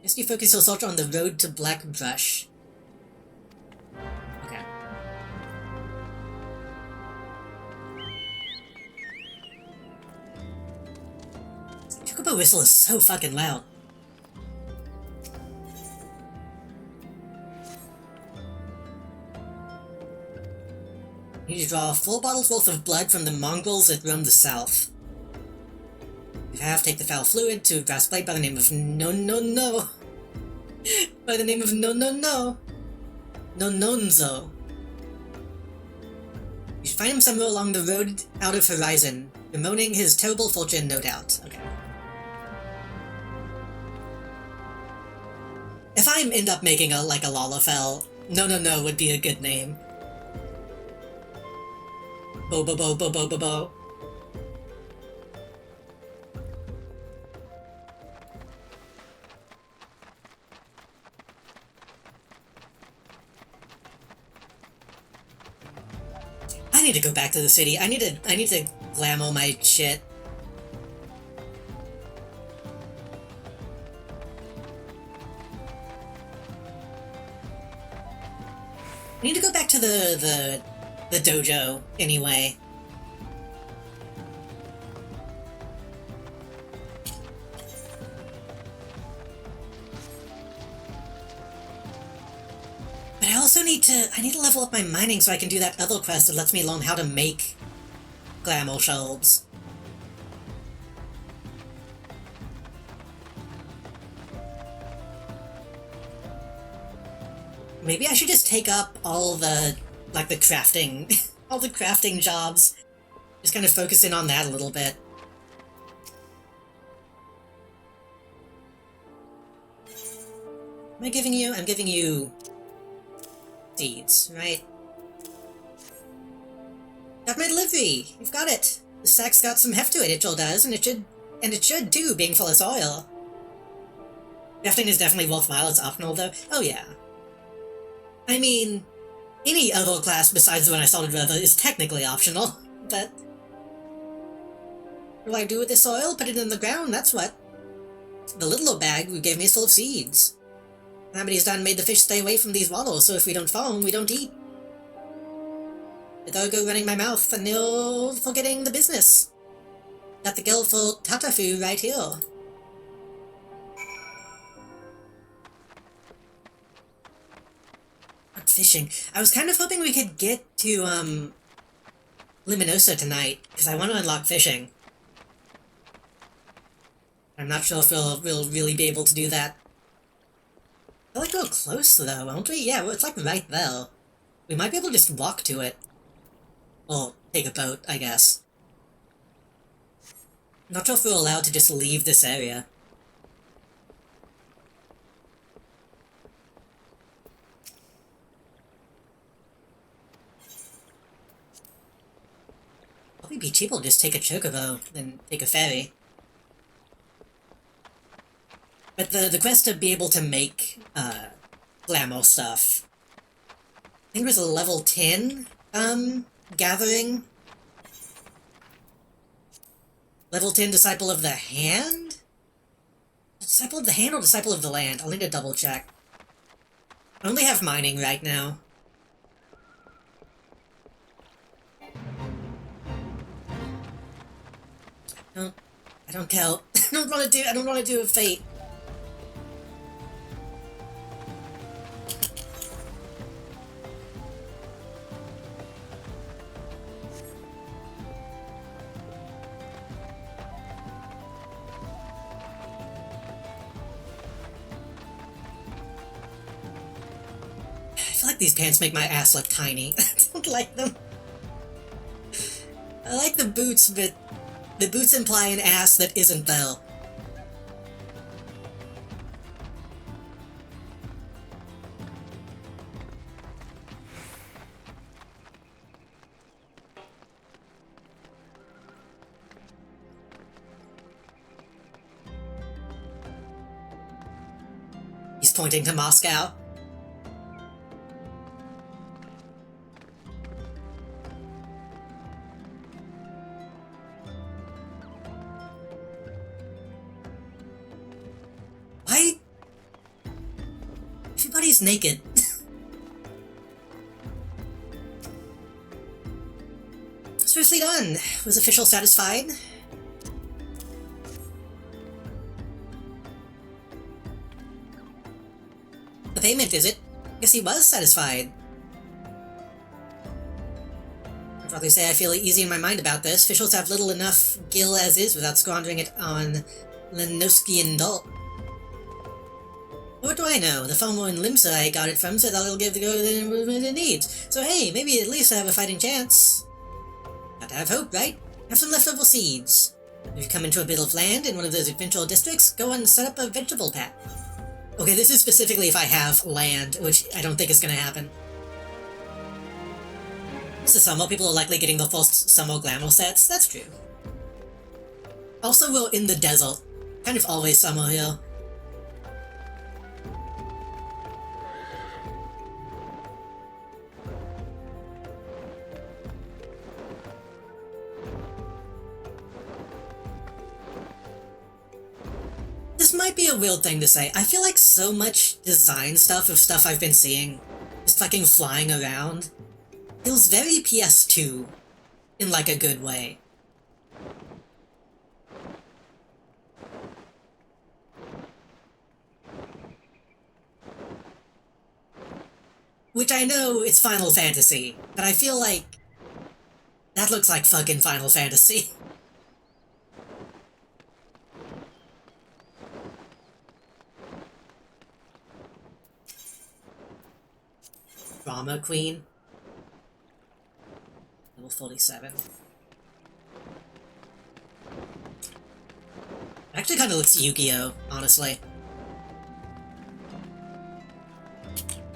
Just you focus your search on the road to Black Brush. Okay. Chocobo whistle is so fucking loud. You need to draw 4 bottles worth of blood from the mongrels that roam the south. You have take the foul fluid to a brass blade by the name of No. By the name of No. Nononzo. You should find him somewhere along the road out of Horizon, bemoaning his terrible fortune, no doubt. Okay. If I end up making a Lalafell, No would be a good name. Bo. I need to go back to the city. I need to glammo my shit. I need to go back to the dojo, anyway. But I also need to level up my mining so I can do that other quest that lets me learn how to make glamour shelves. Maybe I should just take up all the the crafting, all the crafting jobs. Just kind of focus in on that a little bit. I'm giving you seeds, right? Got my delivery! You've got it! The sack's got some heft to it, it sure does, and it should too, being full of soil. Crafting is definitely worthwhile, it's optional though. Oh yeah. I mean, any other class besides the one I started with is technically optional, but what do I do with this soil? Put it in the ground, that's what. The littler bag you gave me is full of seeds. Calamity's done made the fish stay away from these waters, so if we don't farm, we don't eat. I'll go running my mouth and you're forgetting the business. Got the guild for Tatafu right here. Fishing. I was kind of hoping we could get to, Luminosa tonight, because I want to unlock fishing. I'm not sure if we'll really be able to do that. I feel like we're close, though, won't we? Yeah, well, it's like right there. We might be able to just walk to it. Or take a boat, I guess. Not sure if we're allowed to just leave this area. Probably be cheaper to just take a chocobo than take a ferry. But the quest to be able to make, glamour stuff. I think it was a level 10, gathering. Level 10 Disciple of the Hand? Disciple of the Hand or Disciple of the Land? I'll need to double check. I only have mining right now. I don't tell. I don't want to do a fate. I feel like these pants make my ass look tiny. I don't like them. I like the boots, but the boots imply an ass that isn't though. He's pointing to Moscow. Why? Everybody's naked. Seriously done. Was official satisfied? The payment, is it? Guess he was satisfied. I'd rather say I feel easy in my mind about this. Officials have little enough gil as is without squandering it on Lenoskian doll. What do I know? The FOMO in Limsa I got it from said I'll give the girl the improvement it needs. So hey, maybe at least I have a fighting chance. Gotta have hope, right? Have some leftover seeds. If you come into a bit of land in one of those eventual districts, go and set up a vegetable patch. Okay, this is specifically if I have land, which I don't think is gonna happen. So Sumo people are likely getting the full Sumo glamour sets. That's true. Also, we're in the desert. Kind of always Sumo here. This might be a weird thing to say. I feel like so much design stuff of stuff I've been seeing is fucking flying around. Feels very PS2 in like a good way. Which I know it's Final Fantasy, but I feel like that looks like fucking Final Fantasy. Drama Queen. Level 47. Actually kind of looks Yu-Gi-Oh, honestly.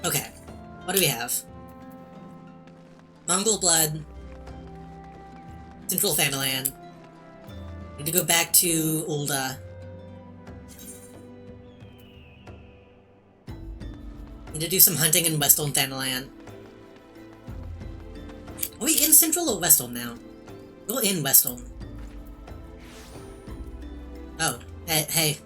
Okay, what do we have? Mongol Blood. Central Thanalan. Need to go back to Ulda. Need to do some hunting in Western Thanalan. Are we in Central or Western now? We're in Western. Oh, hey.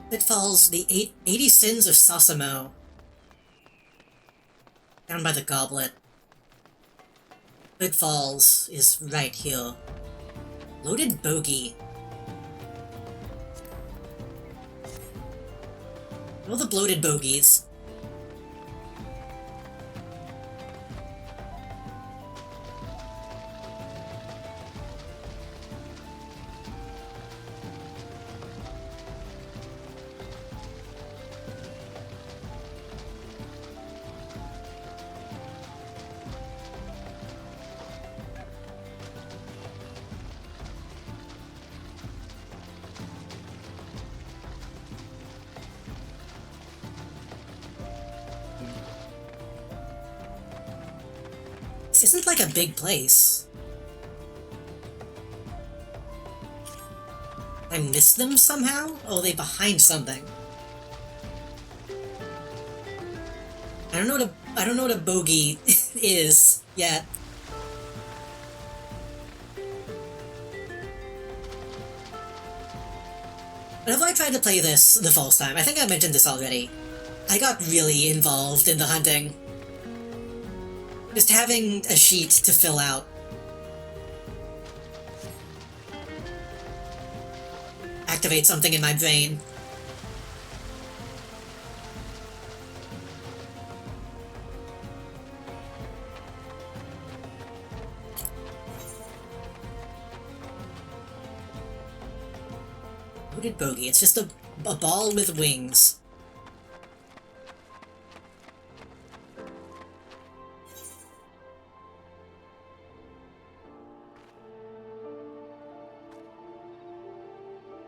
Pitfalls, the 80 Sins of Sasamo. Down by the goblet. Pitfalls is right here. Loaded Bogey. All the bloated bogeys. This isn't like a big place. I missed them somehow? Oh, are they behind something? I don't know what a bogey is yet. Whenever I tried to play this the first time, I think I mentioned this already, I got really involved in the hunting. Just having a sheet to fill out. Activate something in my brain. Loaded bogey. It's just a ball with wings.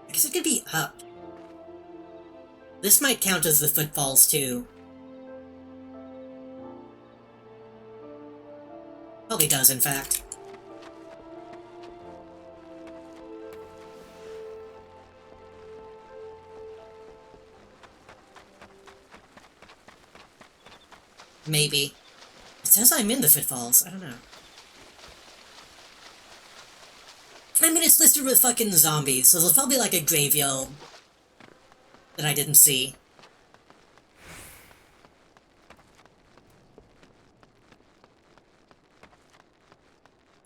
I guess it could be up. This might count as the footfalls too. Probably does, in fact. Maybe. It says I'm in the footfalls. I don't know. I mean, it's listed with fucking zombies, so there's probably like a graveyard that I didn't see.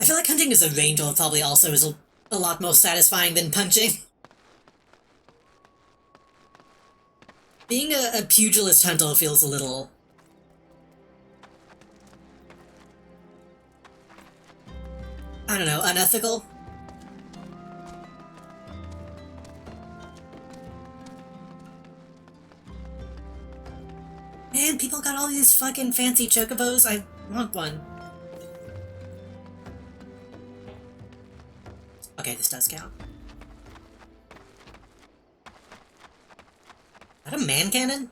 I feel like hunting as a ranger probably also is a lot more satisfying than punching. Being a pugilist hunter feels a little... I don't know, unethical? Man, people got all these fucking fancy chocobos. I want one. Okay, this does count. Is that a man cannon?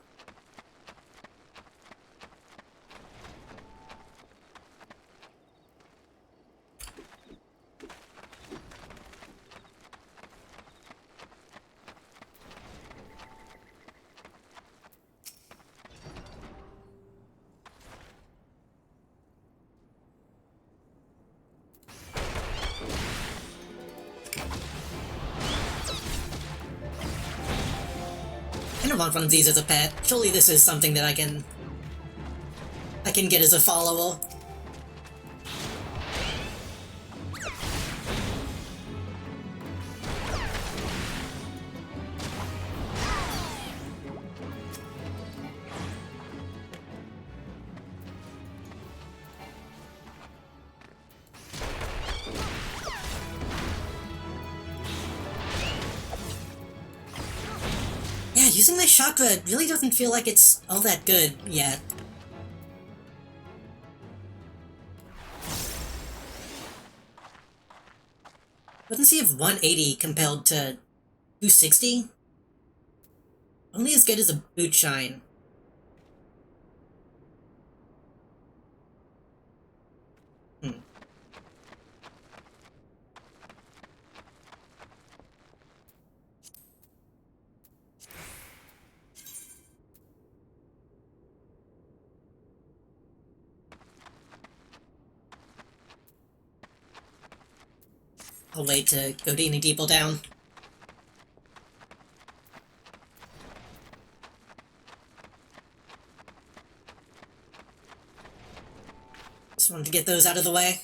I don't want one of these as a pet. Surely this is something that I can get as a follower. Yeah, using my chakra really doesn't feel like it's all that good yet. Doesn't see if 180 compared to 260? Only as good as a boot shine. I'll wait to go any deeper down. Just wanted to get those out of the way.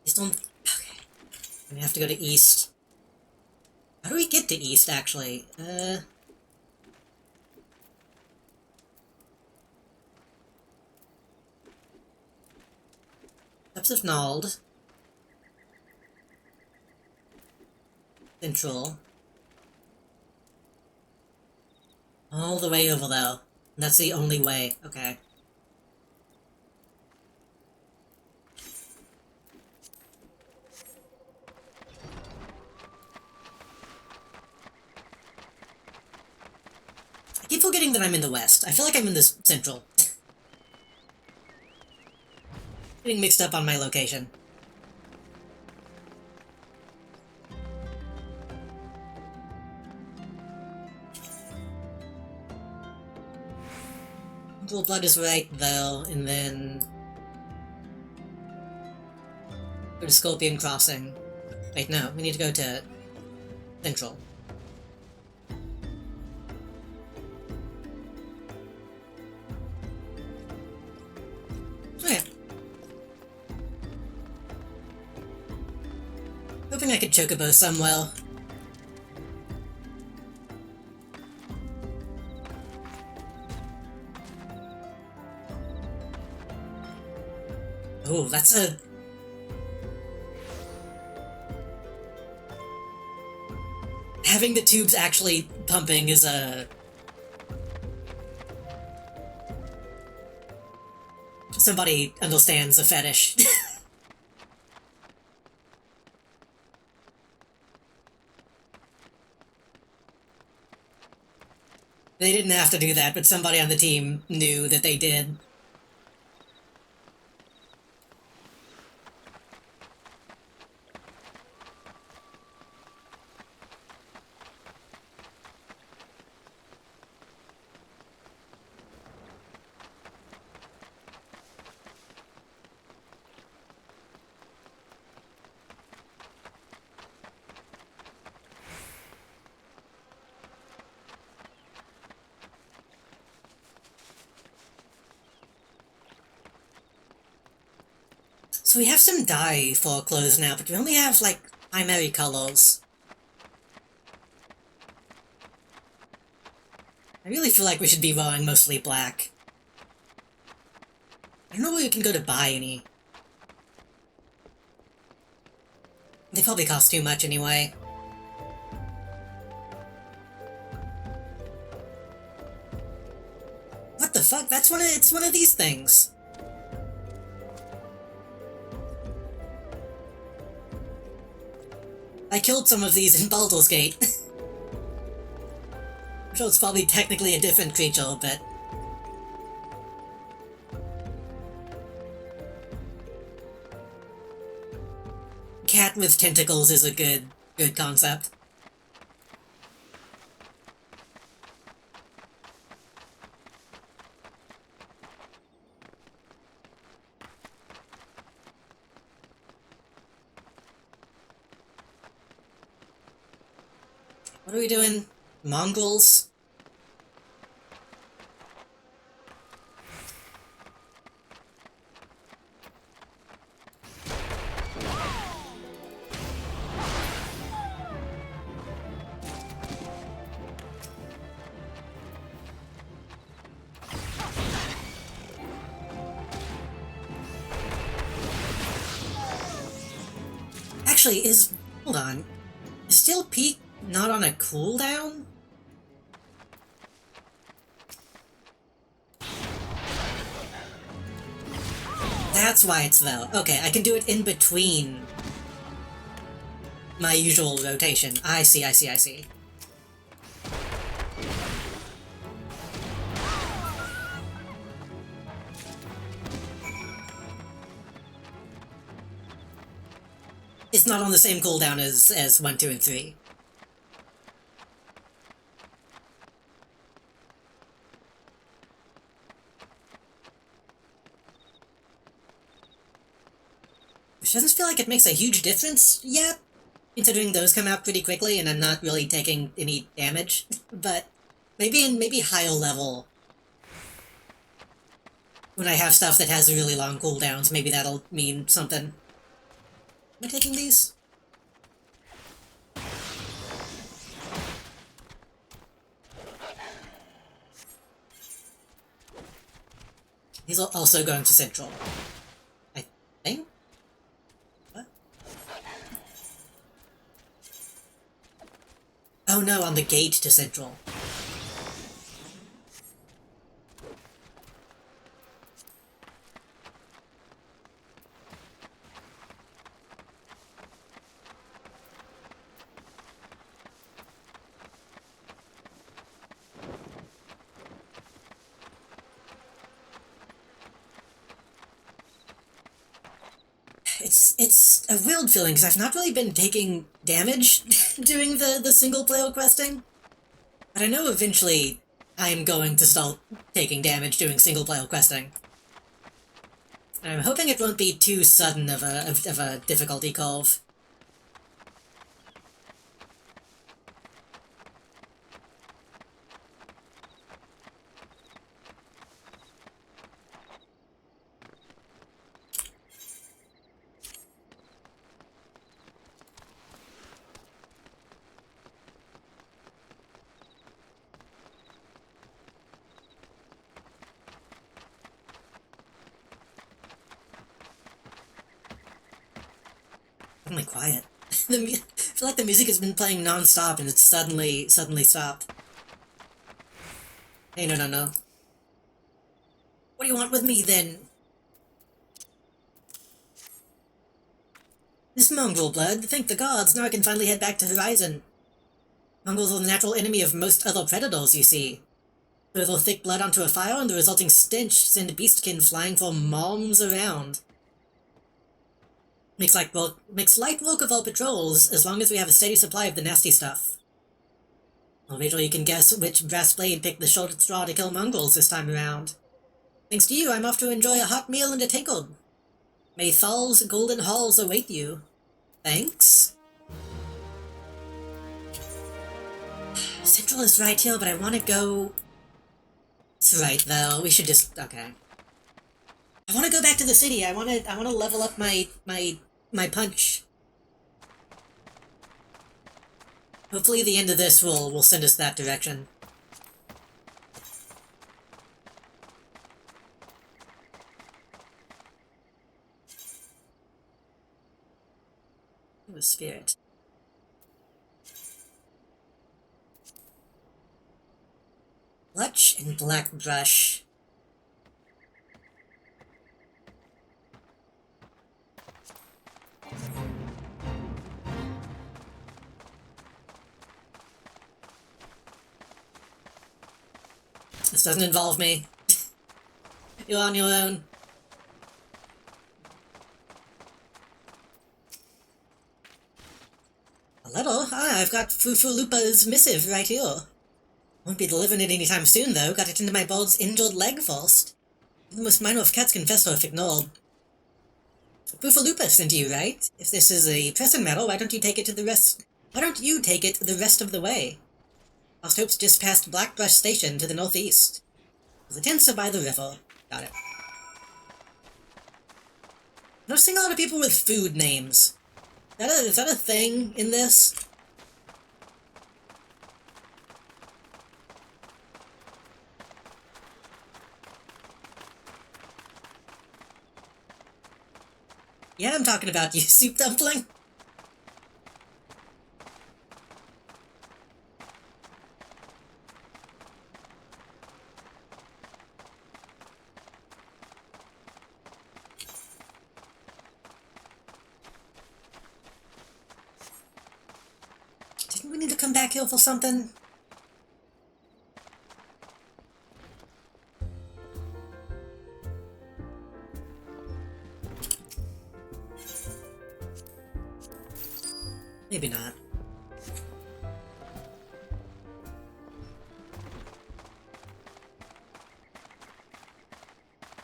Just don't... Okay. We have to go to east. How do we get to east, actually? Steps of Nald. Central. All the way over there. That's the only way. Okay. I keep forgetting that I'm in the west. I feel like I'm in the central. Getting mixed up on my location. Dual blood is right though, and then Go to Scorpion Crossing. Wait, no, we need to go to Central. Okay. Hoping I could chocobo some well. Oh, that's a... Having the tubes actually pumping is a... Somebody understands the fetish. They didn't have to do that, but somebody on the team knew that they did. So we have some dye for clothes now, but we only have, like, primary colors. I really feel like we should be wearing mostly black. I don't know where you can go to buy any. They probably cost too much anyway. What the fuck? It's one of these things. I killed some of these in Baldur's Gate. I'm sure it's probably technically a different creature, but... Cat with tentacles is a good concept. What are we doing? Mongrels? Actually, hold on. Is Steel Peak not on a cooldown? That's why it's though. Okay, I can do it in between my usual rotation. I see. It's not on the same cooldown as 1, 2, and 3. Which doesn't feel like it makes a huge difference yet, considering those come out pretty quickly and I'm not really taking any damage. But maybe higher level, when I have stuff that has really long cooldowns, maybe that'll mean something. Am I taking these? These are also going to Central, I think? What? Oh no, on the gate to Central. It's a weird feeling, because I've not really been taking damage doing the single-player questing. But I know eventually I'm going to start taking damage doing single-player questing. I'm hoping it won't be too sudden of a difficulty curve. Suddenly quiet. I feel like the music has been playing non-stop and it's suddenly stopped. Hey, no. What do you want with me, then? This mongrel blood, thank the gods, now I can finally head back to Horizon. Mongrels are the natural enemy of most other predators, you see. Throw their thick blood onto a fire and the resulting stench send beastkin flying for moms around. Makes light work of all patrols, as long as we have a steady supply of the nasty stuff. Well, Rachel, you can guess which brass blade picked the shortest straw to kill mongrels this time around. Thanks to you, I'm off to enjoy a hot meal and a takeover. May Thal's golden halls await you. Thanks? Central is right here, but I want to go... It's right, though. We should just... Okay. I want to go back to the city. I want to level up my punch. Hopefully the end of this will send us that direction. The spirit. Clutch and black brush. This doesn't involve me. You're on your own. A little? Ah, I've got Fufulupa's missive right here. Won't be delivering it anytime soon, though. Got it into my bald's injured leg first. The most minor of cats confessor if ignored. Fufulupa sent you, right? If this is a pressing matter, why don't you take it the rest of the way? Lost Hope's just past Blackbrush Station to the northeast. The tents are by the river. Got it. Noticing a lot of people with food names. Is that a thing in this? Yeah, I'm talking about you, Soup Dumpling. Didn't we need to come back here for something? Maybe not.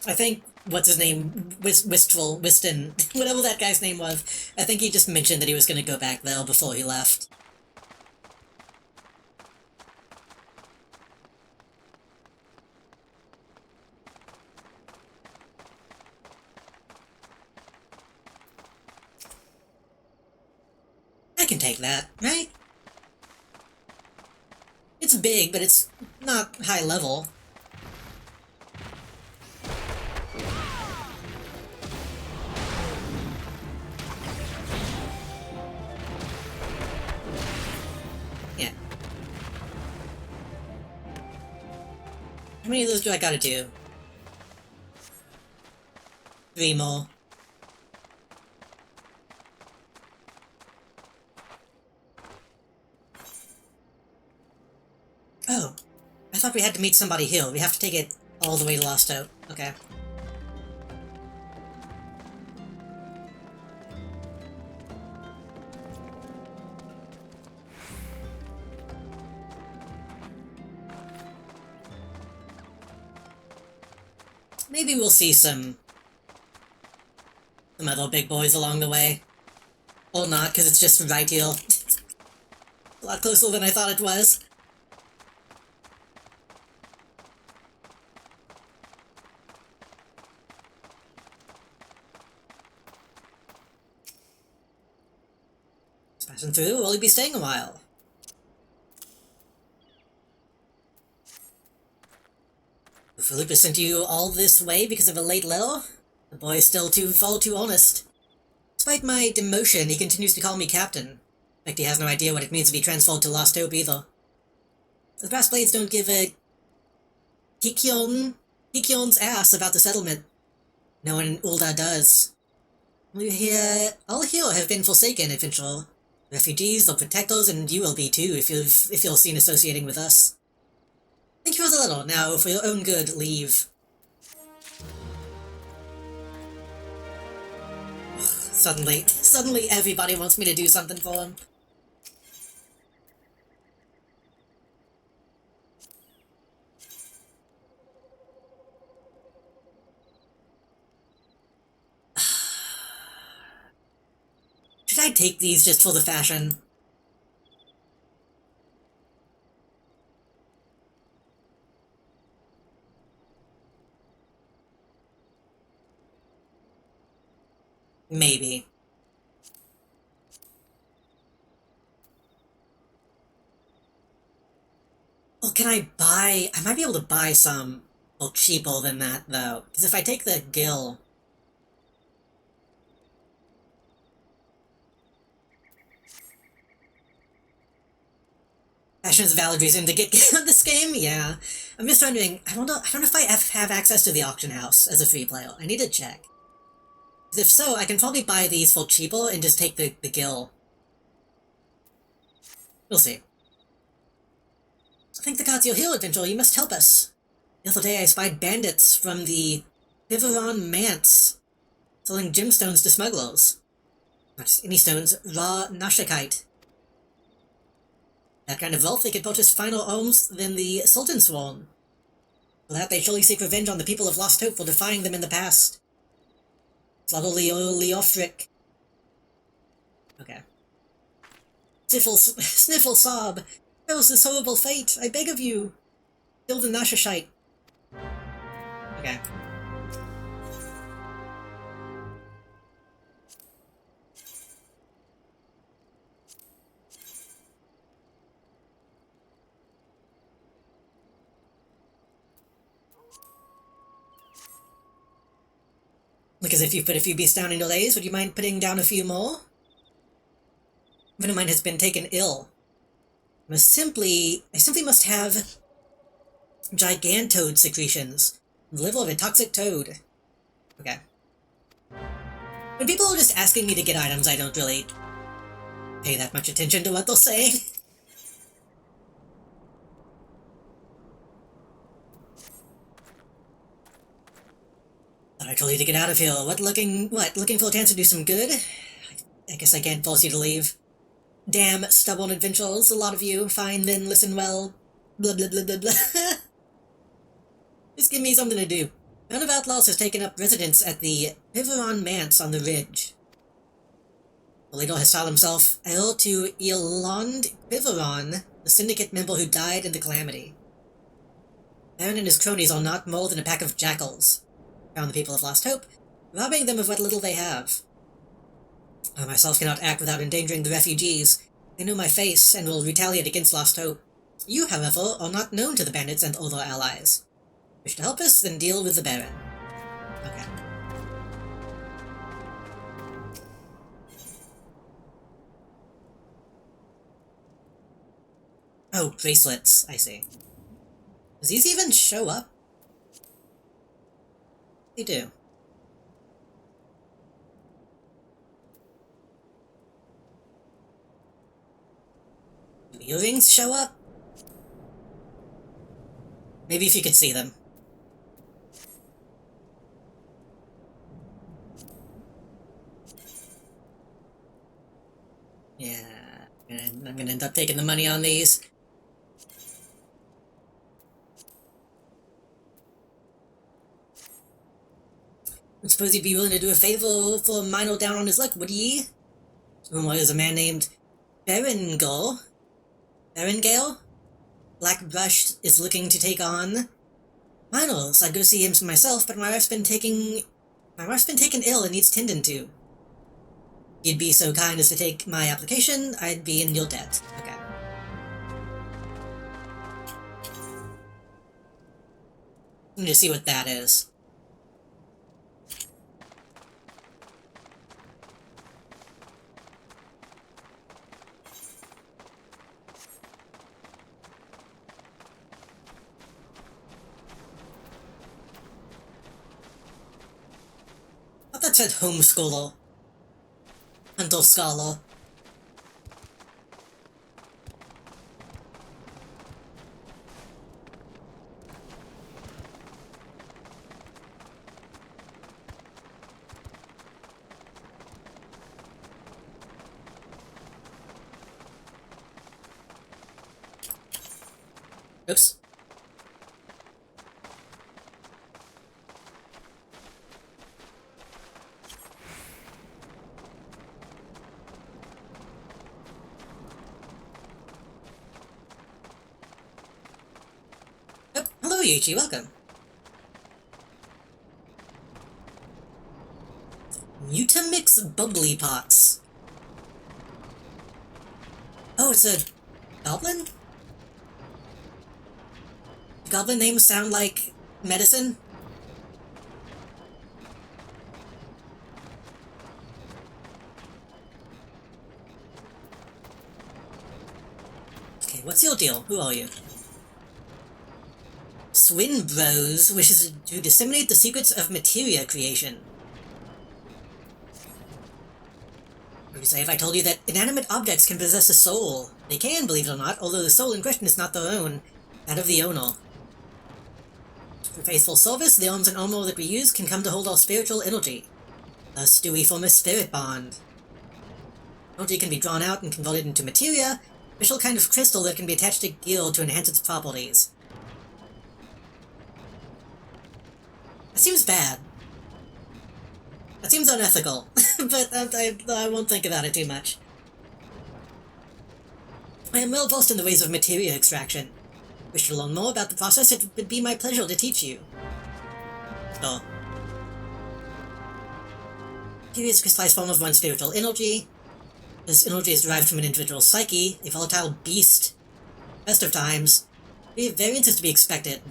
I think, what's his name, Whiston, whatever that guy's name was, I think he just mentioned that he was going to go back there before he left. I can take that, right? It's big, but it's not high level. Yeah. How many of those do I gotta do? 3 more. Oh, I thought we had to meet somebody here. We have to take it all the way to Lost Hope. Okay. Maybe we'll see some some other big boys along the way. Or not, because it's just right here. A lot closer than I thought it was. Just passing through, will he be staying a while? Philippa sent you all this way because of a late letter? The boy is still far too honest. Despite my demotion, he continues to call me captain. In fact, he has no idea what it means to be transferred to Lost Hope either. The brass blades don't give a Kikion's ass about the settlement. No one in Ulda does. All here have been forsaken, adventurer. Refugees, the protectors, and you will be too if you're seen associating with us. Thank you for the letter. Now, for your own good, leave. Suddenly everybody wants me to do something for them. Should I take these just for the fashion? Maybe. Well, can I buy... I might be able to buy some cheaper than that, though. Because if I take the gill... Passion is a valid reason to get this game? Yeah. I'm just wondering, I don't know if I have access to the auction house as a free player. I need to check. If so, I can probably buy these for cheaper and just take the gill. We'll see. I think the gods you're here, adventurer. You must help us. The other day I spied bandits from the Piveron Manse selling gemstones to smugglers. Not just any stones, raw nashikite. That kind of wealth they could purchase finer arms than the Sultan Sworn. For that they surely seek revenge on the people of Lost Hope for defying them in the past. Leofric. Okay. Sniffle sob. Where was this horrible fate? I beg of you. Kill the Nashashite. Okay. Because if you put a few beasts down in delays, would you mind putting down a few more? A friend of mine has been taken ill. I simply must have gigantoad secretions. The liver of a toxic toad. Okay. When people are just asking me to get items, I don't really pay that much attention to what they're saying. Thought I told you to get out of here. Looking for a chance to do some good? I guess I can't force you to leave. Damn stubborn adventurers, a lot of you. Fine, then listen well. Blah blah blah blah blah. Just give me something to do. None of outlaws has taken up residence at the Piveron Manse on the ridge. The leader has styled himself heir to Eland Piveron, the syndicate member who died in the calamity. Baron and his cronies are not more than a pack of jackals. Found the people of Lost Hope, robbing them of what little they have. I myself cannot act without endangering the refugees. They know my face and will retaliate against Lost Hope. You, however, are not known to the bandits and other allies. Wish to help us, then deal with the Baron. Okay. Oh, bracelets, I see. Does these even show up? They do. Do earrings show up? Maybe if you could see them. Yeah, I'm gonna end up taking the money on these. I suppose you'd be willing to do a favor for Mino down on his luck, would ye? Well, there's a man named Berengale. Blackbrush is looking to take on Mino, so I'd go see him myself, but my wife's been taken ill and needs tending to. You'd be so kind as to take my application, I'd be in your debt. Okay. Let me just see what that is. I thought that said homeschooler. Hunter scholar. Oops. Oh, hello, Yuichi, welcome. Mutamix bubbly pots. Oh, it's a goblin? Goblin names sound like medicine? Okay, what's your deal? Who are you? Swin Bros wishes to disseminate the secrets of materia creation. What do you say if I told you that inanimate objects can possess a soul? They can, believe it or not, although the soul in question is not their own, that of the owner. For faithful service, the arms and armor that we use can come to hold our spiritual energy. Thus do we form a spirit bond. Energy can be drawn out and converted into materia, a special kind of crystal that can be attached to gear to enhance its properties. That seems bad. That seems unethical, but I won't think about it too much. I am well versed in the ways of materia extraction. Wish to learn more about the process, it would be my pleasure to teach you. So, materia is a crystallized form of one's spiritual energy. This energy is derived from an individual's psyche, a volatile beast. Best of times, variance is to be expected.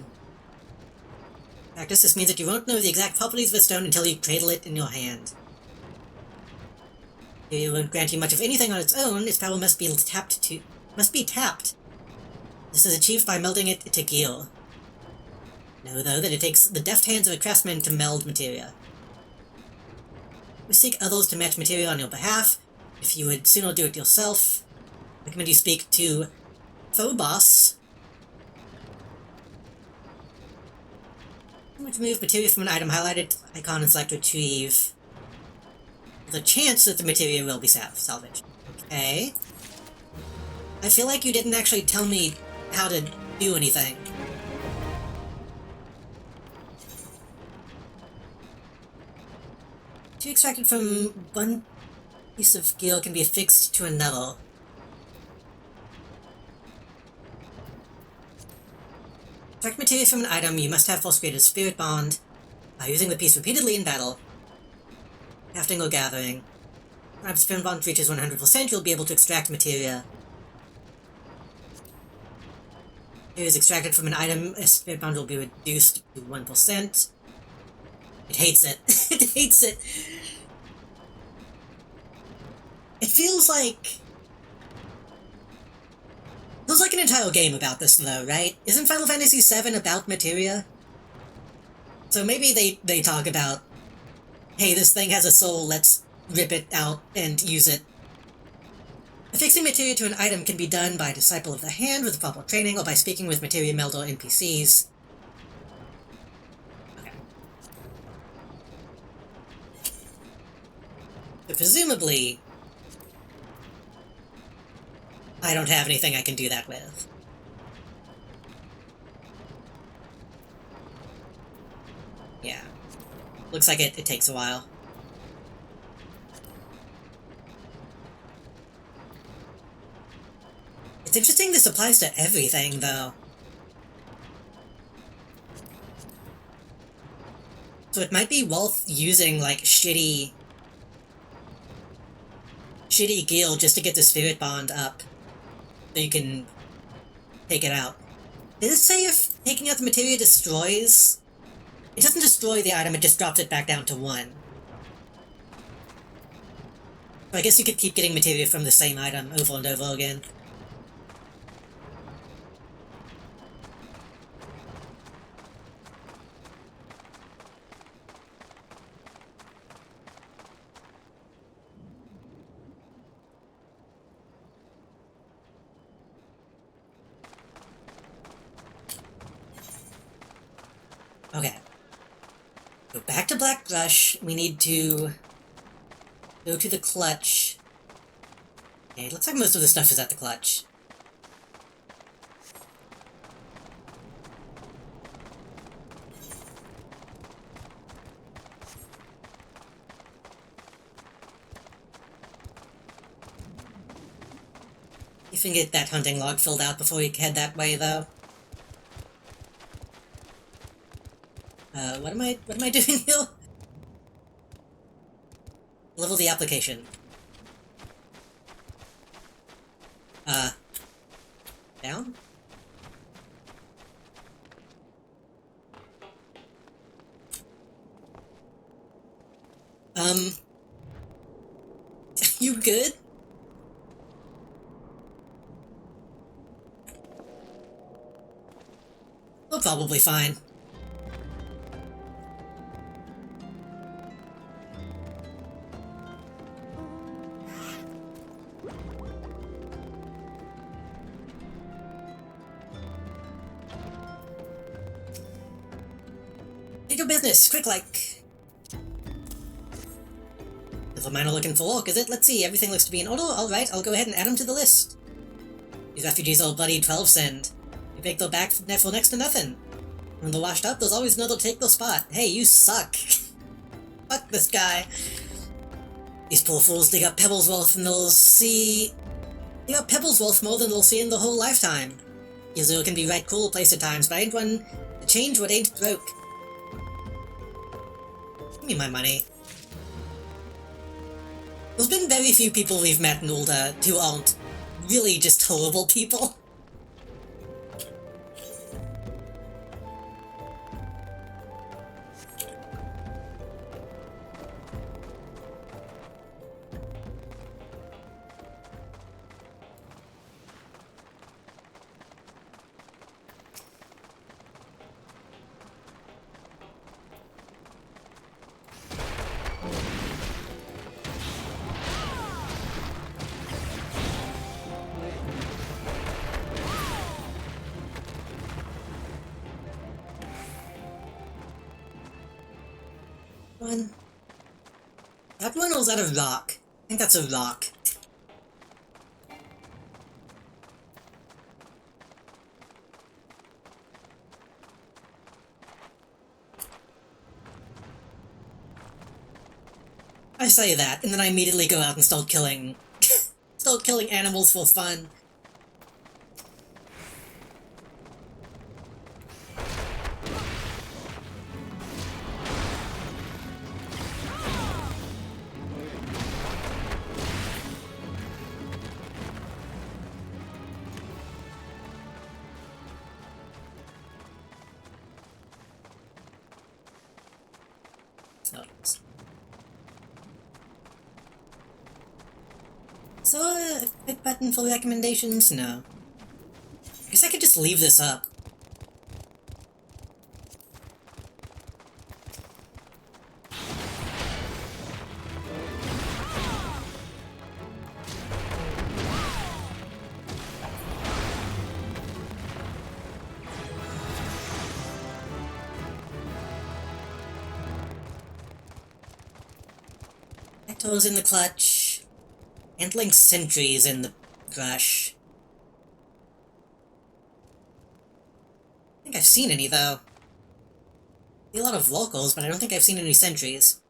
In practice, this means that you won't know the exact properties of a stone until you cradle it in your hand. It won't grant you much of anything on its own, its power must be tapped. This is achieved by melding it to gear. Know, though, that it takes the deft hands of a craftsman to meld materia. We seek others to match materia on your behalf. If you would sooner do it yourself, I recommend you speak to Phobos. Remove materia from an item highlighted icon and select retrieve. The chance that the materia will be salvaged. Okay. I feel like you didn't actually tell me how to do anything. To extracted from one piece of gear can be affixed to another. Extract materia from an item, you must have first created a spirit bond by using the piece repeatedly in battle. Crafting or gathering. When spirit bond reaches 100%, you'll be able to extract materia. Materia is extracted from an item, a spirit bond will be reduced to 1%. It hates it. It hates it. It feels like an entire game about this, though, right? Isn't Final Fantasy VII about materia? So maybe they talk about, hey, this thing has a soul, let's rip it out and use it. Affixing materia to an item can be done by a disciple of the hand with proper training, or by speaking with materia melder NPCs. Okay. So presumably, I don't have anything I can do that with. Yeah. Looks like it takes a while. It's interesting this applies to everything, though. So it might be worth using, like, shitty gear just to get the spirit bond up. So you can take it out. Did it say if taking out the materia destroys? It doesn't destroy the item, it just drops it back down to 1. So I guess you could keep getting materia from the same item over and over again. Okay. Go back to Black Brush. We need to go to the clutch. Okay, it looks like most of the stuff is at the clutch. You can get that hunting log filled out before you head that way, though. What am I doing here? Level the application. Down? You good? We're probably fine. Take your business, quick like. Little miner looking for work, is it? Let's see, everything looks to be in order. Alright, I'll go ahead and add them to the list. These refugees are bloody 12 send. They make their back for next to nothing. When they're washed up, there's always another to take their spot. Hey, you suck. Fuck this guy. These poor fools dig up Pebbles' wealth and they'll see... Dig up Pebbles' wealth more than they'll see in their whole lifetime. Yazoo can be right cool place at times, but I ain't one to change what ain't broke. Give me my money. There's been very few people we've met in Ulda who aren't really just horrible people. One. That one, or is that a rock? I think that's a rock. I say that, and then I immediately go out and start killing... start killing animals for fun. So, a quick button for recommendations? No. I guess I could just leave this up. Ecto's in the clutch. Handling sentries in the brush. I think I've seen any, though. See a lot of locals, but I don't think I've seen any sentries.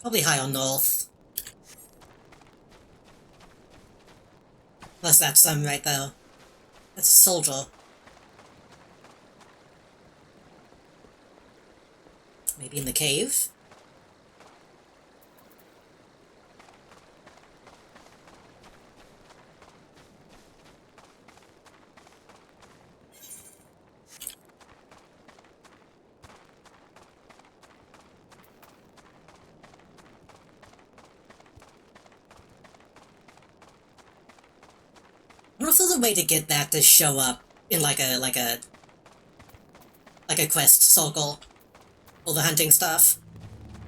Probably high on north. Unless that's some right though. That's a soldier. Maybe in the cave? I wonder if there's a way to get that to show up in like a quest circle. All the hunting stuff.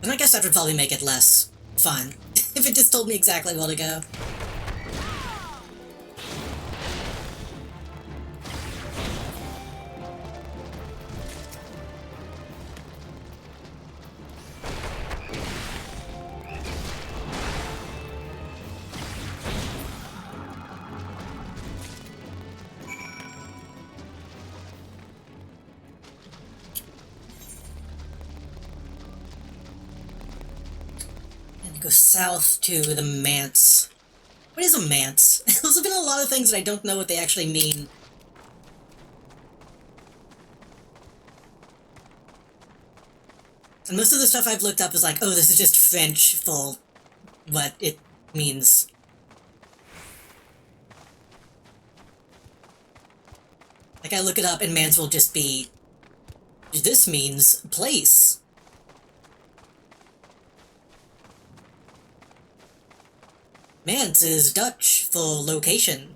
And I guess that would probably make it less fun. If it just told me exactly where to go. Go south to the manse. What is a manse? There's been a lot of things that I don't know what they actually mean. And most of the stuff I've looked up is like, oh, this is just French for what it means. Like, I look it up and manse will just be, this means place. Manse is Dutch for location.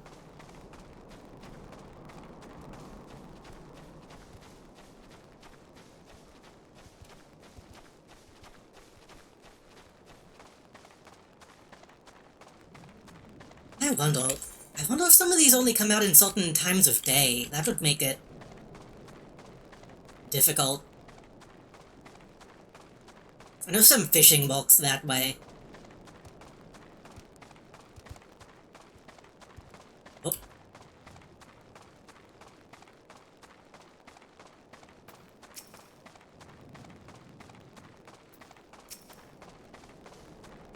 I wonder if some of these only come out in certain times of day. That would make it difficult. I know some fishing works that way. Oh.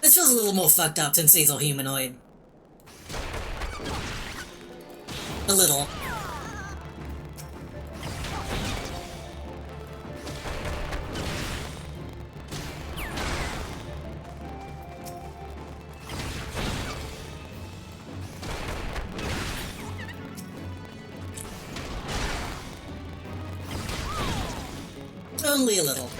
This feels a little more fucked up since he's a humanoid. A little. Only a little.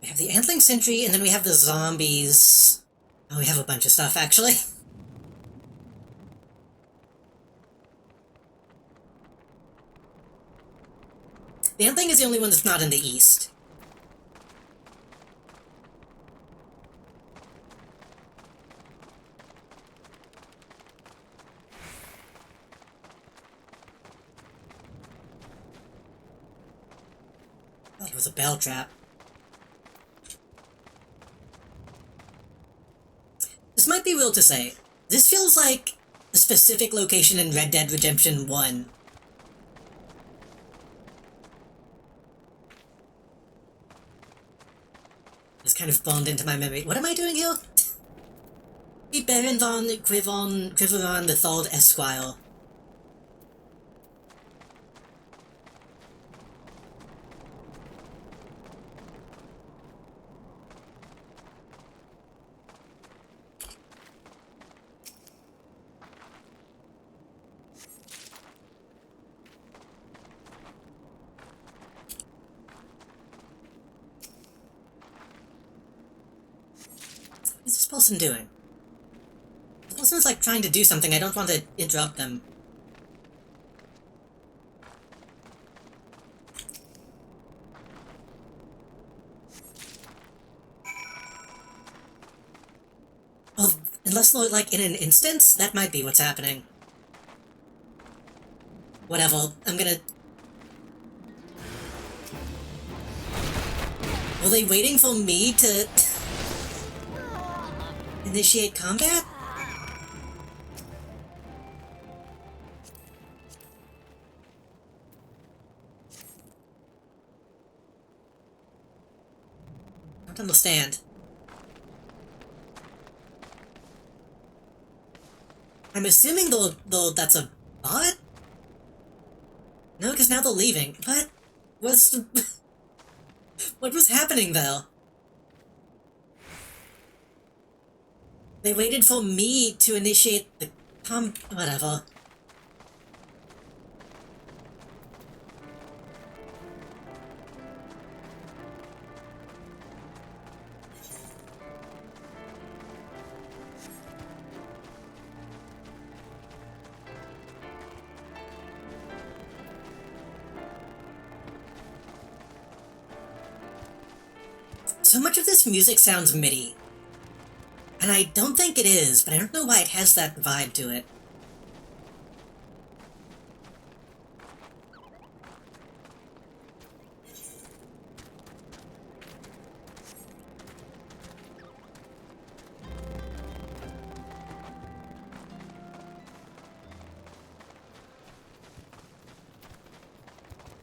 We have the Antling Sentry, and then we have the zombies. Oh, we have a bunch of stuff, actually. The Antling is the only one that's not in the east. Oh, it was a bell trap. This might be real to say. This feels like a specific location in Red Dead Redemption 1. It's kind of burned into my memory. What am I doing here? Be Baron von Quiveron the Third Esquire. What is this person doing? This person's like trying to do something. I don't want to interrupt them. Oh, unless they're like in an instance, that might be what's happening. Whatever, I'm gonna... Were they waiting for me to... initiate combat? I don't understand. I'm assuming though that's a bot? No, because now they're leaving. What? What's... what was happening, though? They waited for me to initiate the whatever. So much of this music sounds MIDI. And I don't think it is, but I don't know why it has that vibe to it.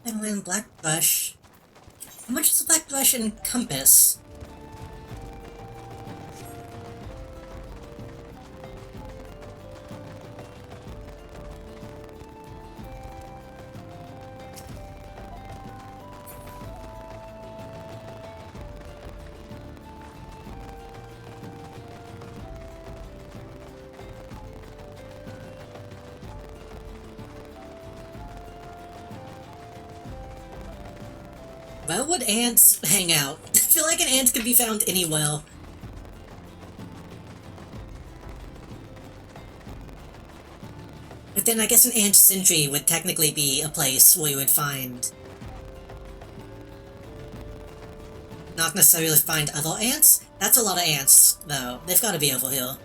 And black brush. How much does black brush encompass? Where would ants hang out? I feel like an ant could be found anywhere. But then I guess an ant sentry would technically be a place where you would find... not necessarily find other ants? That's a lot of ants, though. They've got to be over here.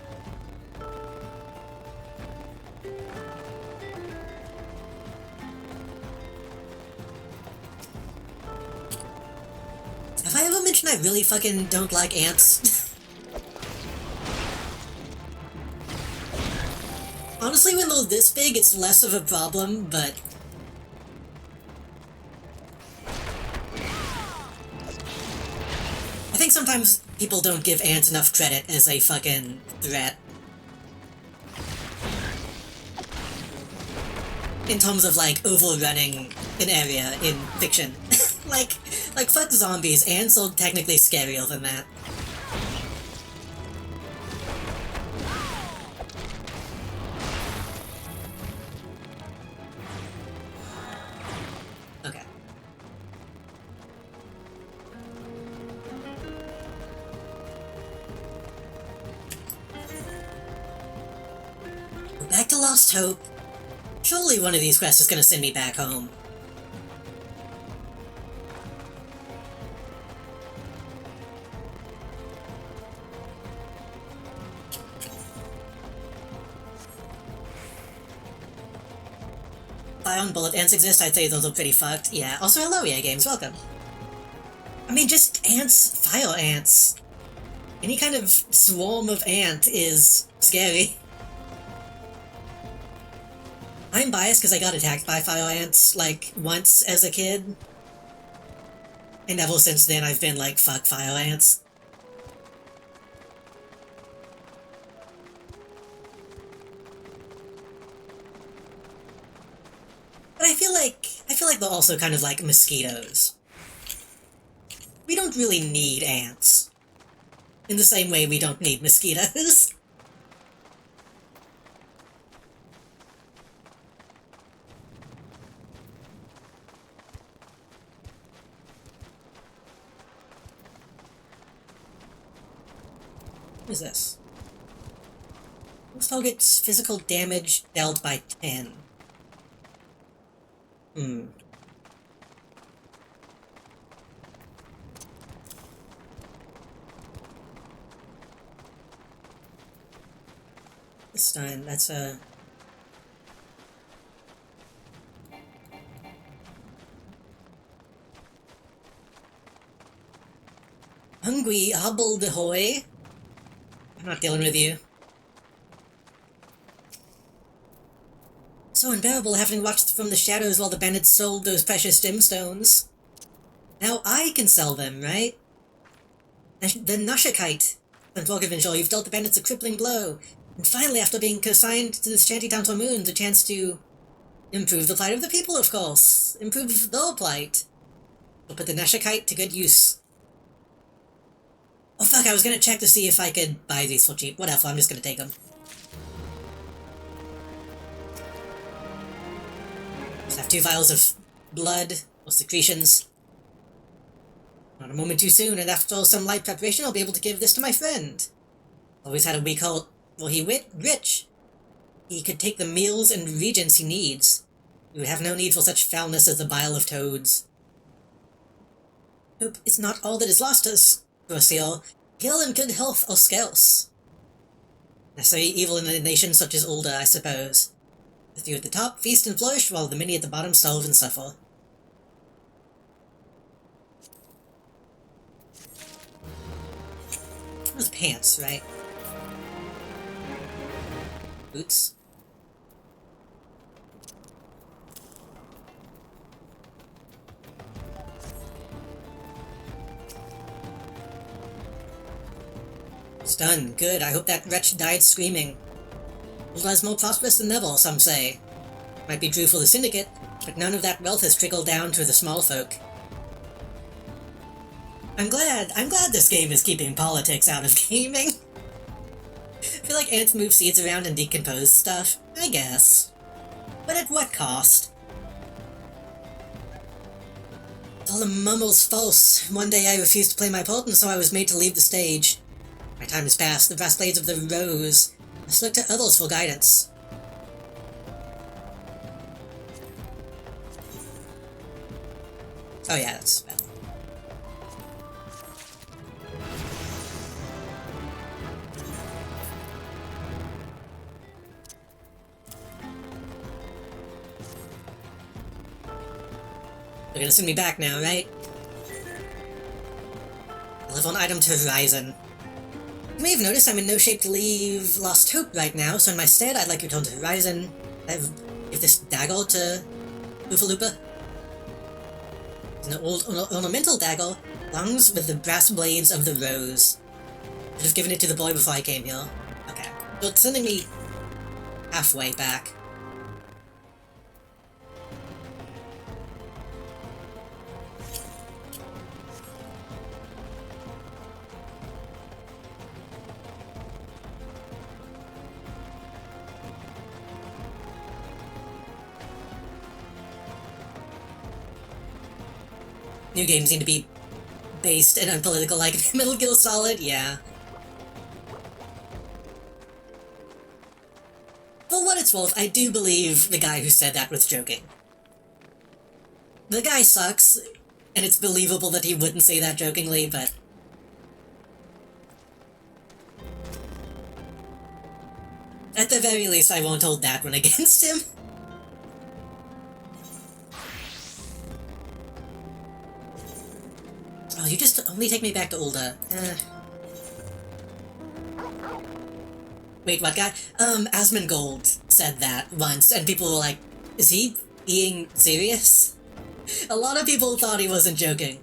Have I ever mentioned I really fucking don't like ants? Honestly, when they're this big, it's less of a problem, but... I think sometimes people don't give ants enough credit as a fucking threat. In terms of, like, overrunning an area in fiction. Like, fuck zombies, ants are technically scarier than that. Okay. We're back to Lost Hope. Surely one of these quests is gonna send me back home. Ion bullet ants exist, I'd say those are pretty fucked. Yeah, also hello EA Games, welcome. I mean, just ants, fire ants. Any kind of swarm of ant is scary. I'm biased because I got attacked by fire ants, like, once as a kid. And ever since then I've been like, fuck fire ants. But I feel like they're also kind of like mosquitoes. We don't really need ants. In the same way we don't need mosquitoes. What is this? Most targets physical damage dealt by 10. This time, that's a... Hungry hobbledehoy. I'm not dealing with you. So unbearable having watched from the shadows while the bandits sold those precious gemstones. Now I can sell them, right? The Nashakite. And Volgavinjol, you've dealt the bandits a crippling blow. And finally, after being consigned to this shantytown for moons, a chance to improve the plight of the people, of course. Improve their plight. We'll put the Nashakite to good use. Oh fuck, I was gonna check to see if I could buy these for cheap. Whatever, I'm just gonna take them. Just have 2 vials of blood, or secretions. Not a moment too soon, and after some light preparation, I'll be able to give this to my friend. Always had a weak hold. Well, rich. He could take the meals and regents he needs. He would have no need for such foulness as the bile of toads. Hope it's not all that is lost us, Rosil. Gil and good health are scarce. Necessary evil in a nation such as Ulda, I suppose. The few at the top feast and flourish, while the many at the bottom starve and suffer. Those pants, right? Boots. It's done. Good. I hope that wretch died screaming. Ulda's more prosperous than ever, some say. Might be true for the Syndicate, but none of that wealth has trickled down to the small folk. I'm glad this game is keeping politics out of gaming. I feel like ants move seeds around and decompose stuff, I guess. But at what cost? All the mumbles false. One day I refused to play my part, and so I was made to leave the stage. My time has passed, the brass blades of the rose. I must look to others for guidance. Oh yeah, that's bad. They're gonna send me back now, right? I live on item to Horizon. You may have noticed I'm in no shape to leave Lost Hope right now, so in my stead I'd like you to return to Horizon. Give this dagger to Oofaloopa. It's an old ornamental dagger, belongs with the brass blades of the rose. Should have given it to the boy before I came here. Okay. So it's sending me halfway back. New games need to be based and unpolitical like Metal Gear Solid, yeah. For what it's worth, I do believe the guy who said that was joking. The guy sucks, and it's believable that he wouldn't say that jokingly, but... at the very least, I won't hold that one against him. Oh, you just only take me back to Ulda. Wait, what guy? Asmongold said that once, and people were like, is he being serious? A lot of people thought he wasn't joking,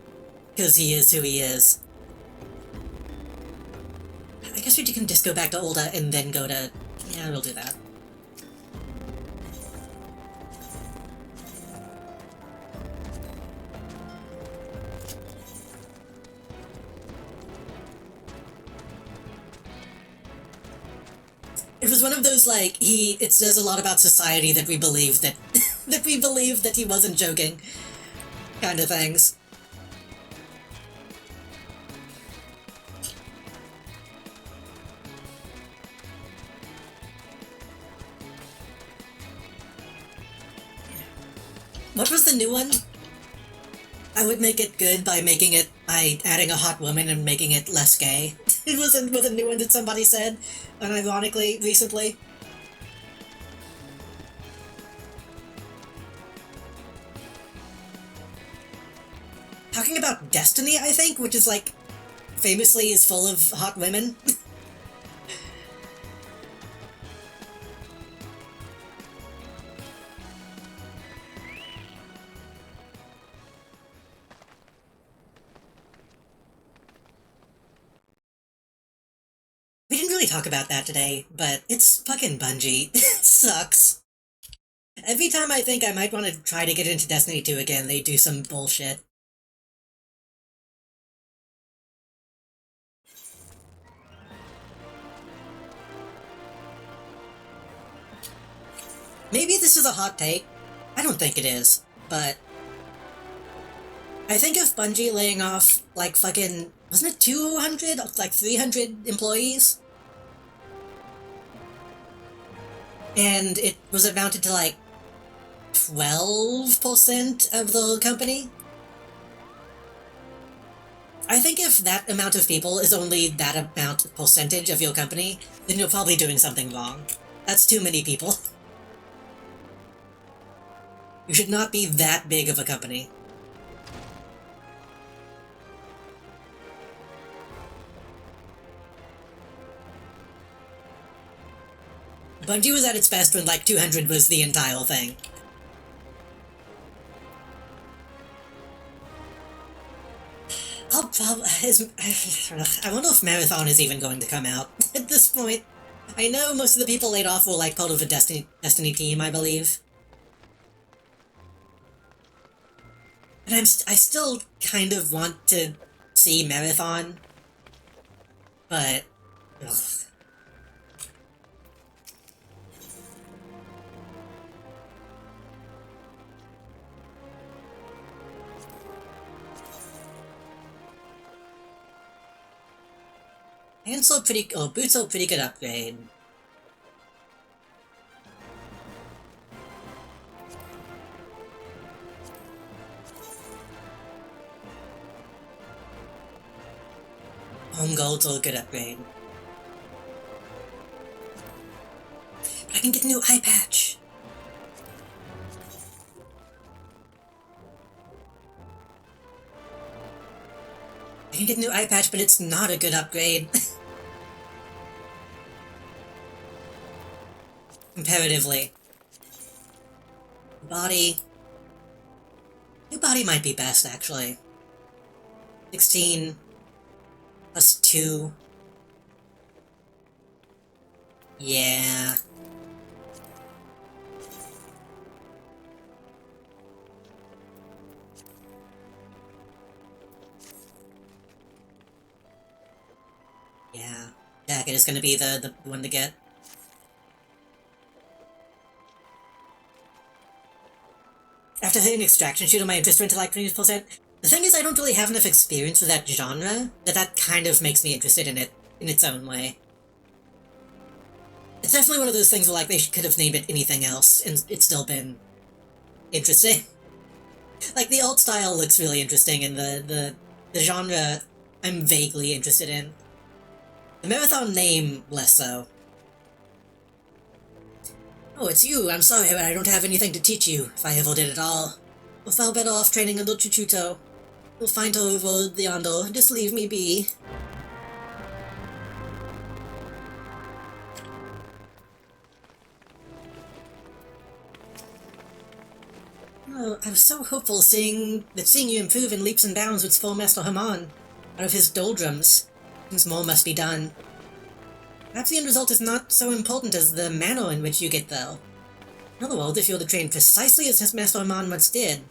because he is who he is. I guess we can just go back to Ulda and then go to... yeah, we'll do that. It was one of those, like, it says a lot about society that we believe that, that we believe that he wasn't joking, kind of things. What was the new one? I would make it good by adding a hot woman and making it less gay. It was a new one that somebody said, unironically, recently. Talking about Destiny, I think, which is like famously is full of hot women. We didn't really talk about that today, but it's fucking Bungie. It sucks. Every time I think I might want to try to get into Destiny 2 again, they do some bullshit. Maybe this is a hot take. I don't think it is, but I think of Bungie laying off, like, fucking, wasn't it 200? Like, 300 employees? And it was amounted to, like, 12% of the company? I think if that amount of people is only that amount percentage of your company, then you're probably doing something wrong. That's too many people. You should not be that big of a company. Bungie was at its best when, like, 200 was the entire thing. I wonder if Marathon is even going to come out at this point. I know most of the people laid off were, like, part of the Destiny team, I believe. But I still kind of want to see Marathon. But, ugh. Boots are pretty good upgrade. Home gold's are a good upgrade. But I can get a new eye patch. I can get a new eye patch, but it's not a good upgrade. Comparatively. Body. New body might be best, actually. 16 plus 2. Yeah. Yeah. Jacket is gonna be the one to get. After hitting Extraction Shooter, my interest went to like 20%. The thing is, I don't really have enough experience with that genre, that kind of makes me interested in it, in its own way. It's definitely one of those things where, like, they could have named it anything else, and it's still been interesting. Like, the alt style looks really interesting, and the genre I'm vaguely interested in. The Marathon name, less so. Oh, it's you. I'm sorry, but I don't have anything to teach you, if I ever did at all. We're far better off training under Chuchuto. We'll find her over yonder. Just leave me be. Oh, I was so hopeful seeing you improve in leaps and bounds with Master Haman. Out of his doldrums. Things more must be done. Perhaps the end result is not so important as the manner in which you get there. In other words, if you're to train precisely as his Master Haman once did,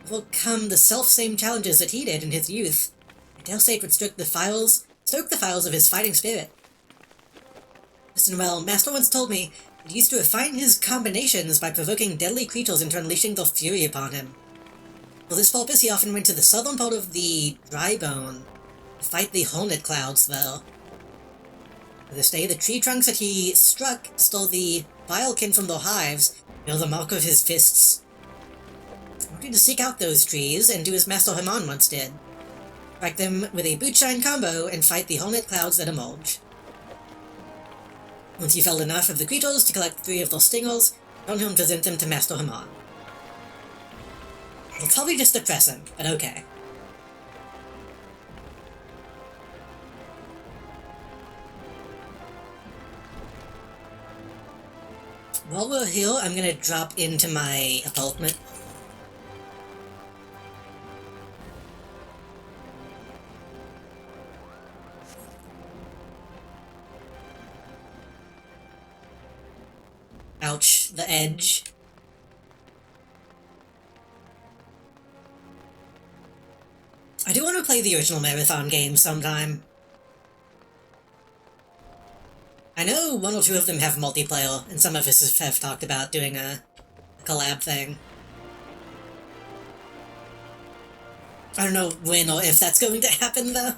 overcome the self-same challenges that he did in his youth, I dare say it would stoke the files of his fighting spirit. Listen well, Master once told me that he used to refine his combinations by provoking deadly creatures into unleashing their fury upon him. For this purpose, he often went to the southern part of the Drybone to fight the hornet clouds there. To this day, the tree trunks that he struck stole the vilekin from their hives, bear the mark of his fists. I want you to seek out those trees and do as Master Haman once did. Strike them with a bootshine combo and fight the hornet clouds that emerge. Once you felled enough of the creatures to collect 3 of their stingers, turn him and present them to Master Haman. It'll probably just depress him, but okay. While we're here, I'm gonna drop into my apartment. Ouch, the edge. I do want to play the original Marathon game sometime. I know one or two of them have multiplayer, and some of us have talked about doing a collab thing. I don't know when or if that's going to happen, though.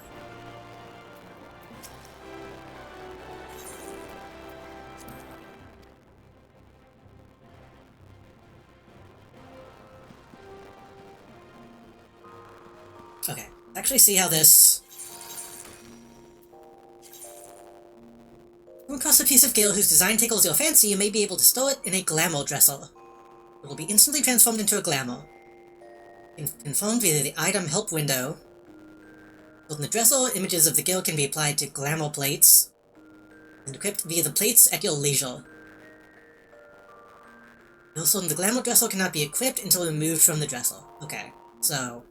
Okay, actually see how this... Come across a piece of gear whose design tickles your fancy, you may be able to store it in a glamour dresser. It will be instantly transformed into a glamour. Confirmed via the item help window. In the dresser, images of the gear can be applied to glamour plates, and equipped via the plates at your leisure. Also, the glamour dresser cannot be equipped until removed from the dresser. Okay, so...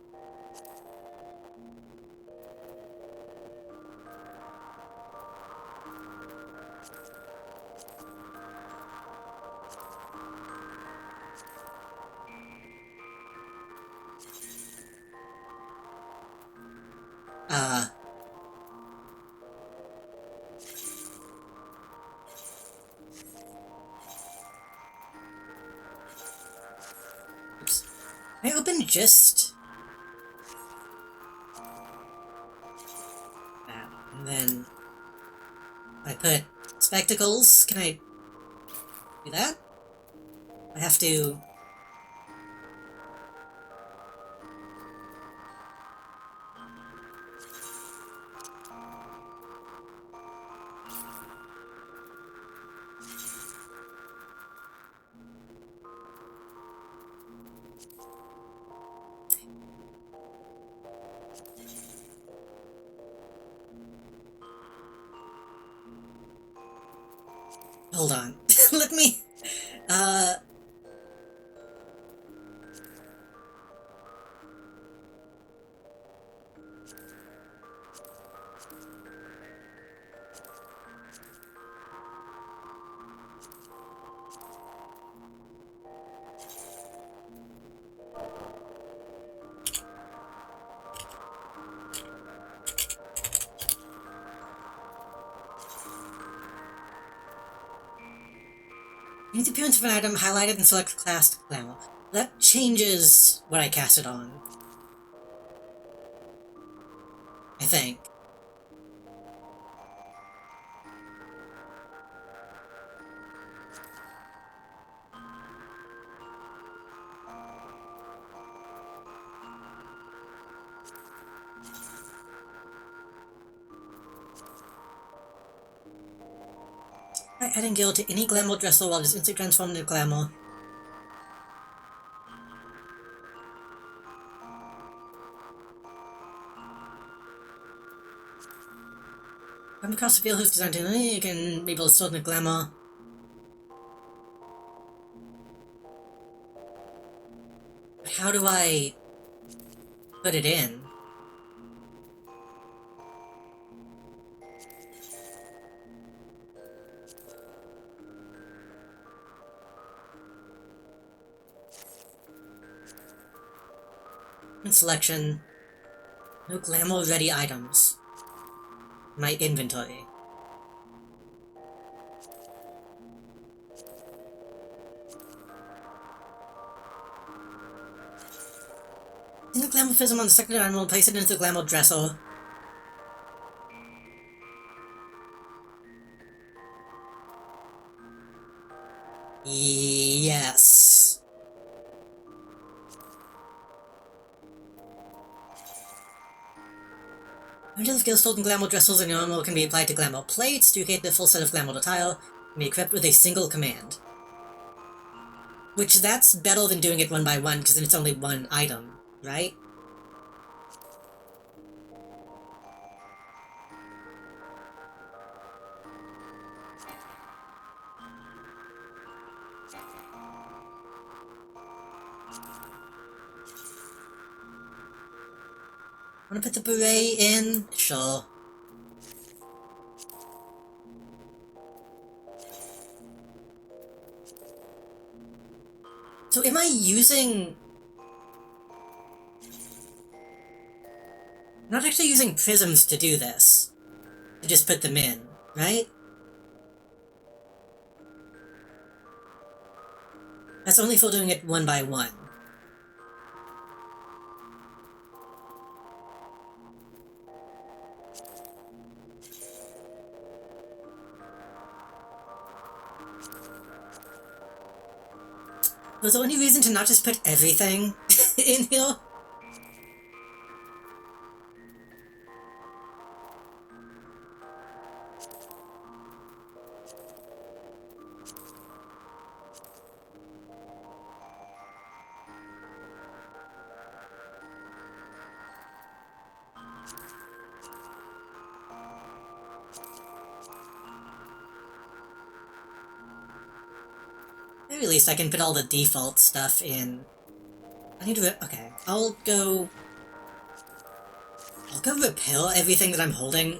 Oops. I opened just... that, and then... I put spectacles. Can I do that? I have to... Hold on. Let me... Need the appearance of an item highlighted and select class glamour. That changes what I cast it on. I think. By adding Gil to any glamour dresser while it is instantly transformed into glamour. Come across the field who's designed to you can be able to store in the glamour. How do I put it in? In selection, no glamour ready items. My inventory. In the glamour prism on the second animal, place it into the glamour dresser. Yes. Until the skills stored in glamour dressers in your armor can be applied to glamour plates to create the full set of glamour attire and be equipped with a single command. Which, that's better than doing it one by one, because then it's only one item, right? Wanna put the beret in? Sure. So am I using... I'm not actually using prisms to do this. To just put them in, right? That's only for doing it one by one. Was there any reason to not just put everything in here? At the very least, I can put all the default stuff in. I need to... Okay, I'll go repel everything that I'm holding.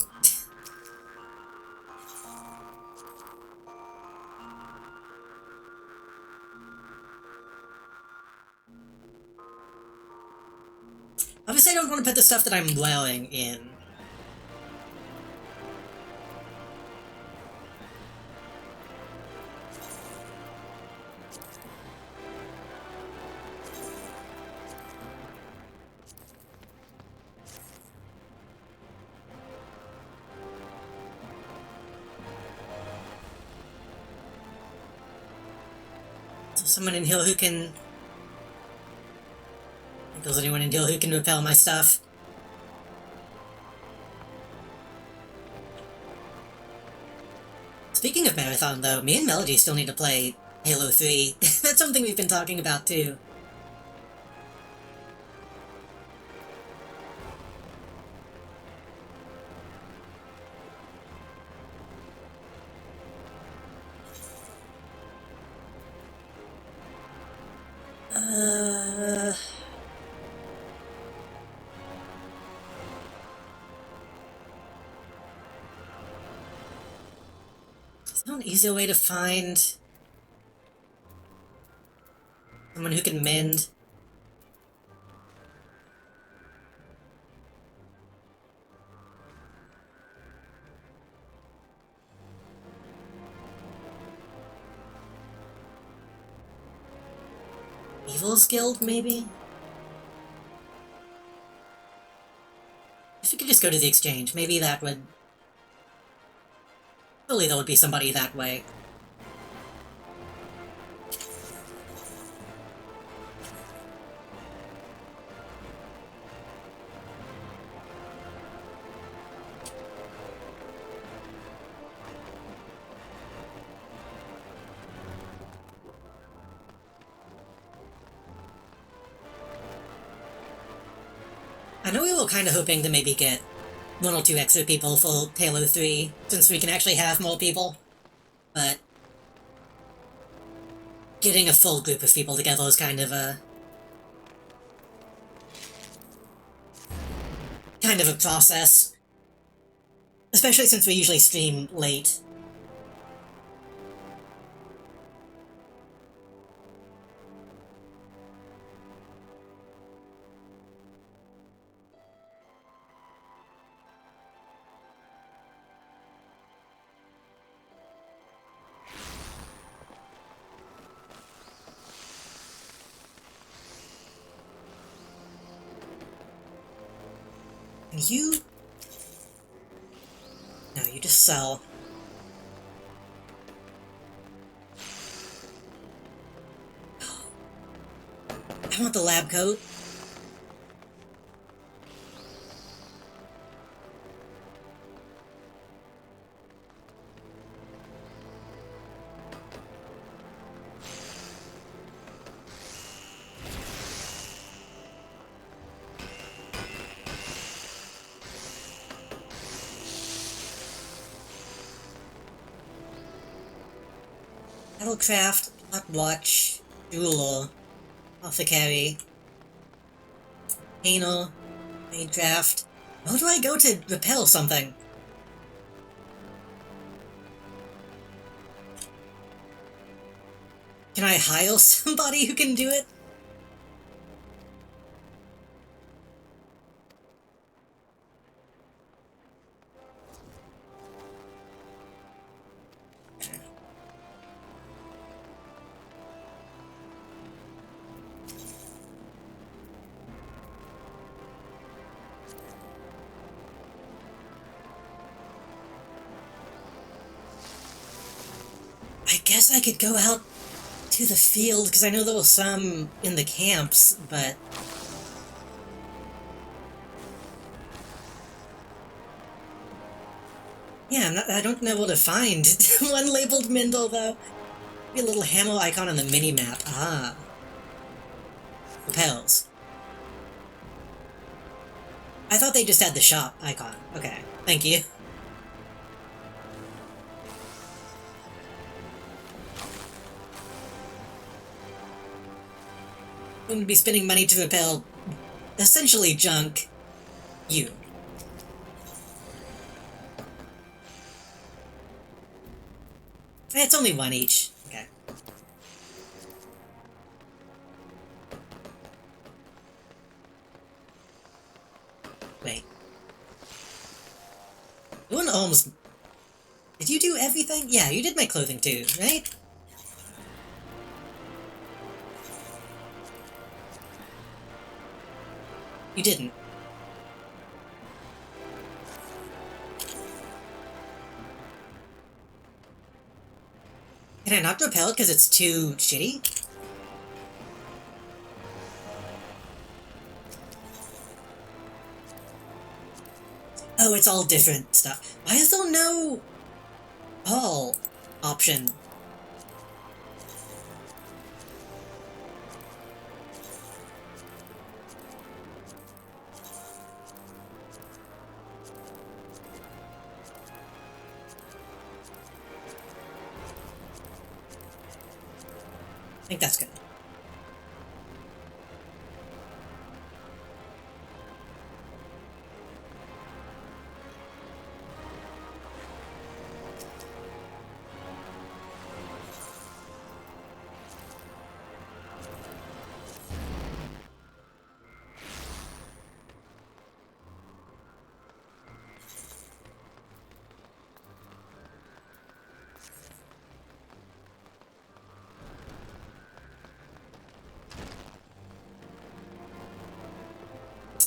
Obviously, I don't want to put the stuff that I'm wearing in. Someone in here who can... If there's anyone in here who can repel my stuff. Speaking of Marathon, though, me and Melody still need to play Halo 3. That's something we've been talking about, too. Is there an easier way to find someone who can mend? Evil's Guild, maybe? If we could just go to the exchange, maybe that would... Surely there would be somebody that way. I know we were kind of hoping to maybe get one or two extra people for Halo 3, since we can actually have more people, but getting a full group of people together is kind of a process, especially since we usually stream late. You... No, you just sell. I want the lab coat. Battlecraft, Hot Watch, Jeweler, Apothecary, Painter, Trade draft. Where do I go to repel something? Can I hire somebody who can do it? I guess I could go out to the field, because I know there were some in the camps, but... Yeah, I don't know where to find one labeled Mindle, though. Be a little hammer icon on the mini-map. Ah. Repels. I thought they just had the shop icon. Okay, thank you. Wouldn't be spending money to repel essentially junk. You. It's only one each. Okay. Wait. One almost... Did you do everything? Yeah, you did my clothing too, right? You didn't. Can I not repel it because it's too shitty? Oh, it's all different stuff. Why is there no all option? I think that's good.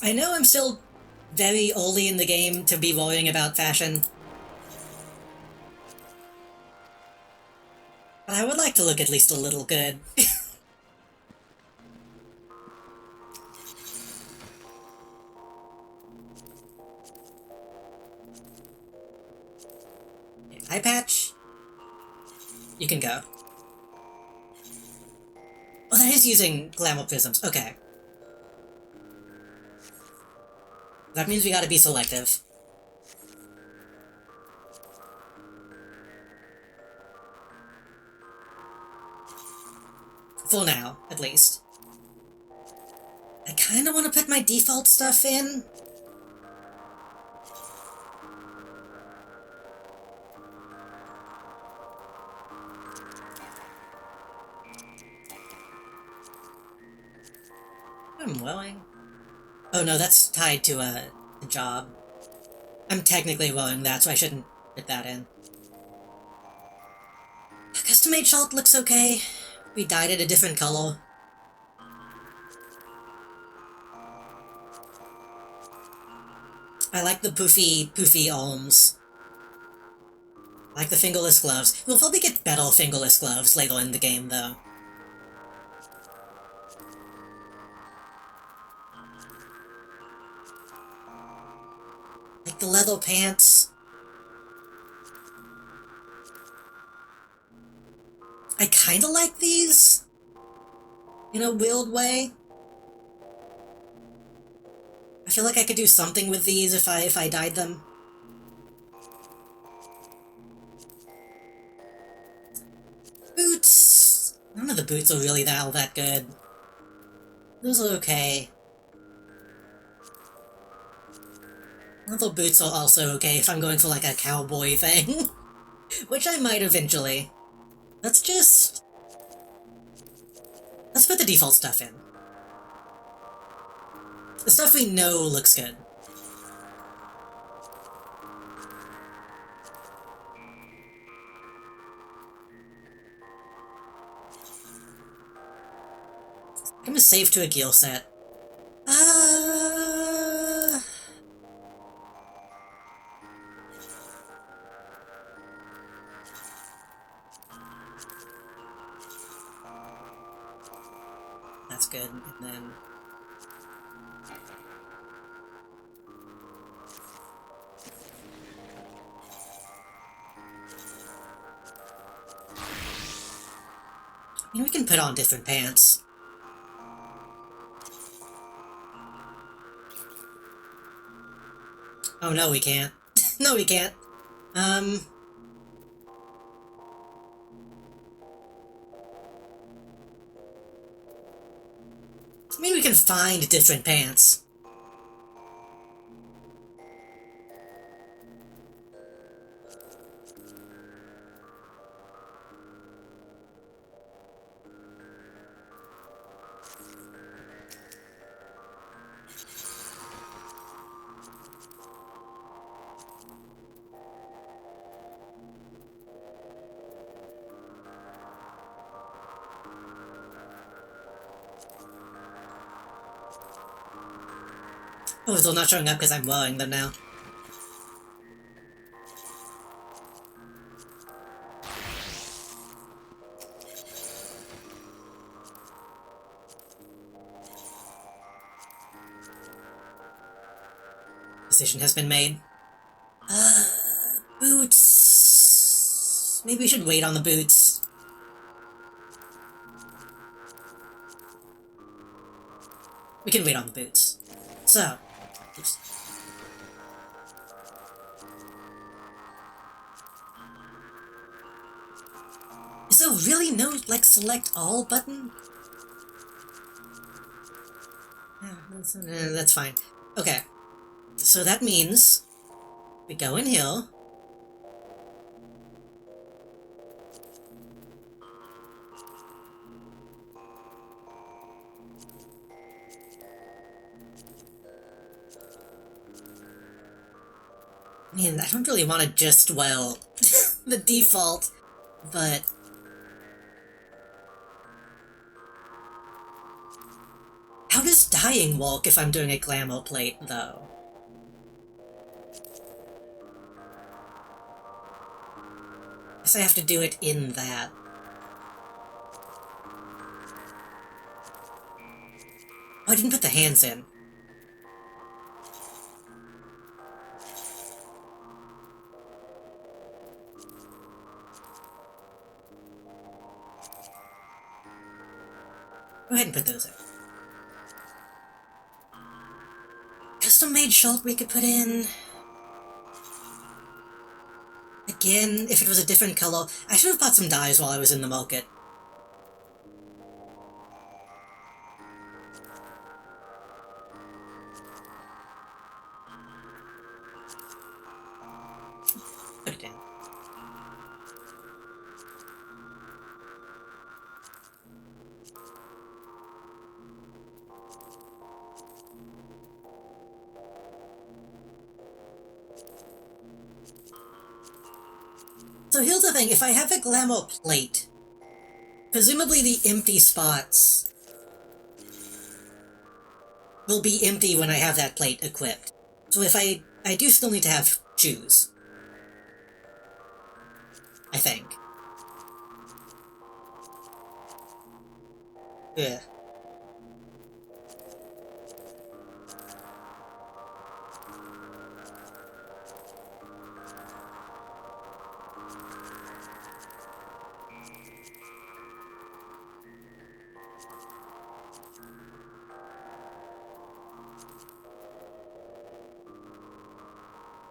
I know I'm still very early in the game to be worrying about fashion. But I would like to look at least a little good. Eye patch? You can go. Oh, that is using glamour prisms. Okay. That means we gotta be selective. For now, at least. I kinda wanna put my default stuff in. I'm willing. Oh no, that's tied to a job. I'm technically willing that, so I shouldn't put that in. Custom-made shalt looks okay. We dyed it a different color. I like the poofy arms. I like the fingerless gloves. We'll probably get better fingerless gloves later in the game, though. Like the leather pants. I kinda like these. In a weird way. I feel like I could do something with these if I dyed them. Boots! None of the boots are really that good. Those are okay. Leather boots are also okay if I'm going for like a cowboy thing. Which I might eventually. Let's put the default stuff in. The stuff we know looks good. I'm gonna save to a Gil set. That's good, and then... we can put on different pants. Oh, no, we can't. No, we can't. Maybe we can find different pants. Oh, it's all not showing up because I'm wearing them now. Decision has been made. Boots... Maybe we should wait on the boots. We can wait on the boots. So... Oops. Is there really no, like, select all button? That's fine. Okay. So that means... we go in here... Man, I don't really want to just, well, the default, but... How does dying walk if I'm doing a glamour plate, though? Guess I have to do it in that. Oh, I didn't put the hands in. Go ahead and put those in. Custom-made shirt we could put in... Again, if it was a different color... I should have bought some dyes while I was in the market. Put it in. So here's the thing, if I have a glamour plate, presumably the empty spots will be empty when I have that plate equipped. So if I do still need to have shoes. I think. Yeah.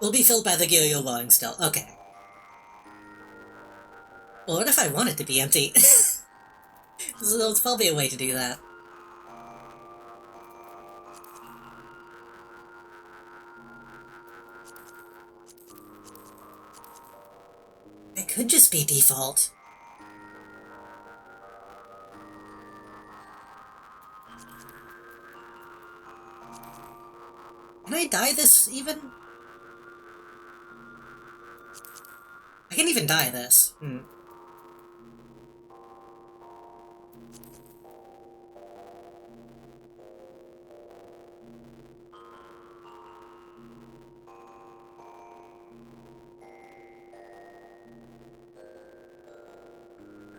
Will be filled by the gear you're wearing still. Okay. Well, what if I want it to be empty? So there's probably a way to do that. could just be default. Can I die this even? I can even die this.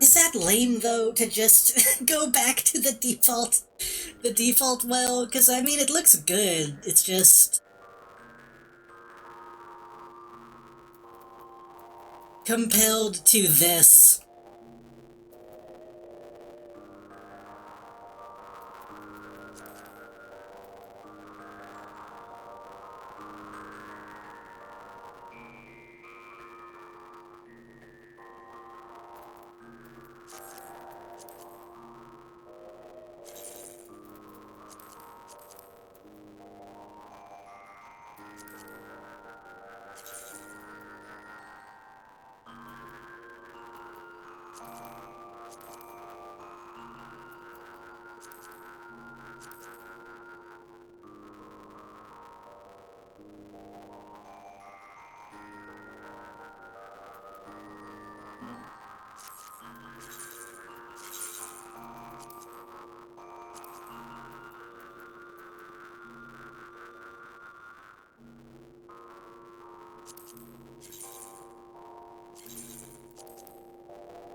Is that lame, though, to just go back to the default well? Because, I mean, it looks good, it's just... compelled to this.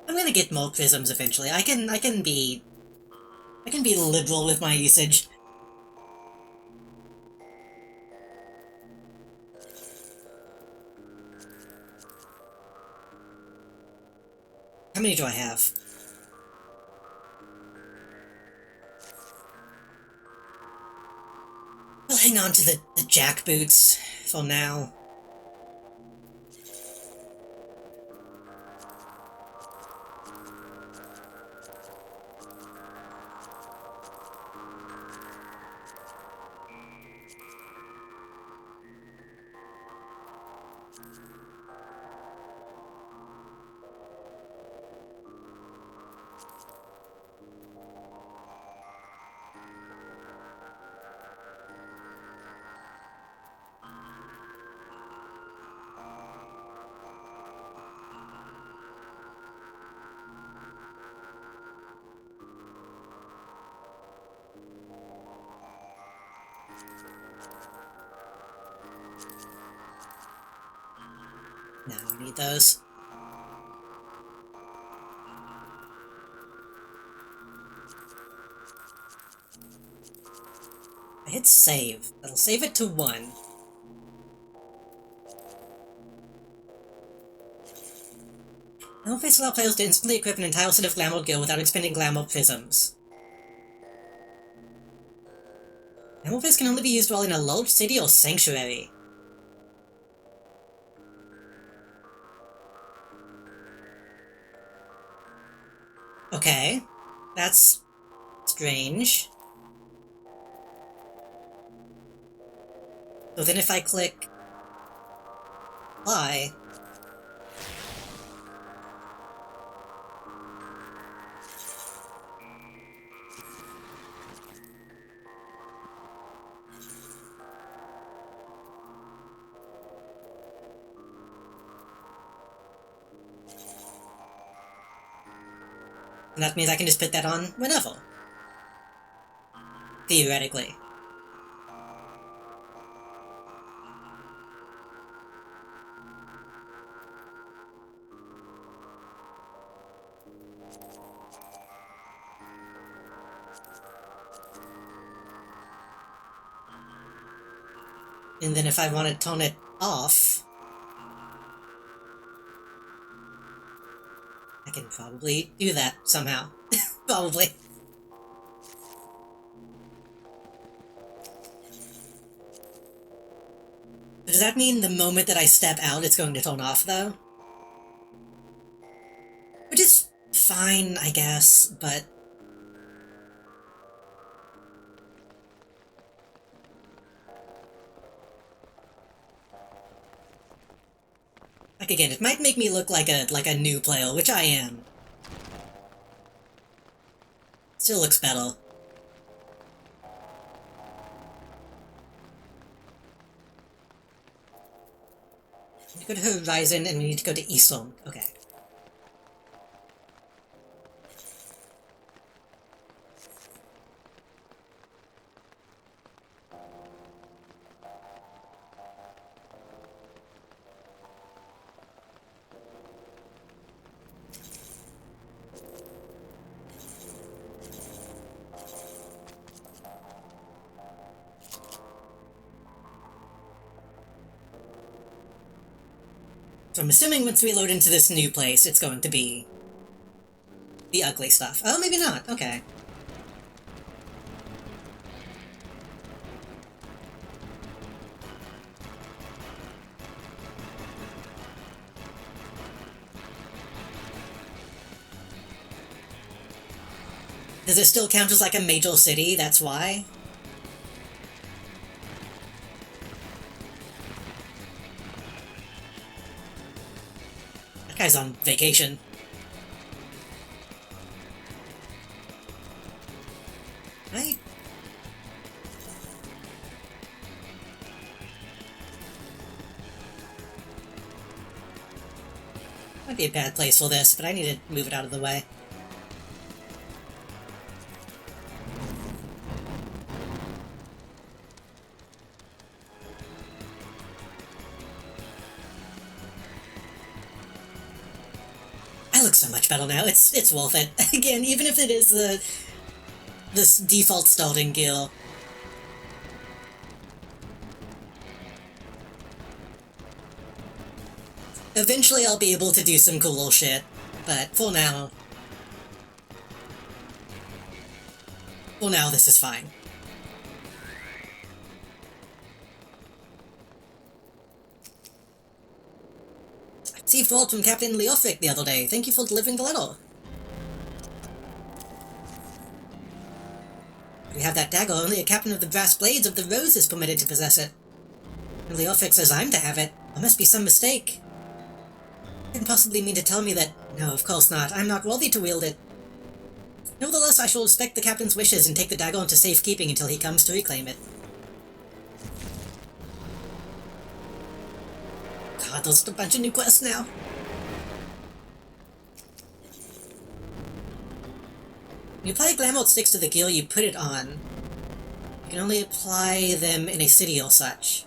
I'm gonna get more prisms eventually. I can be liberal with my usage. How many do I have? I'll hang on to the jackboots for now. No, I need those. I hit save. That'll save it to 1. No face allow players to instantly equip an entire set of Glamour Gear without expending Glamour Prisms. Glamour Prisms can only be used while in a lulled city or sanctuary. Okay. That's strange. So then if I click apply, and that means I can just put that on whenever. Theoretically. And then if I want to tone it off, I can probably do that somehow. Probably. Does that mean the moment that I step out, it's going to tone off, though? Which is fine, I guess, but... Like again, it might make me look like a new player, which I am. Still looks better. We need to go to Horizon and we need to go to Eastern. Okay. So I'm assuming once we load into this new place, it's going to be the ugly stuff. Oh, maybe not. Okay. Does it still count as like a major city? That's why? That guy's on vacation. Right? Might be a bad place for this, but I need to move it out of the way. I look so much better now. It's worth it. Again, even if it is this default starting gear. Eventually I'll be able to do some cooler shit, but for now this is fine. I received word from Captain Leofric the other day. Thank you for delivering the letter. We have that dagger. Only a captain of the brass blades of the Rose is permitted to possess it. And Leofric says I'm to have it. There must be some mistake. You couldn't possibly mean to tell me that... No, of course not. I'm not worthy to wield it. Nevertheless, I shall respect the captain's wishes and take the dagger into safekeeping until he comes to reclaim it. God, there's a bunch of new quests now. When you apply glamour sticks to the gear you put it on, you can only apply them in a city or such.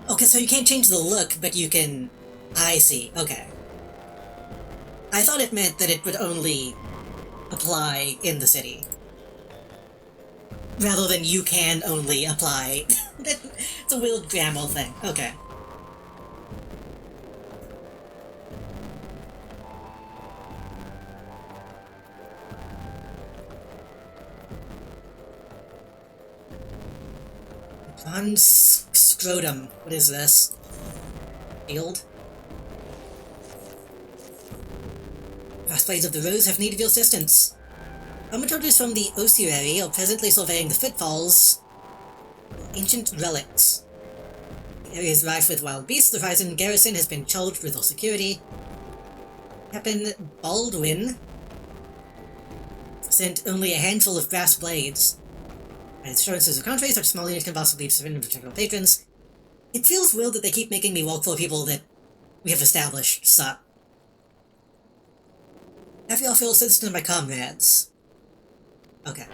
Okay, so you can't change the look, but you can... I see, okay. I thought it meant that it would only apply in the city. Rather than you can only apply... It's a weird grammar thing, okay. Scrotum. What is this? Field? Blades of the Rose have need of your assistance. Armatures from the ossuary are presently surveying the footfalls of ancient relics. The area is rife with wild beasts. The Horizon garrison has been charged with their security. Captain Baldwin sent only a handful of brass blades. And assurances of contrary, such small units can possibly prevent and protect our patrons. It feels weird that they keep making me work for people that we have established, so... Have you all feel citizen of my comrades? Okay.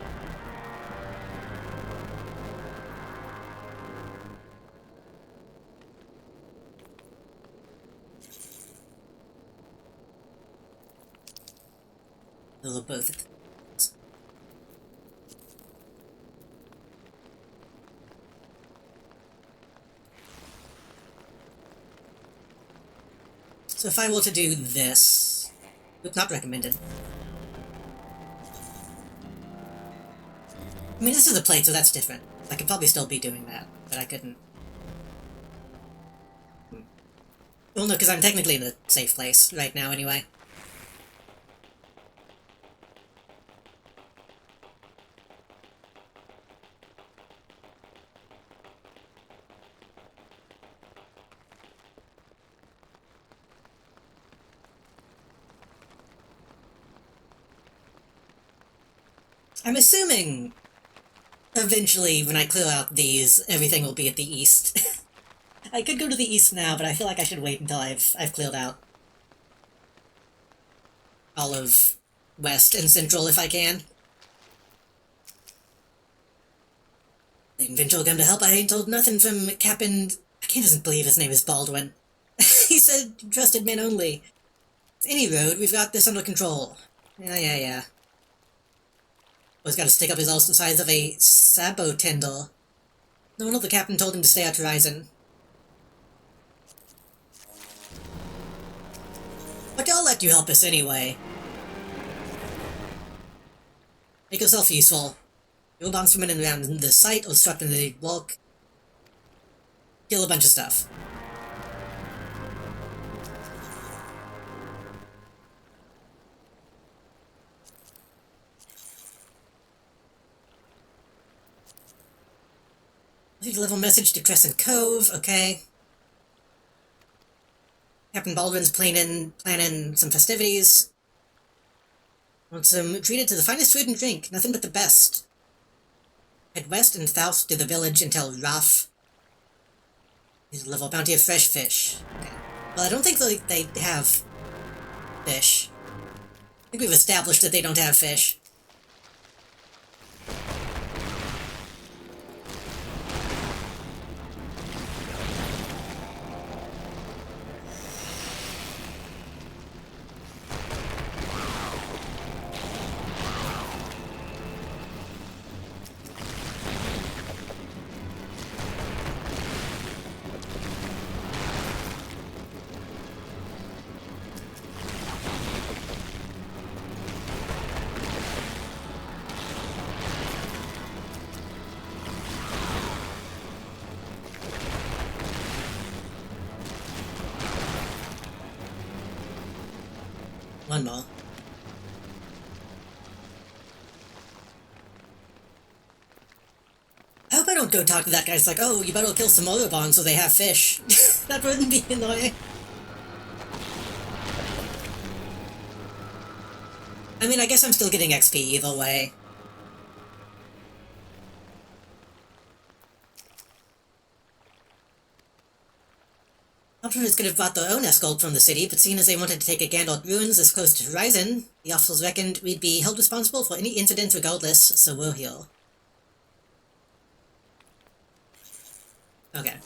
Those are both. So if I were to do this... Not recommended. I mean, this is a plate, so that's different. I could probably still be doing that, but I couldn't. Well, no, because I'm technically in a safe place right now, anyway. I'm assuming eventually, when I clear out these, everything will be at the east. I could go to the east now, but I feel like I should wait until I've cleared out all of west and central if I can. Eventually come to help. I ain't told nothing from Captain. I can't just believe his name is Baldwin. He said trusted men only. Any road, we've got this under control. Yeah. Always got to stick up his ass the size of a sabo tender. No wonder the captain told him to stay out to Horizon. But I'll let you help us anyway. Make yourself useful. You'll bounce from in and around the site or strapped in the walk. Kill a bunch of stuff. Leave a level message to Crescent Cove, okay. Captain Baldwin's planning some festivities. Want treated to the finest food and drink, nothing but the best. Head west and south to the village until Raf. Use a level bounty of fresh fish. Okay. Well, I don't think they have fish. I think we've established that they don't have fish. One more. I hope I don't go talk to that guy. It's like, oh, you better kill some other bonds so they have fish. That wouldn't be annoying. I mean, I guess I'm still getting XP either way. Optimers could have bought their own escort from the city, but seeing as they wanted to take a Gandalf ruins this close to Horizon, the officers reckoned we'd be held responsible for any incidents regardless, so we're here. Okay.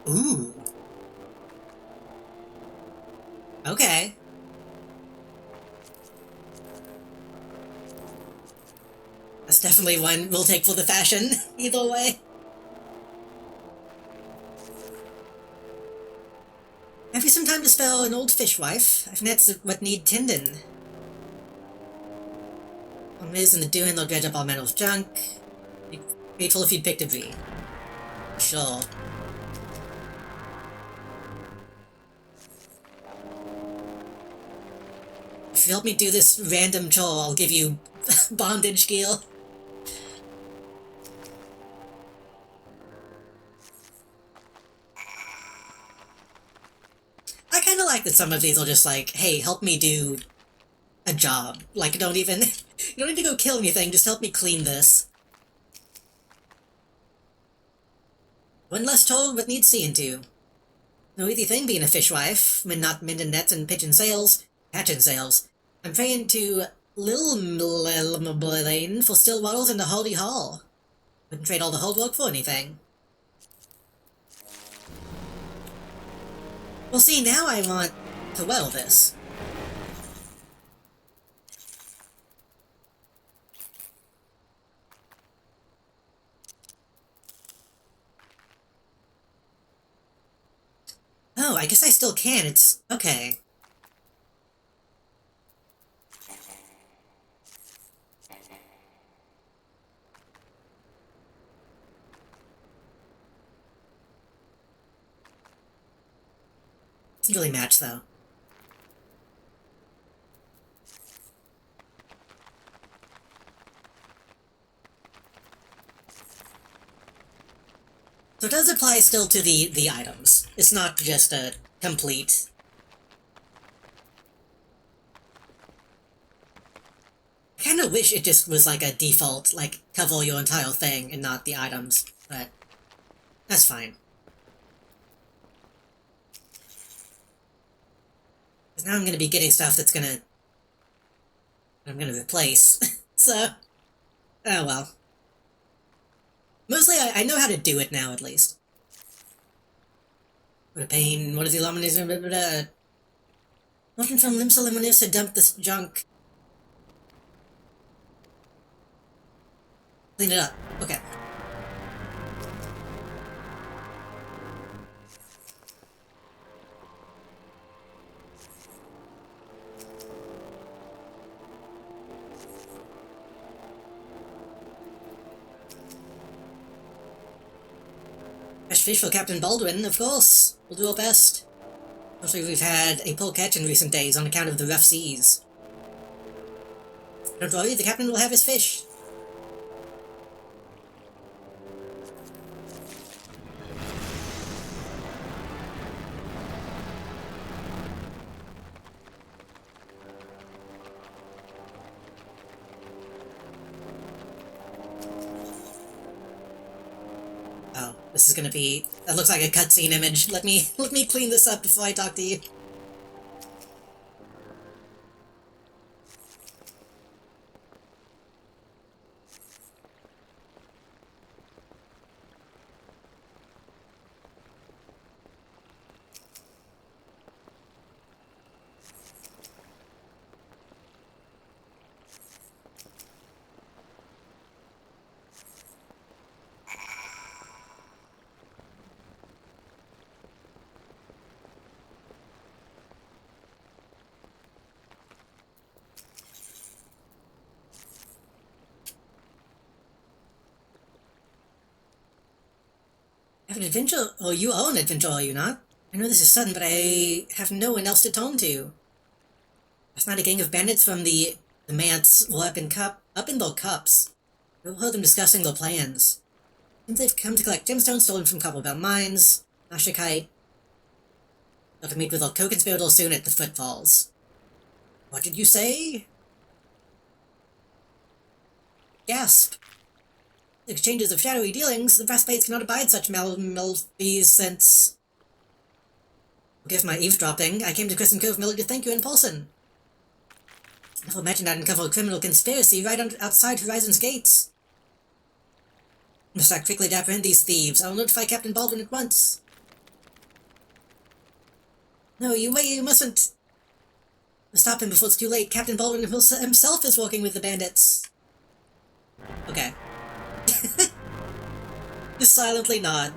Ooh. Okay. That's definitely one we'll take for the fashion, either way. Have you some time to spell an old fishwife? I've nets what need tending. On Miz in the doing, they'll dredge up all manner of junk. Be grateful if you'd picked a V. Sure. If you help me do this random chore, I'll give you bondage gear. I kind of like that some of these are just like, hey, help me do a job. Like, don't even... you don't need to go kill anything, just help me clean this. One less chore, but needs seeing to. No easy thing being a fishwife, when not mending nets and pitching sails. Patching sails. I'm praying to Lil Blaine for still waddles and a Hardy Hall. Wouldn't trade all the hard work for anything. Well, see, now I want to well this. Oh, I guess I still can. It's... okay. Doesn't really match, though. So it does apply still to the items. It's not just a complete... I kind of wish it just was like a default, like, cover your entire thing and not the items, but that's fine. Because now I'm going to be getting stuff that's I'm going to replace, so, oh well. Mostly I know how to do it now, at least. What a pain, what is the illumination, blah, blah, blah. Nothing from Limsa Limonis to dump this junk. Clean it up. Okay. Fresh fish for Captain Baldwin, of course. We'll do our best. Mostly we've had a poor catch in recent days on account of the rough seas. Don't worry, the captain will have his fish. Oh, this is gonna be... That looks like a cutscene image. Let me clean this up before I talk to you. Have an adventure? Oh, you are an adventure, are you not? I know this is sudden, but I have no one else to turn to. Last night a gang of bandits from the manse were up in their cups. I heard them discussing their plans. Seems they've come to collect gemstones stolen from Copperbell Mines, Ashikite. Got to meet with our co-conspirator soon at the Footfalls. What did you say? Gasp! Exchanges of shadowy dealings, the Frostblades cannot abide such malfeasance. Forgive my eavesdropping. I came to Crescent Cove merely to thank you in person. Never imagined I'd uncover a criminal conspiracy right outside Horizon's gates. Must act quickly to apprehend these thieves. I'll notify Captain Baldwin at once. No, you mustn't. Stop him before it's too late. Captain Baldwin himself is working with the bandits. Okay. Just silently nod.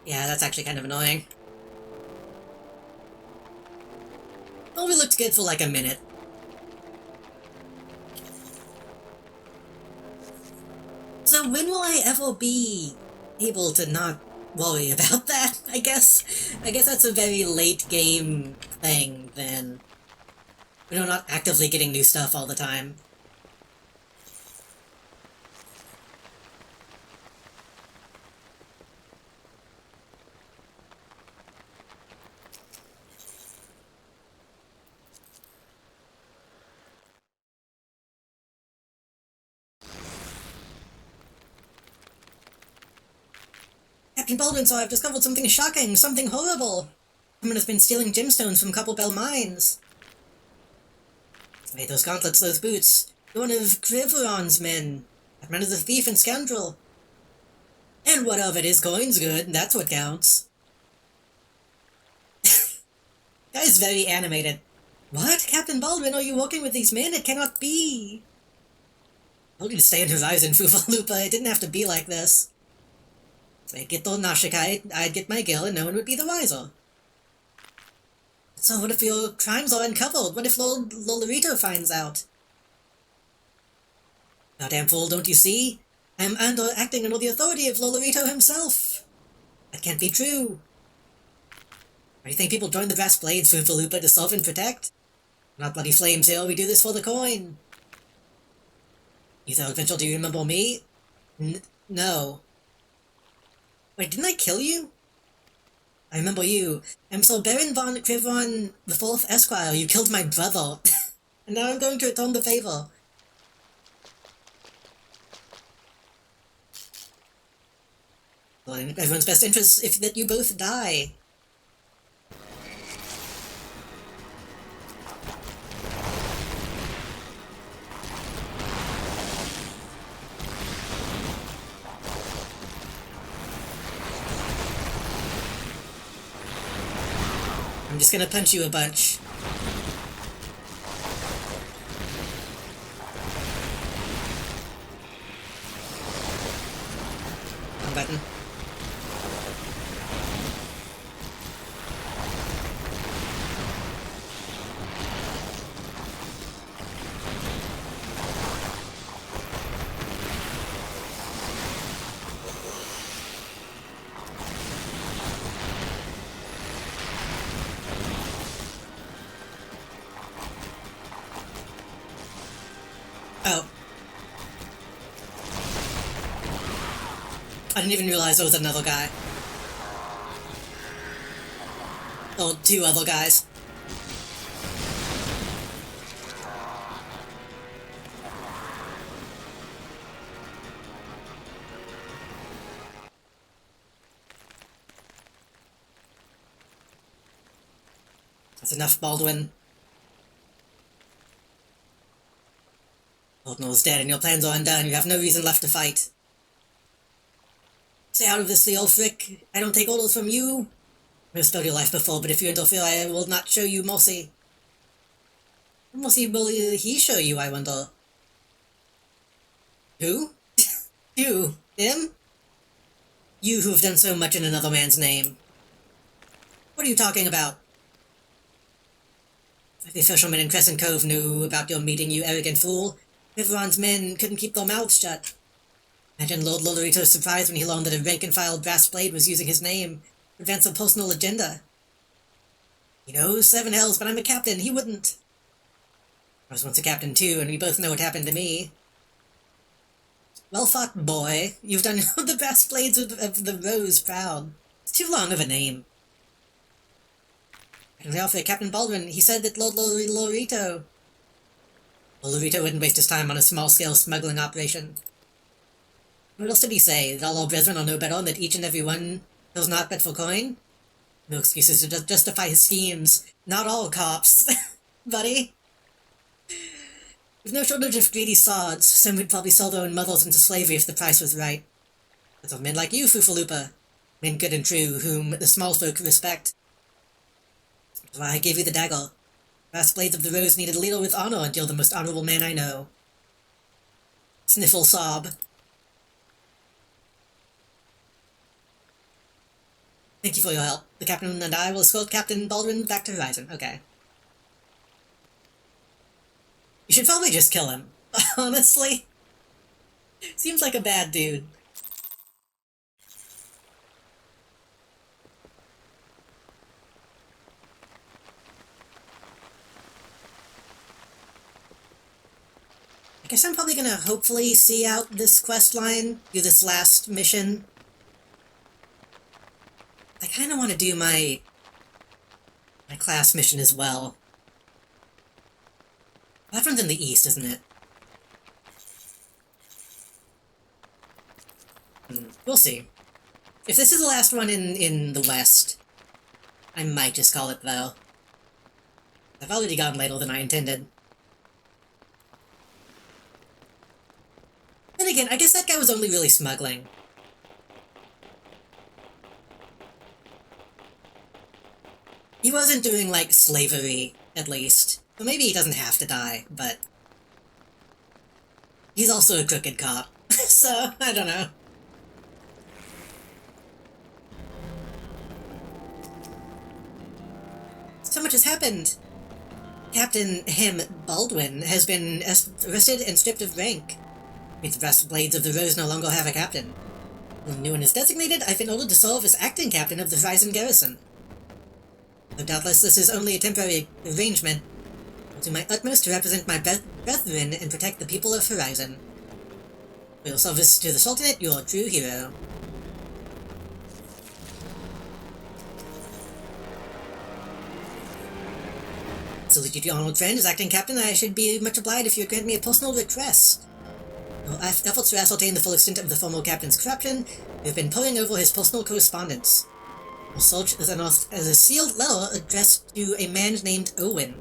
Yeah, that's actually kind of annoying. Well, we looked good for like a minute. So when will I ever be able to not worry about that, I guess? I guess that's a very late game thing, then. You know, not actively getting new stuff all the time. Captain Baldwin, so I've discovered something shocking, something horrible. Someone has been stealing gemstones from Copperbell Mines. Made those gauntlets, those boots. You're one of Criveron's men. That man is a thief and scoundrel. And what of it? His coin's good, that's what counts. Guy's very animated. What? Captain Baldwin, are you walking with these men? It cannot be! I told you to stay on Horizon, Foofaloopa. It didn't have to be like this. If I get the Nashikite, I'd get my gil and no one would be the wiser. So what if your crimes are uncovered? What if Lord Lolorito finds out? Goddamn fool, don't you see? I am acting under the authority of Lolorito himself. That can't be true. Or you think people join the Brass Blades, Foofaloopa, to solve and protect? Not bloody flames here, we do this for the coin. You thought, Vigil, do you remember me? No. Wait, didn't I kill you? I remember you. I'm Sir Baron von Crivron the Fourth Esquire. You killed my brother. And now I'm going to return the favor. Well, in everyone's best interest if that you both die. I'm just gonna punch you a bunch. Wrong button. Oh. I didn't even realize there was another guy. Oh, two other guys. That's enough, Baldwin. Ordnor's dead and your plans are undone. You have no reason left to fight. Stay out of this, Leolfric. I don't take orders from you. I've spared your life before, but if you interfere, I will not show you mercy. What mercy will he show you, I wonder? Who? You? Him? You who've done so much in another man's name. What are you talking about? The fishermen in Crescent Cove knew about your meeting, you arrogant fool. Riveron's men couldn't keep their mouths shut. Imagine Lord Lolorito's surprise when he learned that a rank-and-file brass blade was using his name to advance a personal agenda. He knows 7 hells, but I'm a captain. He wouldn't. I was once a captain too, and we both know what happened to me. Well fought, boy. You've done the brass blades of the Rose proud. It's too long of a name. And after Captain Baldwin, he said that Lord Lolorito wouldn't waste his time on a small-scale smuggling operation. What else did he say? That all our brethren are no better, and that each and every one does not bet for coin? No excuses to justify his schemes. Not all cops, buddy. With no shortage of greedy sods, some would probably sell their own mothers into slavery if the price was right. But of men like you, Foofaloopa, men good and true, whom the small folk respect. That's why I gave you the dagger. Brass Blades of the Rose needed a leader with honor, and you're the most honorable man I know. Sniffle sob. Thank you for your help. The captain and I will escort Captain Baldwin back to Horizon. Okay. You should probably just kill him. Honestly. Seems like a bad dude. I guess I'm probably gonna hopefully see out this quest line, do this last mission. I kinda want to do my class mission as well. That one's in the east, isn't it? We'll see. If this is the last one in the west, I might just call it, though. I've already gone later than I intended. Then again, I guess that guy was only really smuggling. He wasn't doing, like, slavery, at least. So maybe he doesn't have to die, but he's also a crooked cop. So, I don't know. So much has happened. Captain Baldwin has been arrested and stripped of rank. Means the brass blades of the Rose no longer have a captain. When a new one is designated, I've been ordered to serve as acting captain of the Horizon Garrison. Though doubtless this is only a temporary arrangement, I will do my utmost to represent my brethren and protect the people of Horizon. For your service to the Sultanate, you are a true hero. Salute you, honored friend. As acting captain, I should be much obliged if you would grant me a personal request. Our efforts to ascertain the full extent of the former captain's corruption, we have been poring over his personal correspondence. Our search is a sealed letter addressed to a man named Owen.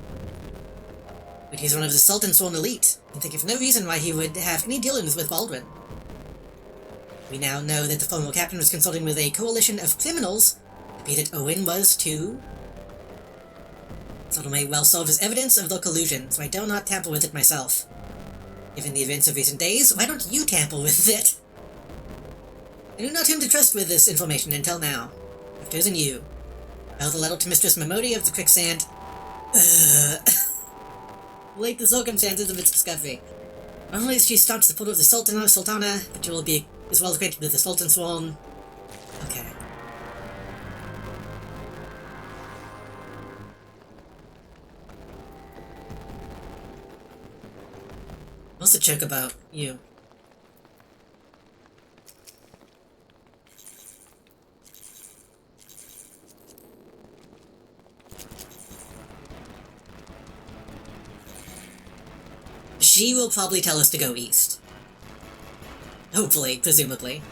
But he's one of the Sultan's sworn elite, and think of no reason why he would have any dealings with Baldwin. We now know that the former captain was consulting with a coalition of criminals, to be that Owen was too. This may well serve as evidence of their collusion, so I dare not tamper with it myself. Given the events of recent days, why don't you tamper with it? I knew not whom to trust with this information until now. I've chosen you. I held the letter to Mistress Momodi of the Quicksand. Relate the circumstances of its discovery. Not only is she staunch supporter of the Sultana, but you will be as well acquainted with the Sultan's sworn. Okay. What's the joke about you? She will probably tell us to go east. Hopefully, presumably.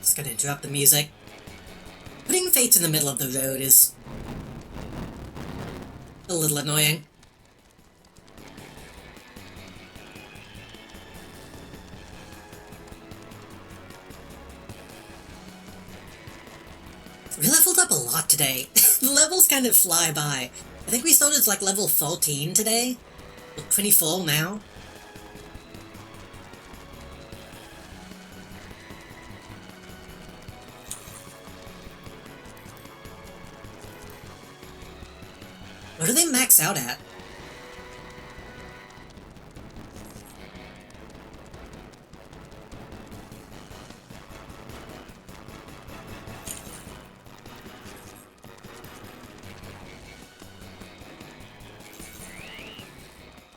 Just gonna interrupt the music. Putting Fates in the middle of the road is a little annoying. We leveled up a lot today. The levels kind of fly by. I think we started like level 14 today. We're 24 now. What do they max out at?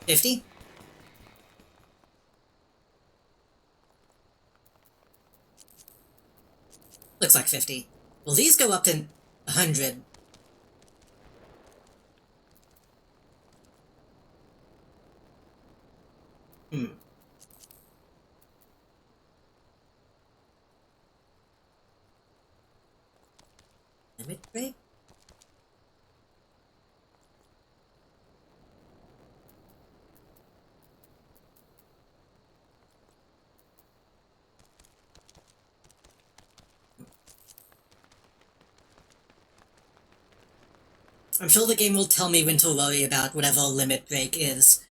$50? Looks like 50. Will these go up to 100? Limit break? I'm sure the game will tell me when to worry about whatever limit break is.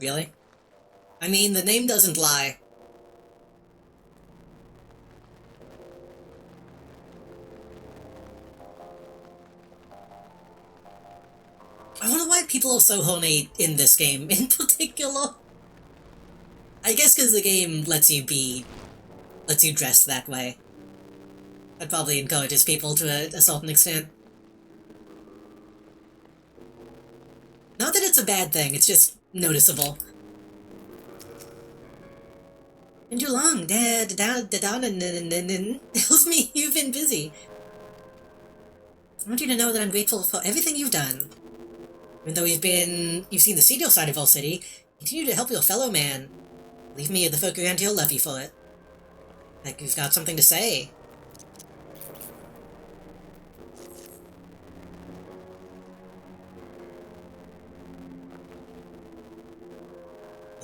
Really? I mean, the name doesn't lie. people are so horny in this game in particular. I guess because the game lets you dress that way. That probably encourages people to a certain extent. Not that it's a bad thing, it's just noticeable. Been too long, Dad. Tells me you've been busy. I want you to know that I'm grateful for everything you've done. Even though you've seen the seedier side of our city, continue to help your fellow man. Leave me the folk around here will love you for it. Like you've got something to say.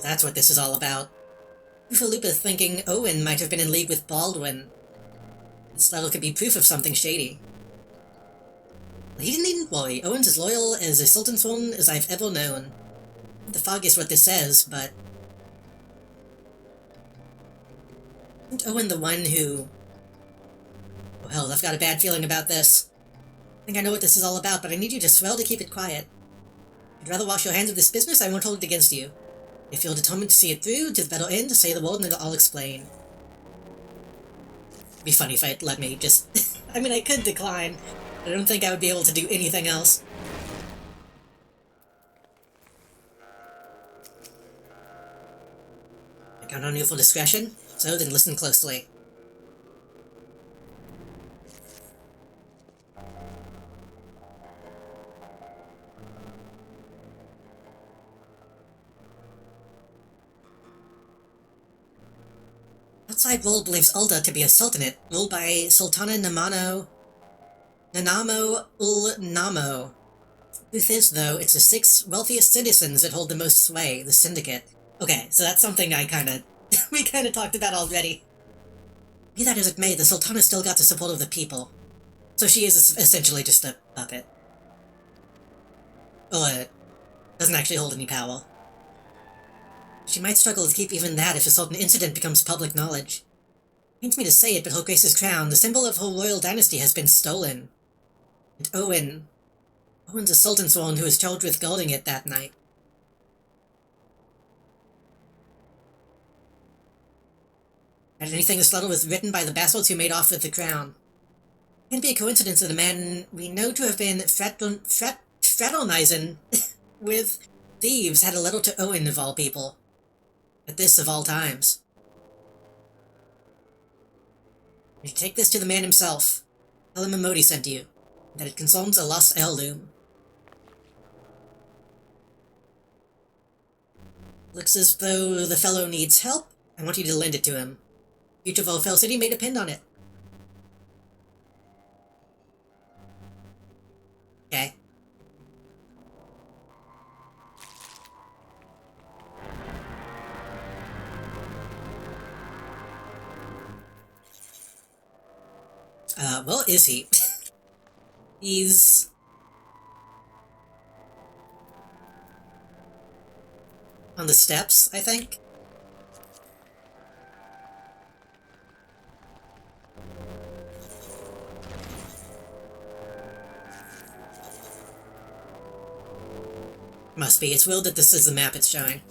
That's what this is all about. Lupa thinking Owen might have been in league with Baldwin. This letter could be proof of something shady. He needn't worry. Owen's as loyal as a Sultan's one as I've ever known. The fog is what this says, but... Isn't Owen the one who... Oh hell, I've got a bad feeling about this. I think I know what this is all about, but I need you to swear to keep it quiet. If you'd rather wash your hands of this business, I won't hold it against you. If you're determined to see it through to the better end, say the word and I'll explain. It'd be funny if I'd let me just... I mean, I could decline. I don't think I would be able to do anything else. I count on you for discretion, so then listen closely. Outside world believes Ulda to be a sultanate, ruled by Sultana Nanamo ul Namo. Truth is, though, it's the 6 wealthiest citizens that hold the most sway, the Syndicate. Okay, so that's something we kinda talked about already. Be that as it may, the Sultana still got the support of the people. So she is essentially just a puppet. Or, doesn't actually hold any power. She might struggle to keep even that if a certain incident becomes public knowledge. Pains me to say it, but Her Grace's crown, the symbol of her royal dynasty, has been stolen. And Owen's a Sultan's one who was charged with guarding it that night. And anything this letter was written by the bastards who made off with the crown. It can't be a coincidence that a man we know to have been fraternizing with thieves had a letter to Owen of all people. At this of all times. You take this to the man himself. Tell him Modi sent you, that it concerns a lost heirloom. Looks as though the fellow needs help. I want you to lend it to him. The future of our fell city may depend on it. Okay. Well, is he? He's... on the steps, I think? Must be. It's weird that this is the map it's showing.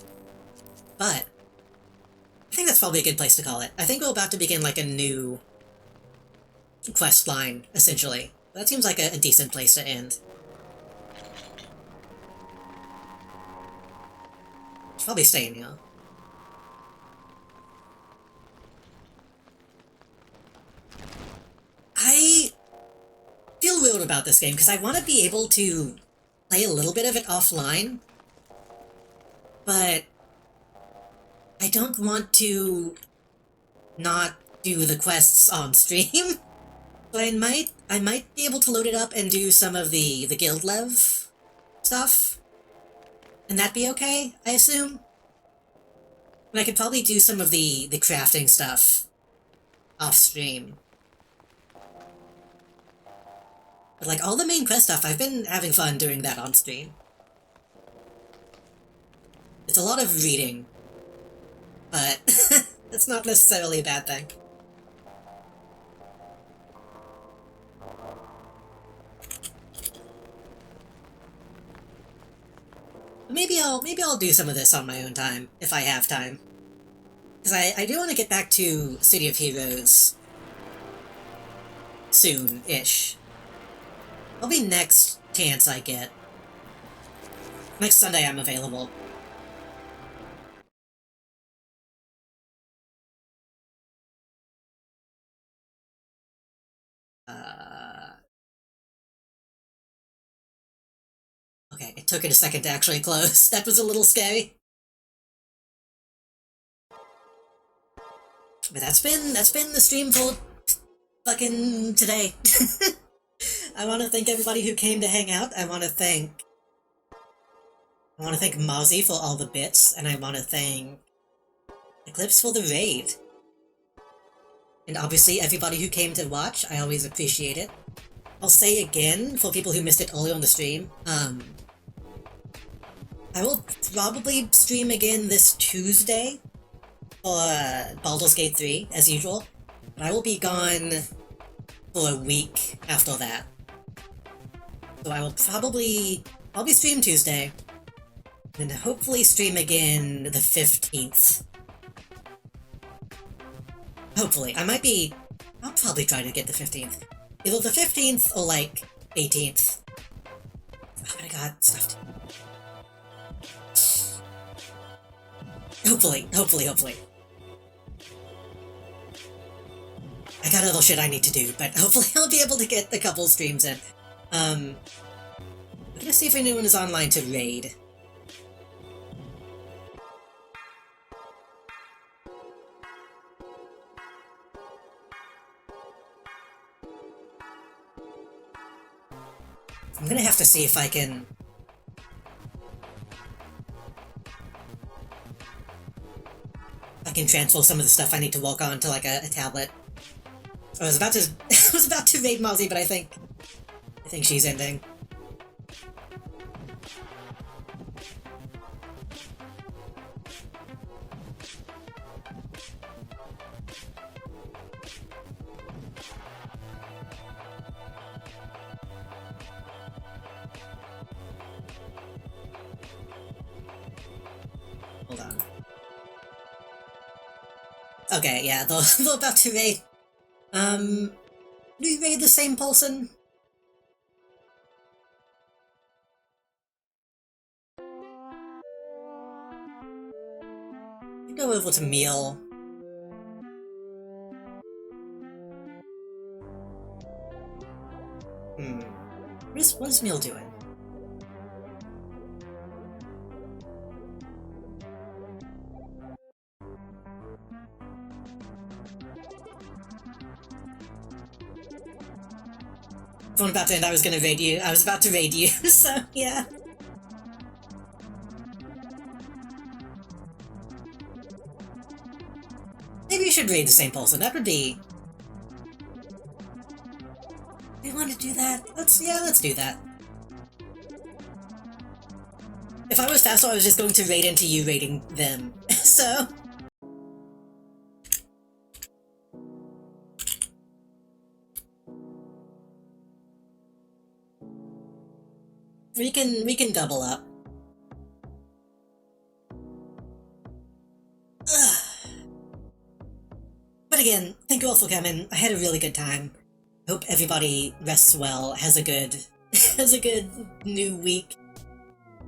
But... I think that's probably a good place to call it. I think we're about to begin, like, a new... quest line, essentially. That seems like a decent place to end. Should probably stay in here. I feel weird about this game, because I want to be able to play a little bit of it offline, but I don't want to not do the quests on stream. So I might be able to load it up and do some of the Guild Lev stuff. And that'd be okay, I assume? And I could probably do some of the crafting stuff off stream. But like all the main quest stuff, I've been having fun doing that on stream. It's a lot of reading, but it's not necessarily a bad thing. maybe I'll do some of this on my own time if I have time. Because I do want to get back to City of Heroes soon-ish. I'll be next chance I get. Next Sunday I'm available. Okay, it took it a second to actually close. That was a little scary. But that's been the stream for fucking today. I want to thank everybody who came to hang out. I want to thank Mozzie for all the bits, and I want to thank Eclipse for the raid. And obviously everybody who came to watch, I always appreciate it. I'll say again, for people who missed it earlier on the stream, I will probably stream again this Tuesday for Baldur's Gate 3, as usual. But I will be gone for a week after that. So I will I'll be stream Tuesday, and hopefully stream again the 15th. Hopefully. I'll probably try to get the 15th. Either the 15th or, like, 18th. Oh my god, stuff to... Hopefully. I got other shit I need to do, but hopefully I'll be able to get a couple streams in. I'm gonna see if anyone is online to raid. I'm gonna have to see if I can... transfer some of the stuff I need to work on to, like, a tablet. I was about to raid Mozzie, but I think she's ending. Hold on. Okay, yeah, they're about to raid. Do you raid the same person? Go over to Meal. What's Meal doing? If I'm about to end, I was gonna raid you. I was about to raid you, so yeah. Maybe you should raid the same person. That would be... We want to do that? Let's do that. If I was faster, I was just going to raid into you raiding them, so... We can double up. Ugh. But again, thank you all for coming. I had a really good time. Hope everybody rests well, has a good new week.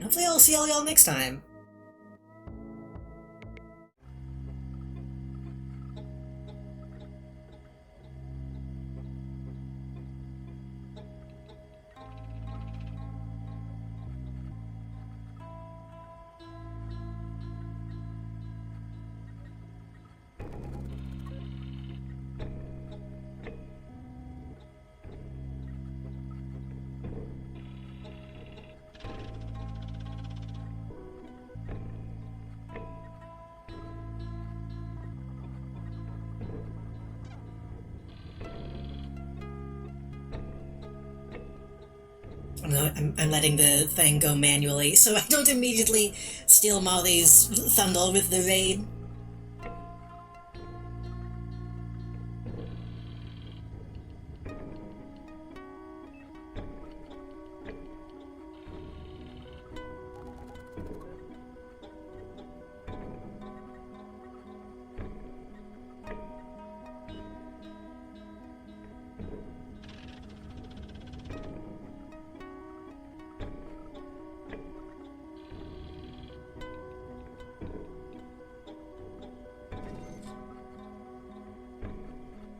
Hopefully I'll see all y'all next time. I'm letting the thing go manually, so I don't immediately steal Molly's thunder with the raid.